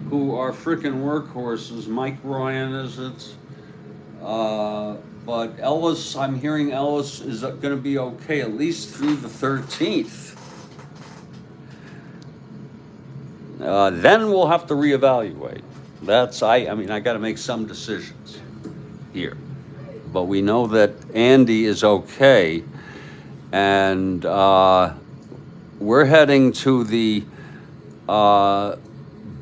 who are freaking workhorses. Mike Ryan, is it? But Ellis, I'm hearing Ellis is going to be okay at least through the 13th. Then we'll have to reevaluate. I mean, I got to make some decisions here. But we know that Andy is okay. And we're heading to the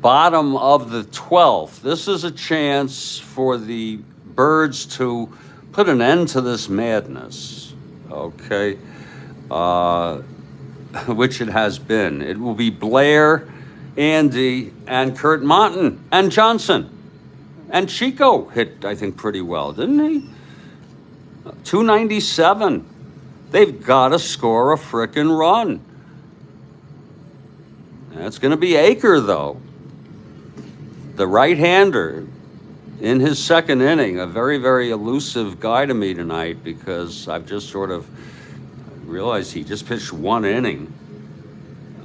bottom of the 12th. This is a chance for the birds to put an end to this madness, okay? Which it has been. It will be Blair, Andy, and Kurt Monton, and Johnson. And Chico hit, I think, pretty well, didn't he? 297. They've got to score a frickin' run. That's going to be Aker, though. The right-hander in his second inning, a very, very elusive guy to me tonight, because I've just sort of realized he just pitched one inning.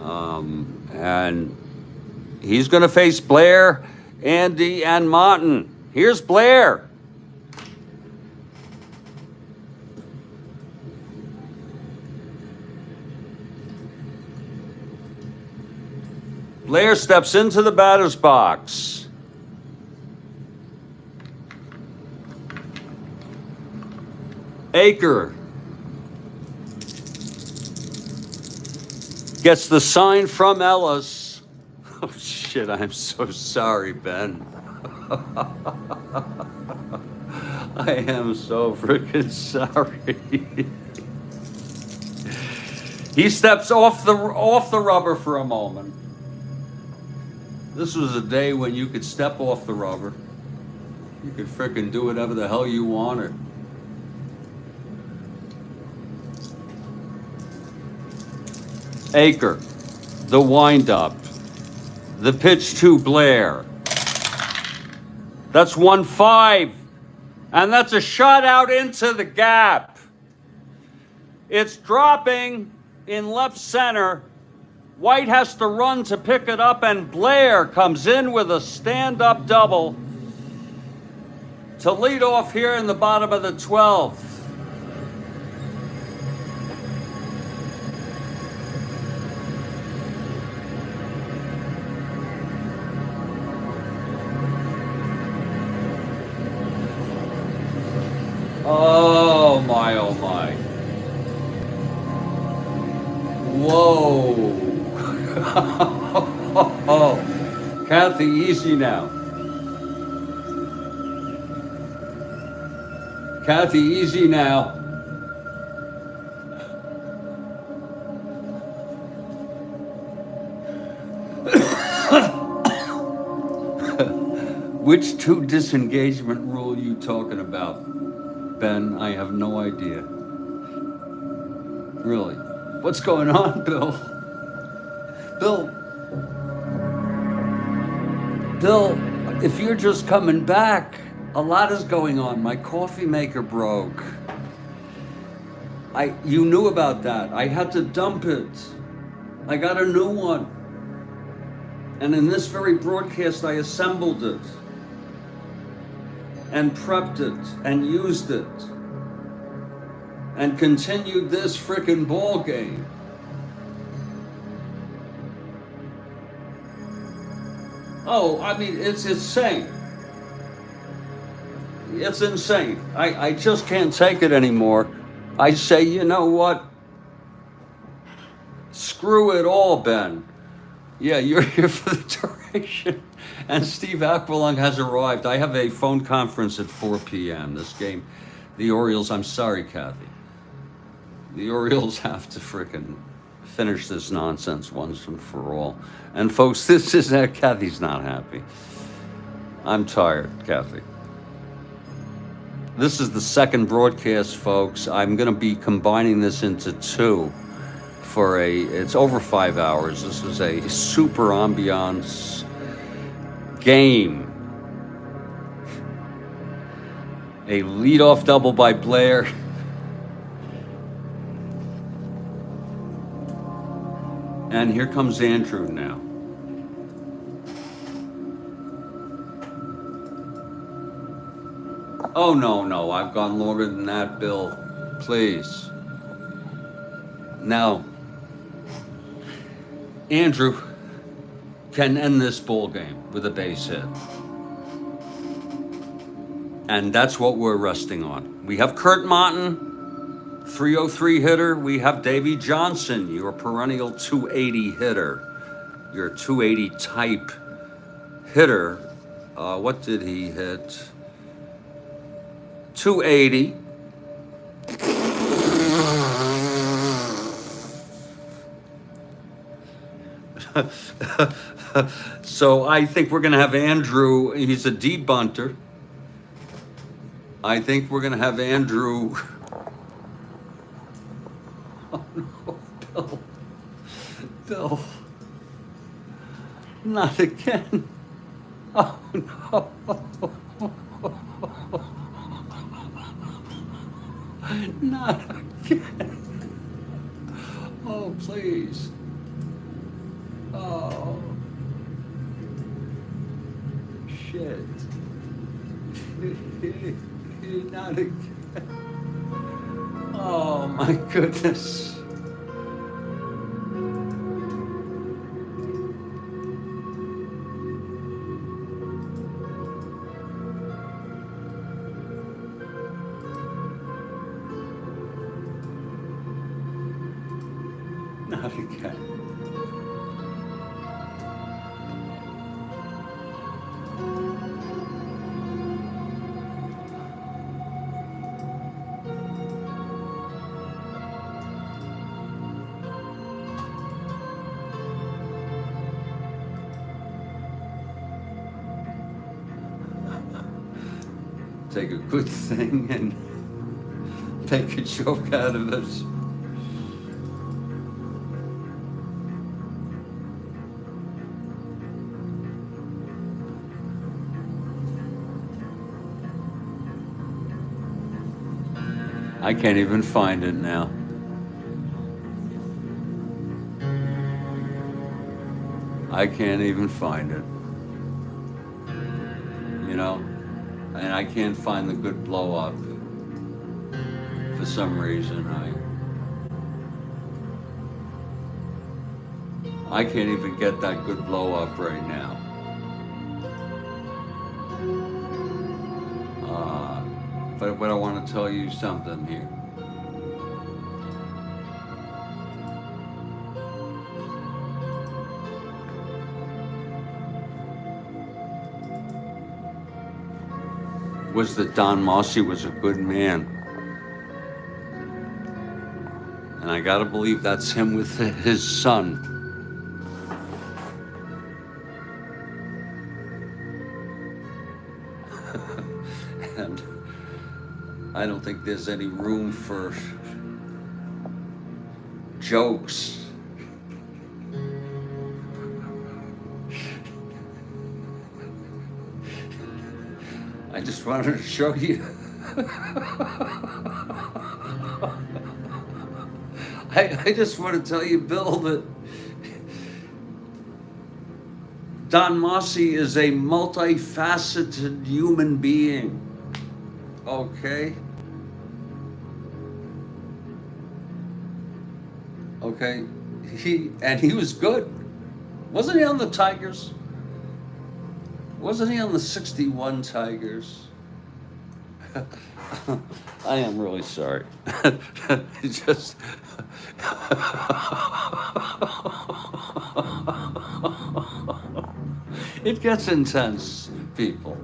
And he's going to face Blair, Andy, and Monton. Here's Blair. Blair steps into the batter's box. Aker gets the sign from Ellis. Oh, shit, I'm so sorry, Ben. I am so freaking sorry. He steps off the rubber for a moment. This was a day when you could step off the rubber. You could frickin' do whatever the hell you wanted. Aker, the windup, the pitch to Blair. That's 1-5, and that's a shot out into the gap. It's dropping in left center. White has to run to pick it up, and Blair comes in with a stand-up double to lead off here in the bottom of the 12th. Oh my, oh my. Whoa. Oh, Kathy, easy now. Kathy, easy now. Which two disengagement rule you talking about, Ben? I have no idea. Really? What's going on, Bill? Bill, if you're just coming back, a lot is going on. My coffee maker broke. You knew about that. I had to dump it. I got a new one. And in this very broadcast, I assembled it and prepped it and used it and continued this frickin' ball game. Oh, I mean, it's insane. It's insane. I just can't take it anymore. I say, you know what? Screw it all, Ben. Yeah, you're here for the duration. And Steve Aquilung has arrived. I have a phone conference at 4 p.m. This game, the Orioles, I'm sorry, Kathy. The Orioles have to frickin' finish this nonsense once and for all. And folks, this is Kathy's not happy. I'm tired, Kathy. This is the second broadcast, folks. I'm going to be combining this into two for it's over 5 hours. This is a super ambiance game. A leadoff double by Blair. And here comes Andrew now. Oh, no, I've gone longer than that, Bill. Please. Now, Andrew can end this ball game with a base hit. And that's what we're resting on. We have Kurt Monton, 303 hitter. We have Davey Johnson, your perennial 280 hitter, your 280 type hitter. What did he hit? 280. So I think we're going to have Andrew. He's a debunter. I think we're going to have Andrew. Oh no, Bill. Bill. Not again. Oh no. Not again. Oh, please. Oh. Shit. Not again. Oh my goodness. Not again. Take a good thing and make a joke out of it. I can't even find it now. I can't even find it. You know? And I can't find the good blow up. For some reason, I can't even get that good blow up right now. But I want to tell you something here. Was that Don Mossy was a good man. And I gotta believe that's him with his son. And I don't think there's any room for jokes. I just wanted to show you. I just want to tell you, Bill, that Don Mossy is a multifaceted human being. Okay? Okay? He was good. Wasn't he on the Tigers? Wasn't he on the 61 Tigers? I am really sorry. Just it gets intense, people.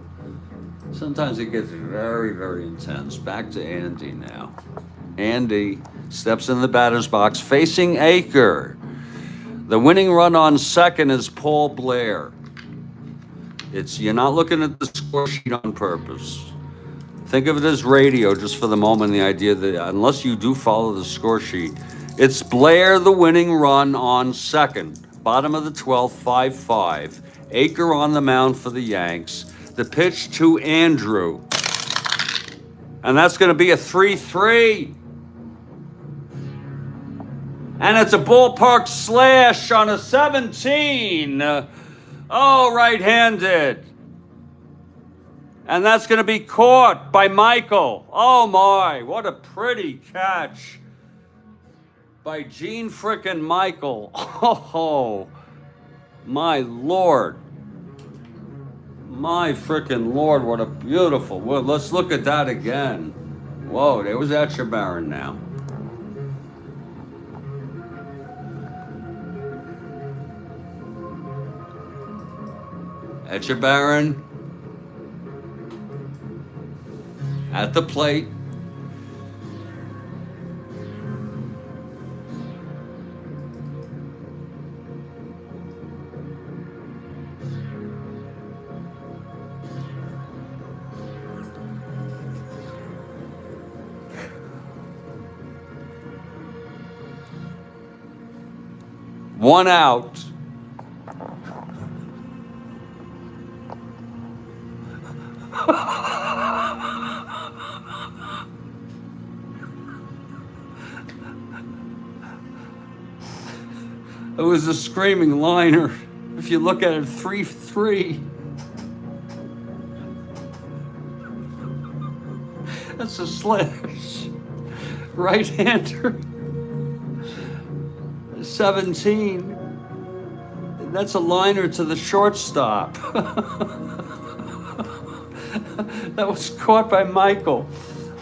Sometimes it gets very, very intense. Back to Andy now. Andy steps in the batter's box facing Aker. The winning run on second is Paul Blair. You're not looking at the score sheet on purpose. Think of it as radio just for the moment, the idea that unless you do follow the score sheet, it's Blair the winning run on second. Bottom of the 12th, 5-5. Aker on the mound for the Yanks. The pitch to Andrew. And that's going to be a 3-3. And it's a ballpark slash on a 17. Right-handed. And that's going to be caught by Michael. Oh my, what a pretty catch by Gene frickin' Michael. Oh, my Lord. My frickin' Lord, what a beautiful. Well, let's look at that again. Whoa, there was Etchebarren now. Etchebarren. at the plate. One out. It was a screaming liner. If you look at it, 3-3. That's a slash. Right-hander. 17. That's a liner to the shortstop. That was caught by Michael.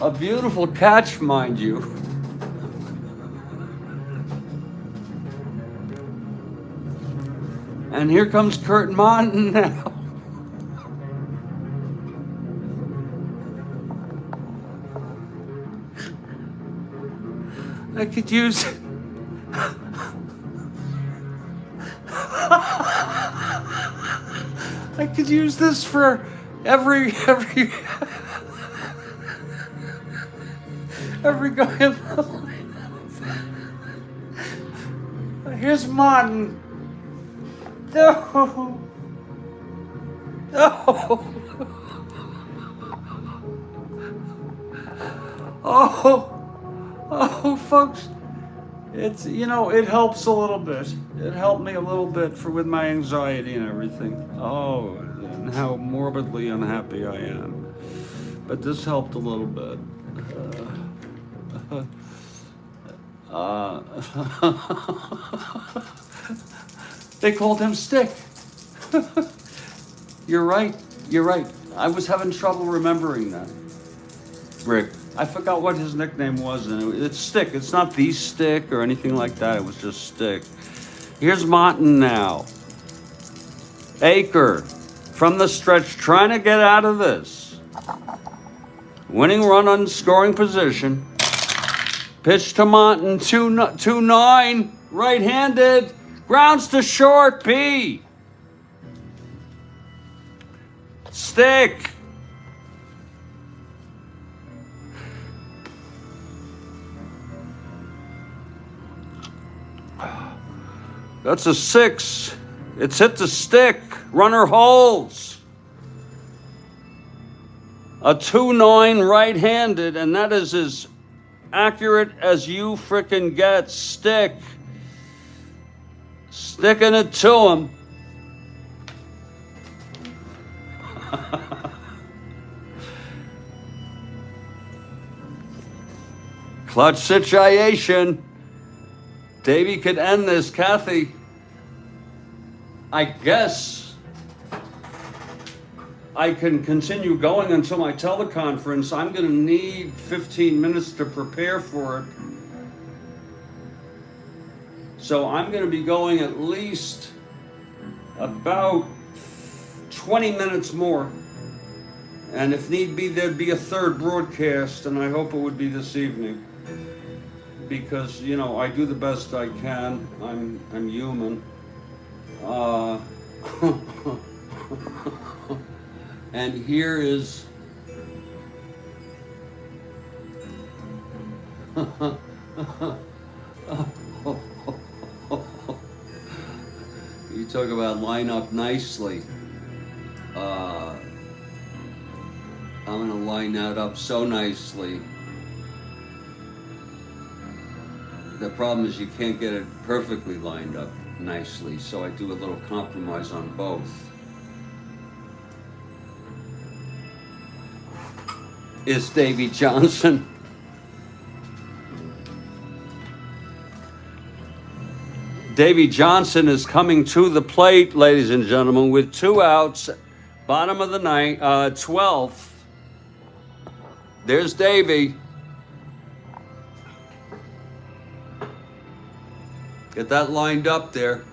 A beautiful catch, mind you. And here comes Kurt Martin now. I could use... I could use this for every guy in the line. Here's Martin. No. No. Oh, folks. It's, you know, it helps a little bit. It helped me a little bit with my anxiety and everything. Oh, and how morbidly unhappy I am. But this helped a little bit. They called him Stick. You're right. You're right. I was having trouble remembering that. Rick. I forgot what his nickname was, and it's Stick. It's not the Stick or anything like that. It was just Stick. Here's Martin now. Aker from the stretch, trying to get out of this. Winning run on scoring position. Pitch to Martin, 2-9, right-handed. Grounds to short, P. Stick. That's a 6. It's hit the stick. Runner holds. A 2-9 right-handed, and that is as accurate as you frickin' get. Stick. Sticking it to him. Clutch situation. Davey could end this. Kathy, I guess I can continue going until my teleconference. I'm going to need 15 minutes to prepare for it. So I'm going to be going at least about 20 minutes more. And if need be, there'd be a third broadcast, and I hope it would be this evening. Because, you know, I do the best I can. I'm human. And here is you talk about line up nicely. I'm gonna line that up so nicely. The problem is you can't get it perfectly lined up nicely, so I do a little compromise on both. Is Davey Johnson. Davey Johnson is coming to the plate, ladies and gentlemen, with 2 outs, bottom of the ninth, 12th. There's Davey. Get that lined up there.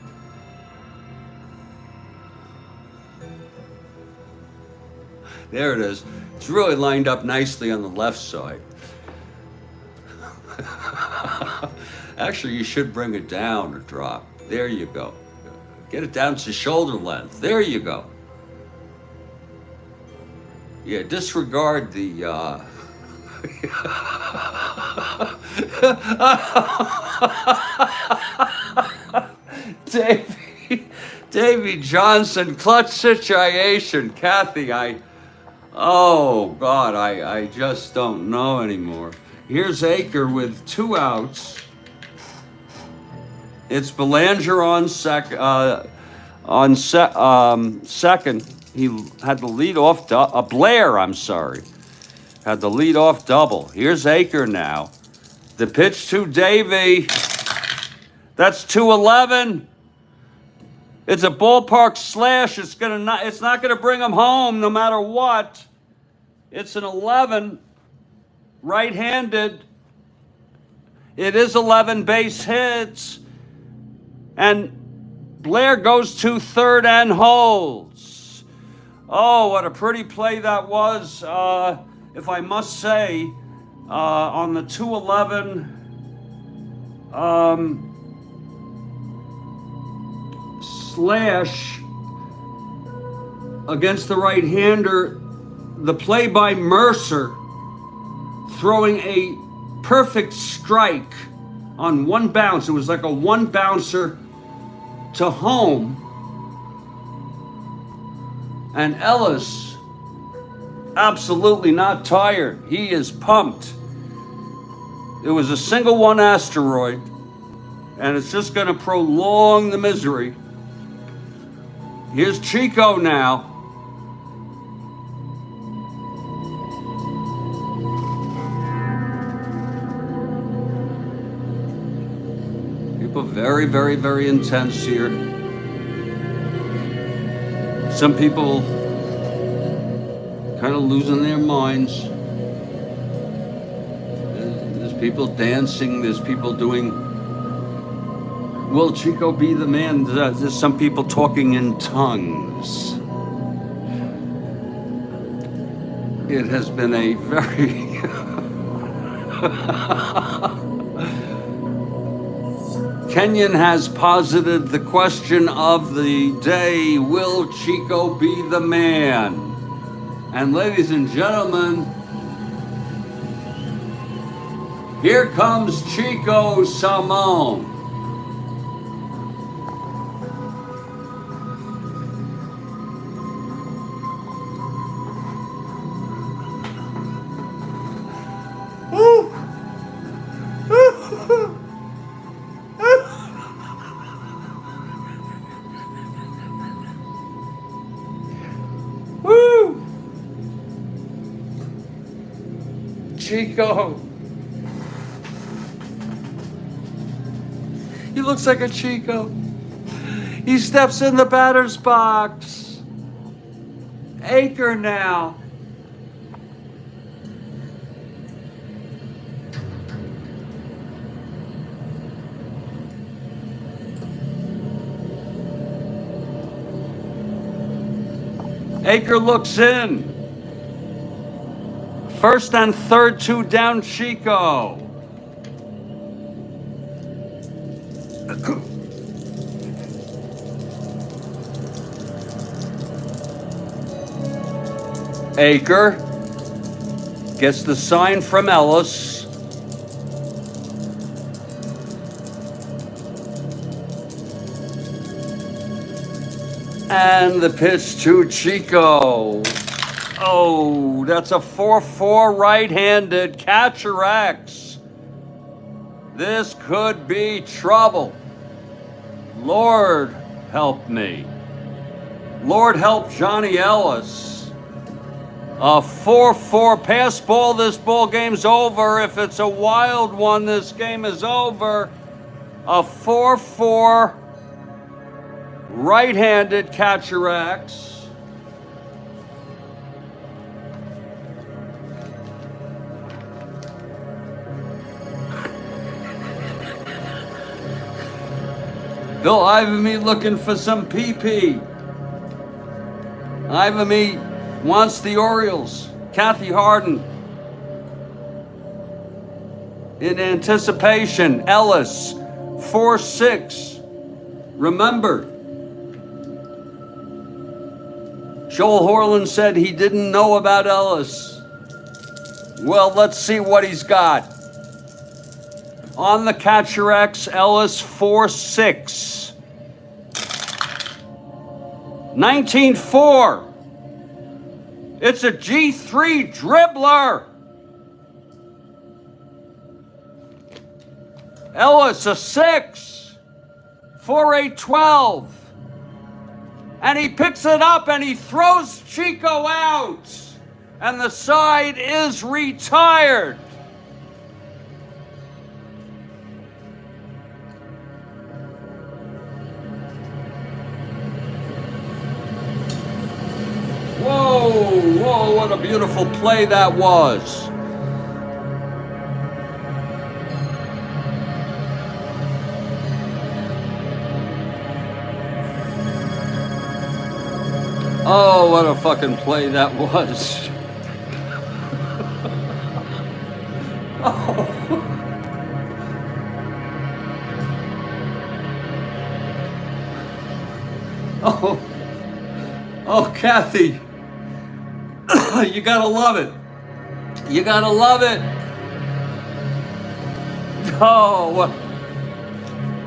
There it is. It's really lined up nicely on the left side. Actually, you should bring it down or drop. There you go. Get it down to shoulder length. There you go. Yeah, disregard the Davy Johnson, clutch situation. Kathy, oh God, I just don't know anymore. Here's Aker with 2 outs. It's Belanger on second. He had the lead off. Blair, I'm sorry, had the lead off double. Here's Aker now. The pitch to Davy. That's 2-11. It's a ballpark slash. It's not gonna bring him home no matter what. It's an 11. Right-handed. It is 11 base hits. And Blair goes to third and holds. Oh, what a pretty play that was, if I must say, on the 2-11 slash against the right-hander. The play by Mercer, throwing a perfect strike on one bounce. It was like a one bouncer to home. And Ellis, absolutely not tired. He is pumped. It was a single one asteroid, and it's just going to prolong the misery. Here's Chico now. People very, very, very intense here. Some people kind of losing their minds. There's people dancing. There's people doing, will Chico be the man? There's some people talking in tongues. It has been a very Kenyon has posited the question of the day, will Chico be the man? And ladies and gentlemen, here comes Chico Salmon. Chico. He looks like a Chico. He steps in the batter's box. Aker now. Aker looks in. First and third, 2 down, Chico. Aker gets the sign from Ellis. And the pitch to Chico. Oh, that's a 4-4 right-handed catcher X. This could be trouble. Lord help me. Lord help Johnny Ellis. A 4-4 pass ball, this ball game's over. If it's a wild one, this game is over. A 4-4 right-handed catcher X. Bill Ivamy looking for some PP. Ivamy wants the Orioles. Kathy Harden. In anticipation, Ellis, 4-6. Remember, Joel Horland said he didn't know about Ellis. Well, let's see what he's got. On the Catcher X, Ellis, 4-6. 19-4. It's a G3 dribbler. Ellis, a 6. 4-8-12. And he picks it up and he throws Chico out. And the side is retired. Whoa, whoa, what a beautiful play that was. Oh, what a fucking play that was. Oh. Oh. Oh, Kathy. You gotta love it. You gotta love it. Oh,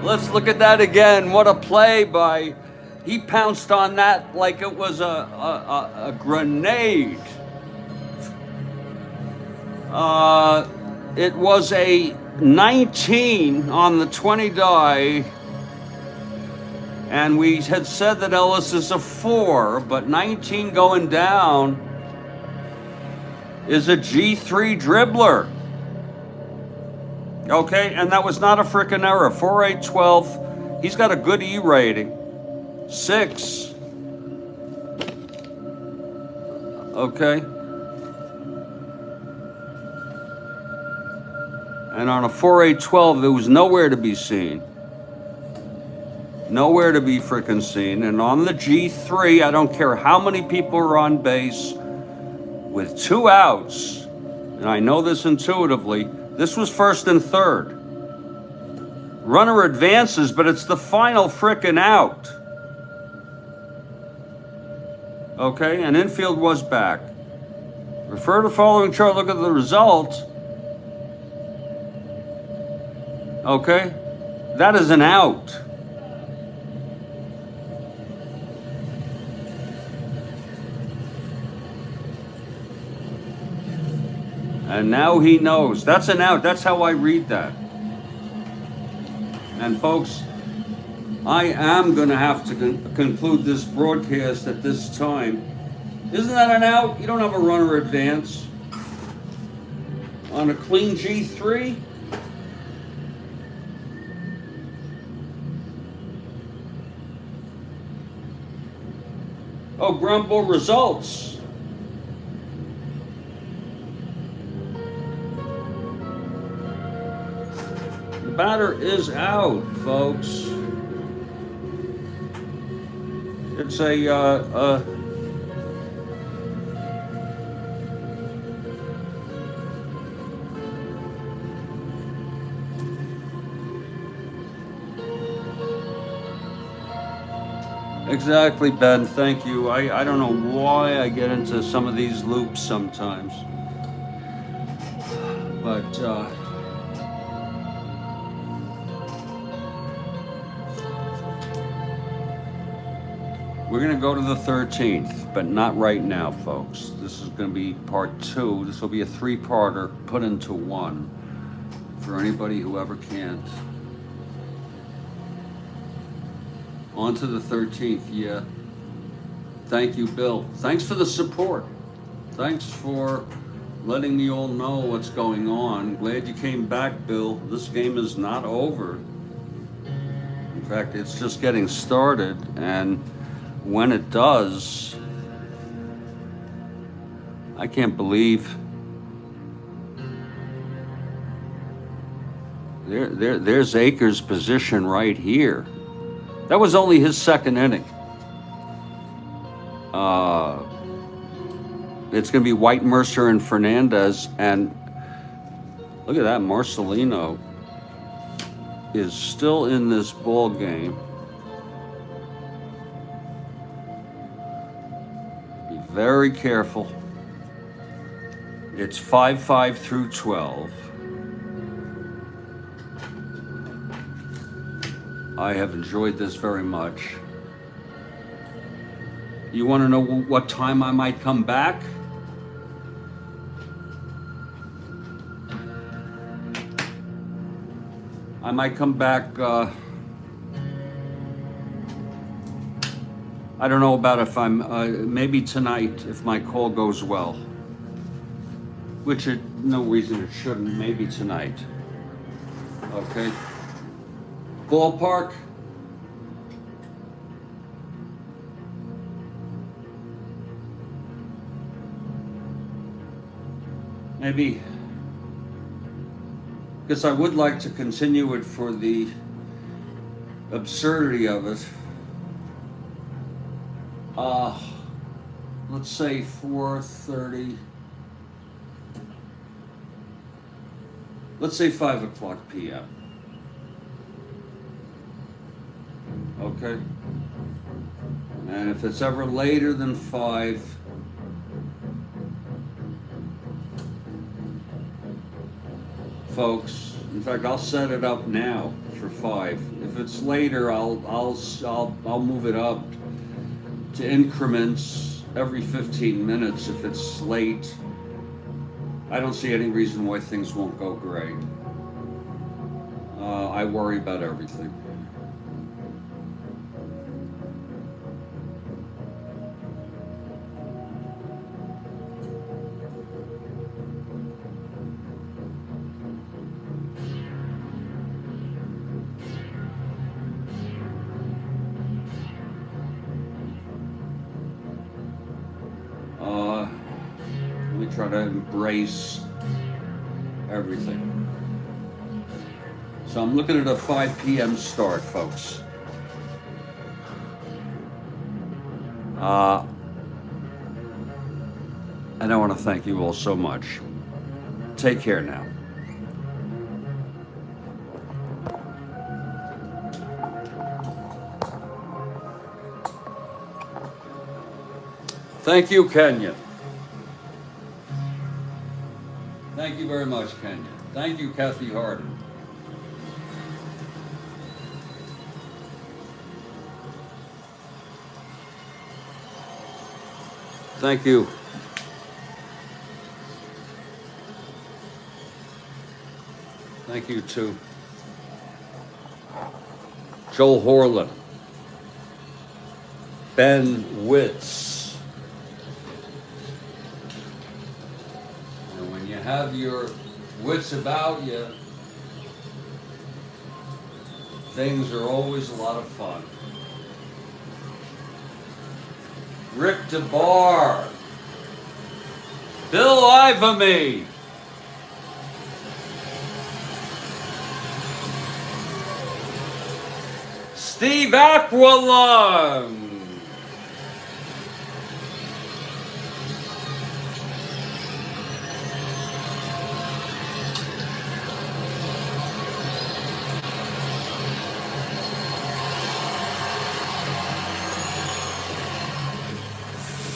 let's look at that again. What a play by... He pounced on that like it was a grenade. It was a 19 on the 20 die. And we had said that Ellis is a 4, but 19 going down is a G3 dribbler. Okay, and that was not a frickin' error. 4-8-12. He's got a good E rating. 6. Okay. And on a 4-8-12, it was nowhere to be seen. Nowhere to be frickin' seen. And on the G3, I don't care how many people are on base, with 2 outs, and I know this intuitively, this was first and third. Runner advances, but it's the final frickin' out. Okay, and infield was back. Refer to following chart, look at the result. Okay, that is an out. And now he knows. That's an out. That's how I read that. And folks, I am going to have to conclude this broadcast at this time. Isn't that an out? You don't have a runner advance on a clean G3. Oh, Grumble results. The batter is out, folks. It's exactly, Ben. Thank you. I don't know why I get into some of these loops sometimes, but we're going to go to the 13th, but not right now, folks. This is going to be part 2. This will be a 3-parter put into one for anybody who ever can't. On to the 13th, yeah. Thank you, Bill. Thanks for the support. Thanks for letting me all know what's going on. Glad you came back, Bill. This game is not over. In fact, it's just getting started, and when it does, I can't believe there's Akers' position right here. That was only his second inning. It's going to be White, Mercer, and Fernandez. And look at that, Marcelino is still in this ball game. Be very careful. It's 5-5 through 12. I have enjoyed this very much. You want to know what time I might come back? I might come back, I don't know about if I'm, maybe tonight if my call goes well. Which no reason it shouldn't, maybe tonight. Okay. Ballpark? Maybe, because I would like to continue it for the absurdity of it. Let's say 4:30. Let's say 5 o'clock p.m. Okay? And if it's ever later than 5, folks, in fact, I'll set it up now for 5. If it's later, I'll move it up to increments every 15 minutes if it's late. I don't see any reason why things won't go great. I worry about everything. Let me try to embrace everything. So I'm looking at a 5 p.m. start, folks. And I want to thank you all so much. Take care now. Thank you, Kenya. Thank you very much, Kenya. Thank you, Kathy Harden. Thank you. Thank you, too. Joel Horland. Ben Witz. And when you have your wits about you, things are always a lot of fun. Rick DeBar. Bill Ivamy. Steve Aquilung.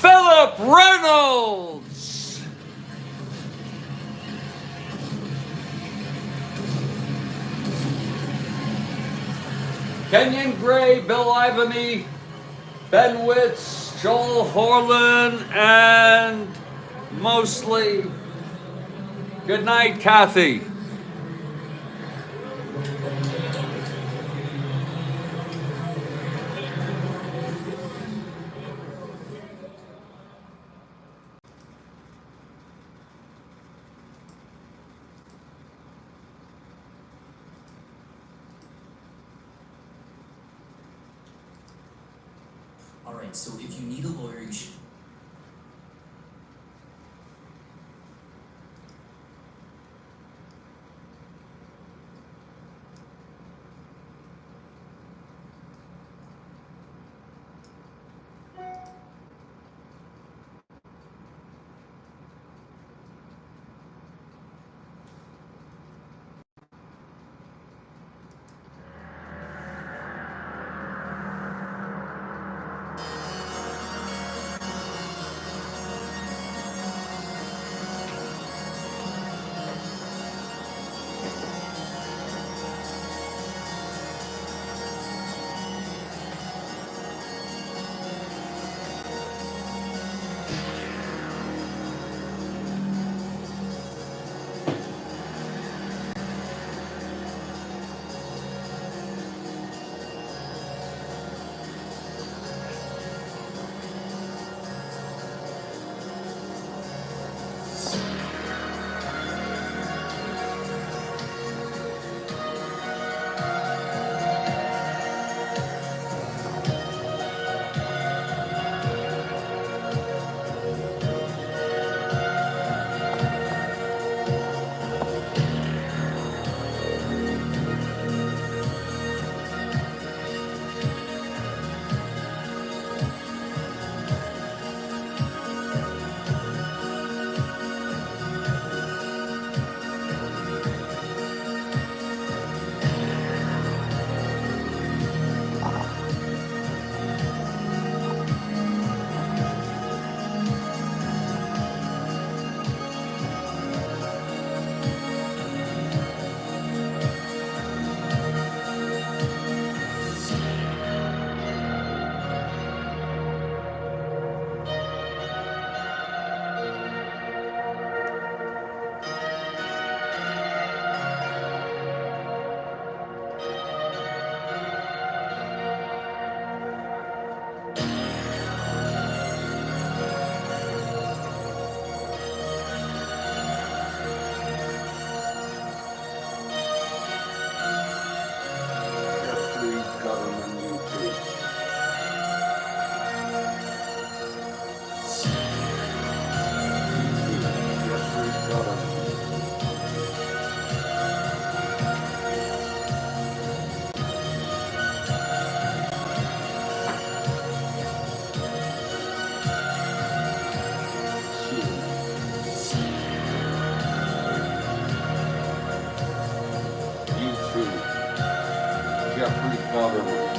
Philip Reynolds. Kenyon Gray, Bill Ivamy, Ben Witz, Joel Horland, and mostly, good night, Kathy. Alright, so if you need a lawyer, you should. government.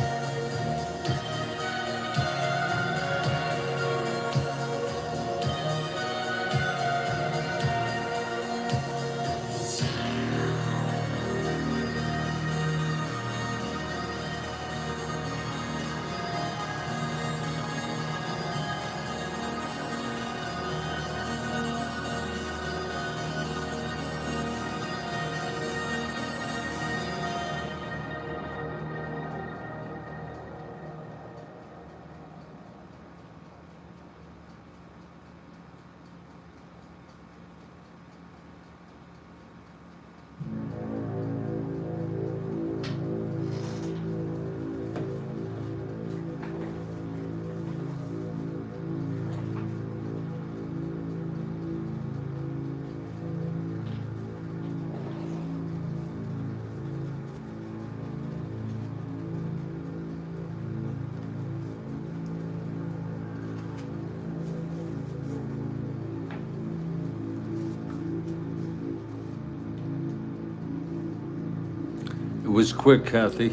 It was quick, Kathy.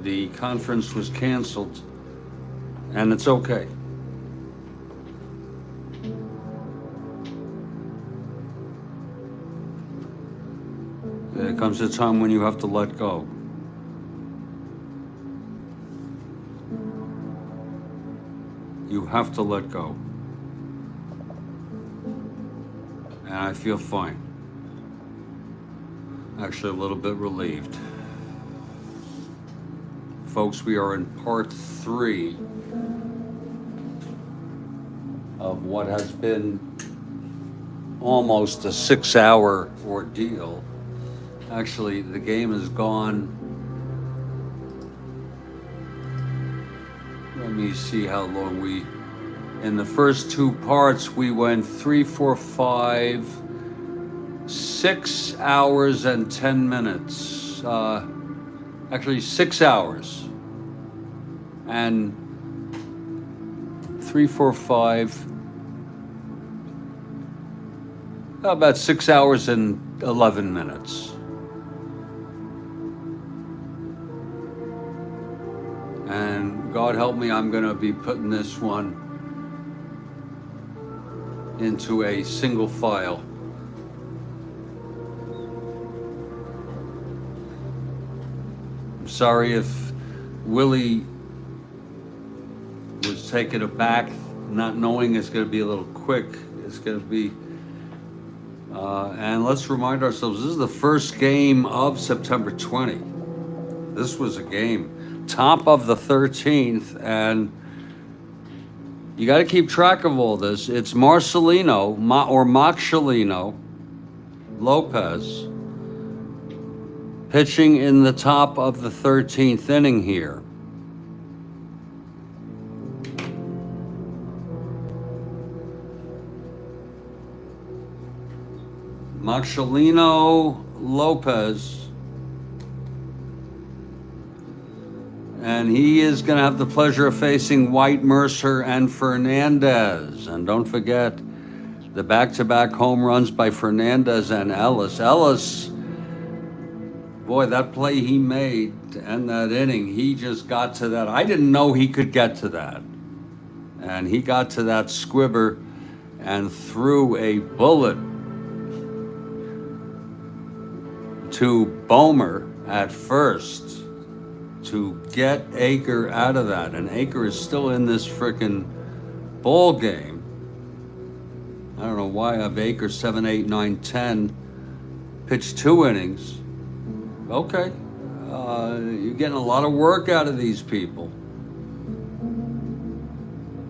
The conference was canceled, and it's okay. There comes a time when you have to let go. You have to let go. And I feel fine. Actually, a little bit relieved. Folks, we are in part 3 of what has been almost a 6-hour ordeal. Actually, the game has gone, let me see how long in the first 2 parts, we went 3, 4, 5, 6 hours and 10 minutes. Actually, 6 hours. And 3, 4, 5, about 6 hours and 11 minutes. And God help me, I'm gonna be putting this one into a single file. I'm sorry if Willie was taken aback, not knowing it's gonna be a little quick. It's gonna be, and let's remind ourselves, this is the first game of September 20. This was a game. Top of the 13th, and you got to keep track of all this. It's Marcelino Lopez pitching in the top of the 13th inning here. Marcelino Lopez. And he is going to have the pleasure of facing White, Mercer, and Fernandez. And don't forget the back-to-back home runs by Fernandez and Ellis. Ellis, boy, that play he made to end that inning, he just got to that. I didn't know he could get to that. And he got to that squibber and threw a bullet to Bomer at first to get Aker out of that. And Aker is still in this frickin' ball game. I don't know why I have Aker 7, 8, 9, 10, pitched 2 innings. Okay, you're getting a lot of work out of these people.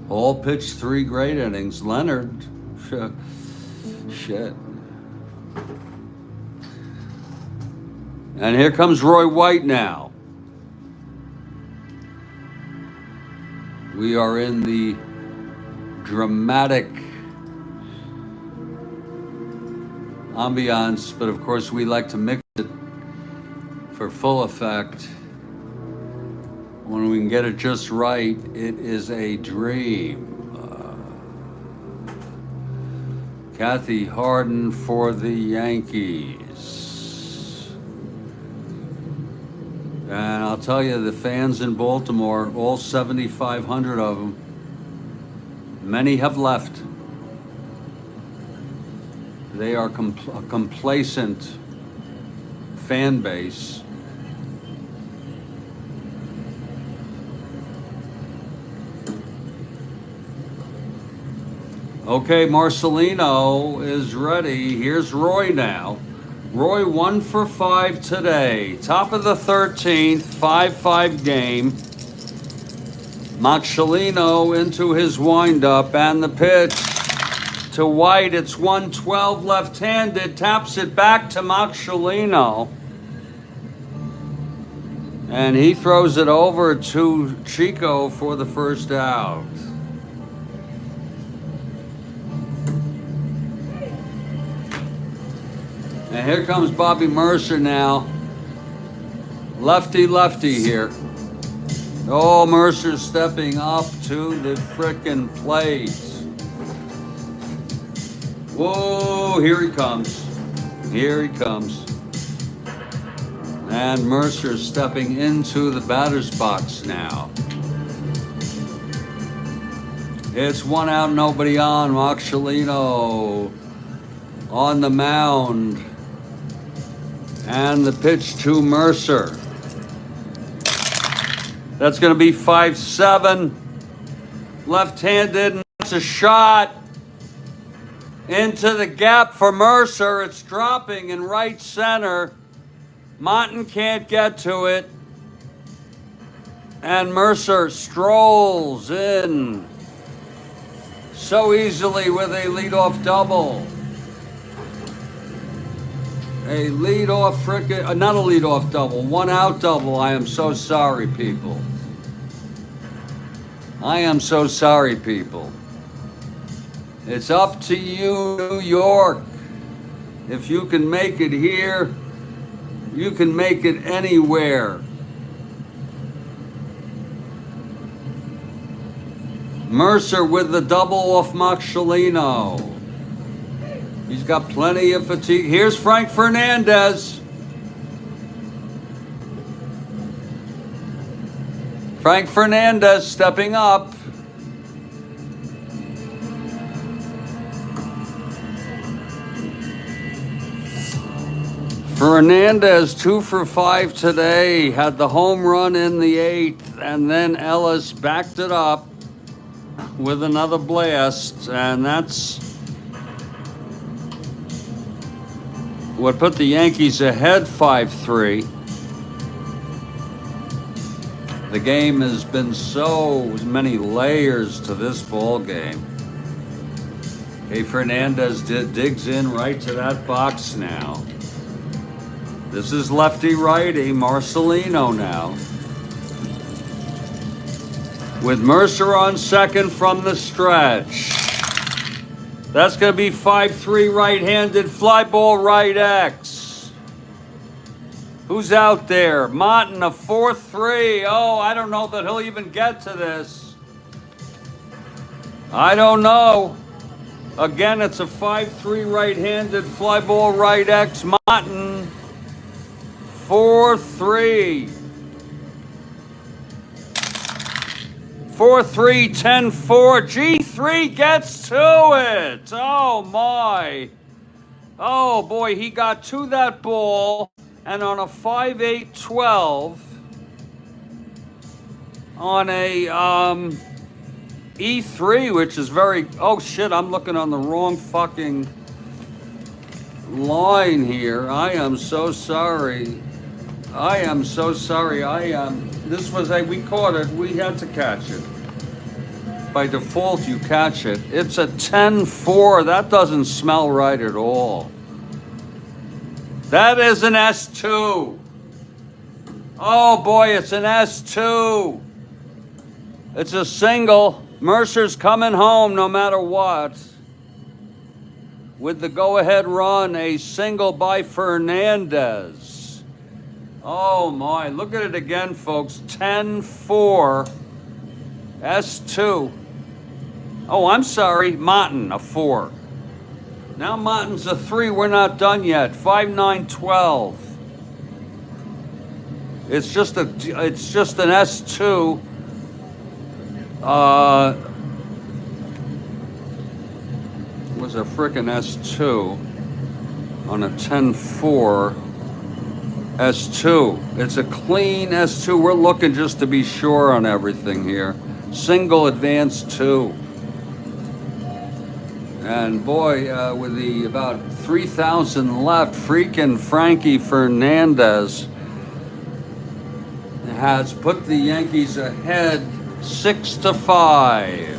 Hall pitched 3 great innings. Leonard, shit. And here comes Roy White now. We are in the dramatic ambiance, but of course we like to mix it for full effect. When we can get it just right, it is a dream. Kathy Harden for the Yankees. And I'll tell you, the fans in Baltimore, all 7,500 of them, many have left. They are a complacent fan base. Okay, Marcelino is ready. Here's Roy now. Roy 1 for 5 today. Top of the 13th, 5-5 game. Marcelino into his windup and the pitch to White. It's 112 left-handed. Taps it back to Marcelino. And he throws it over to Chico for the first out. And here comes Bobby Mercer now. Lefty here. Oh, Mercer stepping up to the frickin' plate. Whoa, here he comes. Here he comes. And Mercer stepping into the batter's box now. It's 1 out, nobody on. Marcelino on the mound. And the pitch to Mercer. That's going to be 5-7. Left-handed, and that's a shot into the gap for Mercer. It's dropping in right center. Martin can't get to it. And Mercer strolls in so easily with a leadoff double. A leadoff frickin', not a leadoff double, 1 out double. I am so sorry, people. I am so sorry, people. It's up to you, New York. If you can make it here, you can make it anywhere. Mercer with the double off Marcelino. He's got plenty of fatigue. Here's Frank Fernandez. Frank Fernandez stepping up. Fernandez 2 for 5 today. Had the home run in the 8th, and then Ellis backed it up with another blast, and that's what put the Yankees ahead 5-3. The game has been so many layers to this ball game. Okay, Fernandez digs in right to that box now. This is lefty-righty, Marcelino now. With Mercer on second from the stretch. That's going to be 5-3 right-handed fly ball right X. Who's out there? Martin, a 4-3. Oh, I don't know that he'll even get to this. I don't know. Again, it's a 5-3 right-handed fly ball right X. Martin, 4-3. 4-3, 10-4. G3 gets to it. Oh, my. Oh, boy, he got to that ball. And on a 5-8-12, on a E3, which is very... Oh, shit, I'm looking on the wrong fucking line here. I am so sorry. I am so sorry. This was we caught it. We had to catch it. By default, you catch it. It's a 10-4. That doesn't smell right at all. That is an S2. Oh, boy, it's an S2. It's a single. Mercer's coming home no matter what. With the go-ahead run, a single by Fernandez. Oh, my. Look at it again, folks. 10-4. S2. Oh, I'm sorry. Martin, a 4. Now Martin's a 3. We're not done yet. 5-9-12. It's just an S2. Was a frickin' S2 on a 10-4 S2. It's a clean S2. We're looking just to be sure on everything here. Single advance 2. And boy, with the about 3,000 left, freaking Frankie Fernandez has put the Yankees ahead 6-5.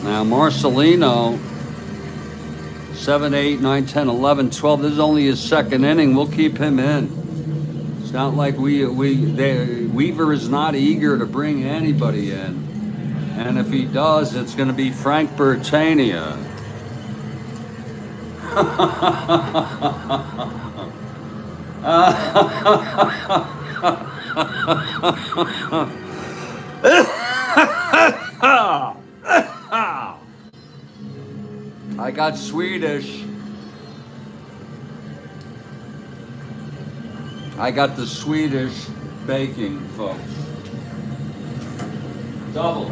Now Marcelino, 7, 8, 9, 10, 11, 12. This is only his second inning. We'll keep him in. It's not like Weaver is not eager to bring anybody in. And if he does, it's going to be Frank Bertania. I got Swedish. I got the Swedish baking, folks. Double.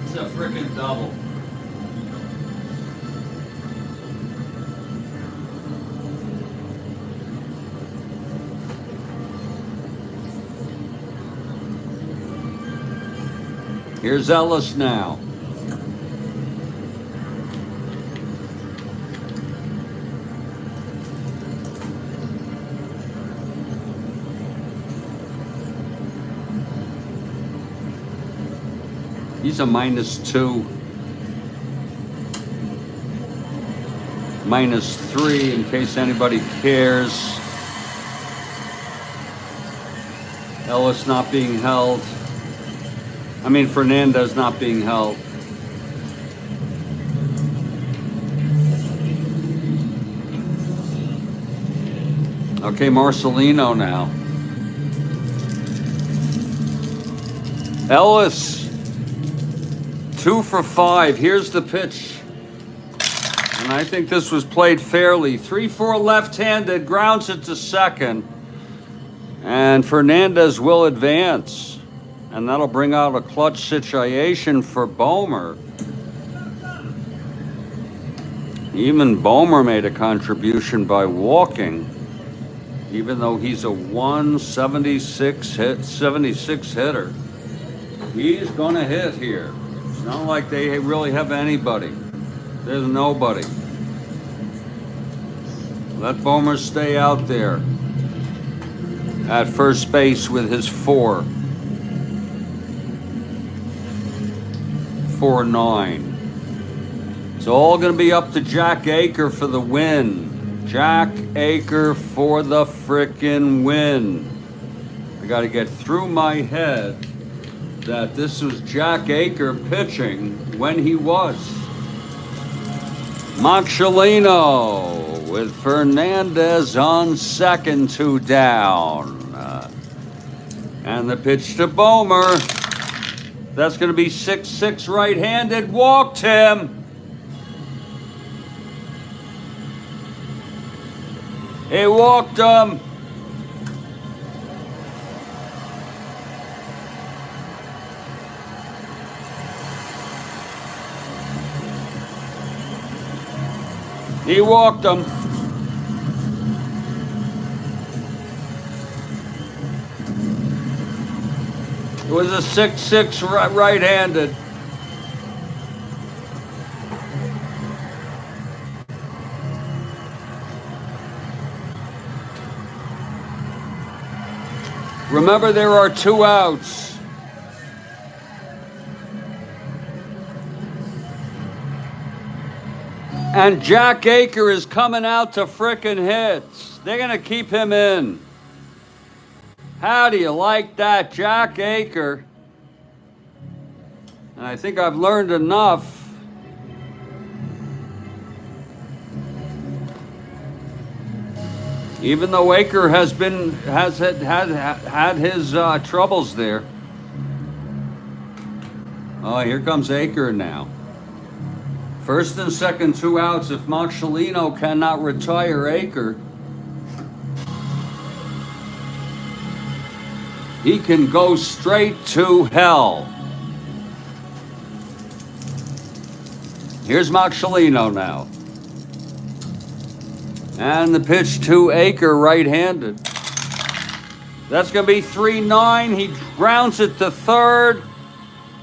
It's a frickin' double. Here's Ellis now. He's a -2. -3 in case anybody cares. Ellis not being held. Fernandez not being held. Okay, Marcelino now. Ellis, 2 for 5. Here's the pitch. And I think this was played fairly. 3-4 left-handed, grounds it to second. And Fernandez will advance. And that'll bring out a clutch situation for Bomer. Even Bomer made a contribution by walking, even though he's a 176 hitter. He's gonna hit here. It's not like they really have anybody. There's nobody. Let Bomer stay out there at first base with his 4.9. It's all going to be up to Jack Aker for the win. Jack Aker for the frickin' win. I got to get through my head that this was Jack Aker pitching when he was. Marcelino with Fernandez on second, 2 down. And the pitch to Bomer. That's going to be 6-6 right-handed. Walked him. He walked him. He walked him. It was a 6-6 right-handed. Remember, there are 2 outs. And Jack Aker is coming out to frickin' hits. They're going to keep him in. How do you like that, Jack Aker? And I think I've learned enough. Even though Aker has had his troubles there. Oh, here comes Aker now. First and second, 2 outs. If Marcelino cannot retire Aker, he can go straight to hell. Here's Marcelino now. And the pitch to Aker, right-handed. That's going to be 3-9. He grounds it to third.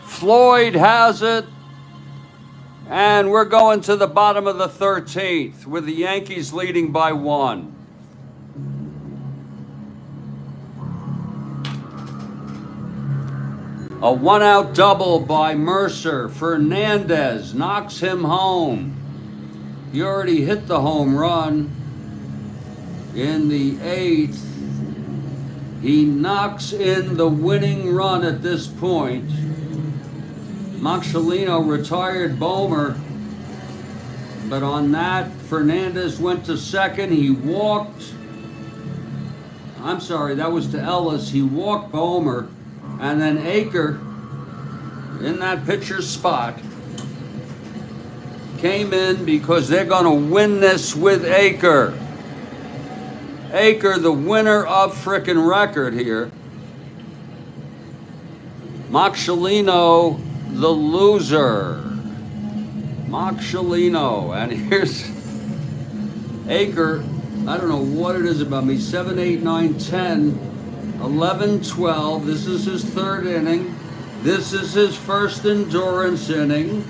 Floyd has it. And we're going to the bottom of the 13th with the Yankees leading by 1. A 1-out double by Mercer. Fernandez knocks him home. He already hit the home run in the 8th. He knocks in the winning run at this point. Marcelino retired Bomer, but on that, Fernandez went to second. He walked. I'm sorry, that was to Ellis. He walked Bomer, and then Aker, in that pitcher's spot, came in because they're going to win this with Aker. Aker, the winner of frickin' record here. Marcelino, the loser. Marcelino. And here's Aker. I don't know what it is about me. 7, 8, 9, 10, 11, 12. This is his third inning. This is his first endurance inning.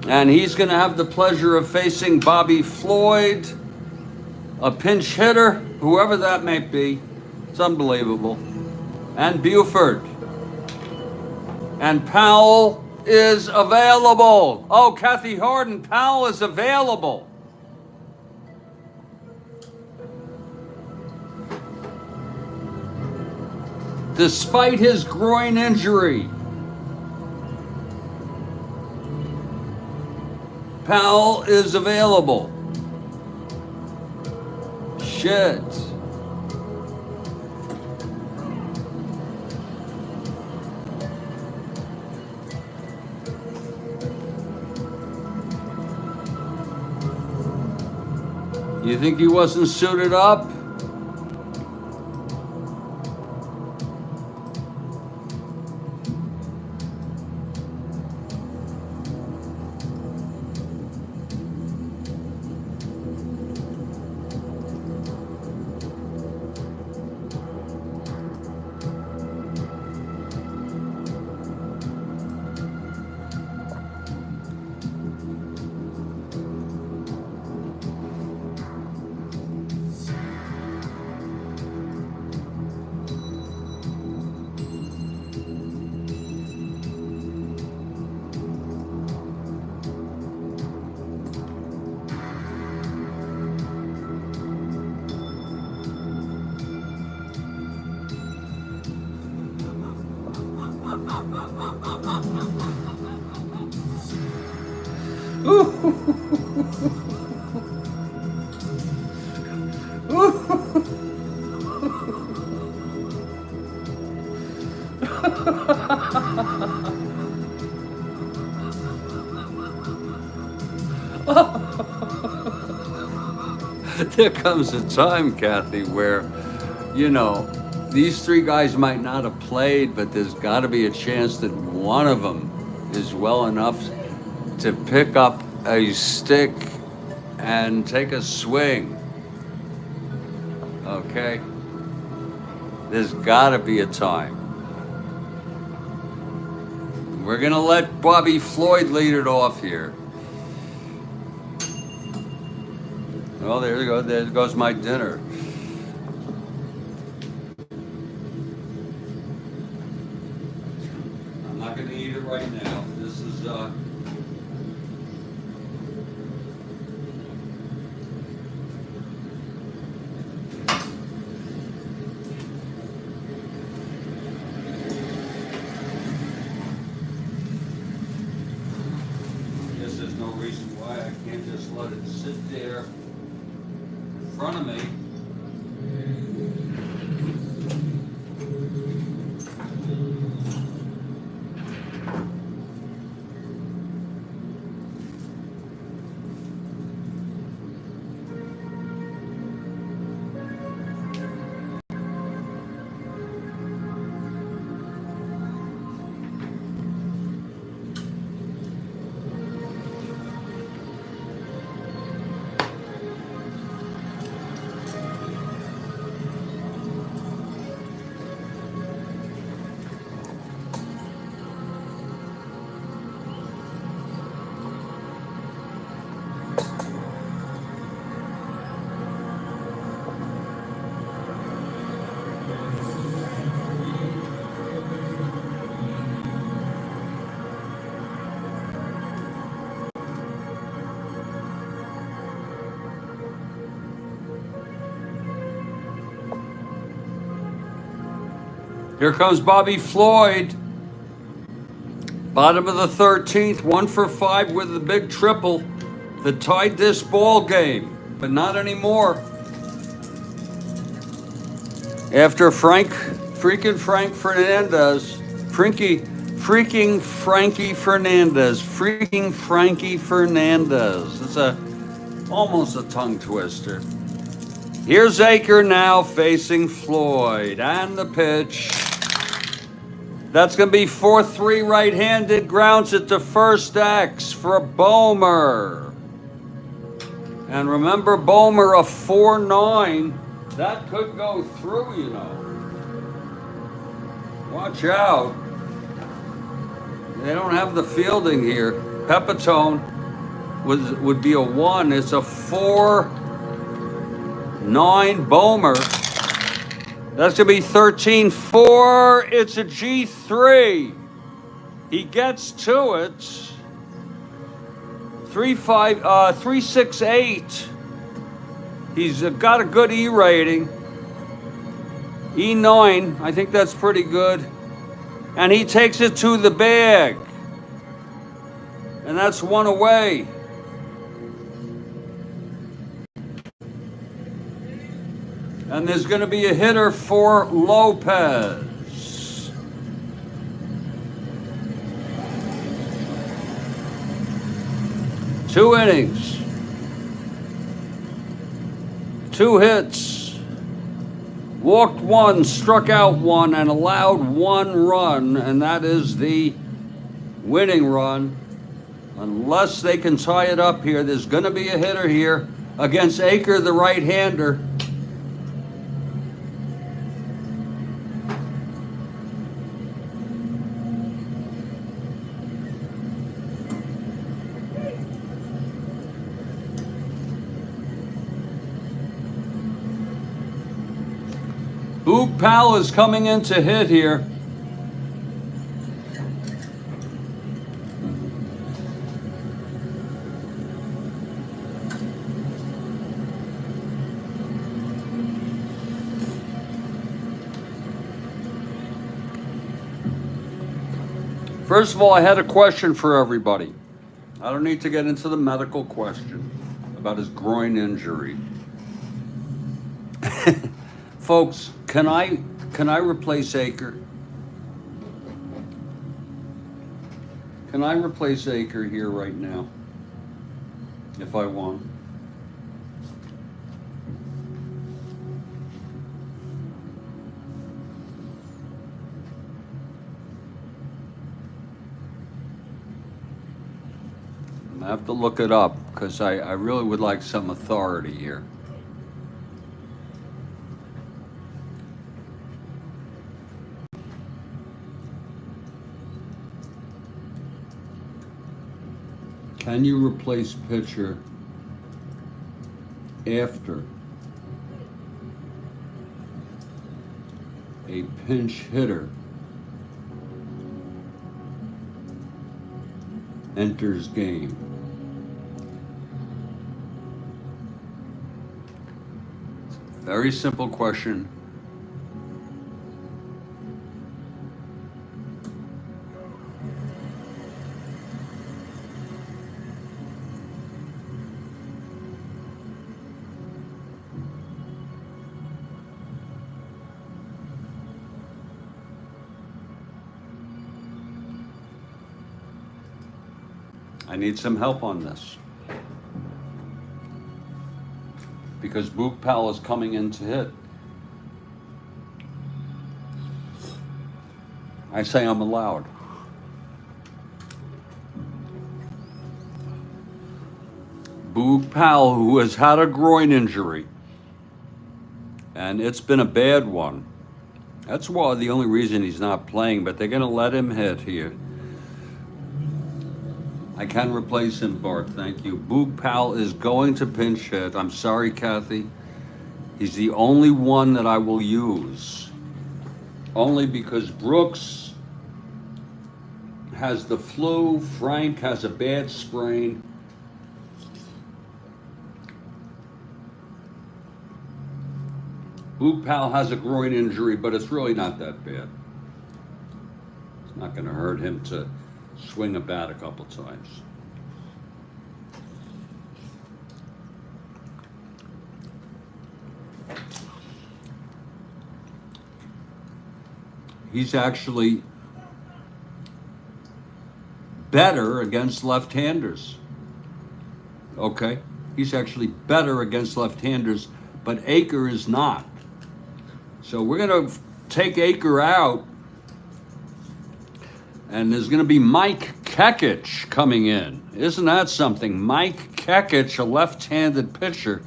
And he's going to have the pleasure of facing Bobby Floyd, a pinch hitter, whoever that may be. It's unbelievable. And Buford. And Powell is available. Oh, Kathy Harden, Powell is available. Despite his groin injury, Powell is available. Shit. You think he wasn't suited up? There comes a time, Kathy, where, you know, these three guys might not have played, but there's got to be a chance that one of them is well enough to pick up a stick and take a swing. Okay? There's got to be a time. We're going to let Bobby Floyd lead it off here. Well, there you go. There goes my dinner. I'm not going to eat it right now. This is, I guess there's no reason why I can't just let it sit there in front of me. Here comes Bobby Floyd. Bottom of the 13th, 1 for 5 with the big triple that tied this ball game, but not anymore. After Frankie Fernandez, freaking Frankie Fernandez. It's almost a tongue twister. Here's Aker now facing Floyd, and the pitch. That's going to be 4-3 right-handed, grounds it to first X for Bomer. And remember, Bomer, a 4-9, that could go through, you know. Watch out. They don't have the fielding here. Pepitone would be a 1. It's a 4-9 Bomer. That's going to be 13-4. It's a G3. He gets to it. 3.68. He's got a good E rating. E9, I think that's pretty good. And he takes it to the bag. And that's 1 away. And there's going to be a hitter for Lopez. Two innings. 2 hits. Walked 1, struck out 1, and allowed 1 run. And that is the winning run. Unless they can tie it up here, there's going to be a hitter here against Aker, the right-hander. Boog Powell is coming in to hit here. First of all, I had a question for everybody. I don't need to get into the medical question about his groin injury. Folks, can I replace Aker? Can I replace Aker here right now? If I want. I have to look it up because I really would like some authority here. Can you replace pitcher after a pinch hitter enters game? Very simple question. I need some help on this. Because Boog Powell is coming in to hit. I say I'm allowed. Boog Powell, who has had a groin injury, and it's been a bad one. That's why the only reason he's not playing, but they're going to let him hit here. I can replace him, Bart, thank you. Boog Powell is going to pinch hit. I'm sorry, Kathy. He's the only one that I will use. Only because Brooks has the flu, Frank has a bad sprain. Boog Powell has a groin injury, but it's really not that bad. Not going to hurt him to swing a bat a couple times. He's actually better against left-handers. Okay? He's actually better against left-handers, but Aker is not. So we're going to take Aker out, and there's going to be Mike Kekich coming in. Isn't that something? Mike Kekich, a left-handed pitcher.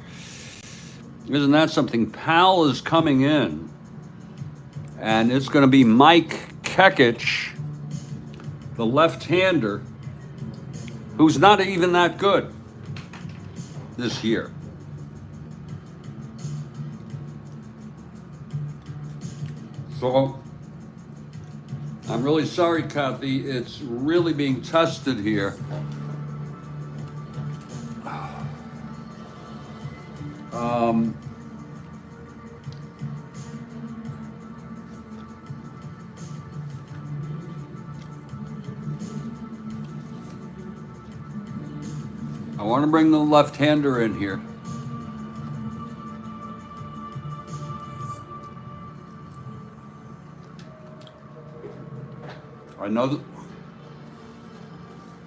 Isn't that something? Powell is coming in, and it's going to be Mike Kekich, the left-hander, who's not even that good this year. So I'm really sorry, Kathy. It's really being tested here. I want to bring the left-hander in here.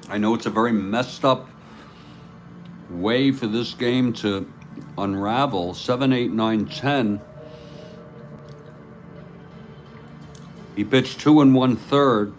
I know it's a very messed up way for this game to unravel. 7, 8, 9, 10. He pitched 2 1/3.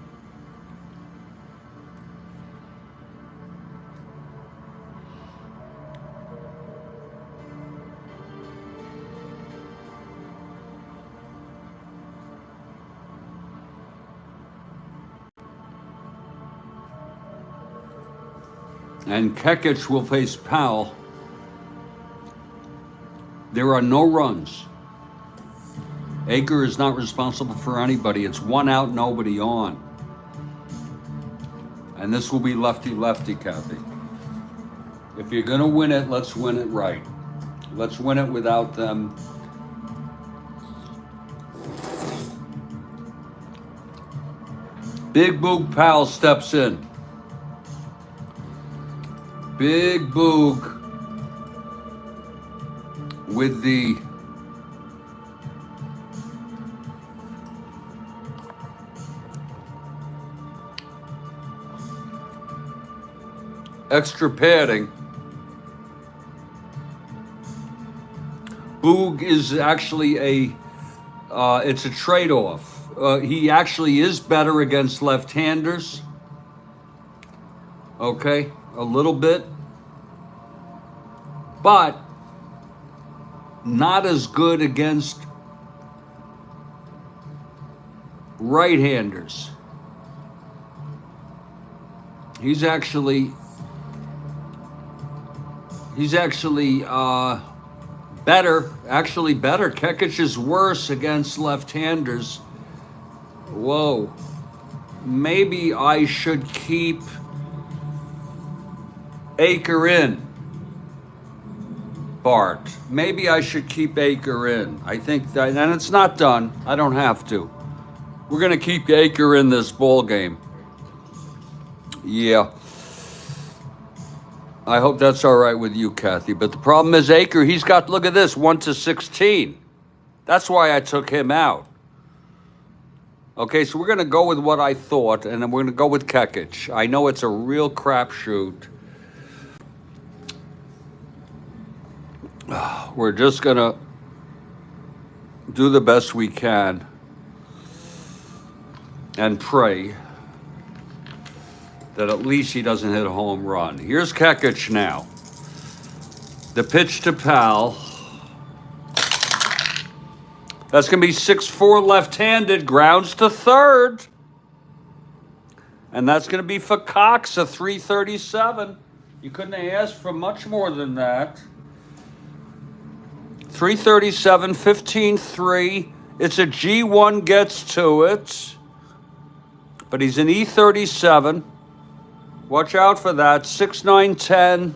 And Kekich will face Powell. There are no runs. Aker is not responsible for anybody. It's 1 out, nobody on. And this will be lefty-lefty, Kathy. If you're going to win it, let's win it right. Let's win it without them. Big Boog Powell steps in. Big Boog with the extra padding. Boog is actually it's a trade-off. He actually is better against left-handers. Okay, a little bit. But not as good against right-handers. He's actually better. Kekich is worse against left-handers. Whoa. Maybe I should keep Aker in. Bart. Maybe I should keep Aker in. I think that, and it's not done. I don't have to. We're going to keep Aker in this ball game. Yeah. I hope that's all right with you, Kathy. But the problem is Aker, he's got, look at this, 1-16. That's why I took him out. Okay, so we're going to go with what I thought, and then we're going to go with Kekich. I know it's a real crapshoot. We're just going to do the best we can and pray that at least he doesn't hit a home run. Here's Kekich now. The pitch to Powell. That's going to be 6-4 left-handed, grounds to third. And that's going to be for Cox, a 337. You couldn't have asked for much more than that. 337, 15-3. It's a G1 gets to it. But he's an E37. Watch out for that. 6-9-10.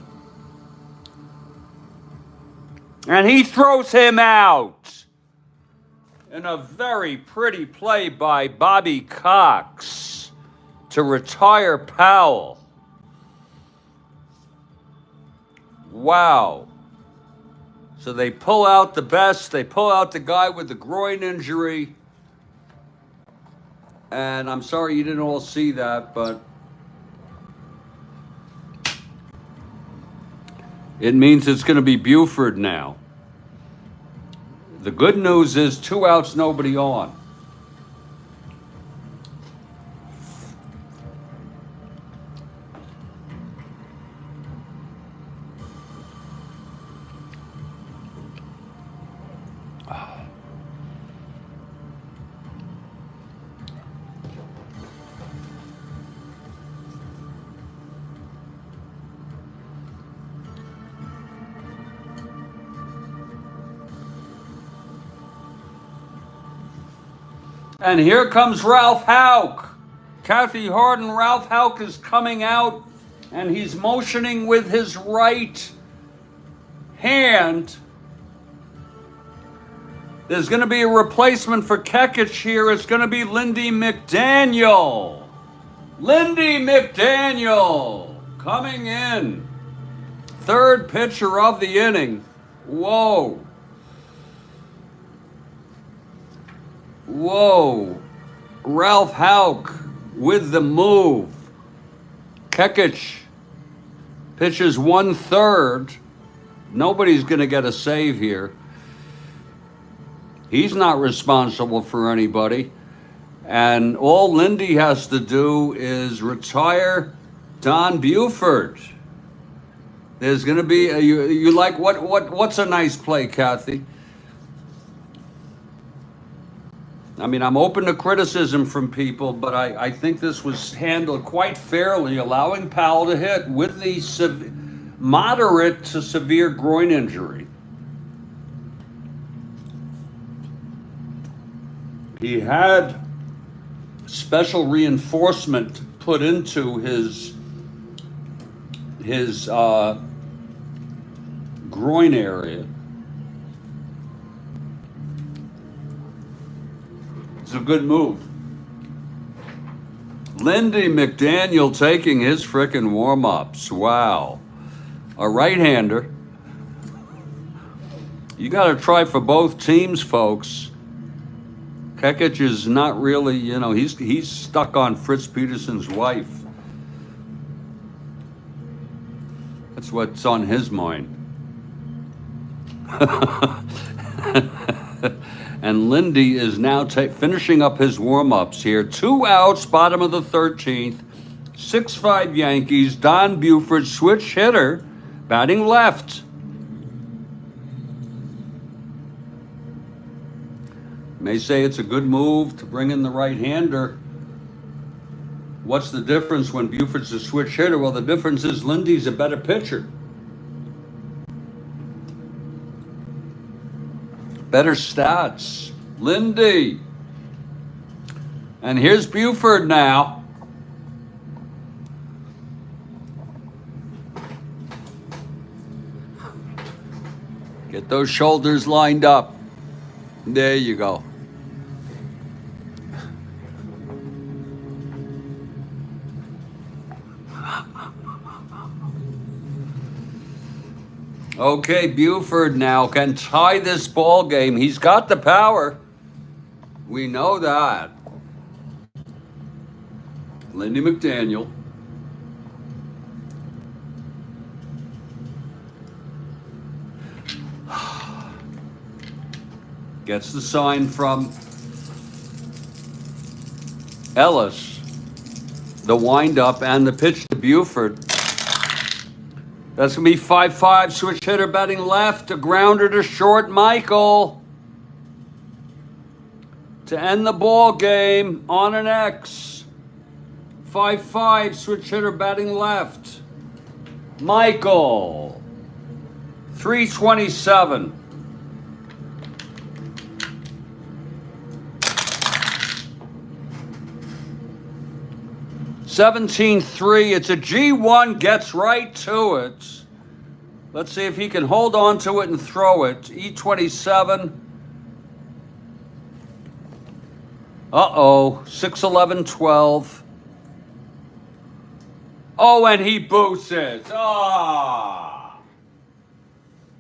And he throws him out. In a very pretty play by Bobby Cox. to retire Powell. Wow. So they pull out the best. They pull out the guy with the groin injury. And I'm sorry you didn't all see that, but it means it's going to be Buford now. The good news is 2 outs, nobody on. And here comes Ralph Houck. Kathy Harden, Ralph Houck is coming out, and he's motioning with his right hand. There's going to be a replacement for Kekich here. It's going to be Lindy McDaniel. Lindy McDaniel coming in. Third pitcher of the inning. Whoa. Whoa. Ralph Houck with the move. Kekich pitches 1/3. Nobody's going to get a save here. He's not responsible for anybody. And all Lindy has to do is retire Don Buford. There's going to be you like what's a nice play, Kathy? I mean, I'm open to criticism from people, but I think this was handled quite fairly, allowing Powell to hit with the moderate to severe groin injury. He had special reinforcement put into his groin area. It's a good move. Lindy McDaniel taking his frickin' warm-ups. Wow. A right-hander. You got to try for both teams, folks. Kekich is not really, he's stuck on Fritz Peterson's wife. That's what's on his mind. And Lindy is now finishing up his warm-ups here. 2 outs, bottom of the 13th. 6-5 Yankees. Don Buford, switch hitter, batting left. May say it's a good move to bring in the right-hander. What's the difference when Buford's a switch hitter? Well, the difference is Lindy's a better pitcher. Better stats. Lindy. And here's Buford now. Get those shoulders lined up. There you go. Okay, Buford now can tie this ball game. He's got the power. We know that. Lindy McDaniel. Gets the sign from Ellis. The windup and the pitch to Buford. That's going to be 5-5, switch hitter batting left, a grounder to short, Michael. To end the ball game on an X. 5-5, switch hitter batting left. Michael. 327. (17-3). It's a G1, gets right to it. Let's see if he can hold on to it and throw it. E27. Uh-oh, 6-11-12. Oh, and he boots it. Ah.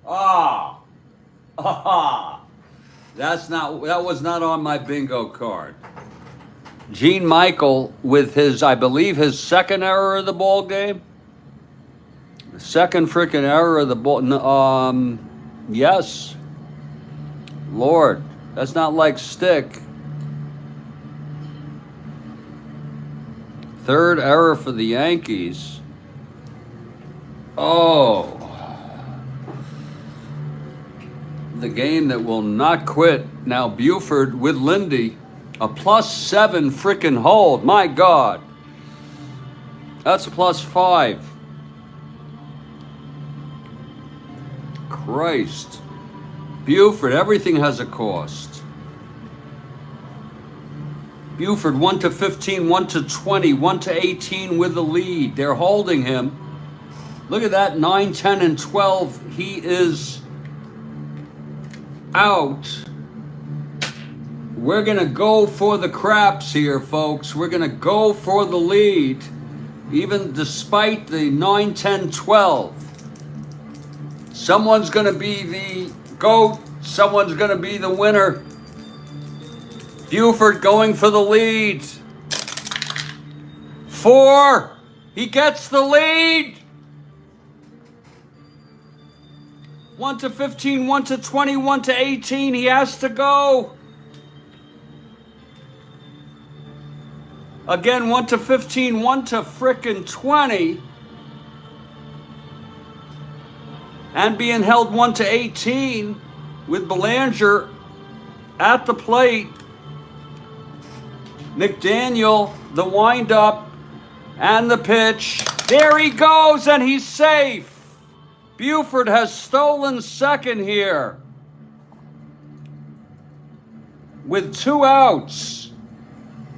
Ah. Ah. That was not on my bingo card. Gene Michael with his, I believe, his second error of the ball game. Second freaking error of the ball. Yes. Lord, that's not like stick. Third error for the Yankees. Oh. The game that will not quit. Now Buford with Lindy. A +7 freaking hold. My God. That's +5. Christ. Buford, everything has a cost. Buford 1-15, 1-20, 1-18 with the lead. They're holding him. Look at that, 9, 10, and 12. He is out. We're going to go for the craps here, folks. We're going to go for the lead, even despite the 9, 10, 12. Someone's going to be the GOAT. Someone's going to be the winner. Buford going for the lead. 4. He gets the lead. 1-15, 1-20, 1-18. He has to go. Again, 1-15, 1-20. And being held 1-18 with Belanger at the plate. McDaniel, the windup, and the pitch. There he goes, and he's safe. Buford has stolen second here with 2 outs.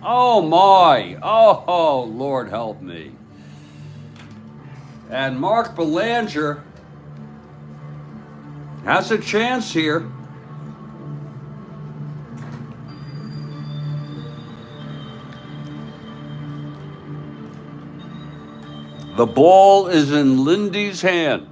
Oh my. Oh, Lord help me. And Mark Belanger has a chance here. The ball is in Lindy's hand.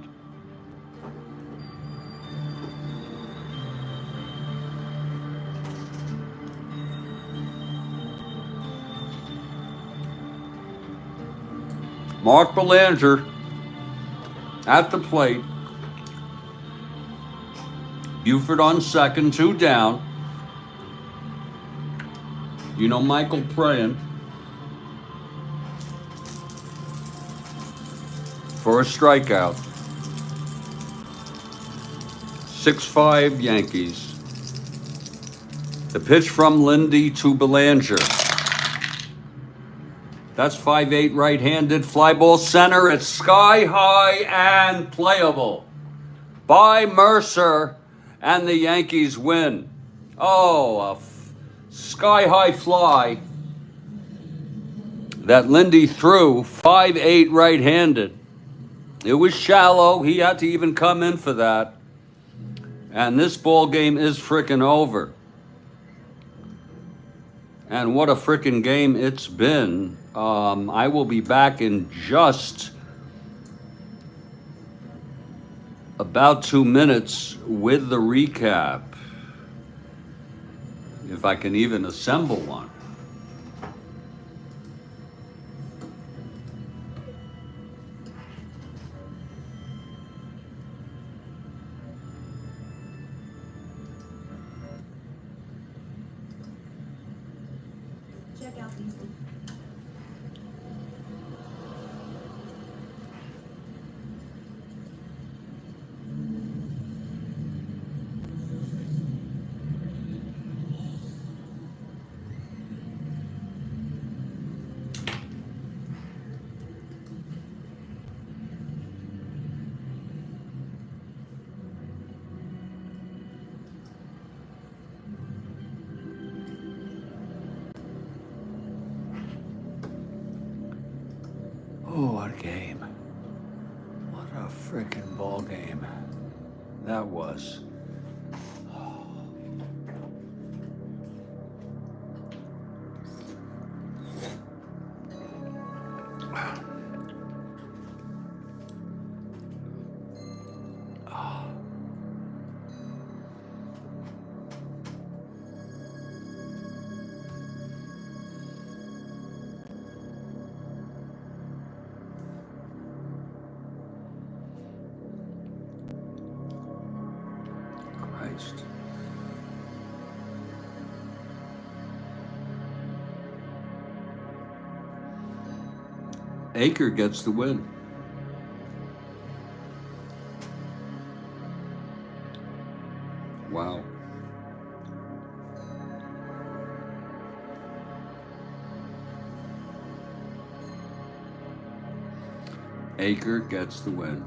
Mark Belanger at the plate. Buford on second, 2 down. You know Michael praying for a strikeout. 6-5 Yankees. The pitch from Lindy to Belanger. That's 5-8 right-handed. Fly ball center. It's sky high and playable by Mercer, and the Yankees win. Oh, a sky high fly that Lindy threw. 5-8 right-handed. It was shallow. He had to even come in for that. And this ball game is frickin' over. And what a frickin' game it's been. I will be back in just about 2 minutes with the recap, if I can even assemble one. Check out these. Oh, what a game. What a freaking ball game that was. Aker gets the win. Wow. Aker gets the win.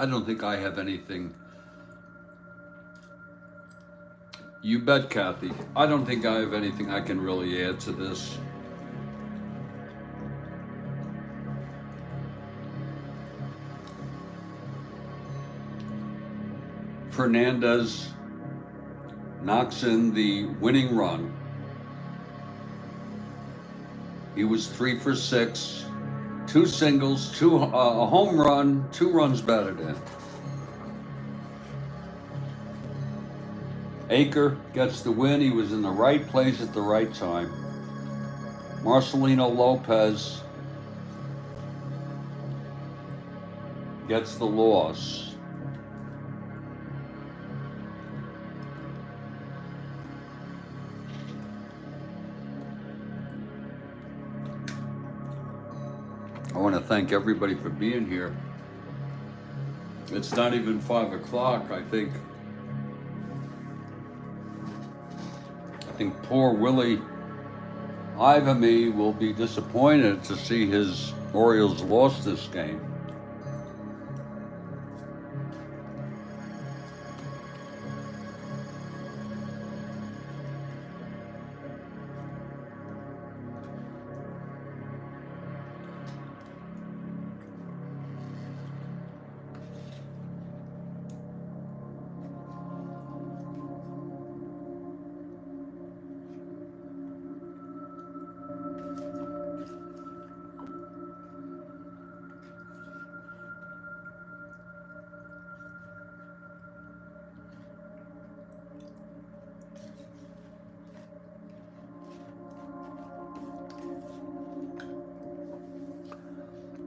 I don't think I have anything. You bet, Kathy. I don't think I have anything I can really add to this. Fernandez knocks in the winning run. He was 3 for 6, 2 singles, a home run, 2 runs batted in. Aker gets the win. He was in the right place at the right time. Marcelino Lopez gets the loss. I want to thank everybody for being here. It's not even 5 o'clock, I think poor Willie Ivamy will be disappointed to see his Orioles lost this game.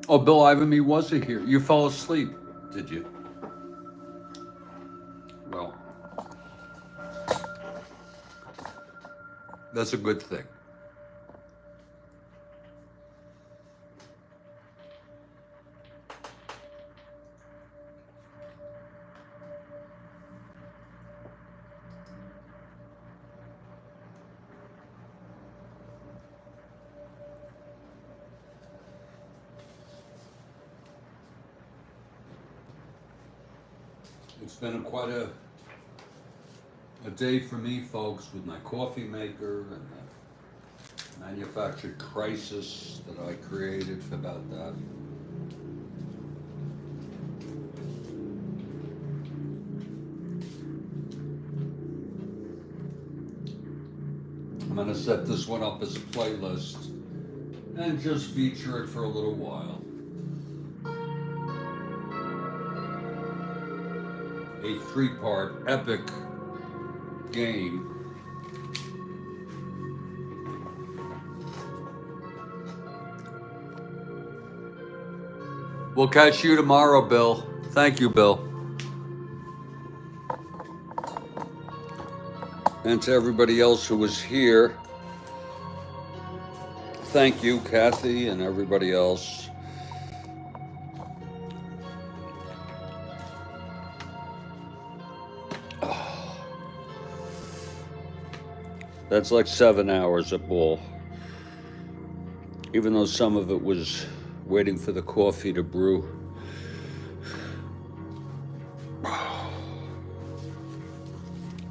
Oh, Bill Ivamy wasn't here. You fell asleep, did you? Well, that's a good thing. It's been quite a day for me, folks, with my coffee maker and the manufactured crisis that I created about that. I'm going to set this one up as a playlist and just feature it for a little while. A 3-part epic game. We'll catch you tomorrow, Bill. Thank you, Bill. And to everybody else who was here, thank you, Kathy, and everybody else. That's like 7 hours at ball. Even though some of it was waiting for the coffee to brew.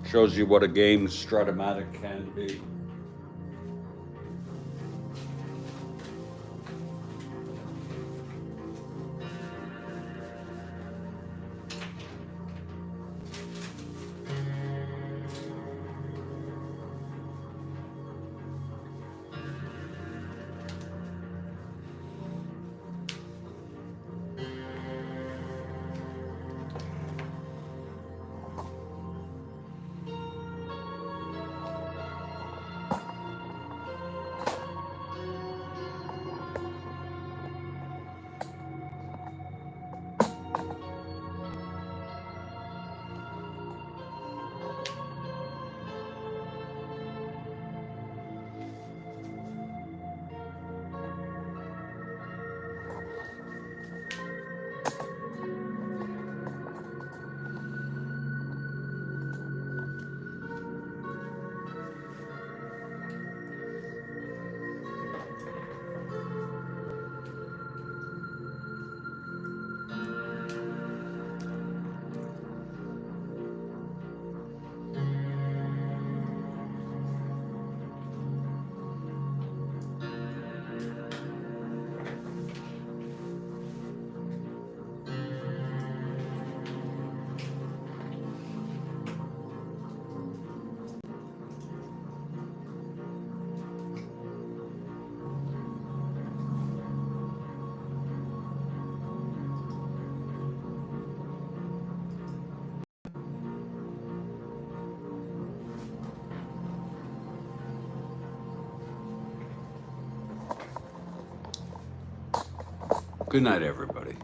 Shows you what a game Strat-O-Matic can be. Good night, everybody.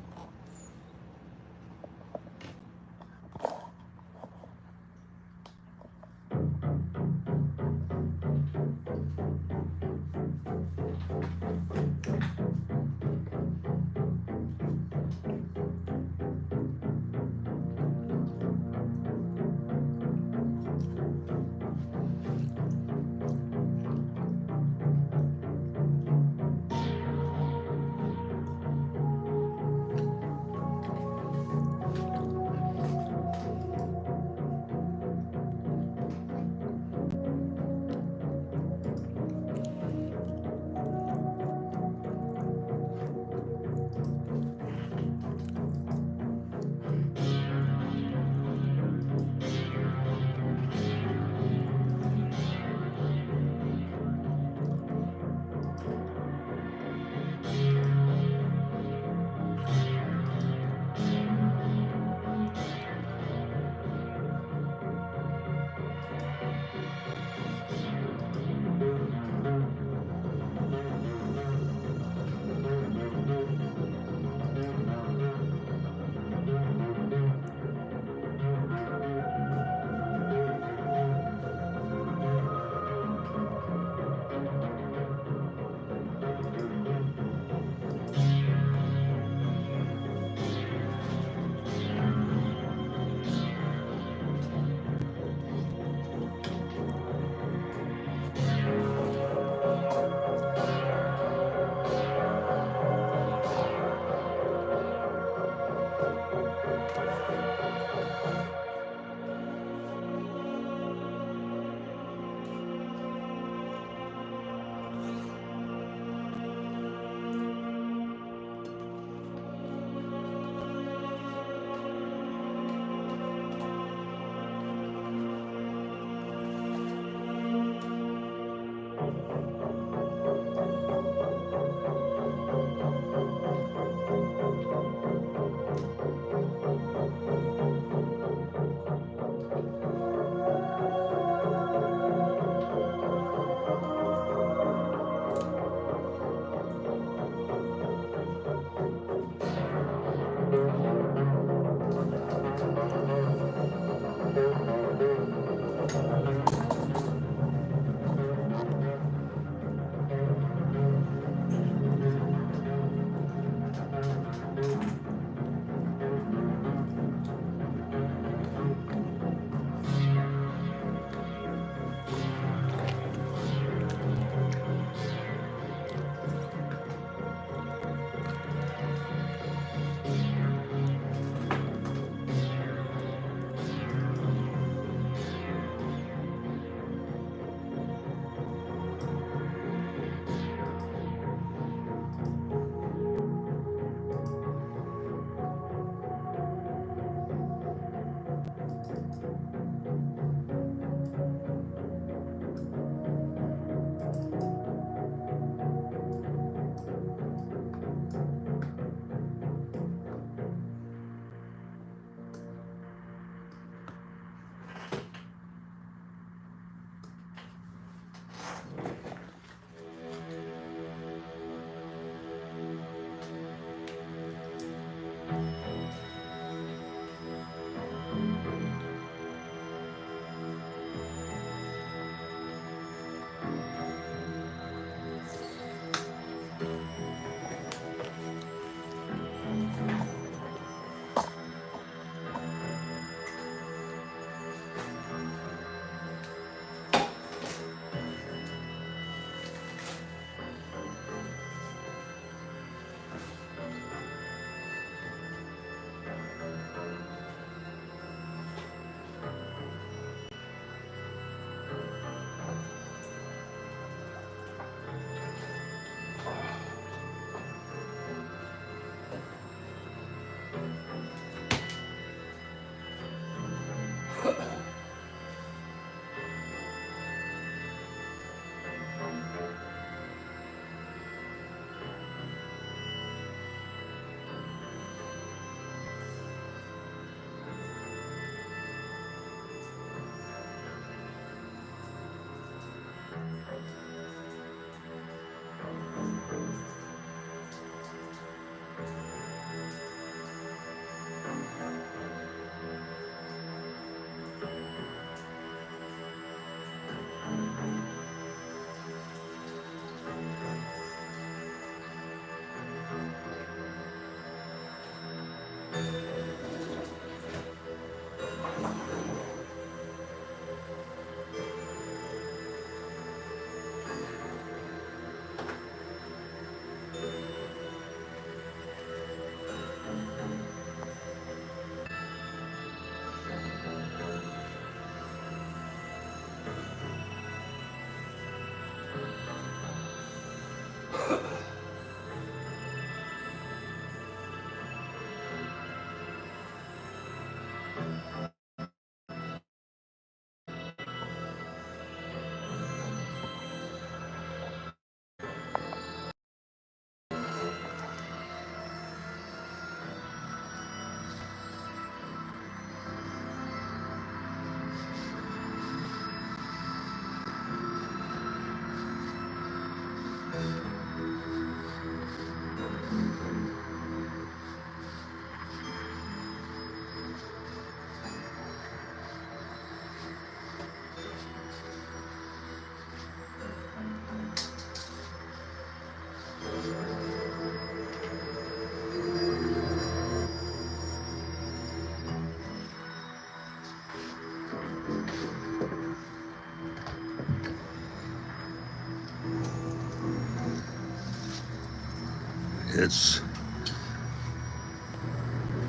It's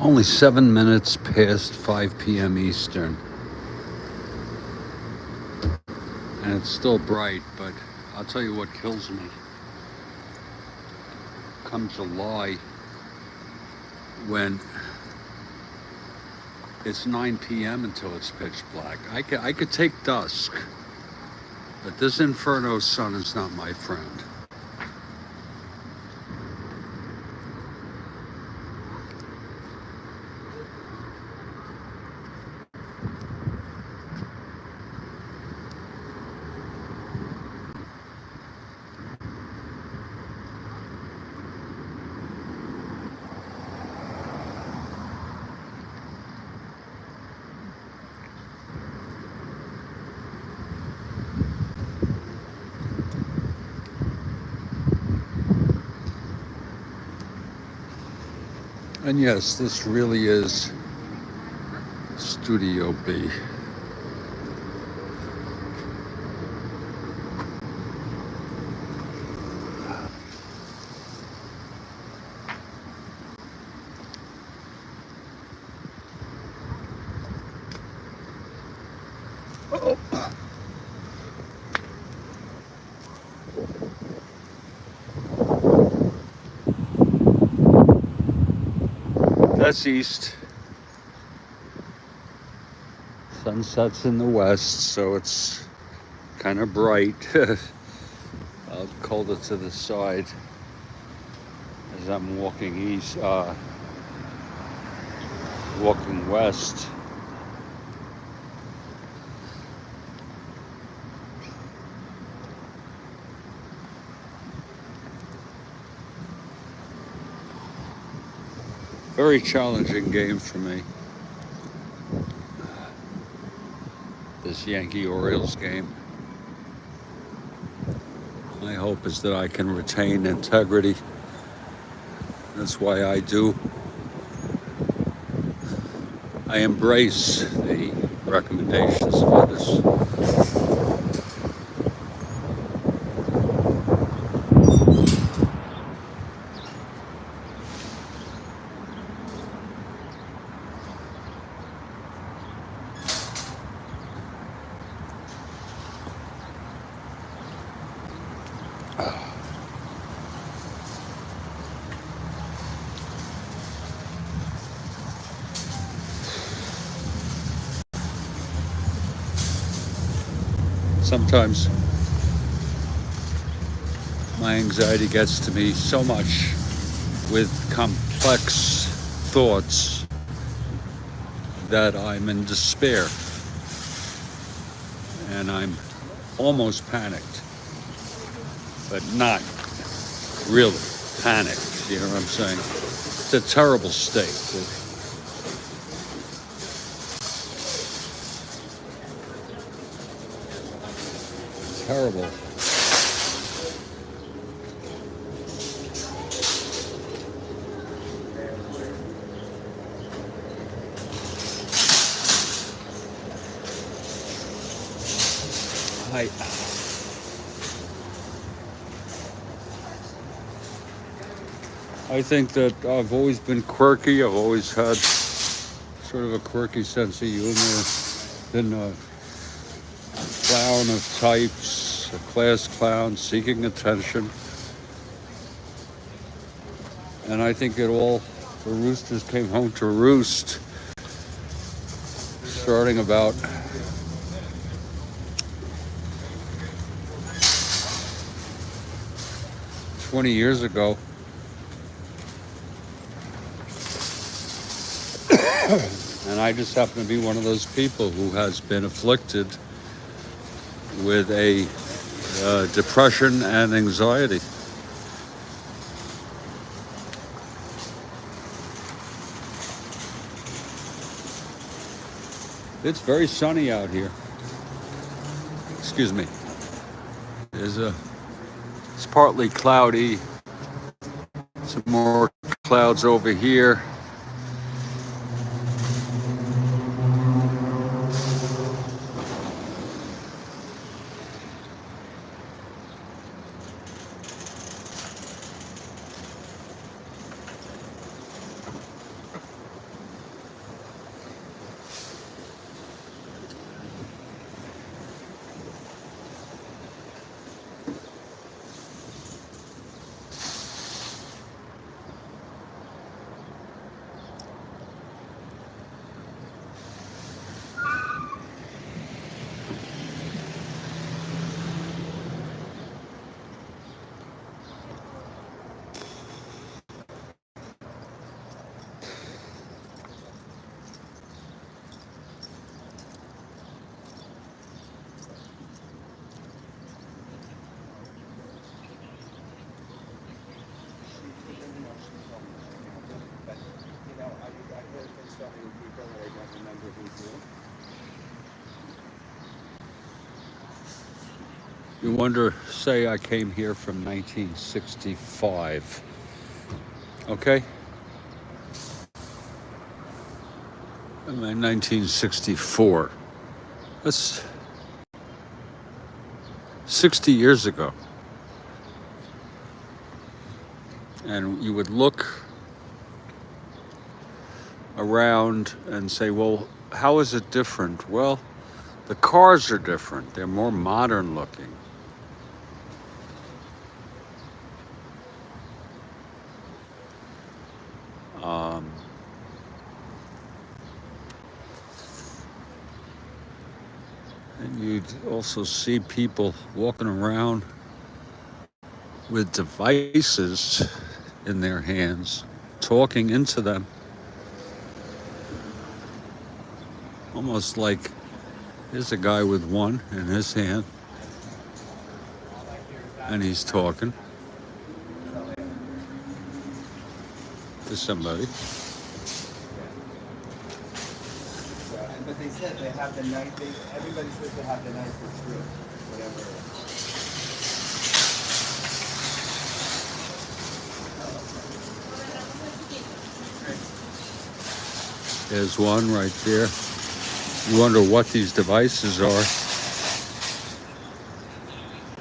only 7 minutes past 5 p.m. Eastern. And it's still bright, but I'll tell you what kills me. Come July, when it's 9 p.m. until it's pitch black. I could take dusk, but this inferno sun is not my friend. And yes, this really is Studio B. Oh. That's east. Sunset's in the west, so it's kind of bright. I'll hold it to the side as I'm walking east, walking west. Very challenging game for me, this Yankee Orioles game. My hope is that I can retain integrity. That's why I embrace the recommendations of others. Sometimes my anxiety gets to me so much with complex thoughts that I'm in despair and I'm almost panicked, but not really panicked, you know what I'm saying? It's a terrible state. Terrible. I think that I've always been quirky. I've always had sort of a quirky sense of humor. Been a clown of types, a class clown seeking attention. And I think the roosters came home to roost starting about 20 years ago. And I just happen to be one of those people who has been afflicted with a depression and anxiety. It's very sunny out here. Excuse me. It's partly cloudy. Some more clouds over here. You wonder, say I came here from 1965, okay? I'm in 1964. That's 60 years ago. And you would look around and say, well, how is it different? Well, the cars are different. They're more modern looking. Um, and you'd also see people walking around with devices in their hands, talking into them, almost like here's a guy with one in his hand, and he's talking to somebody. But they said they have the night. Everybody says they have the nicest room, whatever. There's one right there. You wonder what these devices are.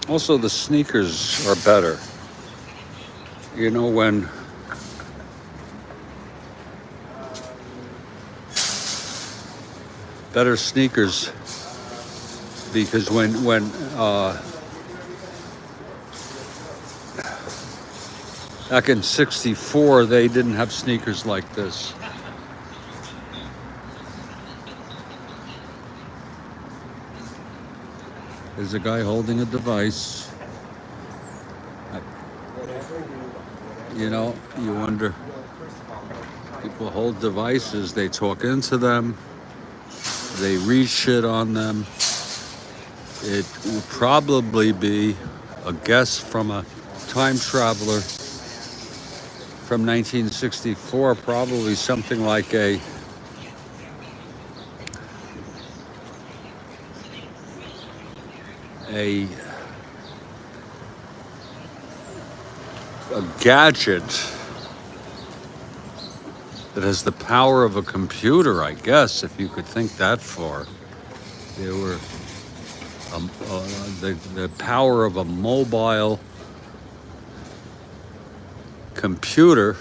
Also, the sneakers are better. You know, when better sneakers, because when back in '64 they didn't have sneakers like this. There's a guy holding a device. You know, you wonder, people hold devices, they talk into them, they read shit on them. It will probably be a guess from a time traveler from 1964, probably something like a gadget that has the power of a computer, I guess, if you could think that far. There were the power of a mobile computer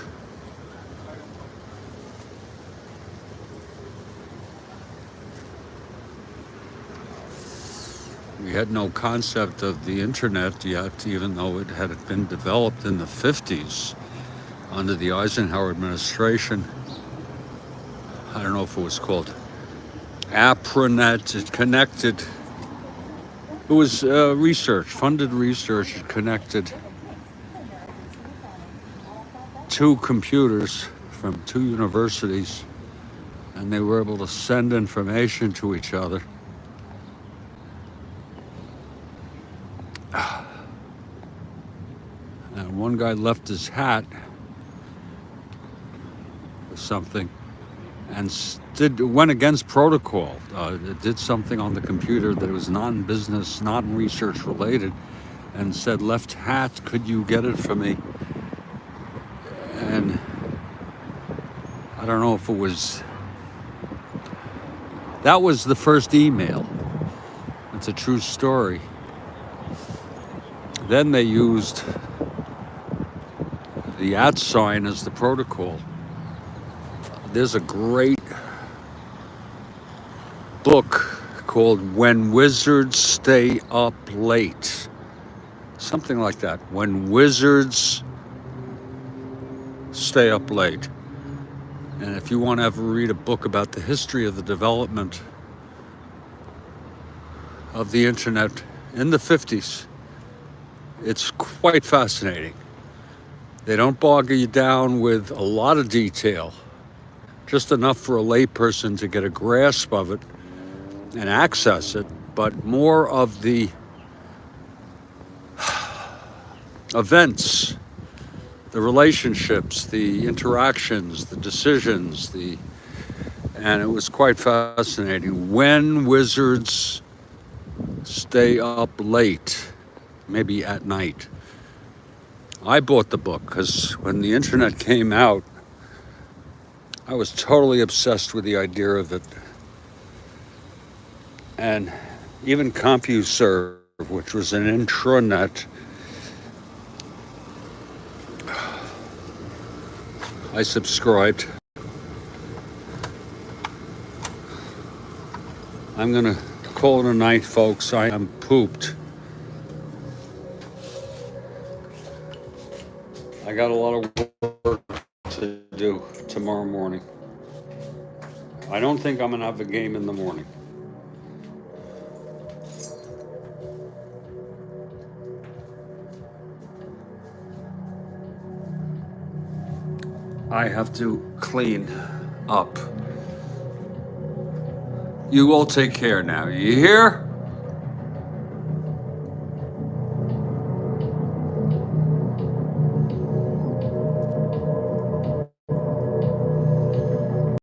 We had no concept of the internet yet, even though it had been developed in the 50s under the Eisenhower administration. I don't know if it was called APRANET. It connected, it was research, funded research. It connected two computers from two universities, and they were able to send information to each other. And one guy left his hat or something and went against protocol. It did something on the computer that was non-business, non-research related, and said, "Left hat, could you get it for me?" And I don't know if it was, that was the first email. It's a true story. Then they used the @ sign as the protocol. There's a great book called When Wizards Stay Up Late. Something like that. When Wizards Stay Up Late. And if you want to ever read a book about the history of the development of the internet in the 50s, it's quite fascinating. They don't bog you down with a lot of detail, just enough for a layperson to get a grasp of it and access it, but more of the events, the relationships, the interactions, the decisions, and it was quite fascinating. When Wizards Stay Up Late. maybe at night. I bought the book because when the internet came out, I was totally obsessed with the idea of it. And even CompuServe, which was an intranet, I subscribed. I'm going to call it a night, folks. I am pooped. I got a lot of work to do tomorrow morning. I don't think I'm going to have a game in the morning. I have to clean up. You all take care now. You hear?